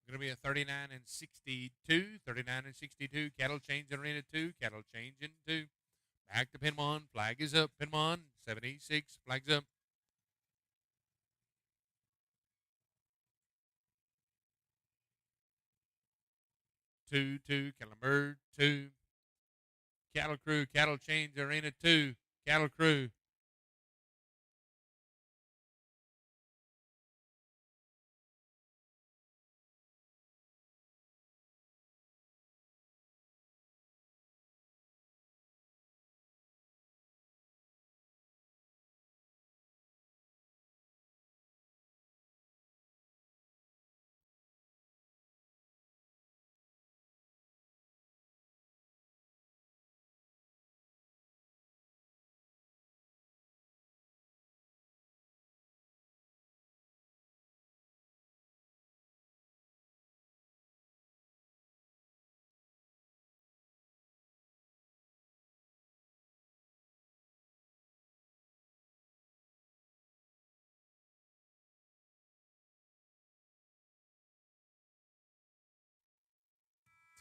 Going to be a 39 and 62. 39 and 62. Cattle change in Arena 2. Cattle change in 2. Back to pin 1. Flag is up. Pin 1. 76. Flag's up. 2-2. Cattle number 2. Cattle Crew. Cattle change Arena 2. Cattle Crew.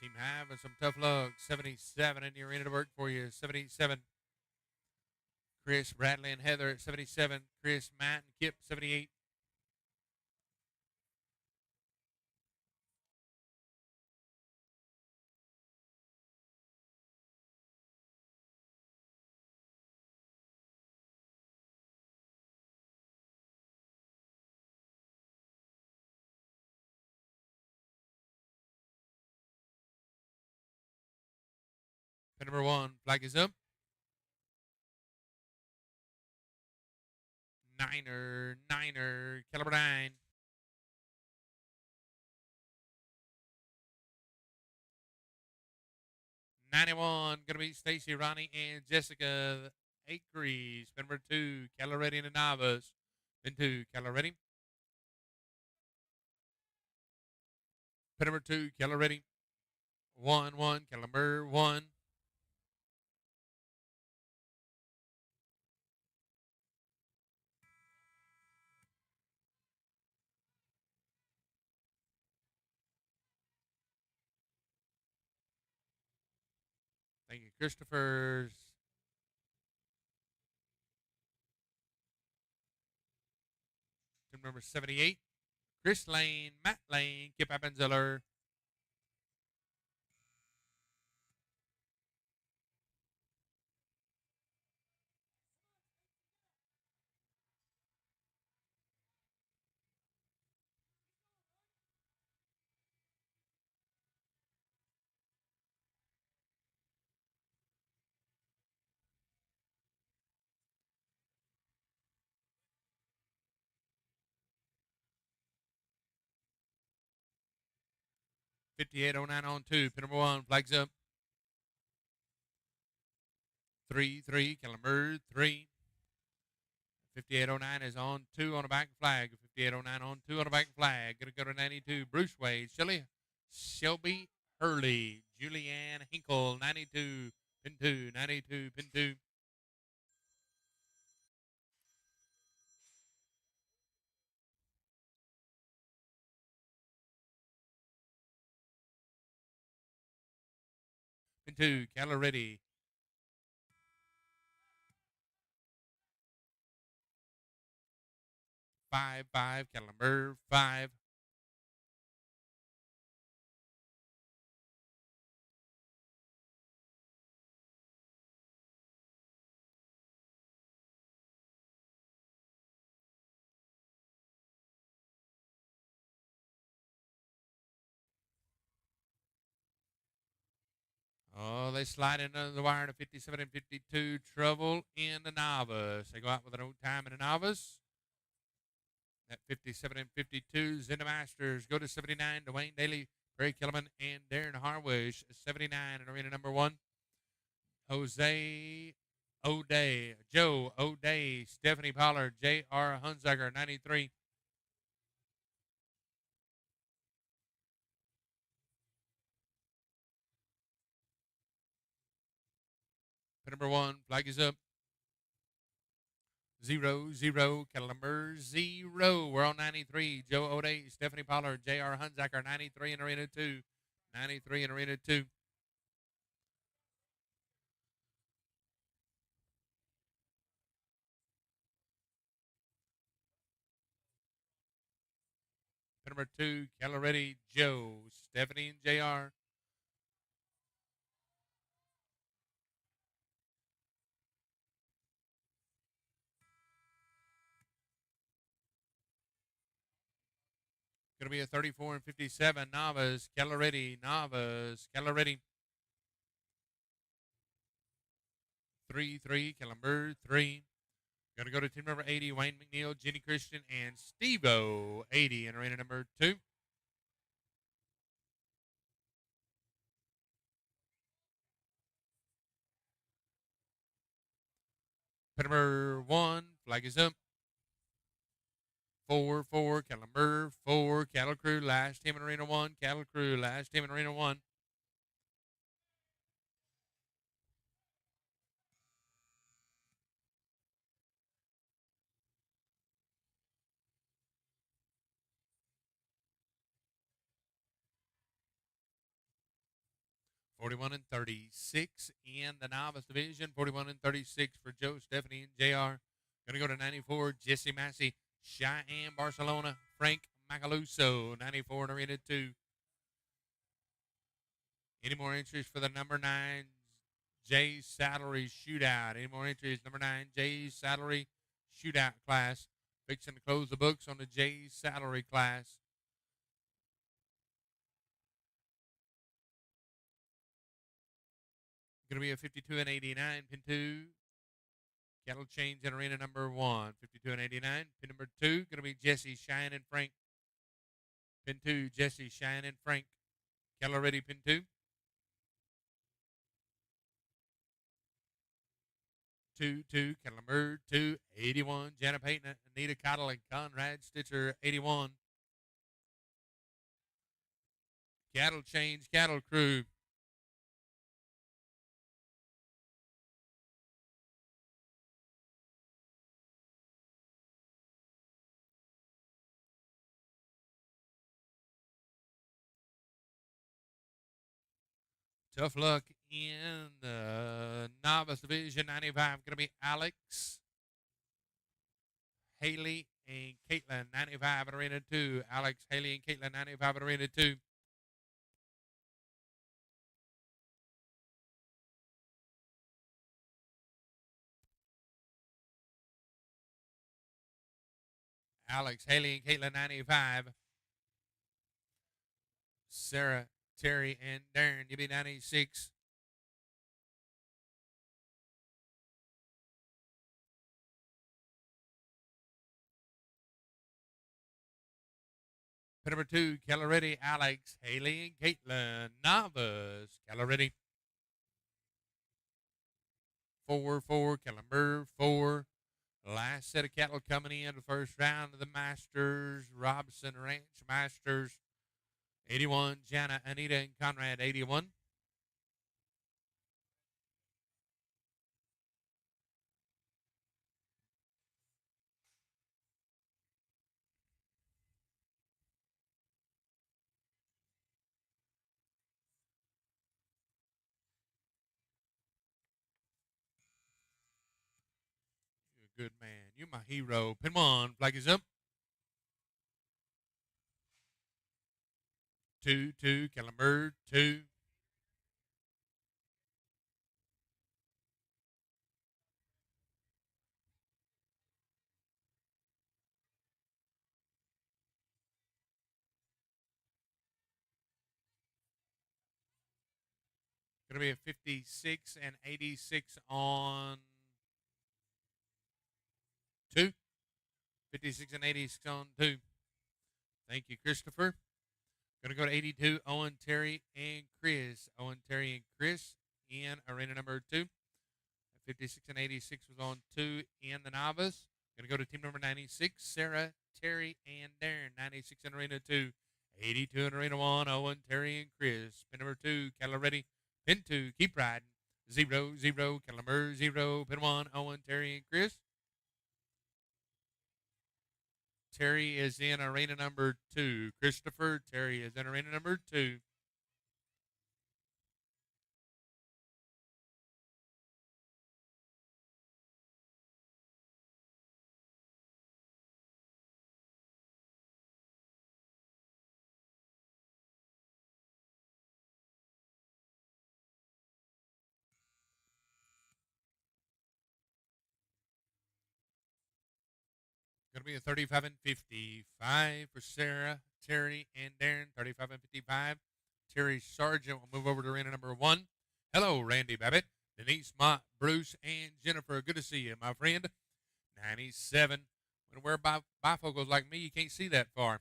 Team having some tough luck. 77 in the arena to work for you. 77. Chris, Bradley, and Heather at 77. Chris, Matt, and Kip, 78. Pin number 1, flag is up. Niner, caliber 9. '91, going to be Stacy, Ronnie, and Jessica Acres. Pin number 2, Cattle Ready and a Novice. Pin 2, Cattle Ready. Pin number 2, Cattle Ready. 1, Cattle number 1. Thank you, Christopher's. Team number 78, Chris Lane, Matt Lane, Kip Appenzeller. '5809 on 2. Pin number 1, flags up. 3-3, Calumber 3. 5809 is on 2 on a back flag. 5809 on 2 on a back flag. Going to go to 92, Bruce Wade, Shelby Hurley, Julianne Hinkle, 92, pin 2, 92, pin 2. Pin 2, Cattle Ready. 5-5, Cattle number 5. Novice sliding under the wire to 57 and 52. Trouble in the Novice. They go out with an old time in the Novice. At 57 and 52, Zinda Masters go to 79. Dwayne Daly, Barry Kellerman, and Darren Harwish. 79 in arena number 1. Jose O'Day, Joe O'Day, Stephanie Pollard, J.R. Hunziker, 93. Pin number 1, flag is up. 0-0, cattle number 0. We're on 93. Joe O'Day, Stephanie Pollard, J.R. Hunziker, 93 in arena 2. 93 in arena 2. Pin number 2, Caloretti, Joe, Stephanie, and J.R. Going to be a 34 and 57. Novice, Caloretti, Novice, Caloretti. 3-3, Calumber 3. Going to go to team number 80, Wayne McNeil, Jenny Christian, and Steve-O, 80 in arena number 2. Pin number 1, flag is up. 4-4, Calumber 4, Cattle Crew, last team in arena 1. Cattle Crew, last team in arena 1. $41 and $36 in the novice division. $41 and $36 for Joe, Stephanie, and JR. Going to go to 94, Jesse Massey, Cheyenne, Barcelona, Frank Macaluso, 94 in arena 2. Any more entries for the number 9 Jay's Salary Shootout? Any more entries? Number 9 Jay's Salary Shootout class. Fixing to close the books on the Jay's Salary class. Going to be a 52 and 89, pin 2. Cattle change in arena number 1, 52 and 89. Pin number 2, going to be Jesse, Cheyenne, and Frank. Pin 2, Jesse, Cheyenne, and Frank. Cattle ready, pin 2. 2-2, Cattle number 2, 81. Jana Payton, Anita Cottle, and Conrad Stitcher, 81. Cattle change, Cattle crew. Tough luck in the novice division, 95. Going to be Alex, Haley, and Caitlin, 95 in arena 2. Alex, Haley, and Caitlin, 95 in arena 2. Alex, Haley, and Caitlin, 95. Sarah, Terry, and Darren, you be 96. Pin number 2, Caloretti, Alex, Haley, and Caitlin. Novice, Caloretti. 4-4, Calumber 4. Last set of cattle coming in the first round of the Masters, Robson Ranch Masters. 81, Jana, Anita, and Conrad, 81. You're a good man. You're my hero. Pin 1, flag is up. 2-2, Calumber 2. Going Going to be a 56 and 86 on 2. 56 and 86 on 2. Thank you, Christopher. Going to go to 82, Owen, Terry, and Chris. Owen, Terry, and Chris in arena number 2. 56 and 86 was on 2 in the novice. Going to go to team number 96, Sarah, Terry, and Darren. 96 in arena 2. 82 in arena 1, Owen, Terry, and Chris. Pin number 2, Kettle ready. Pin 2, keep riding. 0, 0, Kettle number 0. Pin 1, Owen, Terry, and Chris. Terry is in arena number 2. Christopher, Terry is in arena number 2. Going to be a 35 and 55 for Sarah, Terry, and Darren. 35 and 55. Terry Sargent will move over to arena number 1. Hello, Randy Babbitt, Denise Mott, Bruce, and Jennifer. Good to see you, my friend. 97. When we're bifocals like me, you can't see that far.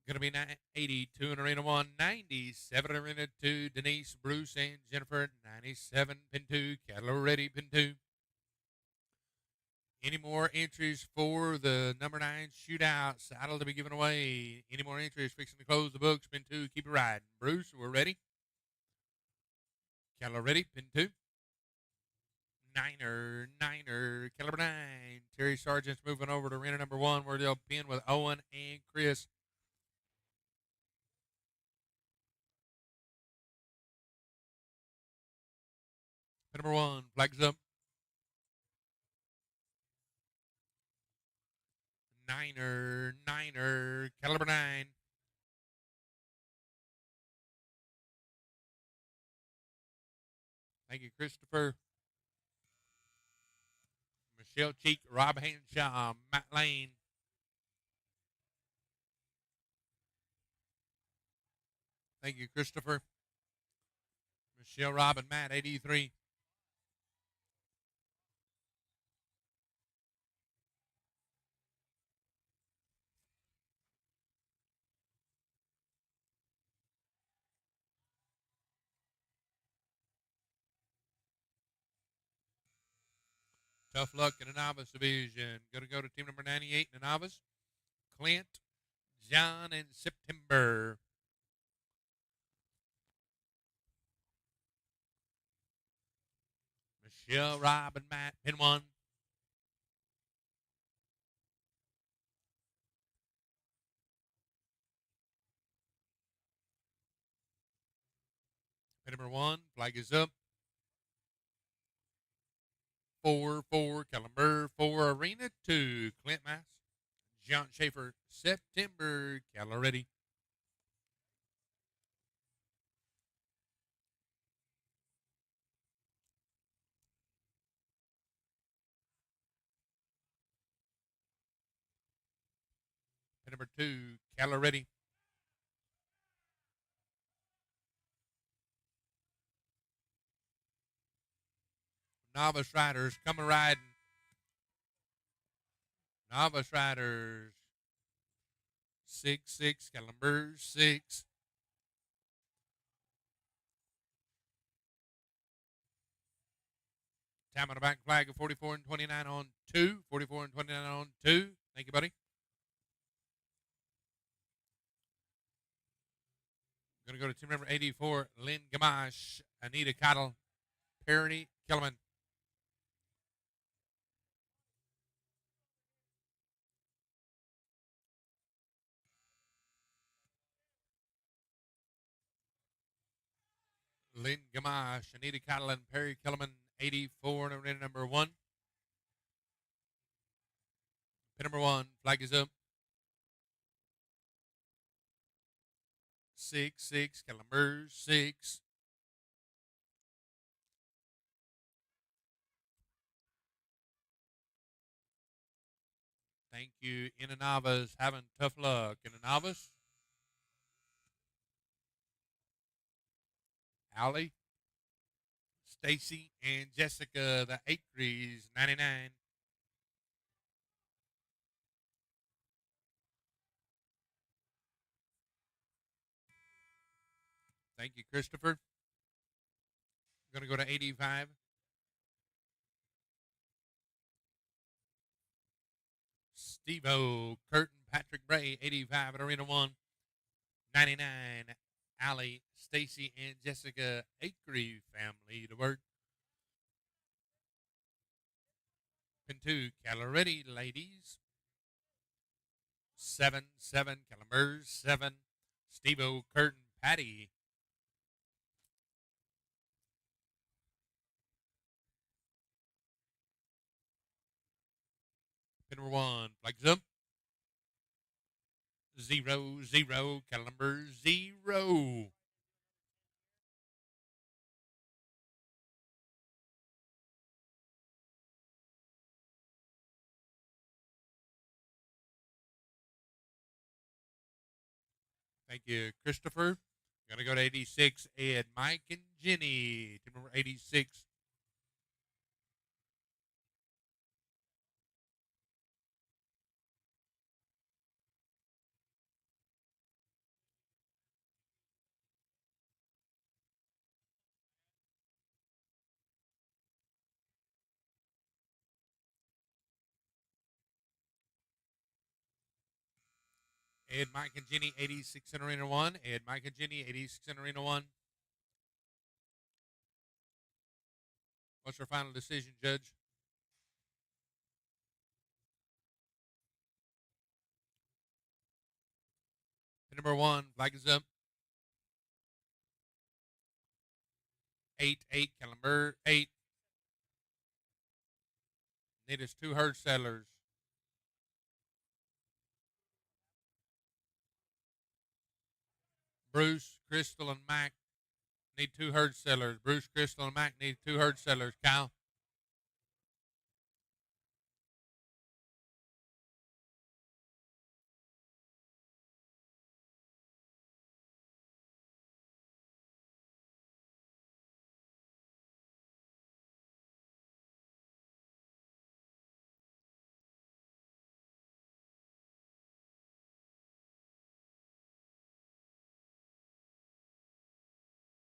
Going to be 82 in arena 1. 97 in arena 2. Denise, Bruce, and Jennifer. 97, pin 2. Cattle ready, pin 2. Any more entries for the number 9 shootout? Saddle to be given away. Any more entries? Fixing to close the books. Pin 2. Keep it riding. Bruce, we're ready. Cattle ready. Pin 2. Niner. Caliber 9. Terry Sargent's moving over to arena number 1 where they'll pin with Owen and Chris. Pin number 1. Flags up. Niner, caliber 9. Thank you, Christopher. Michelle Cheek, Rob Hanshaw, Matt Lane. Thank you, Christopher. Michelle, Rob, and Matt, 83. Tough luck in the novice division. Going to go to team number 98 in the novice. Clint, John, and September. Michelle, Rob, and Matt, pin 1. Pin number 1, flag is up. 4, caliber 4, arena 2, Clint Mass, John Schaefer, September, cattle ready. Pin number 2, cattle ready. Novice riders coming riding. Novice riders. 6, caliber 6. Time on the back flag of 44 and 29 on 2. 44 and 29 on 2. Thank you, buddy. Going to go to team number 84, Lynn Gamache, Anita Cottle, Parody Kellerman. Lynn Gamache, Anita Cottle, and Perry Kellerman, 84 in arena number 1. Pin number 1, flag is up. 6, caliber 6. Thank you, in a novice, having tough luck. In a novice, Allie, Stacy, and Jessica, the Acres, 99. Thank you, Christopher. I'm going to go to 85. Steve-O, Curtin, Patrick Bray, 85 at Arena 1. 99, Allie, Stacy, and Jessica Acre family to work. Pin 2, Caloretti ladies. 7, Calamers, 7, Steve-O, Curtin, Patty. Pin number 1, flags up. 0, Calamers, 0. Thank you, Christopher. Gonna go to 86, Ed, Mike, and Jenny. Team number 86. Ed, Mike, and Jenny, 86 in Arena 1. Ed, Mike, and Jenny, 86 in Arena 1. What's your final decision, Judge? Pin number 1, flag is up. 8, Calamber, 8. Need us 2 herd settlers. Bruce, Crystal, and Mac need 2 herd settlers. Bruce, Crystal, and Mac need 2 herd settlers. Kyle?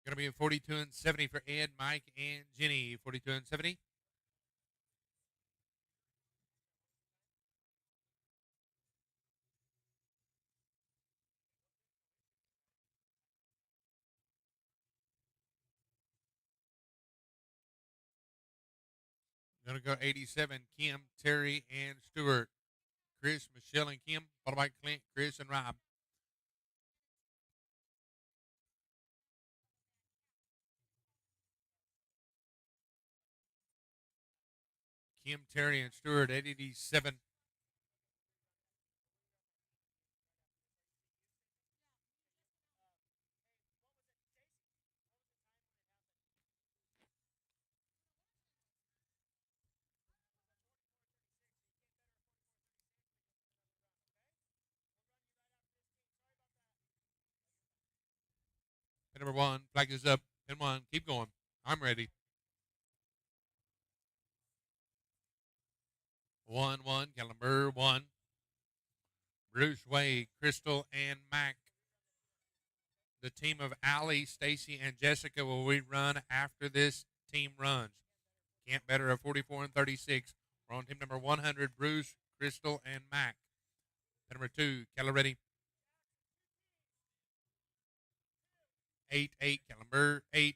Going to be a 42 and 70 for Ed, Mike, and Jenny. 42 and 70. Going to go 87, Kim, Terry, and Stewart. Chris, Michelle, and Kim, followed by Clint, Chris, and Rob. Kim, Terry, and Stewart at 87. Pin number 1, flag is up. Pin 1, keep going. I'm ready. 1, Calamber, 1. Bruce, Wade, Crystal, and Mac. The team of Allie, Stacy, and Jessica will rerun after this team runs. Camp better of 44 and 36. We're on team number 100, Bruce, Crystal, and Mac. Pin number 2, Caloretti. 8, Calamber, 8.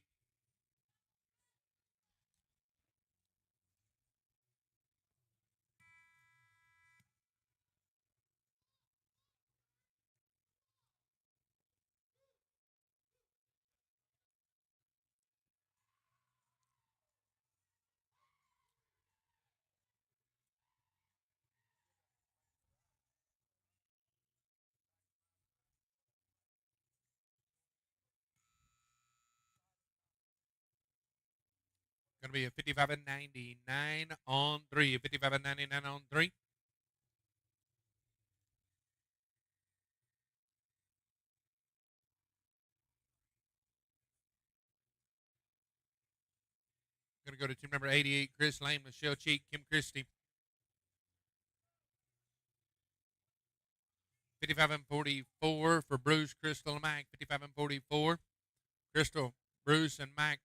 Going to be a 55 and 99 on 3. 55 and 99 on 3. go to team number 88, Chris Lane, Michelle Cheek, Kim Christie. 55 and 44 for Bruce, Crystal, and Mac. 55 and 44. Crystal, Bruce, and Mac.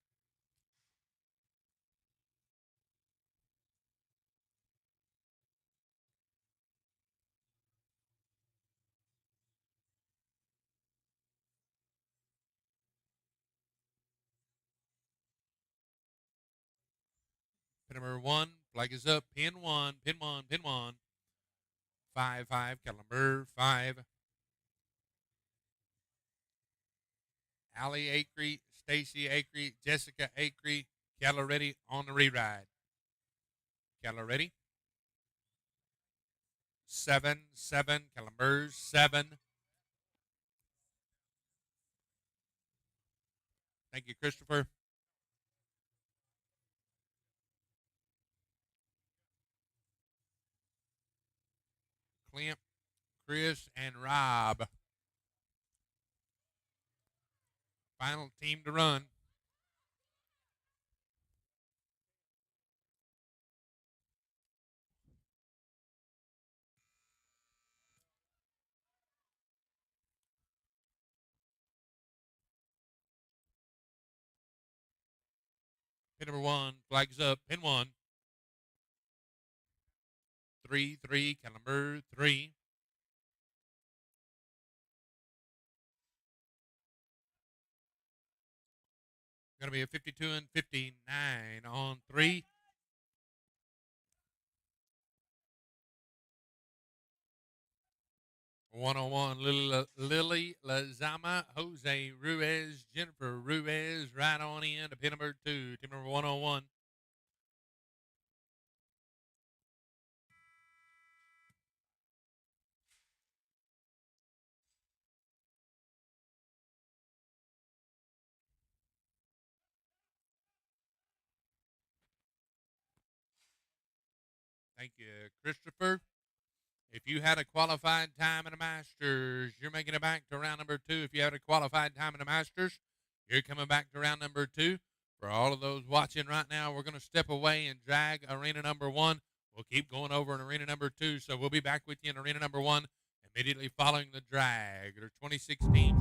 Pin number 1, flag is up. Pin 1, pin 1, pin 1. 5-5, caliber 5. Allie Acree, Stacy Acree, Jessica Acree, cattle ready on the re-ride. Cattle ready. 7-7, calibers 7. Thank you, Christopher. Clint, Chris, and Rob. Final team to run. Pin number 1, flags up. Pin 1. 3-3, caliber 3. Going to be a 52 and 59 on 3. One-on-one, Lily Lazama, Jose Ruiz, Jennifer Ruiz, right on in to pin number 2, team number 101. Thank you, Christopher. If you had a qualified time in the Masters, you're making it back to round number 2. If you had a qualified time in the Masters, you're coming back to round number 2. For all of those watching right now, we're going to step away and drag arena number 1. We'll keep going over in arena number 2, so we'll be back with you in arena number 1 immediately following the drag. There's 26 teams.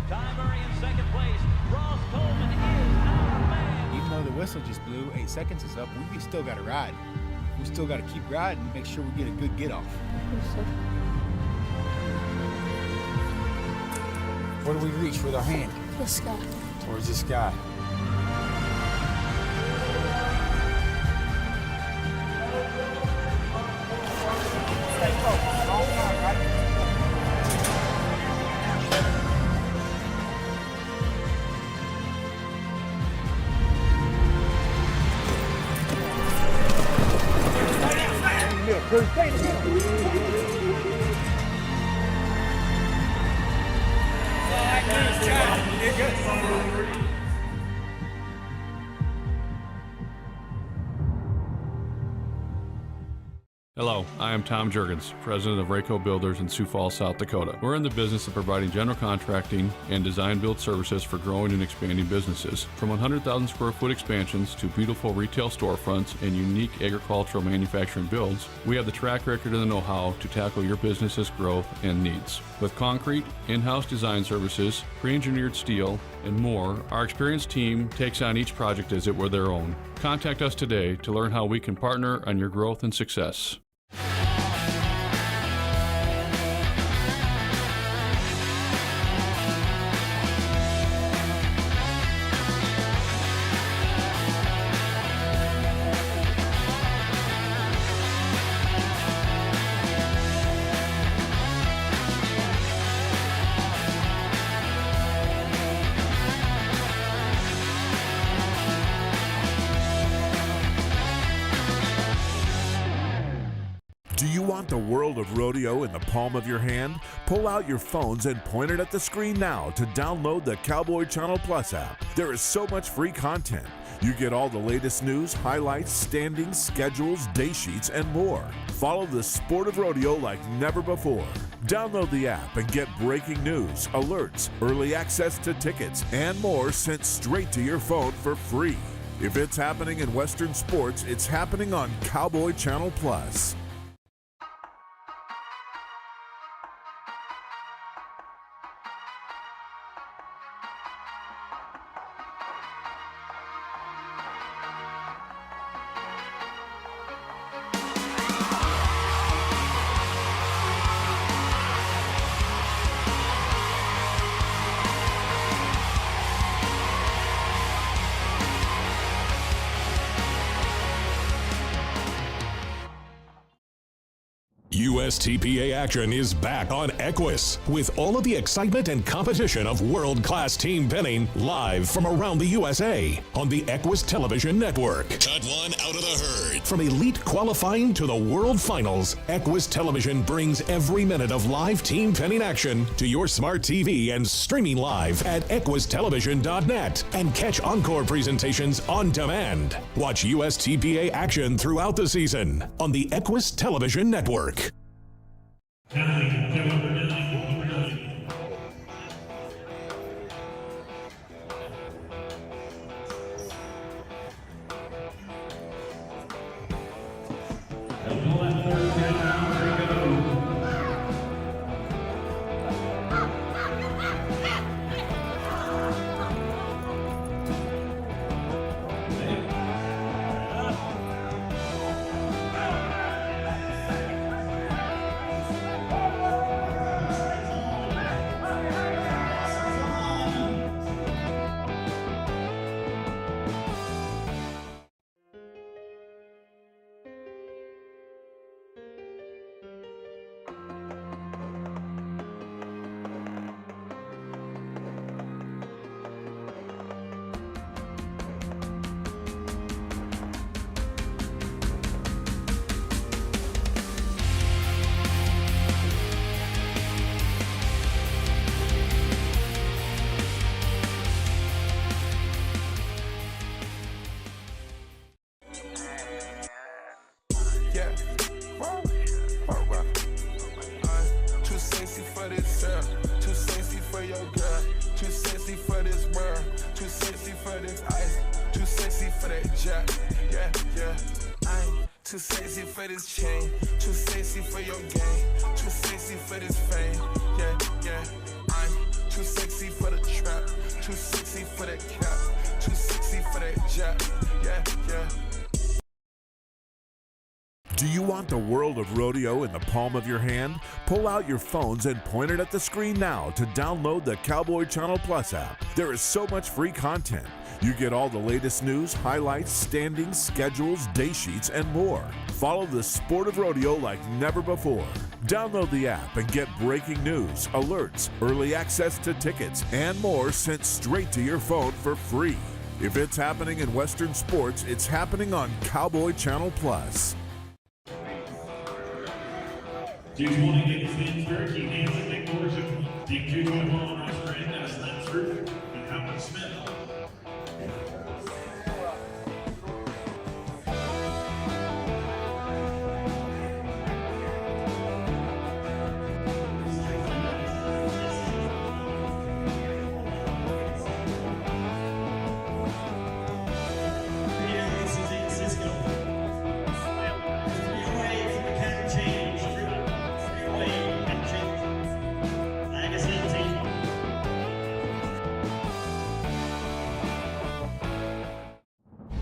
Timer in second place. Ross Coleman is our man. Even though the whistle just blew, 8 seconds is up, we still got to ride. We still got to keep riding and make sure we get a good get off. Where do we reach with our hand? The sky. Towards the sky. Stay focused. All time, right? Hello, I am Tom Jurgens, president of Rayco Builders in Sioux Falls, South Dakota. We're in the business of providing general contracting and design build services for growing and expanding businesses. From 100,000 square foot expansions to beautiful retail storefronts and unique agricultural manufacturing builds, we have the track record and the know-how to tackle your business's growth and needs. With concrete, in-house design services, pre-engineered steel, and more, our experienced team takes on each project as it were their own. Contact us today to learn how we can partner on your growth and success. want the world of rodeo in the palm of your hand? Pull out your phones and point it at the screen now to download the Cowboy Channel Plus app. There is so much free content. You get all the latest news, highlights, standings, schedules, day sheets, and more. Follow the sport of rodeo like never before. Download the app and get breaking news, alerts, early access to tickets, and more sent straight to your phone for free. If it's happening in Western sports, it's happening on Cowboy Channel Plus. USTPA action is back on Equus with all of the excitement and competition of world-class team pinning live from around the USA on the Equus Television Network. Cut one out of the herd. From elite qualifying to the World Finals, Equus Television brings every minute of live team pinning action to your smart TV and streaming live at equustelevision.net and catch encore presentations on demand. Watch USTPA action throughout the season on the Equus Television Network. Too sexy for this chain, too sexy for your game, too sexy for this fame, yeah, yeah. I'm too sexy for the trap, too sexy for that cap, too sexy for that jack, yeah, yeah. Do you want the world of rodeo in the palm of your hand? Pull out your phones and point it at the screen now to download the Cowboy Channel Plus app. There is so much free content. You get all the latest news, highlights, standings, schedules, day sheets, and more. Follow the sport of rodeo like never before. Download the app and get breaking news, alerts, early access to tickets, and more sent straight to your phone for free. If it's happening in Western sports, it's happening on Cowboy Channel Plus. Team 20, Nick Finsbury, Keith Hansen, Nick Morrison. Team 221, Ross Grant, Lance Ruth, and Howard Smith.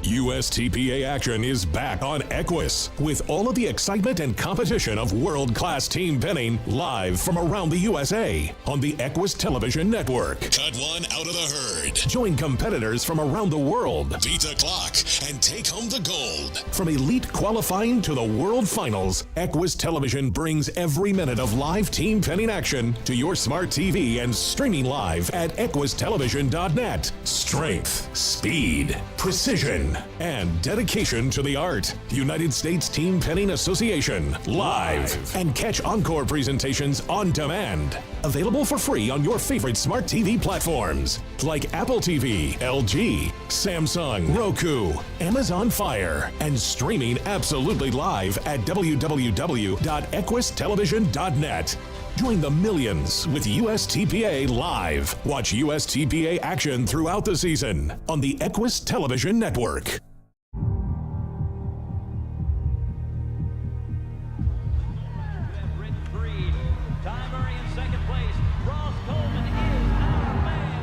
USTPA action is back on Equus with all of the excitement and competition of world-class team pinning live from around the USA on the Equus Television Network. Cut one out of the herd. Join competitors from around the world. Beat the clock and take home the gold. From elite qualifying to the World Finals, Equus Television brings every minute of live team pinning action to your smart TV and streaming live at equustelevision.net. Strength, speed, precision. passion, and dedication to the art. United States Team Penning Association, live. And catch encore presentations on demand. Available for free on your favorite smart TV platforms like Apple TV, LG, Samsung, Roku, Amazon Fire, and streaming absolutely live at www.equistelevision.net. Join the millions with USTPA Live. Watch USTPA action throughout the season on the Equus Television Network.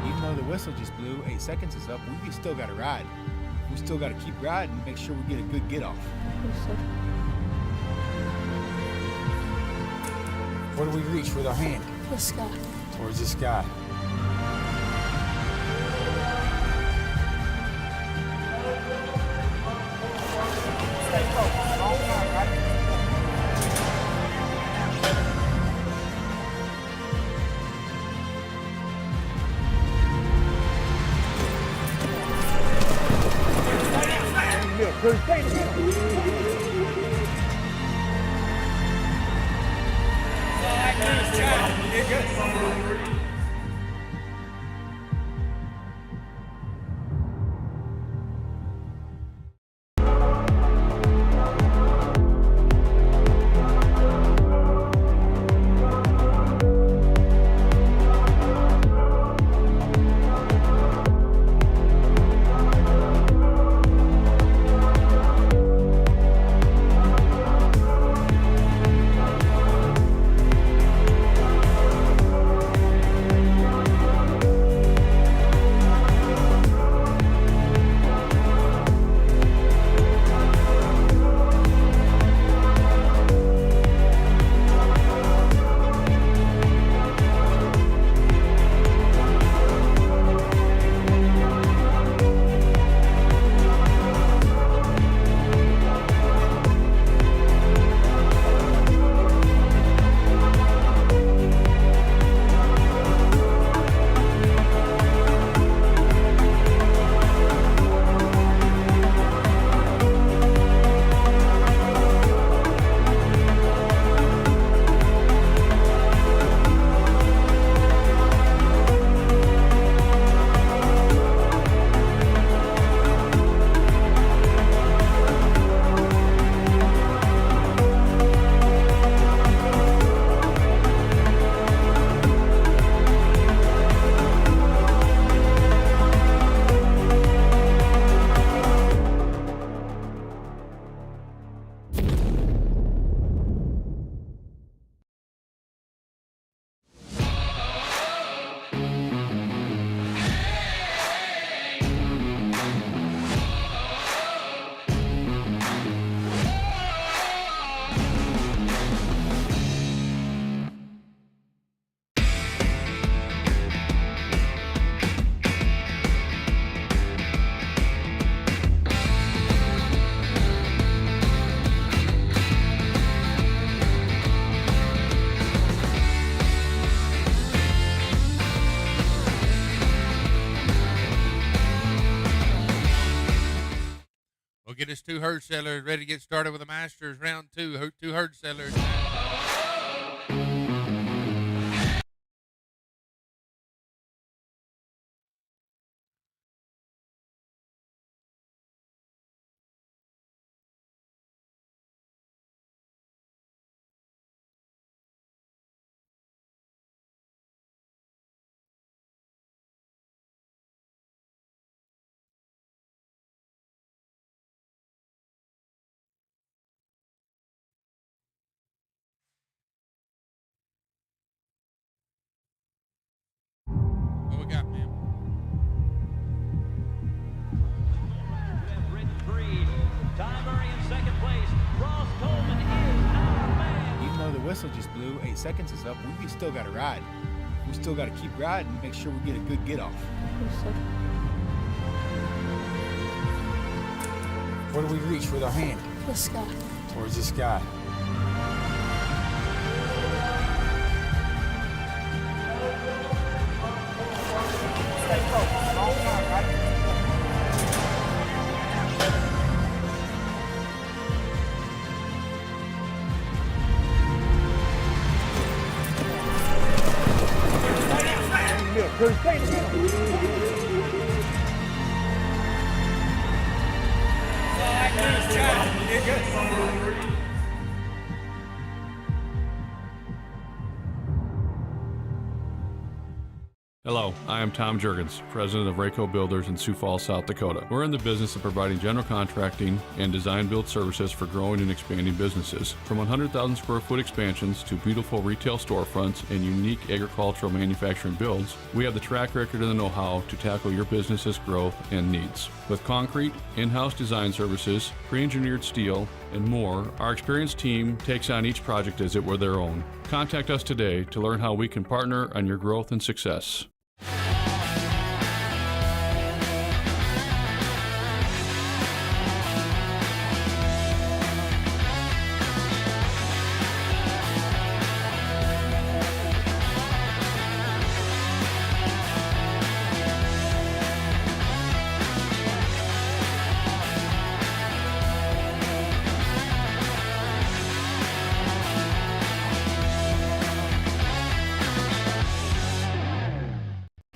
Even though the whistle just blew, 8 seconds is up, we still got to ride. We still got to keep riding and make sure we get a good get off. Where do we reach with our hand? The sky. Towards the sky. We'll get us 2 herd sellers ready to get started with the Masters round 2. 2 herd sellers. What we got, ma'am? Timer in second place. Ross Coleman is our man. Even though the whistle just blew, 8 seconds is up, we still got to ride. We still got to keep riding and make sure we get a good get off. Where do we reach with our hand? The sky. Towards the sky. Hello, I am Tom Jurgens, president of Rayco Builders in Sioux Falls, South Dakota. We're in the business of providing general contracting and design build services for growing and expanding businesses. From 100,000 square foot expansions to beautiful retail storefronts and unique agricultural manufacturing builds, we have the track record and the know-how to tackle your business's growth and needs. With concrete, in-house design services, pre-engineered steel, and more, our experienced team takes on each project as it were their own. Contact us today to learn how we can partner on your growth and success.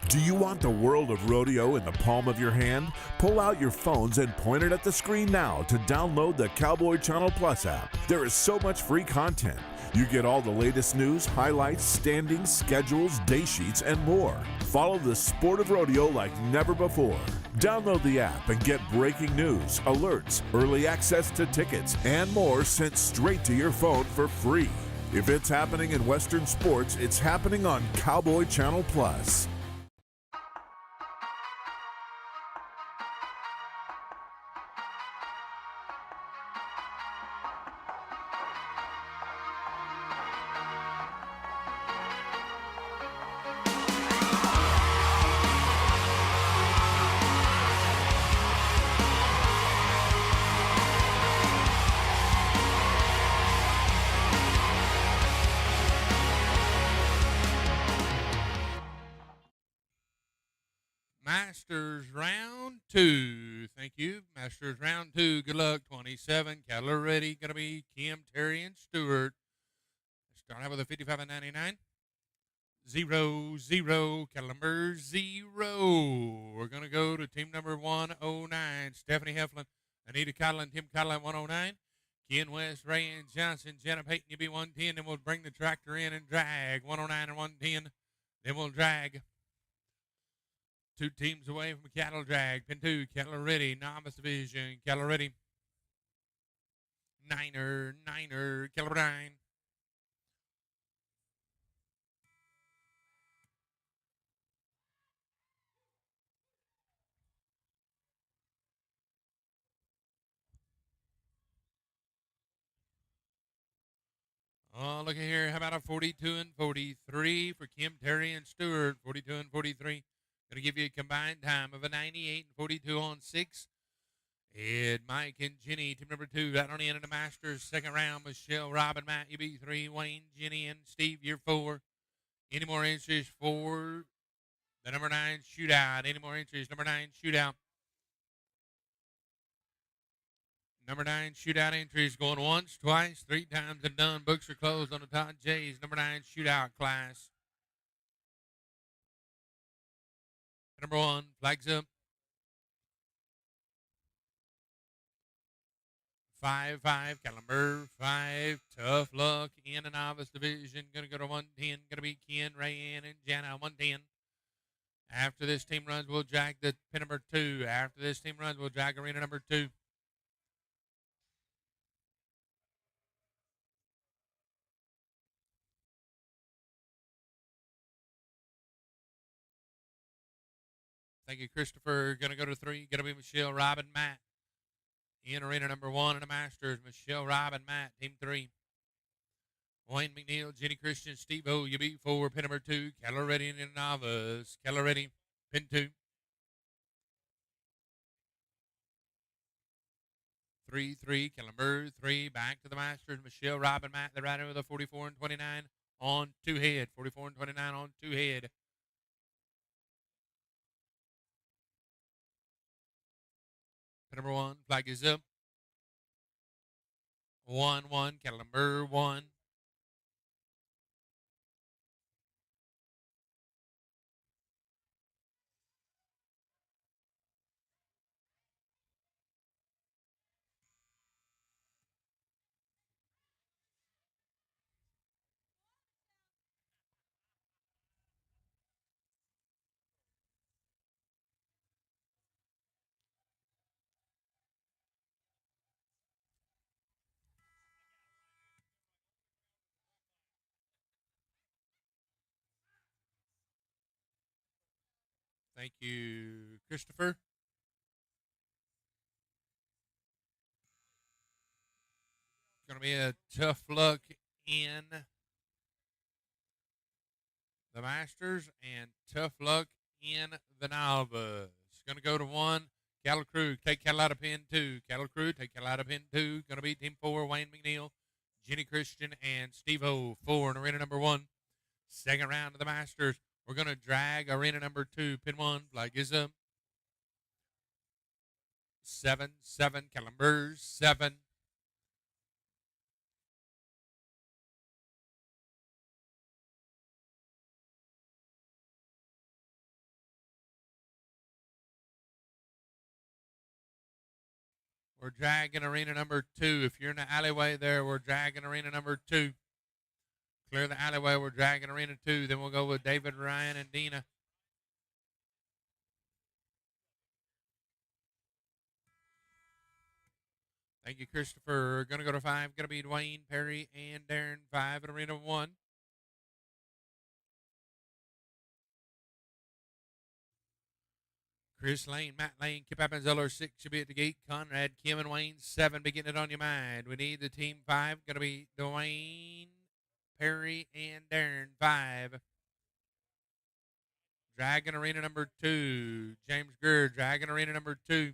Do you want the world of rodeo in the palm of your hand? Pull out your phones and point it at the screen now to download the Cowboy Channel Plus app. There is so much free content. You get all the latest news, highlights, standings, schedules, day sheets, and more. Follow the sport of rodeo like never before. Download the app and get breaking news, alerts, early access to tickets, and more sent straight to your phone for free. If it's happening in Western sports, it's happening on Cowboy Channel Plus. Masters round two. Thank you. Masters round two. Good luck. 27. Cattle are ready. Going to be Kim, Terry, and Stewart. Start out with a 55 and 99. 0, 0. Cattle number 0. We're going to go to team number 109. Stephanie Heflin, Anita Codlin, Tim Codlin, 109. Ken West, Ray Ann Johnson, Jenna Payton, you be 110. Then we'll bring the tractor in and drag. 109 and 110. Then we'll drag. Two teams away from cattle drag. Pin 2, cattle are ready. Novice division, cattle are ready. Niner, cattle are 9. Oh, look at here. How about a 42 and 43 for Kim, Terry, and Stewart? 42 and 43. Going to give you a combined time of a 98 and 42 on 6. Ed, Mike, and Jenny, team number 2, right on the end of the Masters. Second round, Michelle, Robin, Matt, you be 3. Wayne, Jenny, and Steve, you're 4. Any more entries for the number 9 shootout? Any more entries? Number 9 shootout. Number 9 shootout entries going once, twice, 3 times and done. Books are closed on the Todd J's number 9 shootout class. Number 1, flags up. 5, caliber 5. Tough luck in the novice division. Going to go to 110. Going to be Ken, Rayanne, and Jana, 110. After this team runs, we'll drag the pin number 2. After this team runs, we'll drag arena number 2. Thank you, Christopher. Going to go to 3. Going to be Michelle, Robin, Matt. In arena number 1 in the Masters, Michelle, Robin, Matt, team 3. Wayne McNeil, Jenny Christian, Steve O, you beat 4. Pin number 2. Keller ready in the novice. Keller ready. Pin 2. 3, Keller 3. Back to the Masters, Michelle, Robin, Matt. They're riding with a 44 and 29 on 2 head. 44 and 29 on 2 head. Number 1, flag is up. 1, cattle number 1. Thank you, Christopher. Going to be a tough luck in the Masters and tough luck in the Novice. Going to go to 1. Cattle Crew, take Cattle out of pin 2. Cattle Crew, take Cattle out of pin 2. Going to be team 4, Wayne McNeil, Jenny Christian, and Steve O. 4 in arena number 1. Second round of the Masters. We're going to drag arena number 2. Pin 1, flag is up. 7, Calimbers, 7. We're dragging arena number 2. If you're in the alleyway there, we're dragging arena number 2. Clear the alleyway. We're dragging arena 2. Then we'll go with David, Ryan, and Dina. Thank you, Christopher. Going to go to 5. Going to be Dwayne, Perry, and Darren. 5 in arena 1. Chris Lane, Matt Lane, Kip Appenzeller, 6 should be at the gate. Conrad, Kim, and Wayne, 7. Be getting it on your mind. We need the team 5. Going to be Dwayne, Perry, and Darren. 5. Dragon Arena number 2. James Greer, Dragon Arena number 2.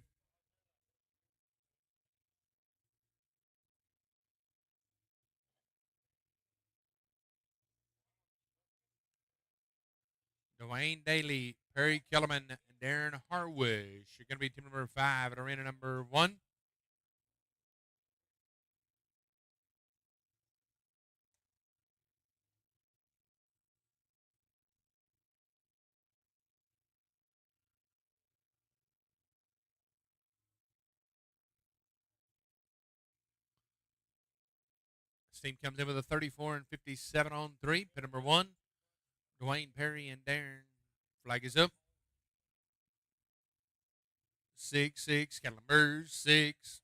Dwayne Daly, Perry Kellerman, and Darren Harwish. You're going to be team number 5 at arena number 1. This team comes in with a 34 and 57 on 3. Pin number 1, Dwayne, Perry, and Darren. Flag is up. 6, Calimbers, 6.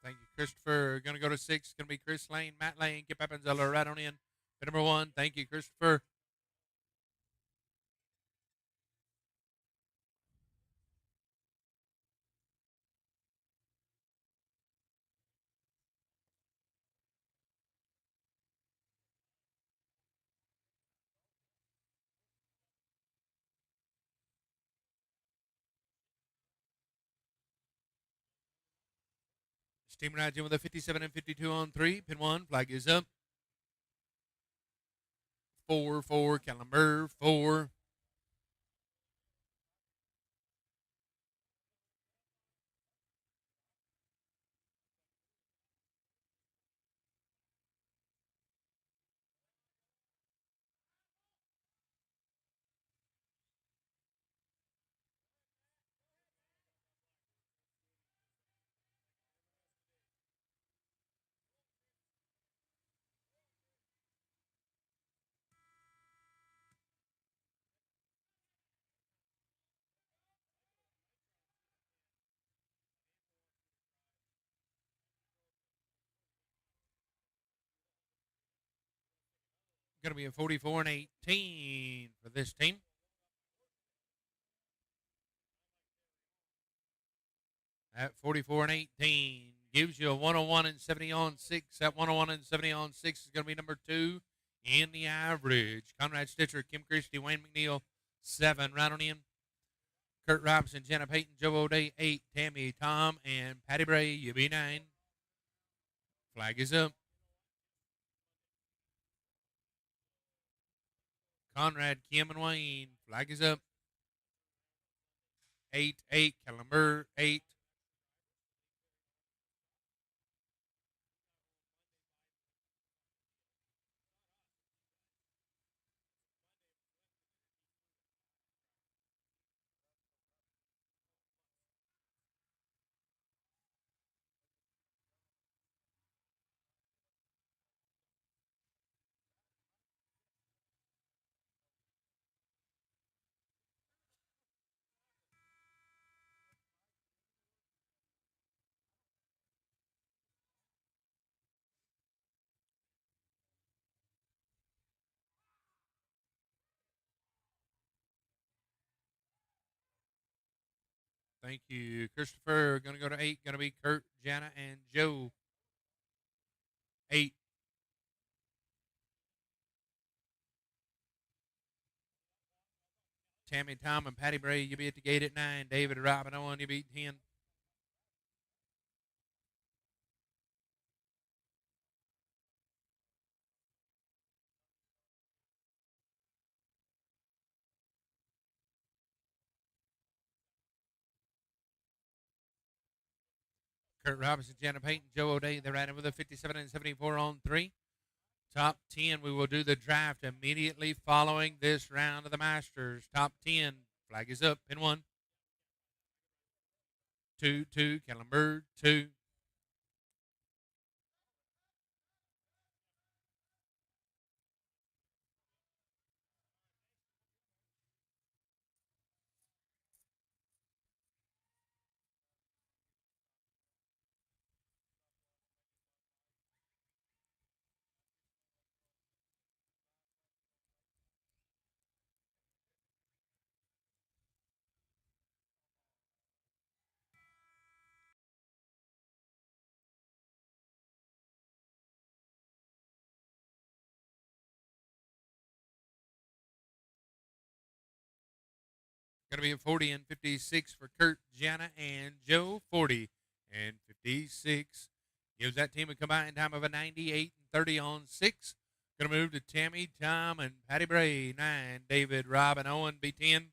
Thank you, Christopher. Going to go to 6. Going to be Chris Lane, Matt Lane, Kip Appenzeller right on in. Pin number 1. Thank you, Christopher. This team rides in with a 57 and 52 on 3. Pin 1. Flag is up. 4, Calimber, 4. Going to be a 44 and 18 for this team. At 44 and 18 gives you a 101 and 70 on 6. That 101 and 70 on 6 is going to be number 2 in the average. Conrad Stitcher, Kim Christie, Wayne McNeil, 7. Right on in. Kurt Robinson, Jenna Payton, Joe O'Day, 8. Tammy, Tom, and Patty Bray, you be 9. Flag is up. Conrad, Kim, and Wayne. Flag is up. 8, Calimber, 8. Thank you. Christopher, going to go to 8. Going to be Kurt, Jana, and Joe. 8. Tammy, Tom, and Patty Bray, you'll be at the gate at 9. David, Robin, Owen, you'll be 10. Kurt Robinson, Jana Payton, Joe O'Day, they're riding with a 57 and 74 on 3. Top 10, we will do the draft immediately following this round of the Masters. Top 10, flag is up, pin 1. 2, 2, Kellenberg, 2. Going to be a 40 and 56 for Kurt, Jana, and Joe. 40 and 56. Gives that team a combined time of a 98 and 30 on 6. Going to move to Tammy, Tom, and Patty Bray. 9. David, Rob, and Owen be 10.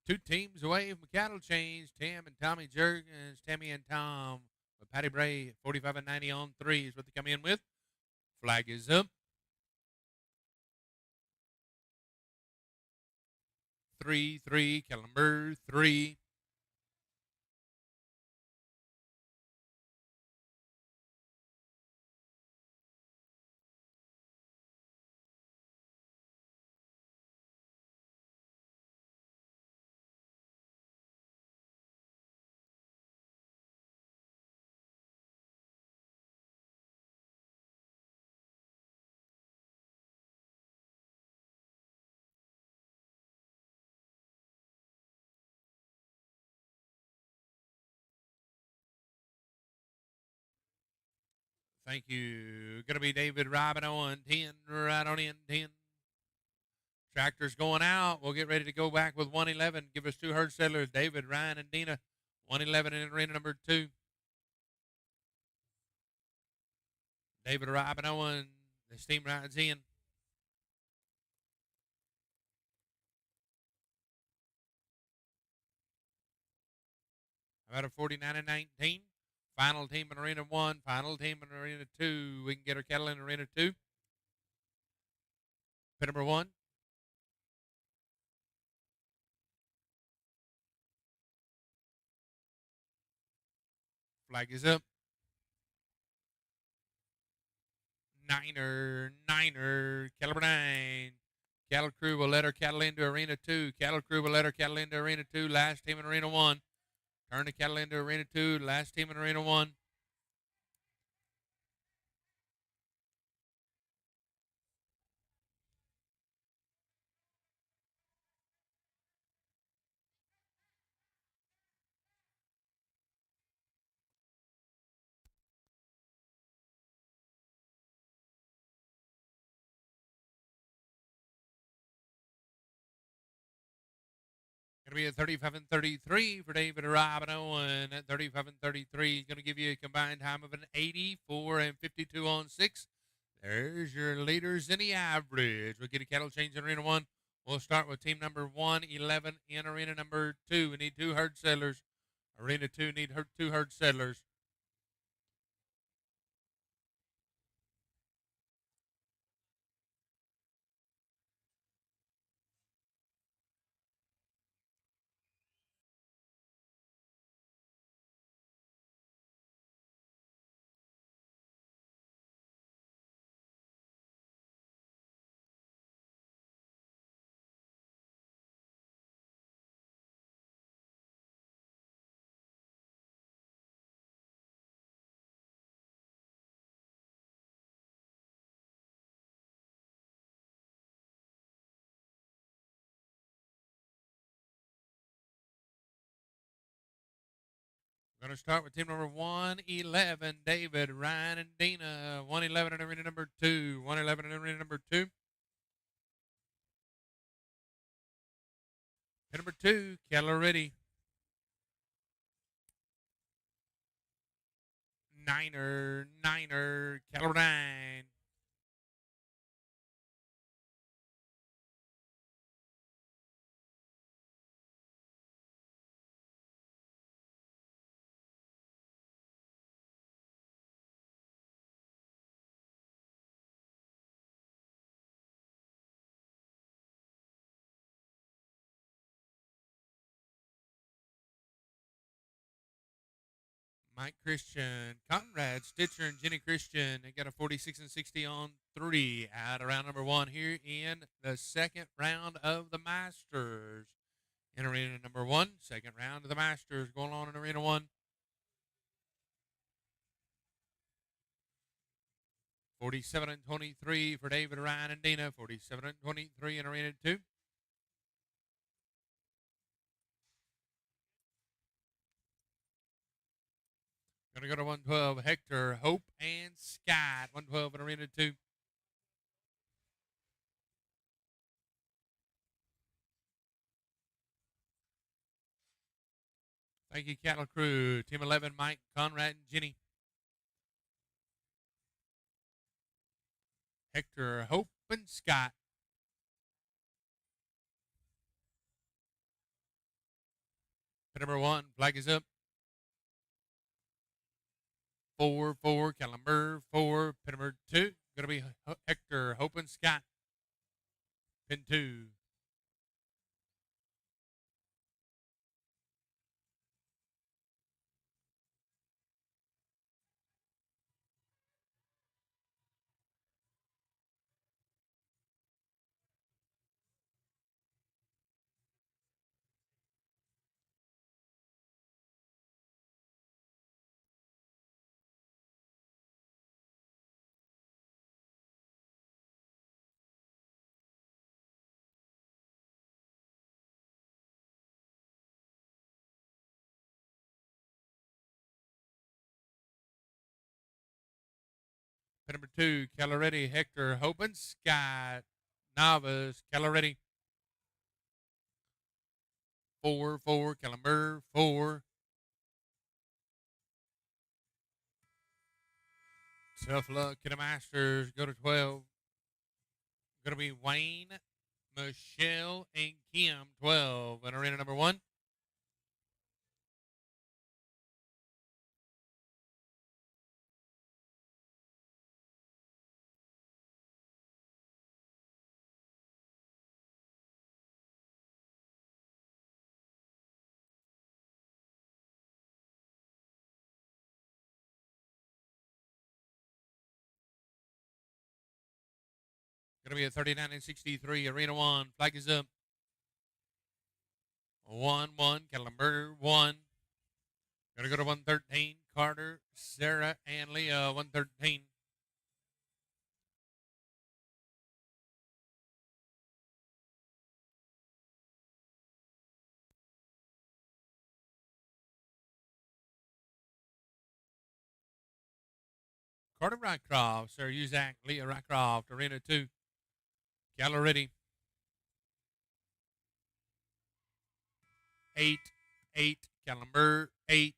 Two teams away from cattle change. Tam and Tommy Jurgens, Tammy and Tom. With Patty Bray, 45 and 90 on 3 is what they come in with. Flag is up. 3-3, Kellenberg, 3. Thank you. Going to be David Robin on 10, right on in 10. Tractor's going out. We'll get ready to go back with 111. Give us 2 herd settlers, David, Ryan, and Dina. 111 in arena number 2. David Robin Owen, the steam rides in. About a 49 and 19. Final team in arena 1, final team in arena 2. We can get our cattle in arena 2. Pin number 1. Flag is up. Niner, caliber 9. Cattle crew will let our cattle into arena 2. Cattle crew will let our cattle into arena 2. Last team in arena 1. Turn the cattle into arena 2. Last team in arena 1. Going to be a 35 and 33 for David Robino, and at 35 and 33 is going to give you a combined time of an 84 and 52 on 6. There's your leaders in the average. We'll get a cattle change in arena 1. We'll start with team number 111 in arena number 2. We need 2 herd settlers. Arena 2 need 2 herd settlers. Going to start with team number 111, David, Ryan, and Dina. 111 in arena number 2. 111 in arena number 2. Pin number 2, Keller ready. Niner, Keller 9. Mike Christian, Conrad, Stitcher, and Jenny Christian. They got a 46 and 60 on 3 out of round number 1 here in the second round of the Masters. In arena number 1, second round of the Masters going on in arena 1. 47 and 23 for David, Ryan, and Dina. 47 and 23 in arena 2. Going to go to 112, Hector, Hope, and Scott. 112 in arena 2. Thank you, Cattle Crew. Team 11, Mike, Conrad, and Jenny. Hector, Hope, and Scott. Pin number 1, flag is up. 4, Calumber, 4. Pin number 2, going to be Hector, Hope, and Scott. Pin 2. Pin number 2, Caloretti, Hector, Hope, and Scott. Novice, Caloretti. 4, Calumber, 4. Tough luck to the Masters. Go to 12. Going to be Wayne, Michelle, and Kim. 12 in arena number 1. Going to be a 39 and 63, arena 1. Flag is up. 1, Calumber, 1. Going to go to 113, Carter, Sarah, and Leah. 113. Carter Rycroft, Sarah Uzak, Leah Rycroft, arena 2. Galleretti. 8, Calumber, 8.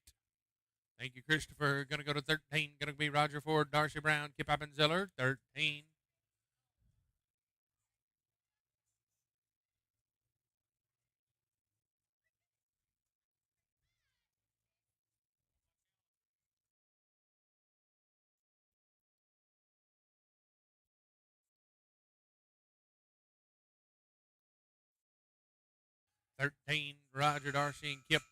Thank you, Christopher. Going to go to 13. Going to be Roger Ford, Darcy Brown, Kip Appenzeller, 13. Roger, Darcy, and Kip.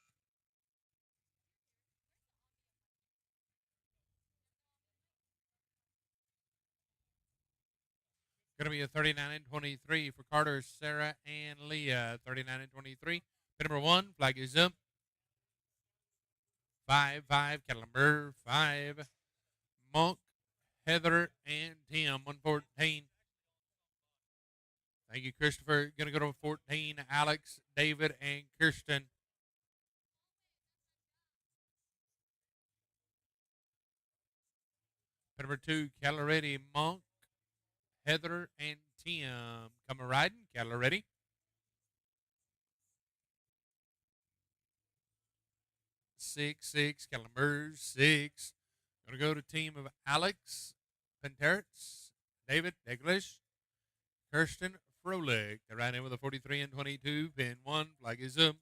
Going to be a 39 and 23 for Carter, Sarah, and Leah. 39 and 23. Pin number 1, flag is up. 5, Calumber, 5. Monk, Heather, and Tim. 114. Thank you, Christopher. Going to go to 14, Alex, David, and Kirsten. Number 2, Caloretti Monk, Heather, and Tim. Come riding, Caloretti. Six, Calamers, 6. Going to go to team of Alex Penteritz, David English, Kirsten Froelich. They're right in with a 43 and 22. Pin 1, flag is up.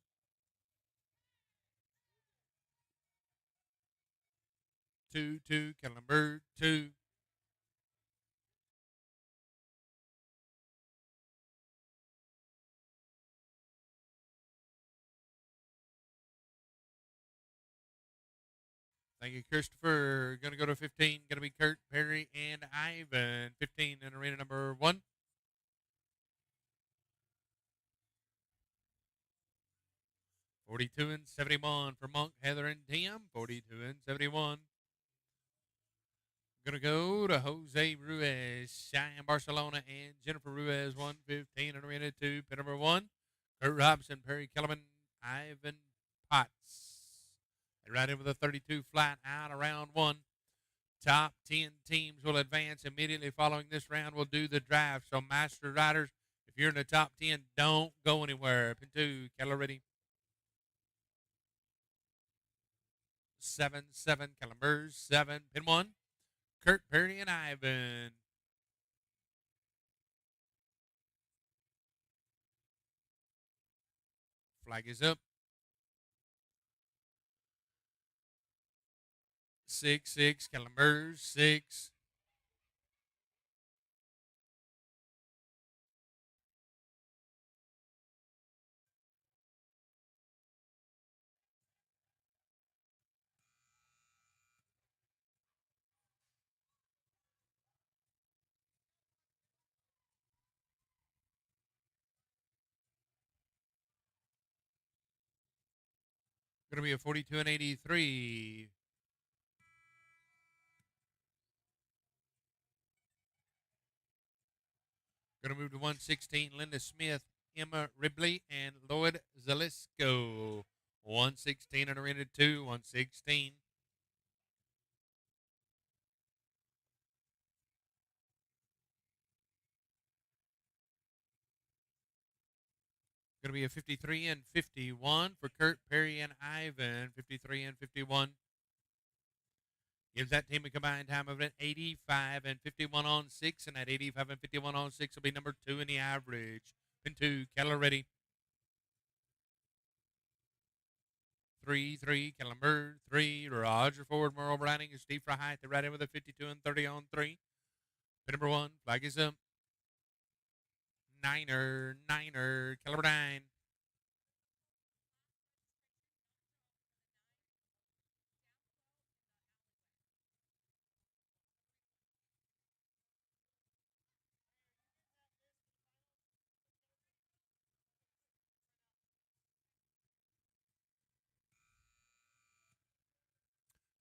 2, Calamber, 2. Thank you, Christopher. Going to go to 15. Going to be Kurt, Perry, and Ivan. 15 in arena number 1. $42 and $71 for Monk, Heather, and Tim. $42 and $71. Going to go to Jose Ruiz, Cheyenne Barcelona, and Jennifer Ruiz. 115 in arena 2. Pin number 1. Kurt Robinson, Perry Kellerman, Ivan Potts. Right in with a 32 flat out of round 1. Top 10 teams will advance immediately following this round. We'll do the draft. So, master riders, if you're in the top 10, don't go anywhere. Pin 2, Caloretti. 7, Calamers, 7. Pin 1, Kurt, Perry, and Ivan. Flag is up. 6, Calamers, 6. Going to be a 42 and 83. Going to move to 116, Linda Smith, Emma Ribley, and Lloyd Zalisco. 116 and arena 2, 116. Going to be a 53 and 51 for Kurt, Perry, and Ivan. 53 and 51. Gives that team a combined time of an 85 and 51 on 6, and that 85 and 51 on 6 will be number 2 in the average. Pin 2, Caloretti. 3, Calamber, 3, Roger Ford, Merle Browning, and Steve Fryheit. They're right in with a 52 and 30 on 3. Pin number 1, flag is up. Niner, Caliber 9.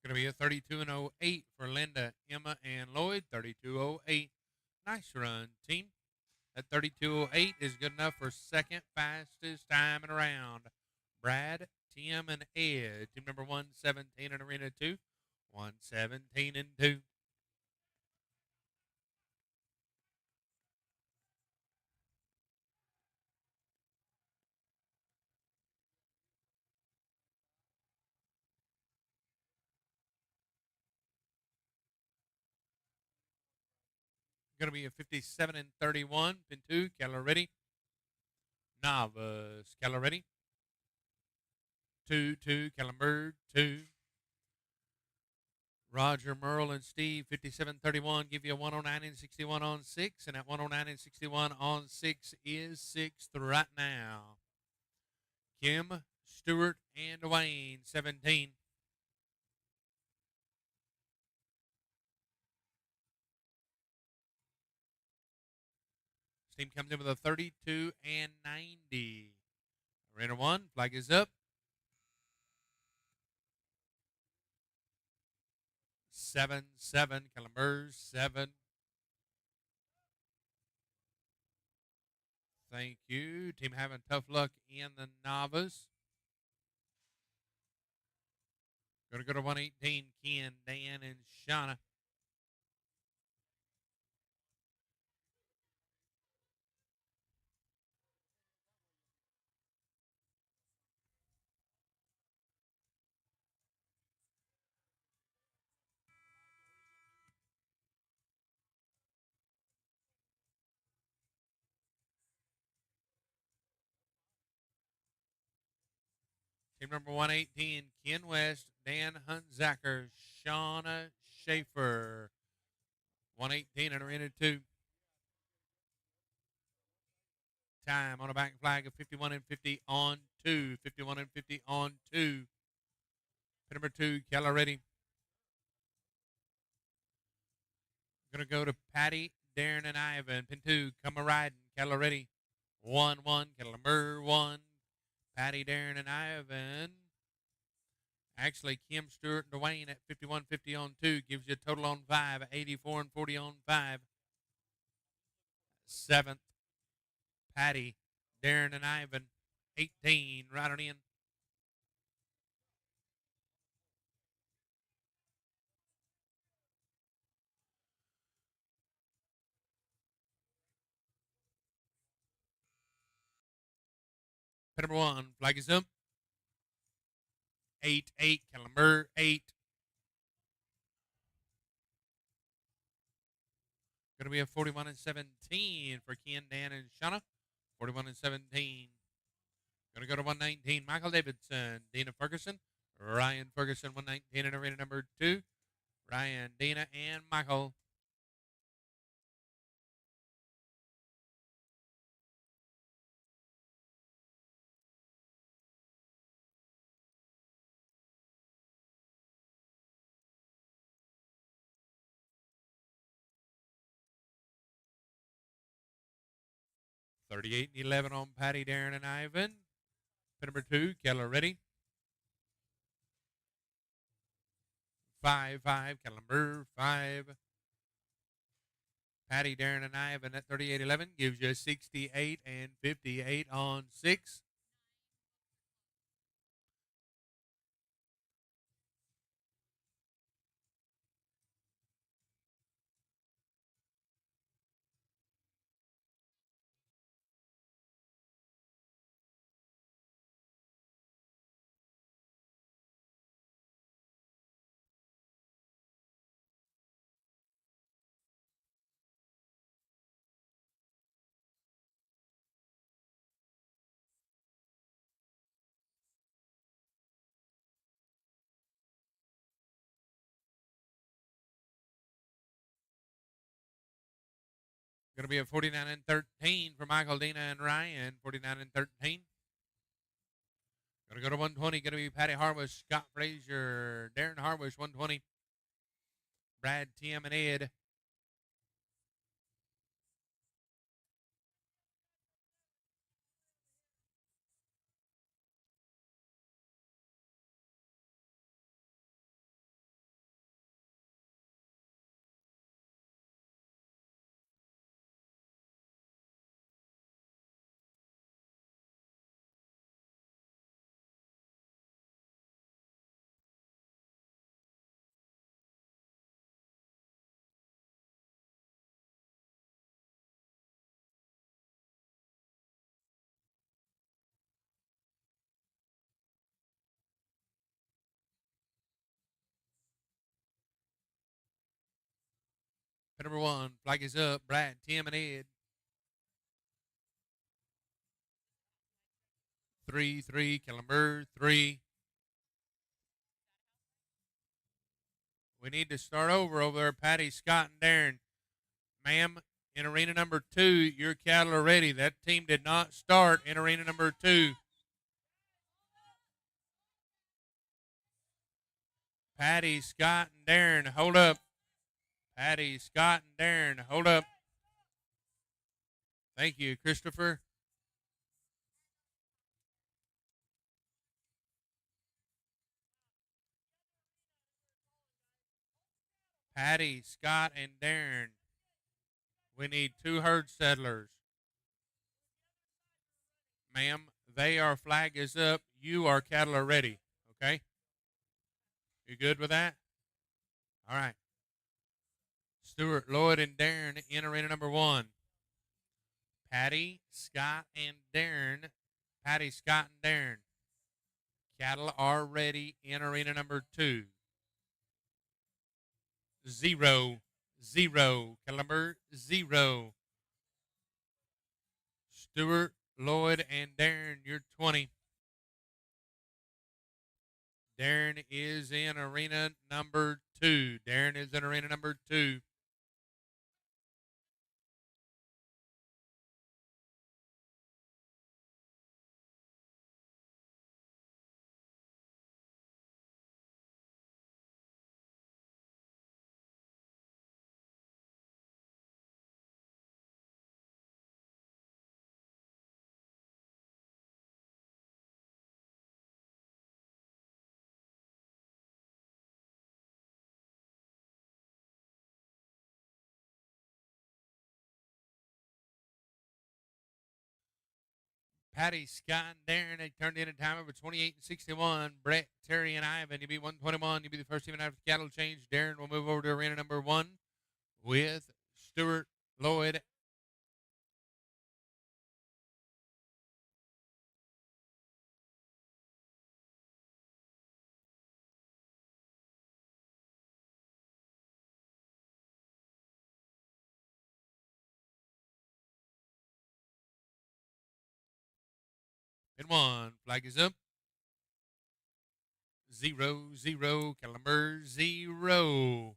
Going to be a 32 and 08 for Linda, Emma, and Lloyd. 32.08. Nice run, team. That 32.08 is good enough for second fastest time in a round. Brad, Tim, and Ed. Team number 117 in arena 2. 117 and 2. Going to be a 57 and 31. Pin 2, Caloretti. Novice, Caloretti. 2, Calamberg, 2. Roger, Merle, and Steve, 57-31. Give you a 109 and 61 on 6. And that 109 and 61 on 6 is 6th right now. Kim, Stewart, and Dwayne, 17. Team comes in with a 32 and 90. Arena 1, flag is up. 7, Calamers, 7. Thank you. Team having tough luck in the novice. Going to go to 118, Ken, Dan, and Shauna. Team number 118, Ken West, Dan Hunzacker, Shauna Schaefer. 118 in arena 2. Time on a back flag of 51 and 50 on 2. 51 and 50 on 2. Pin number 2, Keller ready. Going to go to Patty, Darren, and Ivan. Pin 2, come a riding. Keller ready. 1-1, Keller 1. Patty, Darren, and Ivan. Actually, Kim Stewart and Dwayne at 51-50 on 2 gives you a total on 5. 84 and 40 on 5. 7th, Patty, Darren, and Ivan. 18, right on in. Pin number 1, flag is up. 8-8, Calumber 8. Going to be a 41 and 17 for Ken, Dan, and Shauna. 41 and 17. Going to go to 119, Michael Davidson, Dina Ferguson, Ryan Ferguson, 119 in arena number 2. Ryan, Dina, and Michael. $38.11 on Patty, Darren, and Ivan. Pin number 2, Keller ready. 5-5, Calumber 5. Patty, Darren, and Ivan at 38.11 gives you 68 and 58 on 6. Going to be a 49 and 13 for Michael, Dina, and Ryan. 49 and 13. Going to go to 120. Going to be Patty Harwish, Scott Frazier, Darren Harwish, 120. Brad, Tim, and Ed. Pin number 1, flag is up. Brad, Tim, and Ed. 3-3, Calumber 3. We need to start over there, Patty, Scott, and Darren. Ma'am, in arena number 2, your cattle are ready. That team did not start in arena number 2. Patty, Scott, and Darren, hold up. Patty, Scott, and Darren, hold up. Thank you, Christopher. Patty, Scott, and Darren. We need 2 herd settlers. Ma'am, their flag is up. Our cattle are ready. Okay? You good with that? All right. Stuart, Lloyd, and Darren in arena number 1. Patty, Scott, and Darren. Patty, Scott, and Darren. Cattle are ready in arena number 2. 0, 0. Calumber 0. Stuart, Lloyd, and Darren, you're 20. Darren is in arena number 2. Darren is in arena number 2. Patty, Scott, and Darren, they turned in a time of 28:61. Brett, Terry, and Ivan, you be 121. You be the first team after the cattle change. Darren will move over to arena number 1 with Stuart Lloyd. Pin 1, flag is up. 0-0, Caliber 0.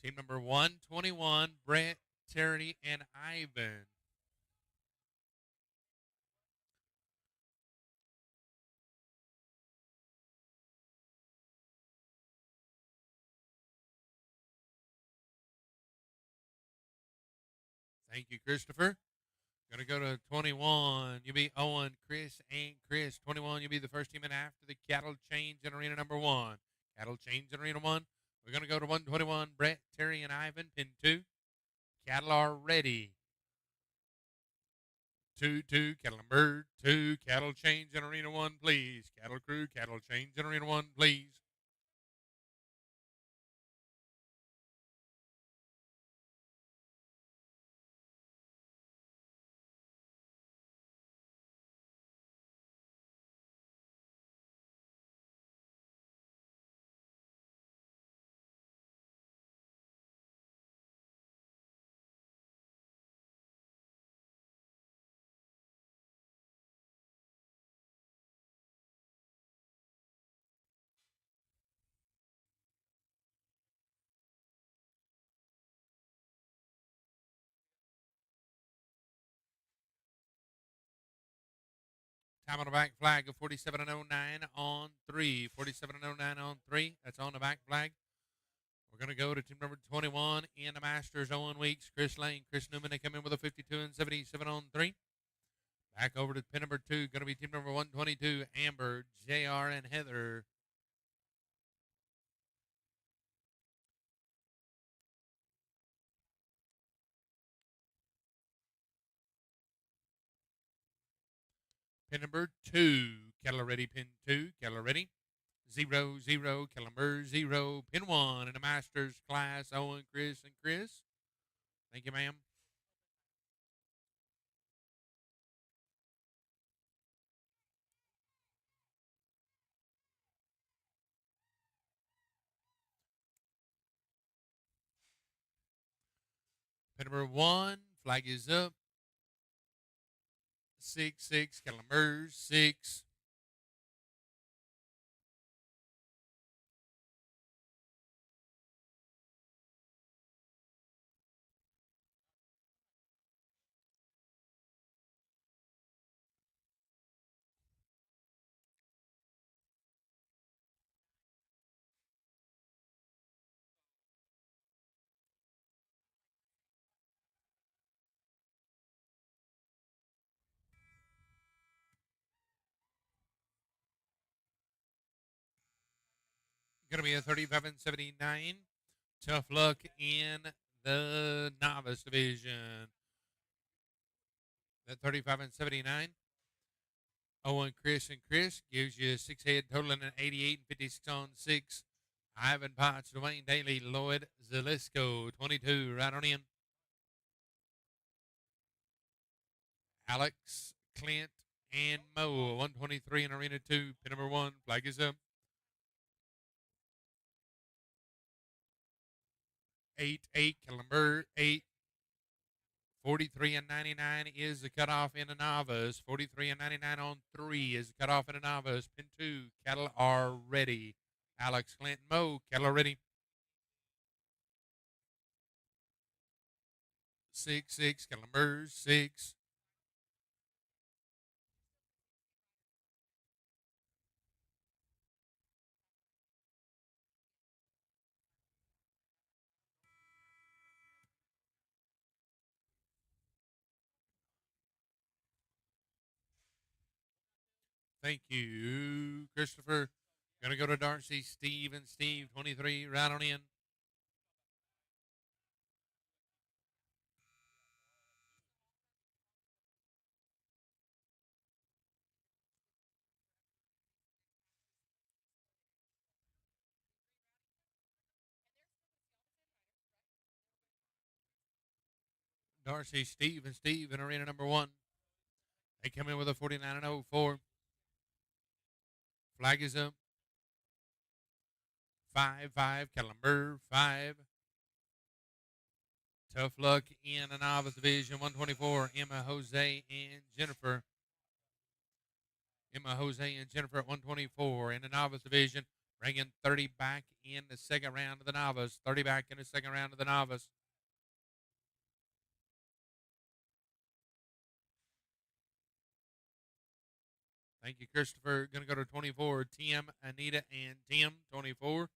Team number 121, Brett, Terry, and Ivan. Thank you, Christopher. Going to go to 21. You be Owen, Chris, and Chris. 21, you be the first team in after the cattle change in arena number 1. Cattle change in arena 1. We're going to go to 121, Brett, Terry, and Ivan. Pin 2. Cattle are ready. 2-2, cattle and bird. 2, cattle change in arena 1, please. Cattle crew, cattle change in arena 1, please. Time on the back flag of 47.09 on 3. 47.09 on 3. That's on the back flag. We're going to go to team number 21 in the Masters. Owen Weeks, Chris Lane, Chris Newman. They come in with a 52-77 on 3. Back over to pin number 2. Going to be team number 122, Amber, JR, and Heather. Pin number 2, cattle ready. Pin 2, cattle ready. 0-0, Caliber 0. Pin 1 in the Masters class. Owen, Chris, and Chris. Thank you, ma'am. Pin number 1, flag is up. 6-6, Caliber 6. Going to be a 35-79. Tough luck in the novice division. That 35-79. Owen, Chris, and Chris gives you 6 head totaling an 88 and 56 on 6. Ivan Potts, Dwayne Daly, Lloyd Zalisco, 22, right on in. Alex, Clint, and Mo. 123 in Arena 2. Pin number 1. Flag is up. 8-8. Calamber 8. 43 and 99 is the cutoff in the novice. 43 and 99 on 3 is the cutoff in the novice. Pin 2. Cattle are ready. Alex Clinton Mo. Cattle are ready. 6-6. Calamber 6. Thank you, Christopher. Gonna go to Darcy, Steve, and Steve. 23. Right on in. Darcy, Steve, and Steve in arena number 1. They come in with a 49 and 04. Flag is up. 5-5. Calamber 5. Tough luck in the novice division. 124. Emma, Jose, and Jennifer. Emma, Jose, and Jennifer at 124 in the novice division. Bringing 30 back in the second round of the novice. 30 back in the second round of the novice. Thank you, Christopher. Going to go to 24. Tim, Anita, and Tim. 24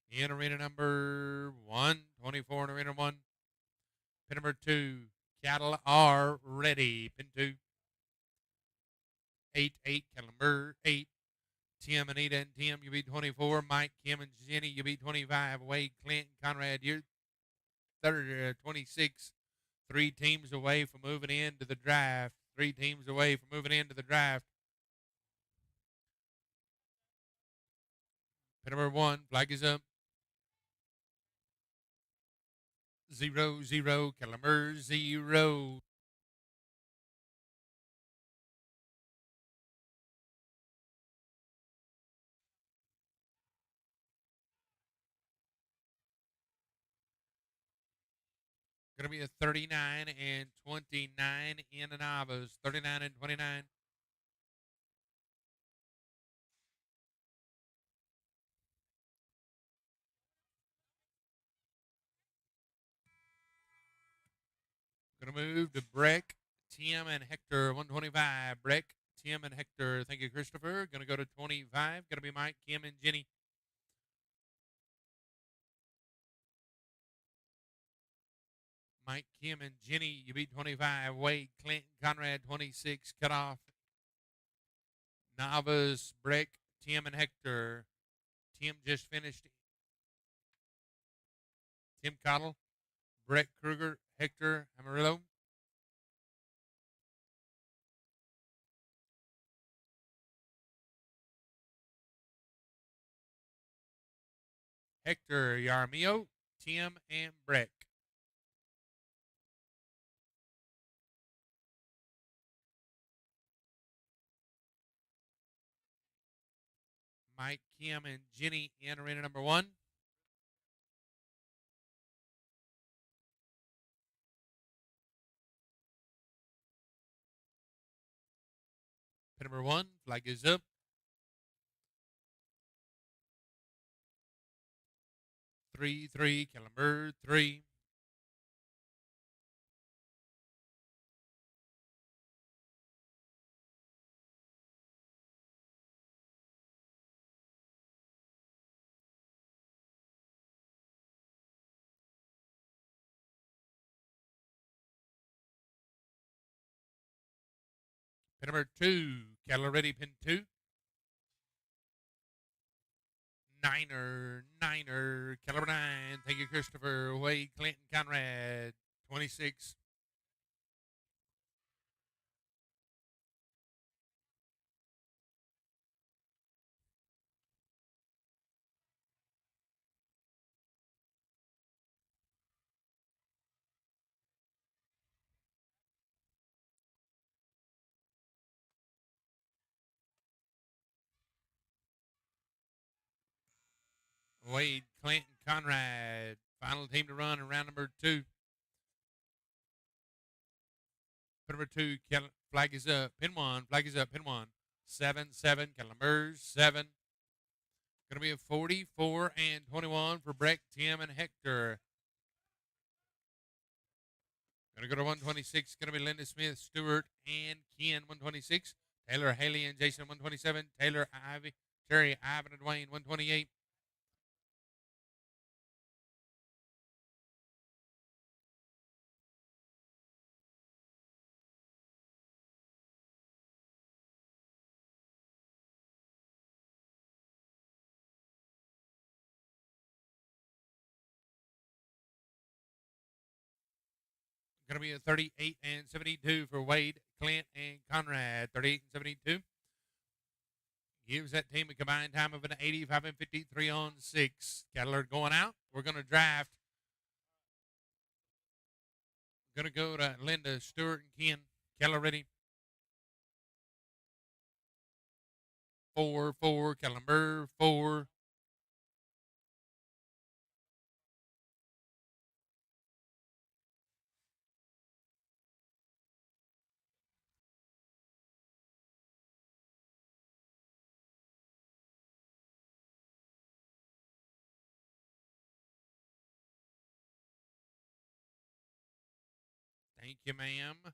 in arena number 1. 24 in arena 1. Pin number 2. Cattle are ready. Pin 2. 8-8. Calamber 8. Tim, Anita, and Tim, you beat 24. Mike, Kim, and Jenny, you beat 25. Wade, Clinton, Conrad, you're 26. 3 teams away from moving into the draft. 3 teams away from moving into the draft. Pin number 1. Flag is up. 0-0. Calamber 0. Going to be a 39 and 29 in the novice. 39 and 29. Going to move to Breck, Tim, and Hector. 125. Breck, Tim, and Hector. Thank you, Christopher. Going to go to 25. Going to be Mike, Kim, and Jenny. Mike, Kim, and Jenny, you beat 25. Wade, Clinton, Conrad, 26. Cut off. Novice, Breck, Tim, and Hector. Tim just finished. Tim Cottle, Breck Kruger, Hector Amarillo. Hector Yaramillo, Tim, and Breck. Mike, Kim, and Jenny in arena number 1. Pin number 1. Flag is up. 3-3. Calamber 3. Pin number 2. Cattle ready. Pin 2. Niner. Caliber 9. Thank you, Christopher. Wade, Clinton, Conrad. 26. Wade, Clinton, Conrad. Final team to run in round number 2. Number 2, flag is up. Pin 1, flag is up. Pin 1. 7-7, Calamers 7. Going to be a 44 and 21 for Breck, Tim, and Hector. Going to go to 126. Going to be Linda Smith, Stewart, and Ken, 126. Taylor, Haley, and Jason, 127. Taylor, Ivy, Terry, Ivan, and Dwayne, 128. Going to be a 38 and 72 for Wade, Clint, and Conrad. 38 and 72. Gives that team a combined time of an 85 and 53 on 6. Cattle are going out. We're going to draft. Going to go to Linda, Stewart, and Ken. Cattle ready. 4-4, Calamber 4. Thank you, ma'am.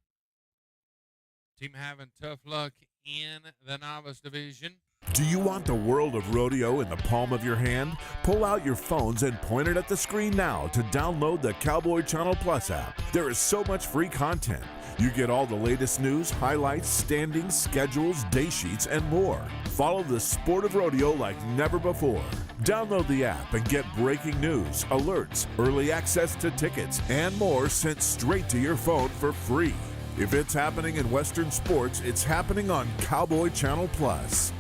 Team having tough luck in the novice division. Do you want the world of rodeo in the palm of your hand? Pull out your phones and point it at the screen now to download the Cowboy Channel Plus app. There is so much free content. You get all the latest news, highlights, standings, schedules, day sheets, and more. Follow the sport of rodeo like never before. Download the app and get breaking news, alerts, early access to tickets, and more sent straight to your phone for free. If it's happening in Western sports, it's happening on Cowboy Channel Plus.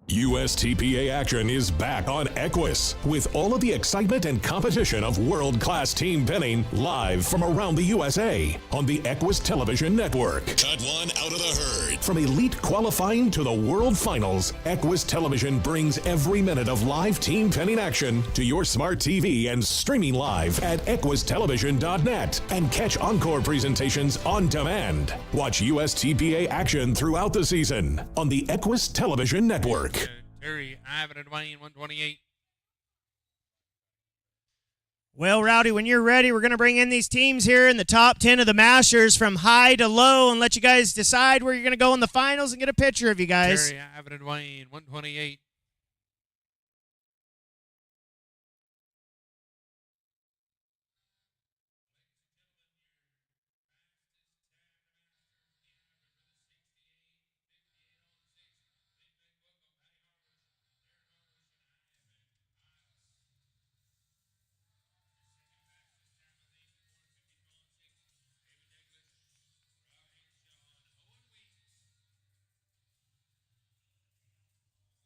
USTPA action is back on Equus with all of the excitement and competition of world-class team pinning live from around the USA on the Equus Television Network. Cut one out of the herd. From elite qualifying to the World Finals, Equus Television brings every minute of live team pinning action to your smart TV and streaming live at equustelevision.net and catch encore presentations on demand. Watch USTPA action throughout the season on the Equus Television Network. Terry, Ivan, and Wayne, 128. Well, Rowdy, when you're ready, we're going to bring in these teams here in the top 10 of the Masters from high to low and let you guys decide where you're going to go in the finals and get a picture of you guys. Terry, Ivan, and Wayne, 128.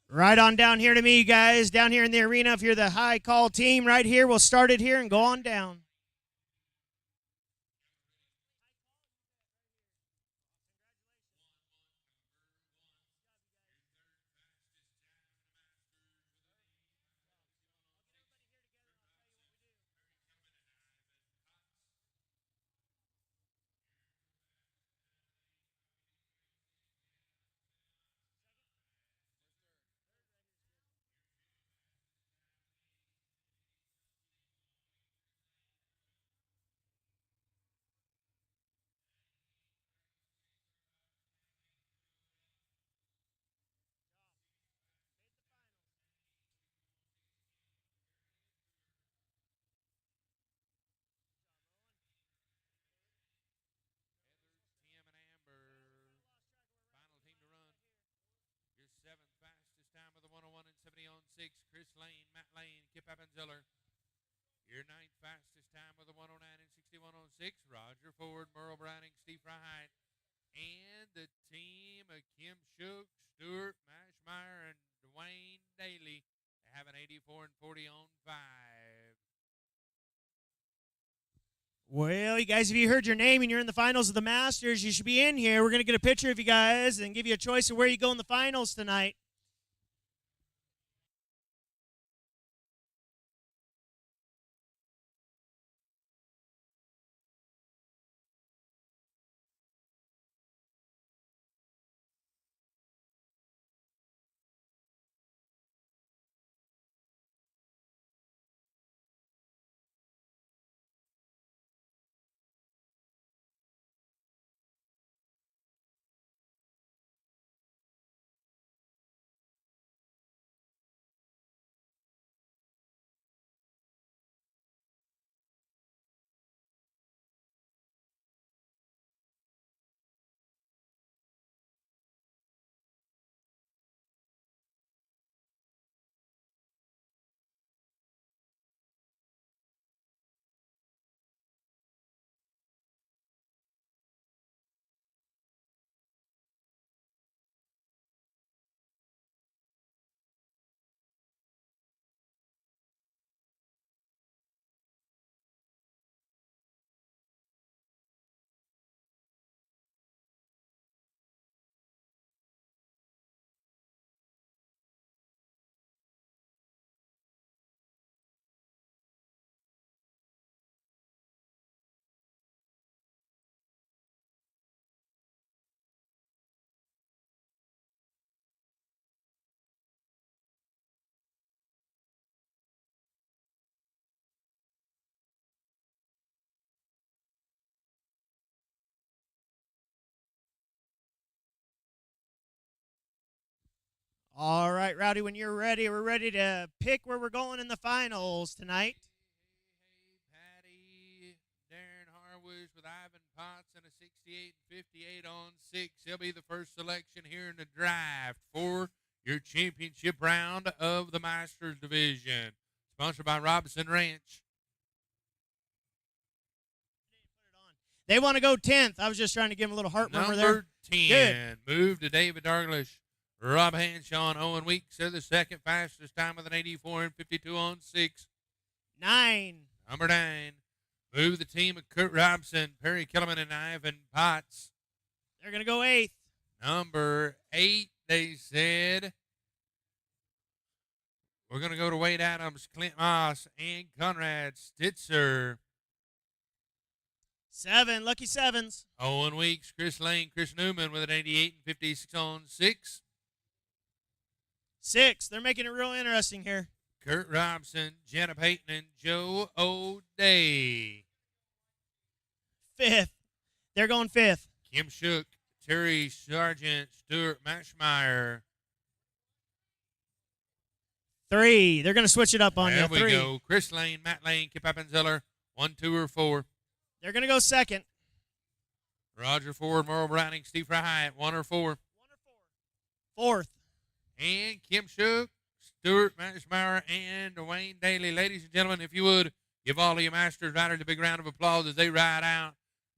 Right on down here to me, guys, down here in the arena. If you're the high call team right here, we'll start it here and go on down. Seventh fastest time of the 101 and 70 on 6. Chris Lane, Matt Lane, Zeller. Your ninth fastest time with a 109 and 61.06. Roger Ford, Merle Browning, Steve Fryheit. And the team of Kim Shook, Stuart Mashmeyer, and Dwayne Daly have an 84 and 40 on 5. Well, you guys, if you heard your name and you're in the finals of the Masters, you should be in here. We're going to get a picture of you guys and give you a choice of where you go in the finals tonight. All right, Rowdy, when you're ready, we're ready to pick where we're going in the finals tonight. Patty, Darren Harwish with Ivan Potts and a 68 and 58 on 6. He'll be the first selection here in the draft for your championship round of the Masters Division. Sponsored by Robinson Ranch. They want to go 10th. I was just trying to give him a little heart murmur there. Number 10. Good. Move to David Darglish. Rob Hanshaw and Owen Weeks are the second fastest time with an 84 and 52 on 6. 9. Number 9. Move the team of Kurt Robson, Perry Kellerman, and Ivan Potts. They're going to go 8th. Number 8, they said. We're going to go to Wade Adams, Clint Moss, and Conrad Stitzer. 7. Lucky 7s. Owen Weeks, Chris Lane, Chris Newman with an 88 and 56 on 6. 6. They're making it real interesting here. Kurt Robson, Jenna Payton, and Joe O'Day. 5th. They're going 5th. Kim Shook, Terry Sargent, Stuart Mashmeyer. 3. They're going to switch it up on There you. we 3. go. Chris Lane, Matt Lane, Kip Appenzeller, 1, 2, or 4. They're going to go 2nd. Roger Ford, Merle Browning, Steve Fryheit, 1 or 4. 4th. And Kim Shook, Stuart Mashmeyer, and Dwayne Daly. Ladies and gentlemen, if you would, give all of your Masters riders a big round of applause as they ride out.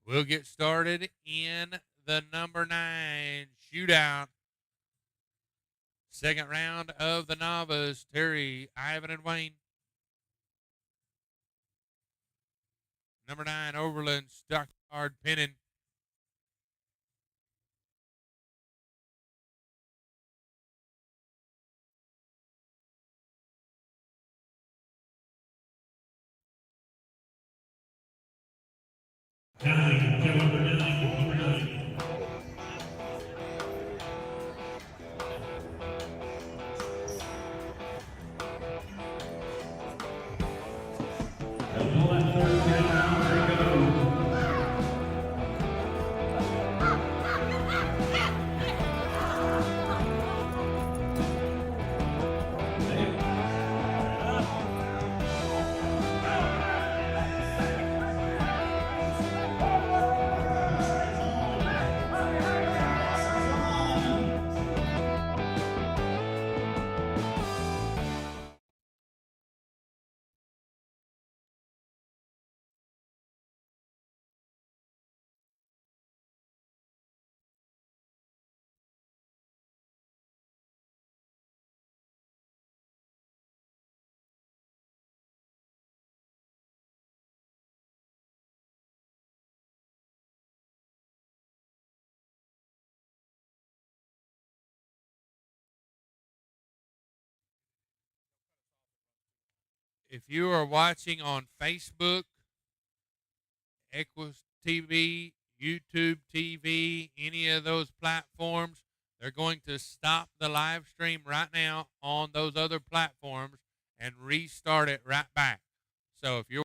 We'll get started in the number 9 shootout. Second round of the Novice. Terry, Ivan, and Wayne. Number 9, Overland, Stockyard, Pennon. if you are watching on Facebook, Equus TV, YouTube TV, any of those platforms, they're going to stop the live stream right now on those other platforms and restart it right back. So if you're